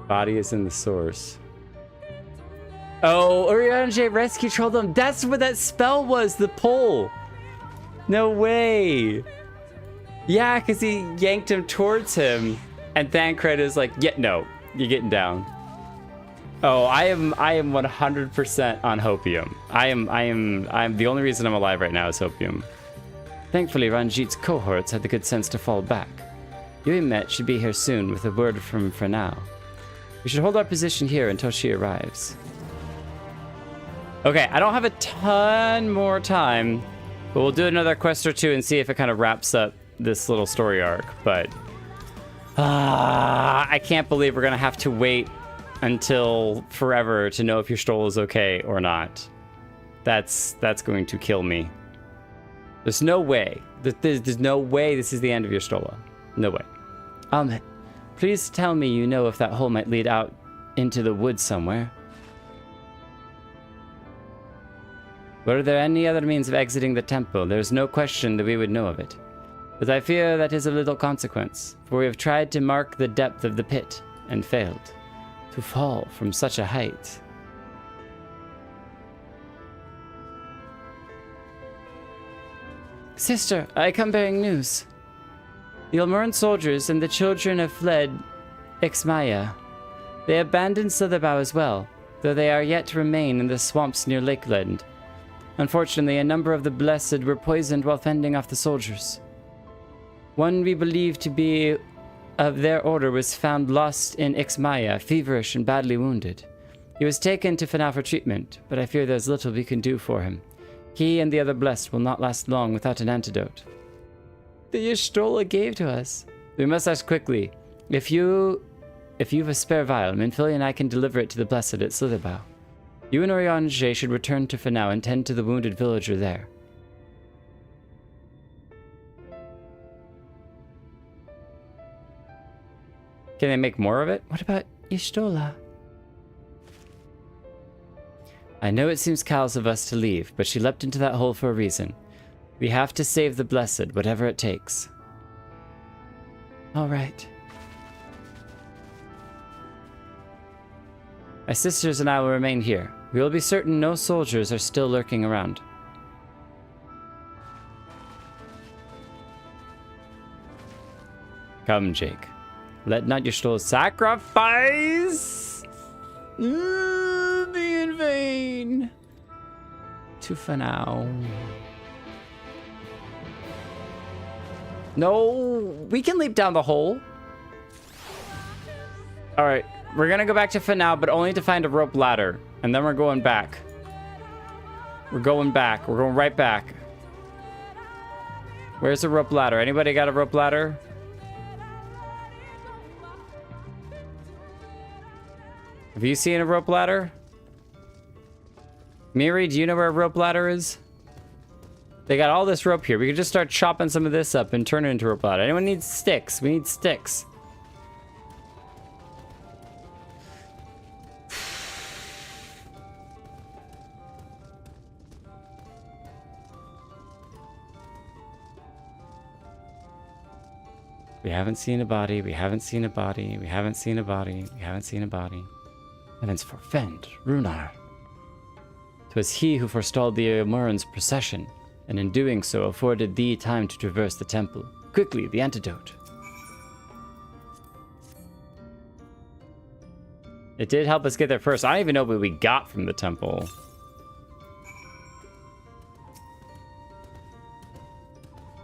[SPEAKER 1] Body is in the source. Oh, Urianger rescue trolled them. That's what that spell was, the pull. No way. Yeah, because he yanked him towards him. And Thancred is like, yeah, no, you're getting down. Oh, I am 100% on Hopium. I am the only reason I'm alive right now is Hopium. Thankfully, Ranjit's cohorts had the good sense to fall back. Yuimet should be here soon with a word from Franau. We should hold our position here until she arrives. Okay, I don't have a ton more time, but we'll do another quest or two and see if it kind of wraps up this little story arc. But I can't believe we're gonna have to wait until forever to know if your Stola is okay or not. That's going to kill me. There's no way. There's no way this is the end of your Stola. No way. Please tell me you know if that hole might lead out into the woods somewhere. Were there any other means of exiting the temple? There's no question that we would know of it. But I fear that is of little consequence, for we have tried to mark the depth of the pit and failed. To fall from such a height. Sister, I come bearing news. The Eulmoran soldiers and the children have fled Ixmaya. They abandoned Slitherbow as well, though they are yet to remain in the swamps near Lakeland. Unfortunately, a number of the Blessed were poisoned while fending off the soldiers. One we believe to be of their order was found lost in Ixmaya, feverish and badly wounded. He was taken to Fanau for treatment, but I fear there's little we can do for him. He and the other Blessed will not last long without an antidote. The Y'shtola gave to us. We must act quickly. If you've a spare vial, Minfili and I can deliver it to the Blessed at Slitherbow. You and Urianger should return to Fanau and tend to the wounded villager there. Can they make more of it? What about Y'shtola? I know it seems callous of us to leave, but she leapt into that hole for a reason. We have to save the Blessed, whatever it takes. All right. My sisters and I will remain here. We will be certain no soldiers are still lurking around. Come, Jake. Let not your soul sacrifice be in vain. To Fanau. No, we can leap down the hole. All right, we're gonna go back to Fanau, but only to find a rope ladder, and then we're going back. We're going back. We're going right back. Where's the rope ladder? Anybody got a rope ladder? Have you seen a rope ladder? Miri, do you know where a rope ladder is? They got all this rope here. We could just start chopping some of this up and turn it into a rope ladder. Anyone needs sticks? We need sticks. We haven't seen a body. We haven't seen a body. We haven't seen a body. We haven't seen a body. Heavens forfend, Runar. 'Twas he who forestalled the Eulmorans' procession, and in doing so afforded thee time to traverse the temple. Quickly, the antidote. It did help us get there first. I don't even know what we got from the temple.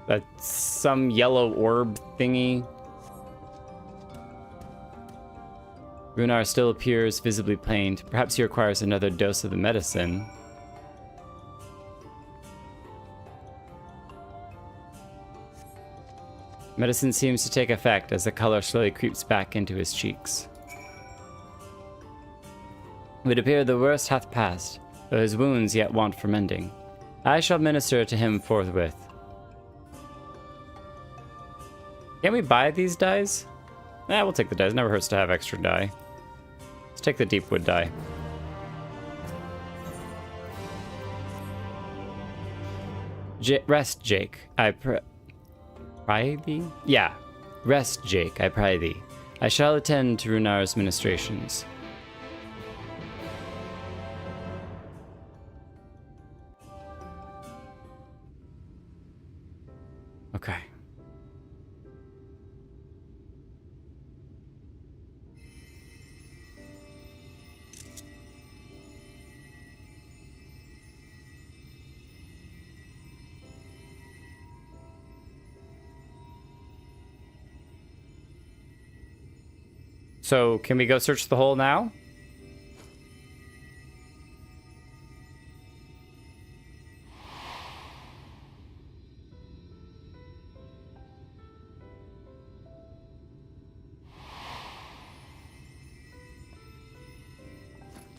[SPEAKER 1] That's some yellow orb thingy. Runar still appears visibly pained. Perhaps he requires another dose of the medicine. Medicine seems to take effect as the color slowly creeps back into his cheeks. It would appear the worst hath passed, though his wounds yet want for mending. I shall minister to him forthwith. Can we buy these dyes? Nah, we'll take the dyes. Never hurts to have extra dye. Let's take the deep wood dye. Rest, Jake. I pry thee? Yeah. Rest, Jake. I pry thee. I shall attend to Runar's ministrations. Okay. So, can we go search the hole now?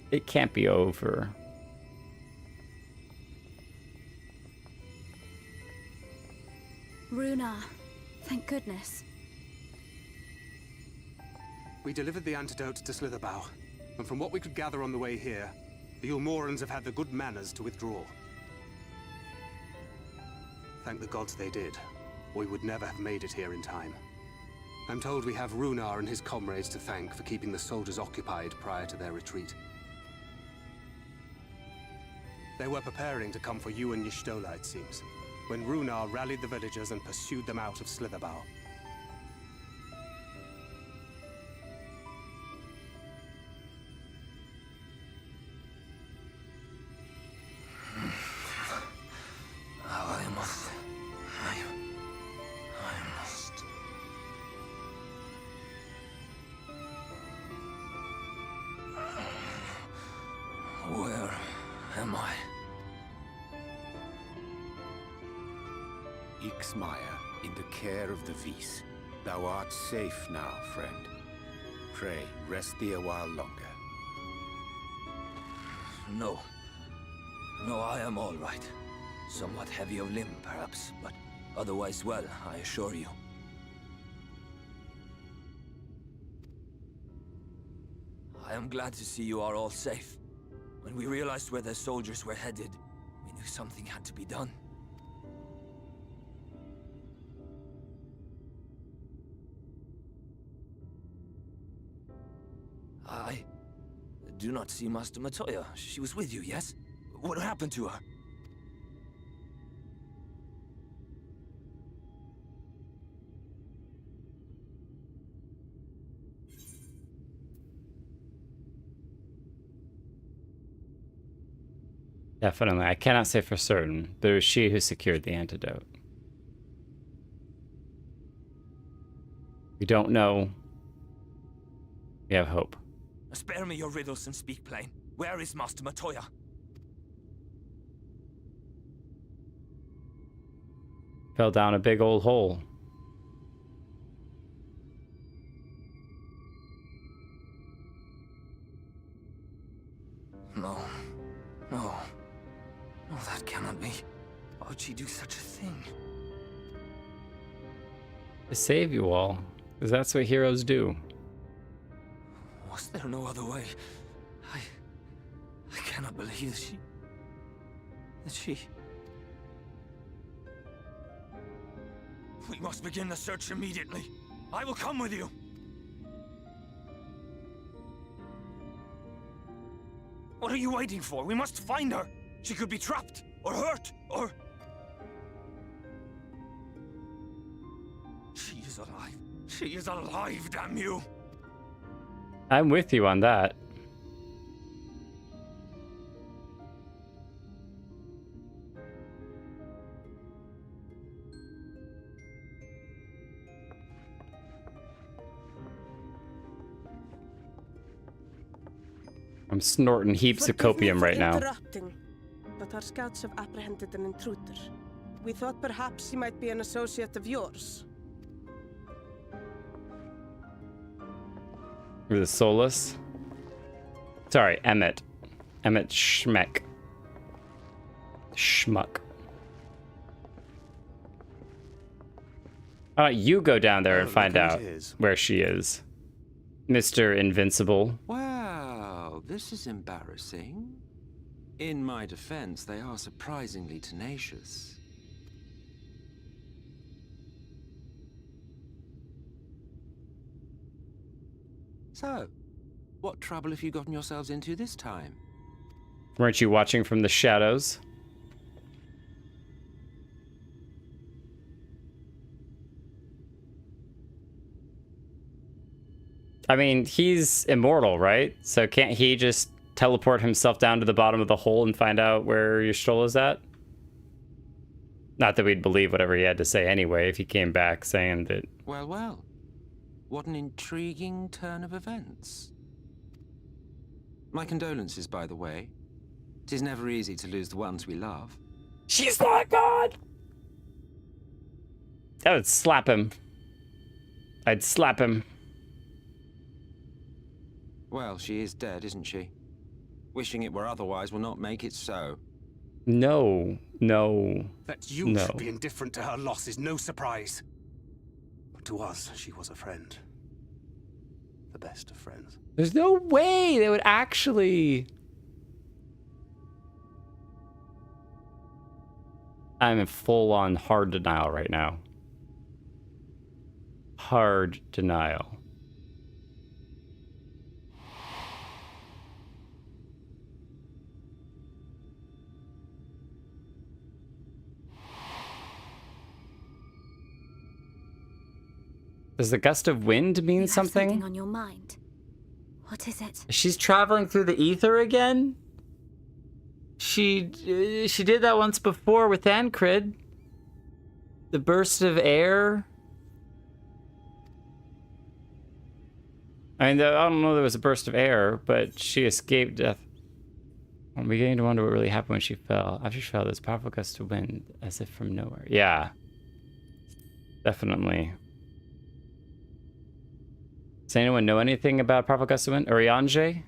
[SPEAKER 1] It can't be over.
[SPEAKER 7] Runar, thank goodness.
[SPEAKER 4] We delivered the antidote to Slitherbough, and from what we could gather on the way here, the Eulmorans have had the good manners to withdraw. Thank the gods they did, or we would never have made it here in time. I'm told we have Runar and his comrades to thank for keeping the soldiers occupied prior to their retreat. They were preparing to come for you and Y'shtola, it seems, when Runar rallied the villagers and pursued them out of Slitherbough.
[SPEAKER 13] Where am I?
[SPEAKER 9] Ixmaya, in the care of the Vis. Thou art safe now, friend. Pray, rest thee a while longer.
[SPEAKER 13] No. No, I am all right. Somewhat heavy of limb, perhaps, but otherwise well, I assure you. I am glad to see you are all safe. When we realized where the soldiers were headed, we knew something had to be done. I do not see Master Matoya. She was with you, yes? What happened to her?
[SPEAKER 1] Definitely. I cannot say for certain, but it was she who secured the antidote. We don't know. We have hope.
[SPEAKER 13] Spare me your riddles and speak plain. Where is Master Matoya?
[SPEAKER 1] Fell down a big old hole.
[SPEAKER 13] No. No. No, that cannot be. Why would she do such a thing?
[SPEAKER 1] To save you all, because that's what heroes do.
[SPEAKER 13] Was there no other way? I cannot believe that she... We must begin the search immediately. I will come with you. What are you waiting for? We must find her. She could be trapped, or hurt, or... She is alive. She is alive, damn you!
[SPEAKER 1] I'm with you on that. I'm snorting heaps of copium right now.
[SPEAKER 15] But our scouts have apprehended an intruder. We thought perhaps he might be an associate of yours.
[SPEAKER 1] The Solas? Sorry, Emmett. Emmett Schmeck. Schmuck. You go down there and find out where she is. Mr. Invincible.
[SPEAKER 3] Wow, this is embarrassing. In my defense, they are surprisingly tenacious. So, what trouble have you gotten yourselves into this time?
[SPEAKER 1] Weren't you watching from the shadows? I mean, he's immortal, right? So can't he just teleport himself down to the bottom of the hole and find out where Ystola's at? Not that we'd believe whatever he had to say anyway if he came back saying that...
[SPEAKER 3] Well, well. What an intriguing turn of events. My condolences, by the way. It is never easy to lose the ones we love.
[SPEAKER 1] She's not God! I would slap him. I'd slap him.
[SPEAKER 3] Well, she is dead, isn't she? Wishing it were otherwise will not make it so.
[SPEAKER 1] No.
[SPEAKER 4] That you should be indifferent to her loss is no surprise. But to us, she was a friend. The best of friends.
[SPEAKER 1] There's no way they would actually... I'm in full-on hard denial right now. Hard denial. Does the gust of wind mean something?
[SPEAKER 7] On your mind. What is it?
[SPEAKER 1] She's traveling through the ether again? She did that once before with Ancrid. The burst of air. I mean, I don't know there was a burst of air, but she escaped death. I'm beginning to wonder what really happened when she fell. After she fell, this powerful gust of wind, as if from nowhere. Yeah. Definitely. Does anyone know anything about powerful gust of wind? Urianger?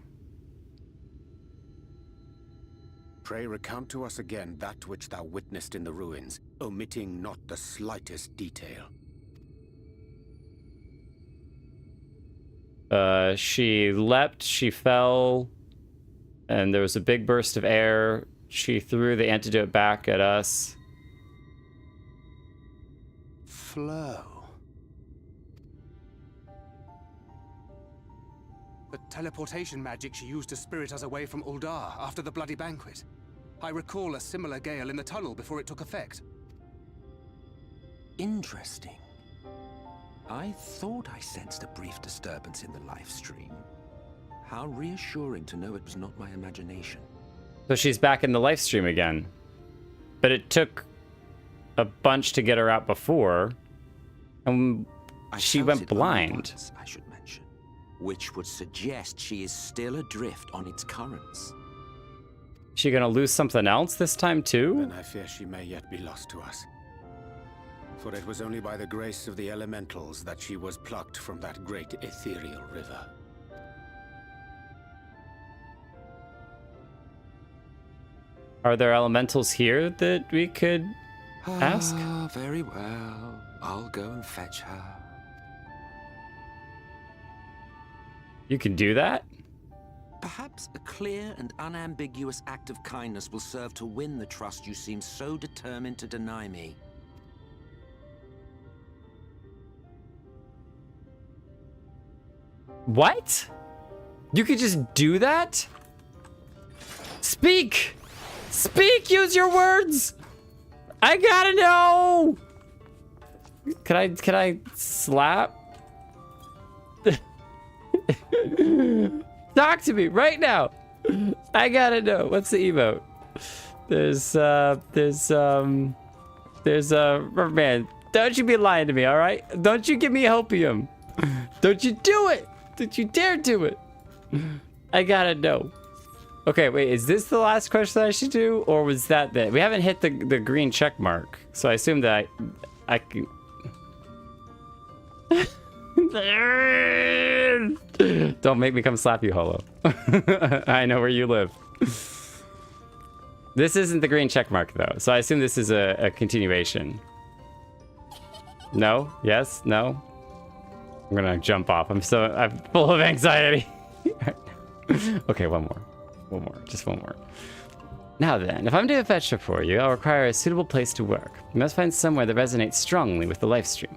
[SPEAKER 9] Pray recount to us again that which thou witnessed in the ruins, omitting not the slightest detail.
[SPEAKER 1] She leapt, she fell, and there was a big burst of air. She threw the antidote back at us.
[SPEAKER 4] Flow. The teleportation magic she used to spirit us away from Uldar after the bloody banquet. I recall a similar gale in the tunnel before it took effect.
[SPEAKER 3] Interesting. I thought I sensed a brief disturbance in the Livestream. How reassuring to know it was not my imagination.
[SPEAKER 1] So she's back in the Livestream again. But it took a bunch to get her out before. And she went blind.
[SPEAKER 3] Once, I should mention, which would suggest she is still adrift on its currents.
[SPEAKER 1] She gonna lose something else this time too?
[SPEAKER 9] Then I fear she may yet be lost to us. For it was only by the grace of the elementals that she was plucked from that great ethereal river.
[SPEAKER 1] Are there elementals here that we could ask?
[SPEAKER 3] Ah, very well. I'll go and fetch her.
[SPEAKER 1] You can do that?
[SPEAKER 3] Perhaps a clear and unambiguous act of kindness will serve to win the trust you seem so determined to deny me.
[SPEAKER 1] What? You could just do that? Speak! Speak! Use your words! I gotta know! Can I slap? Talk to me right now. I gotta know. What's the emote? Man, don't you be lying to me, all right? Don't you give me hopium. Don't you do it. Don't you dare do it. I gotta know. Okay, wait, is this the last question I should do? Or was that it? We haven't hit the green check mark. So I assume that I can... Don't make me come slap you, Holo. I know where you live. This isn't the green check mark, though. So I assume this is a continuation. No? Yes? No? I'm gonna jump off. I'm full of anxiety. Okay, one more. Just one more. Now then, if I'm to fetch her for you, I'll require a suitable place to work. You must find somewhere that resonates strongly with the Livestream.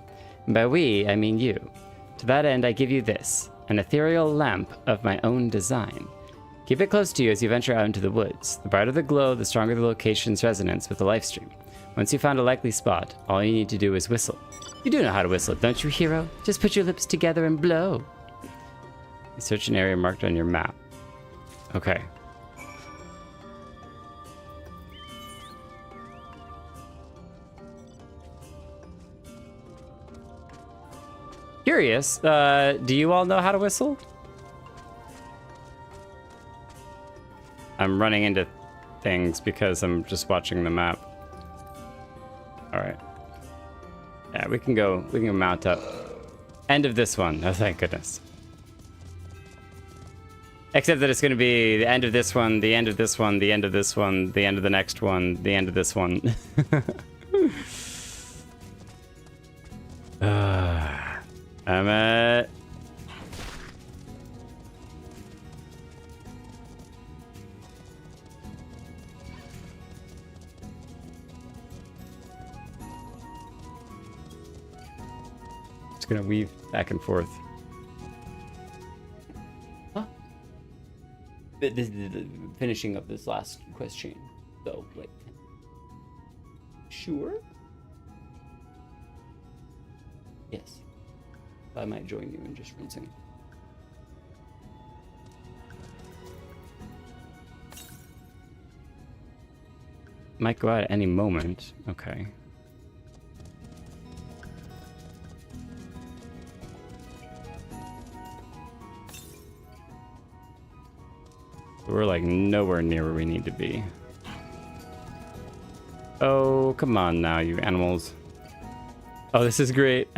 [SPEAKER 1] And by we, I mean you. To that end, I give you this.
[SPEAKER 12] an ethereal lamp of my own design. Keep it close to you as you venture out into the woods. The brighter the glow, the stronger the location's resonance with the Livestream. Once you found a likely spot, all you need to do is whistle. You do know how to whistle, don't you, hero? Just put your lips together and blow. Search an area marked on your map. Okay. Curious, do you all know how to whistle? I'm running into things because I'm just watching the map. All right. Yeah, we can go mount up. End of this one. Oh, thank goodness. Except that it's going to be the end of this one, the end of this one, the end of this one, the end of the next one, the end of this one. I'm at... Just gonna weave back and forth. Huh? This is the finishing of this last question, though. Like, sure? Yes. I might join you in just rinsing. Might go out at any moment. Okay. We're like nowhere near where we need to be. Oh, come on now, you animals. Oh, this is great.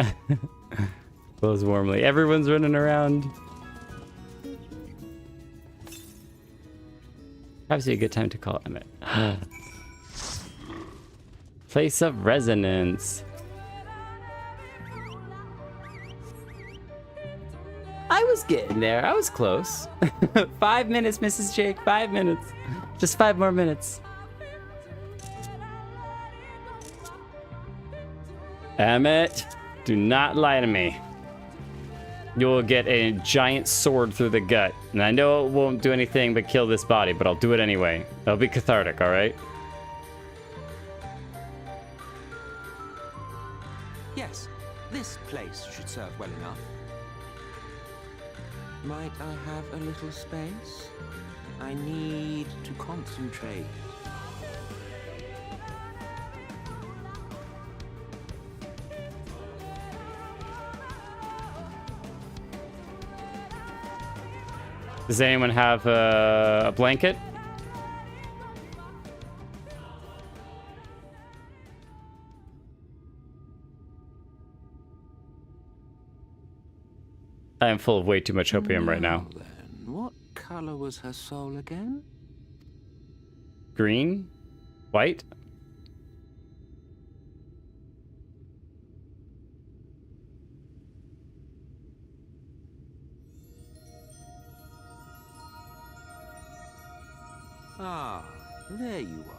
[SPEAKER 12] Close warmly. Everyone's running around. Probably a good time to call Emmett. Place of resonance. I was getting there. I was close. 5 minutes, Mrs. Jake. 5 minutes. Just 5 more minutes. Emmett, do not lie to me. You will get a giant sword through the gut. And I know it won't do anything but kill this body, but I'll do it anyway. That'll be cathartic, all right?
[SPEAKER 3] Yes, this place should serve well enough. Might I have a little space? I need to concentrate.
[SPEAKER 1] Does anyone have a blanket? I am full of way too much opium right now.
[SPEAKER 3] Then, what color was her soul again?
[SPEAKER 1] Green? White?
[SPEAKER 3] Ah, there you are.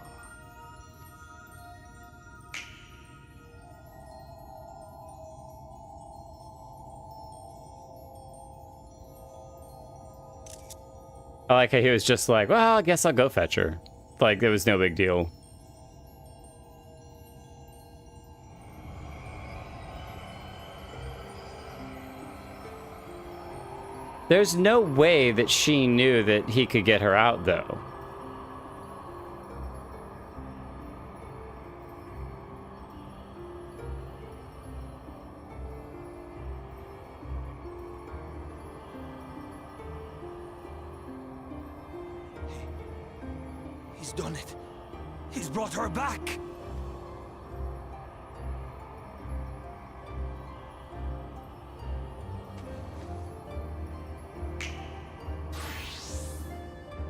[SPEAKER 1] I like how he was just like, well, I guess I'll go fetch her. Like, it was no big deal. There's no way that she knew that he could get her out, though.
[SPEAKER 11] He's done it. He's brought her back.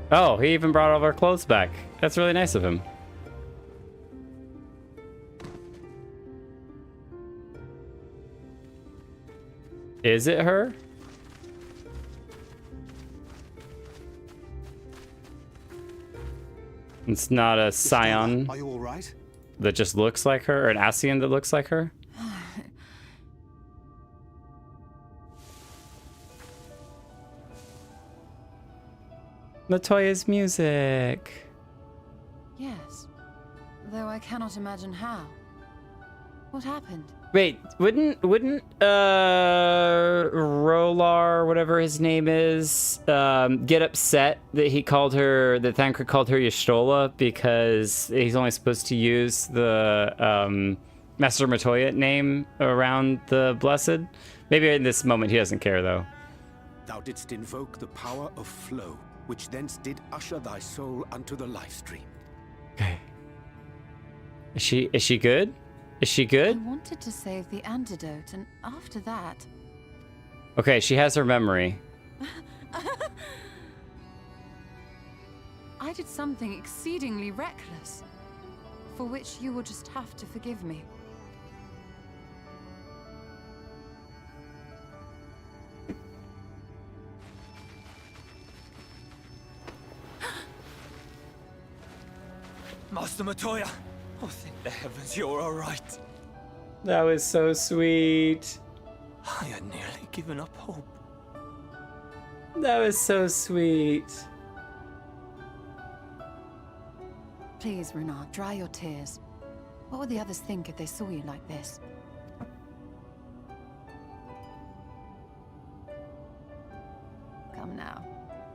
[SPEAKER 1] Oh, he even brought all of our clothes back. That's really nice of him. Is it her? It's not a Scion.
[SPEAKER 17] Are you all right?
[SPEAKER 1] That just looks like her, or an Ascian that looks like her? Latoya's music.
[SPEAKER 2] Yes. Though I cannot imagine how. What happened?
[SPEAKER 1] Wait, wouldn't Rolar, whatever his name is, get upset that Thancred called her Y'shtola because he's only supposed to use the Master Matoya name around the Blessed? Maybe in this moment he doesn't care though.
[SPEAKER 9] Thou didst invoke the power of flow, which thence did usher thy soul unto the Livestream.
[SPEAKER 1] Okay. Is she good? Is she good?
[SPEAKER 2] I wanted to save the antidote, and after that...
[SPEAKER 1] Okay, she has her memory.
[SPEAKER 2] I did something exceedingly reckless, for which you will just have to forgive me.
[SPEAKER 11] Master Matoya! Oh, thank the heavens you're all right.
[SPEAKER 1] That was so sweet.
[SPEAKER 11] I had nearly given up hope.
[SPEAKER 1] That was so sweet.
[SPEAKER 2] Please, Renard, dry your tears. What would the others think if they saw you like this? Come now.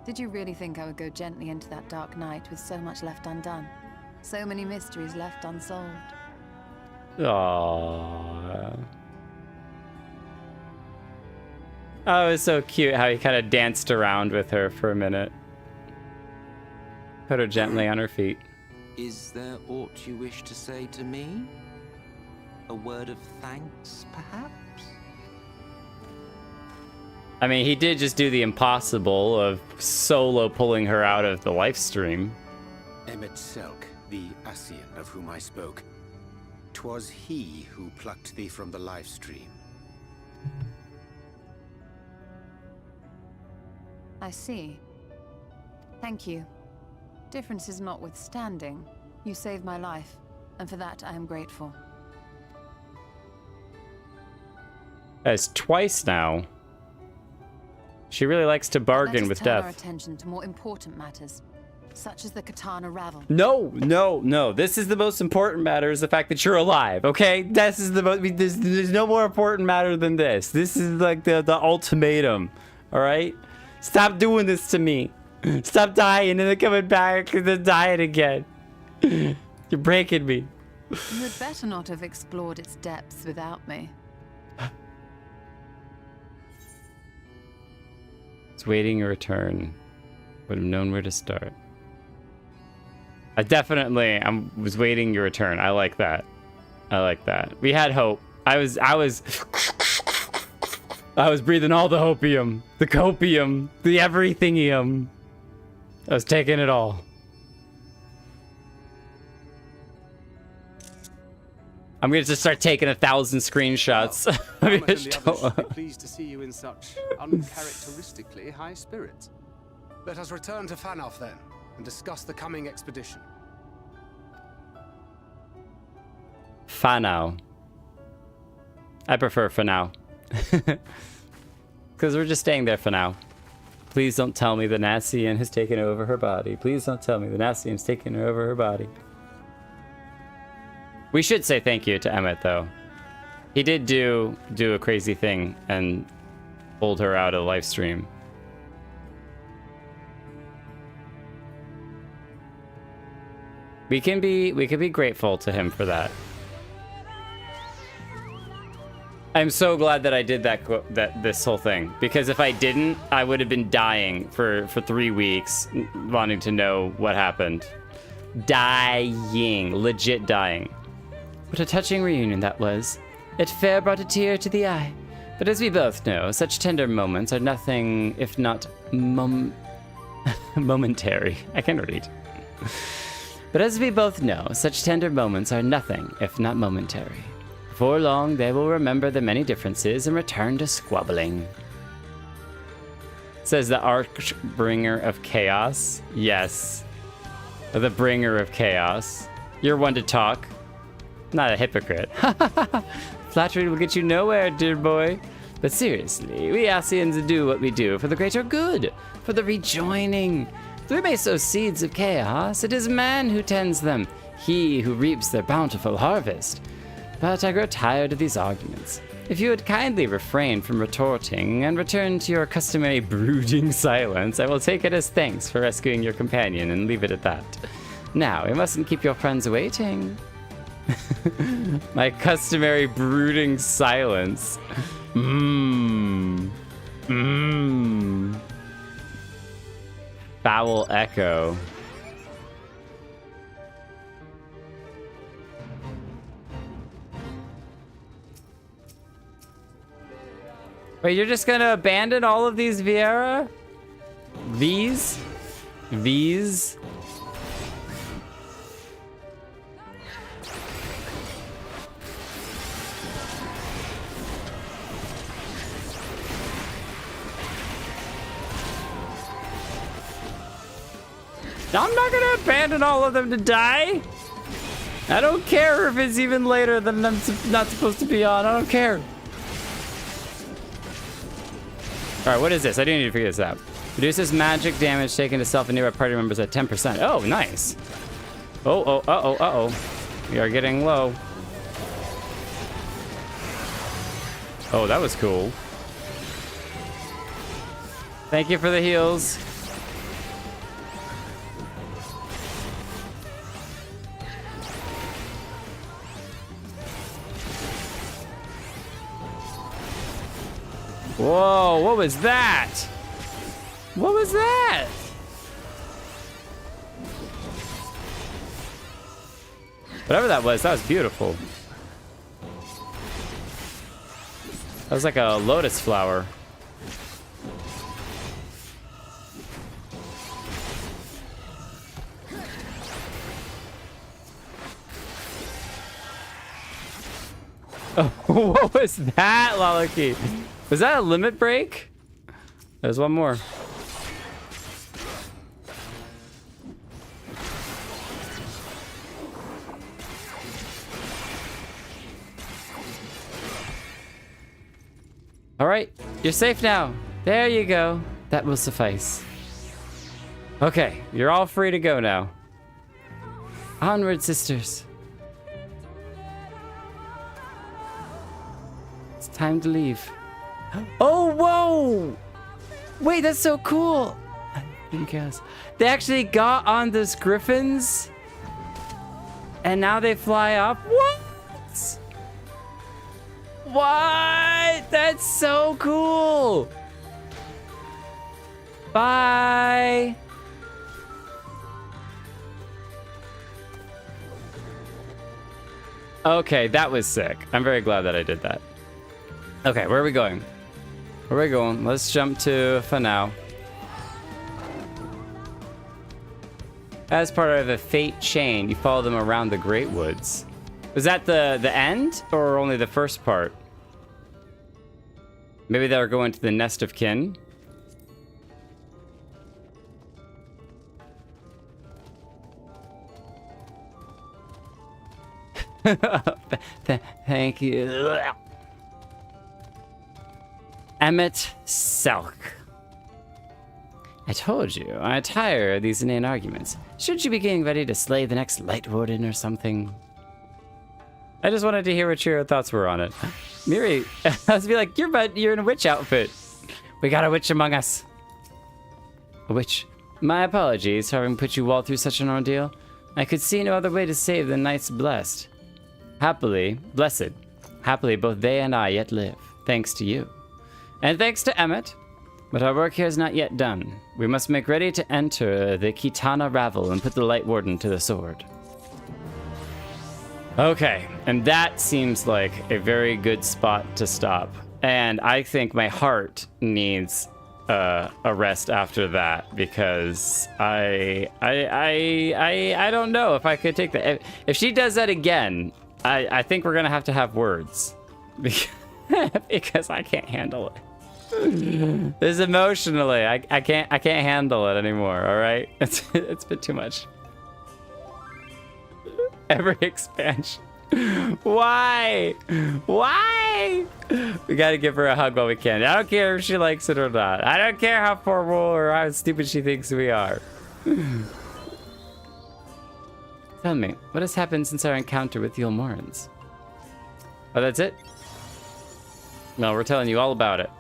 [SPEAKER 2] Did you really think I would go gently into that dark night with so much left undone? So many mysteries left unsolved.
[SPEAKER 1] Aww. Oh, it was so cute how he kind of danced around with her for a minute. Put her gently on her feet.
[SPEAKER 3] Is there aught you wish to say to me? A word of thanks, perhaps?
[SPEAKER 1] I mean, he did just do the impossible of solo pulling her out of the Livestream.
[SPEAKER 9] Emmet Selk, the Ascian of whom I spoke. 'Twas he who plucked thee from the Livestream.
[SPEAKER 2] I see. Thank you. Differences notwithstanding, you saved my life, and for that I am grateful.
[SPEAKER 1] That's twice now. She really likes to bargain with
[SPEAKER 2] Let us turn our
[SPEAKER 1] death.
[SPEAKER 2] attention to more important matters, such as the Katana Ravel.
[SPEAKER 1] No. This is the most important matter, is the fact that you're alive, okay? This is the most, there's no more important matter than this. This is like the ultimatum, all right? Stop doing this to me. Stop dying and then coming back and then dying again. You're breaking me.
[SPEAKER 2] You had better not have explored its depths without me.
[SPEAKER 1] It's waiting your return. Would have known where to start. I was waiting your return. I like that. I like that. We had hope. I was breathing all the hopium, the copium, the everythingium. I was taking it all. I'm gonna just start taking 1,000 screenshots.
[SPEAKER 4] Well, and the others should be pleased to see you in such uncharacteristically high spirits. Let us return to Fanoff then, and discuss the coming expedition.
[SPEAKER 1] Fanau. I prefer for now. Because we're just staying there for now. Please don't tell me the Ascian has taken over her body. Please don't tell me the Ascian's taken over her body. We should say thank you to Emmet, though. He did do a crazy thing and pulled her out of the Livestream. We can be grateful to him for that. I'm so glad that I did this whole thing, because if I didn't, I would have been dying for 3 weeks, wanting to know what happened. Dying, legit dying. What a touching reunion that was. It fair brought a tear to the eye. But as we both know, such tender moments are nothing if not momentary. I can't read. But as we both know, such tender moments are nothing if not momentary. Before long, they will remember the many differences and return to squabbling. Says the Archbringer of Chaos. Yes. The Bringer of Chaos. You're one to talk. Not a hypocrite. Flattery will get you nowhere, dear boy. But seriously, we Ascians do what we do for the greater good. For the rejoining.
[SPEAKER 12] We may sow seeds of chaos. It is man who tends them, he who reaps their bountiful harvest. But I grow tired of these arguments. If you would kindly refrain from retorting and return to your customary brooding silence, I will take it as thanks for rescuing your companion and leave it at that. Now, we mustn't keep your friends waiting. My customary brooding silence. Foul echo. Wait, you're just gonna abandon all of these, Viera? These? I'm not gonna abandon all of them to die. I don't care if it's even later than I'm not supposed to be on. I don't care. All right, what is this? I do need to figure this out. Reduces magic damage taken to self and nearby party members at 10%. Oh, nice. Uh-oh. We are getting low. Oh, that was cool. Thank you for the heals. Whoa, what was that? What was that? Whatever that was beautiful. That was like a lotus flower. Oh, what was that, Lalaki? Was that a limit break? There's one more. All right, you're safe now. There you go. That will suffice. Okay, you're all free to go now. Onward, sisters. It's time to leave. Oh, whoa! Wait, that's so cool. I didn't guess. They actually got on those griffins, and now they fly up. What? What? That's so cool. Bye. Okay, that was sick. I'm very glad that I did that. Okay, where are we going? Where are we going? Let's jump to Fanau. As part of a fate chain, you follow them around the Great Woods. Was that the end, or only the first part? Maybe they're going to the Nest of Kin. Thank you. Emmett Selk. I told you, I tire of these inane arguments. Shouldn't you be getting ready to slay the next Light Warden or something? I just wanted to hear what your thoughts were on it. Miri, I was be like, you're in a witch outfit. We got a witch among us. A witch. My apologies for having put you all through such an ordeal. I could see no other way to save the Knights Blessed. Blessed. Happily, both they and I yet live, thanks to you. And thanks to Emmett. But our work here is not yet done. We must make ready to enter the Kitana Ravel and put the Light Warden to the sword. Okay, and that seems like a very good spot to stop. And I think my heart needs a rest after that, because I don't know if I could take that. If she does that again, I think we're gonna have to have words, because I can't handle it. This emotionally, I can't handle it anymore. All right, it's been too much. Every expansion. Why? We gotta give her a hug while we can. I don't care if she likes it or not. I don't care how formal or how stupid she thinks we are. Tell me, what has happened since our encounter with the Eulmorans?
[SPEAKER 1] Oh, that's it? No, we're telling you all about it.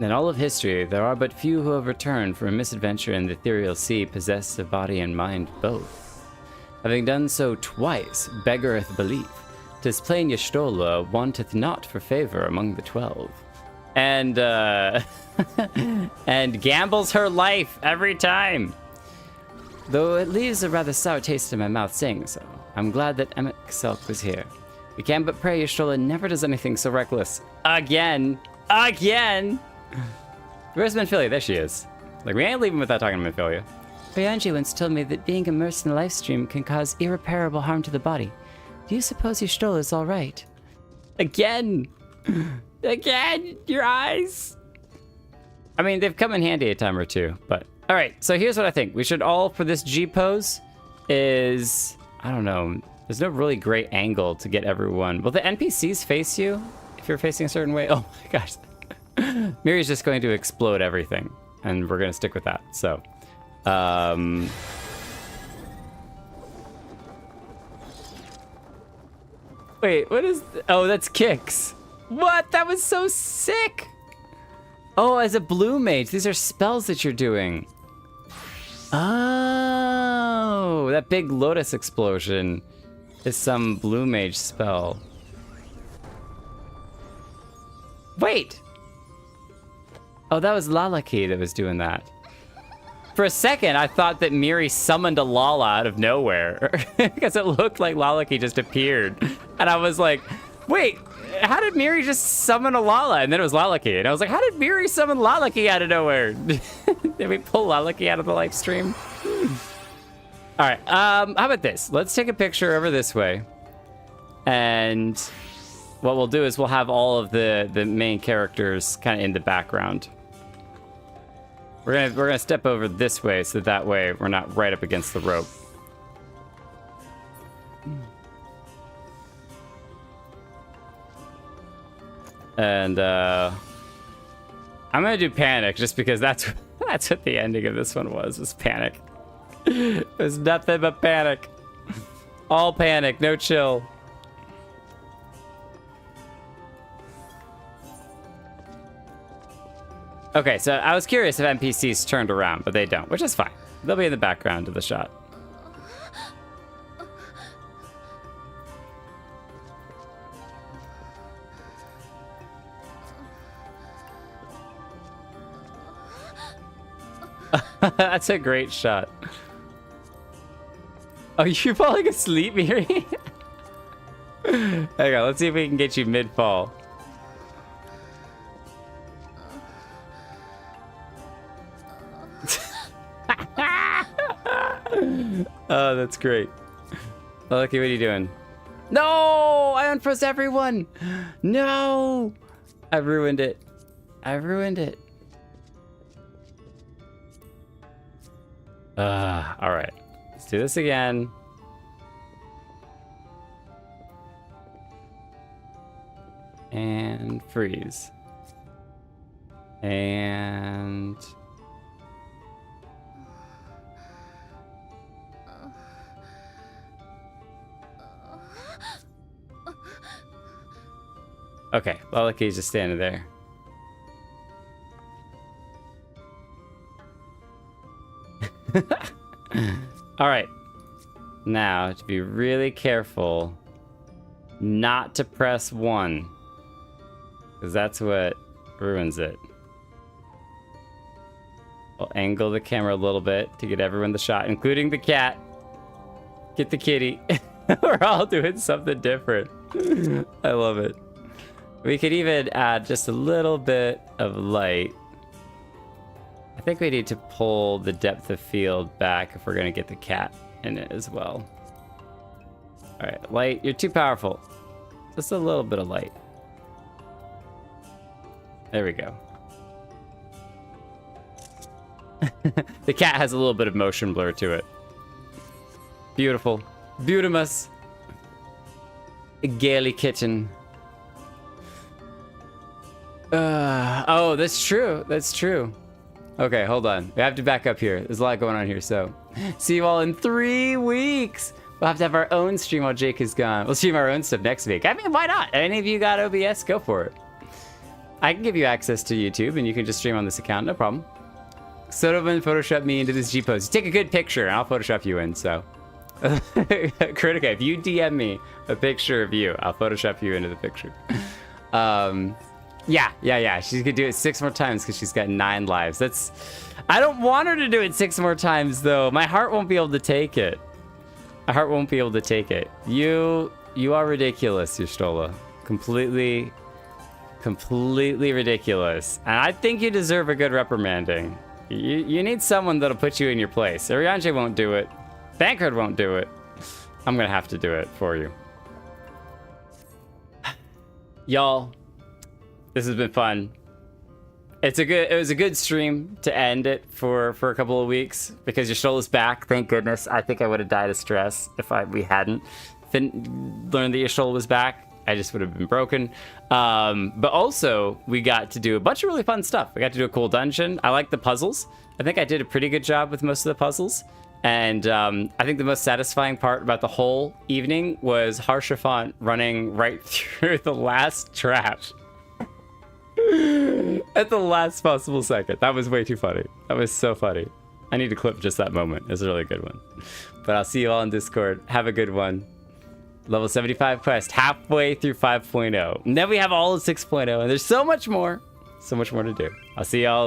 [SPEAKER 12] In all of history, there are but few who have returned from a misadventure in the ethereal sea possessed of body and mind both. Having done so twice, beggareth belief. 'Tis plain Y'shtola wanteth not for favor among the 12.
[SPEAKER 1] And, and gambles her life every time.
[SPEAKER 12] Though it leaves a rather sour taste in my mouth saying so, I'm glad that Emmett Selk was here. We can but pray Y'shtola never does anything so reckless.
[SPEAKER 1] Again! Where's Menphilia? There she is. Like, we ain't leaving without talking to Menphilia.
[SPEAKER 12] Ranjit once told me that being immersed in the Livestream can cause irreparable harm to the body. Do you suppose Y'shtola is all right?
[SPEAKER 1] Again! Again! Your eyes! I mean, they've come in handy a time or two, but... Alright, so here's what I think. We should all, for this G pose, is... I don't know. There's no really great angle to get everyone... Will the NPCs face you if you're facing a certain way? Oh my gosh. Miri's just going to explode everything, and we're going to stick with that, so... Wait, what is... Oh, that's kicks. What? That was so sick! Oh, as a blue mage, these are spells that you're doing. Oh, that big lotus explosion is some blue mage spell. Wait! Oh, that was Lalaki that was doing that. For a second, I thought that Miri summoned a Lala out of nowhere. Because it looked like Lalaki just appeared. And I was like, wait, how did Miri just summon a Lala? And then it was Lalaki. And I was like, how did Miri summon Lalaki out of nowhere? Did we pull Lalaki out of the live stream? All right, how about this? Let's take a picture over this way. And what we'll do is we'll have all of the main characters kind of in the background. We're gonna step over this way so that way we're not right up against the rope. And I'm gonna do panic just because that's what the ending of this one was panic. It was nothing but panic. All panic, no chill. Okay, so I was curious if NPCs turned around, but they don't, which is fine. They'll be in the background of the shot. That's a great shot. Oh, you're falling asleep, Miri? Hang on, let's see if we can get you mid-fall. Oh, that's great. Oh, Lucky, what are you doing? No! I unfroze everyone! No! I ruined it. I ruined it. Alright. Let's do this again. And freeze. And... Okay, Lalaki's just standing there. All right. Now, to be really careful not to press 1. Because that's what ruins it. I'll angle the camera a little bit to get everyone the shot, including the cat. Get the kitty. We're all doing something different. I love it. We could even add just a little bit of light. I think we need to pull the depth of field back if we're going to get the cat in it as well. All right, light, you're too powerful. Just a little bit of light. There we go. The cat has a little bit of motion blur to it. Beautiful. Beautimus. A gaily kitten. Oh, that's true. That's true. Okay, hold on. We have to back up here. There's a lot going on here, so. See you all in 3 weeks. We'll have to have our own stream while Jake is gone. We'll stream our own stuff next week. I mean, why not? Any of you got OBS? Go for it. I can give you access to YouTube, and you can just stream on this account. No problem. Sotoman Photoshop me into this G-pose. You take a good picture, and I'll Photoshop you in, so. Kritika, if you DM me a picture of you, I'll Photoshop you into the picture. Yeah. She's gonna do it 6 more times because she's got 9 lives. I don't want her to do it 6 more times, though. My heart won't be able to take it. My heart won't be able to take it. You are ridiculous, Y'shtola. Completely ridiculous. And I think you deserve a good reprimanding. You need someone that'll put you in your place. Arianje won't do it. Bankard won't do it. I'm gonna have to do it for you. Y'all, this has been fun. It was a good stream to end it for a couple of weeks because Y'shtola's back. Thank goodness. I think I would have died of stress if we hadn't learned that Y'shtola was back. I just would have been broken. But also, we got to do a bunch of really fun stuff. We got to do a cool dungeon. I like the puzzles. I think I did a pretty good job with most of the puzzles. And I think the most satisfying part about the whole evening was Harshafant running right through the last trap. At the last possible second. That was way too funny. That was so funny. I need to clip just that moment. It was a really good one. But I'll see you all in Discord. Have a good one. Level 75 quest. Halfway through 5.0. And then we have all of 6.0. And there's so much more. So much more to do. I'll see y'all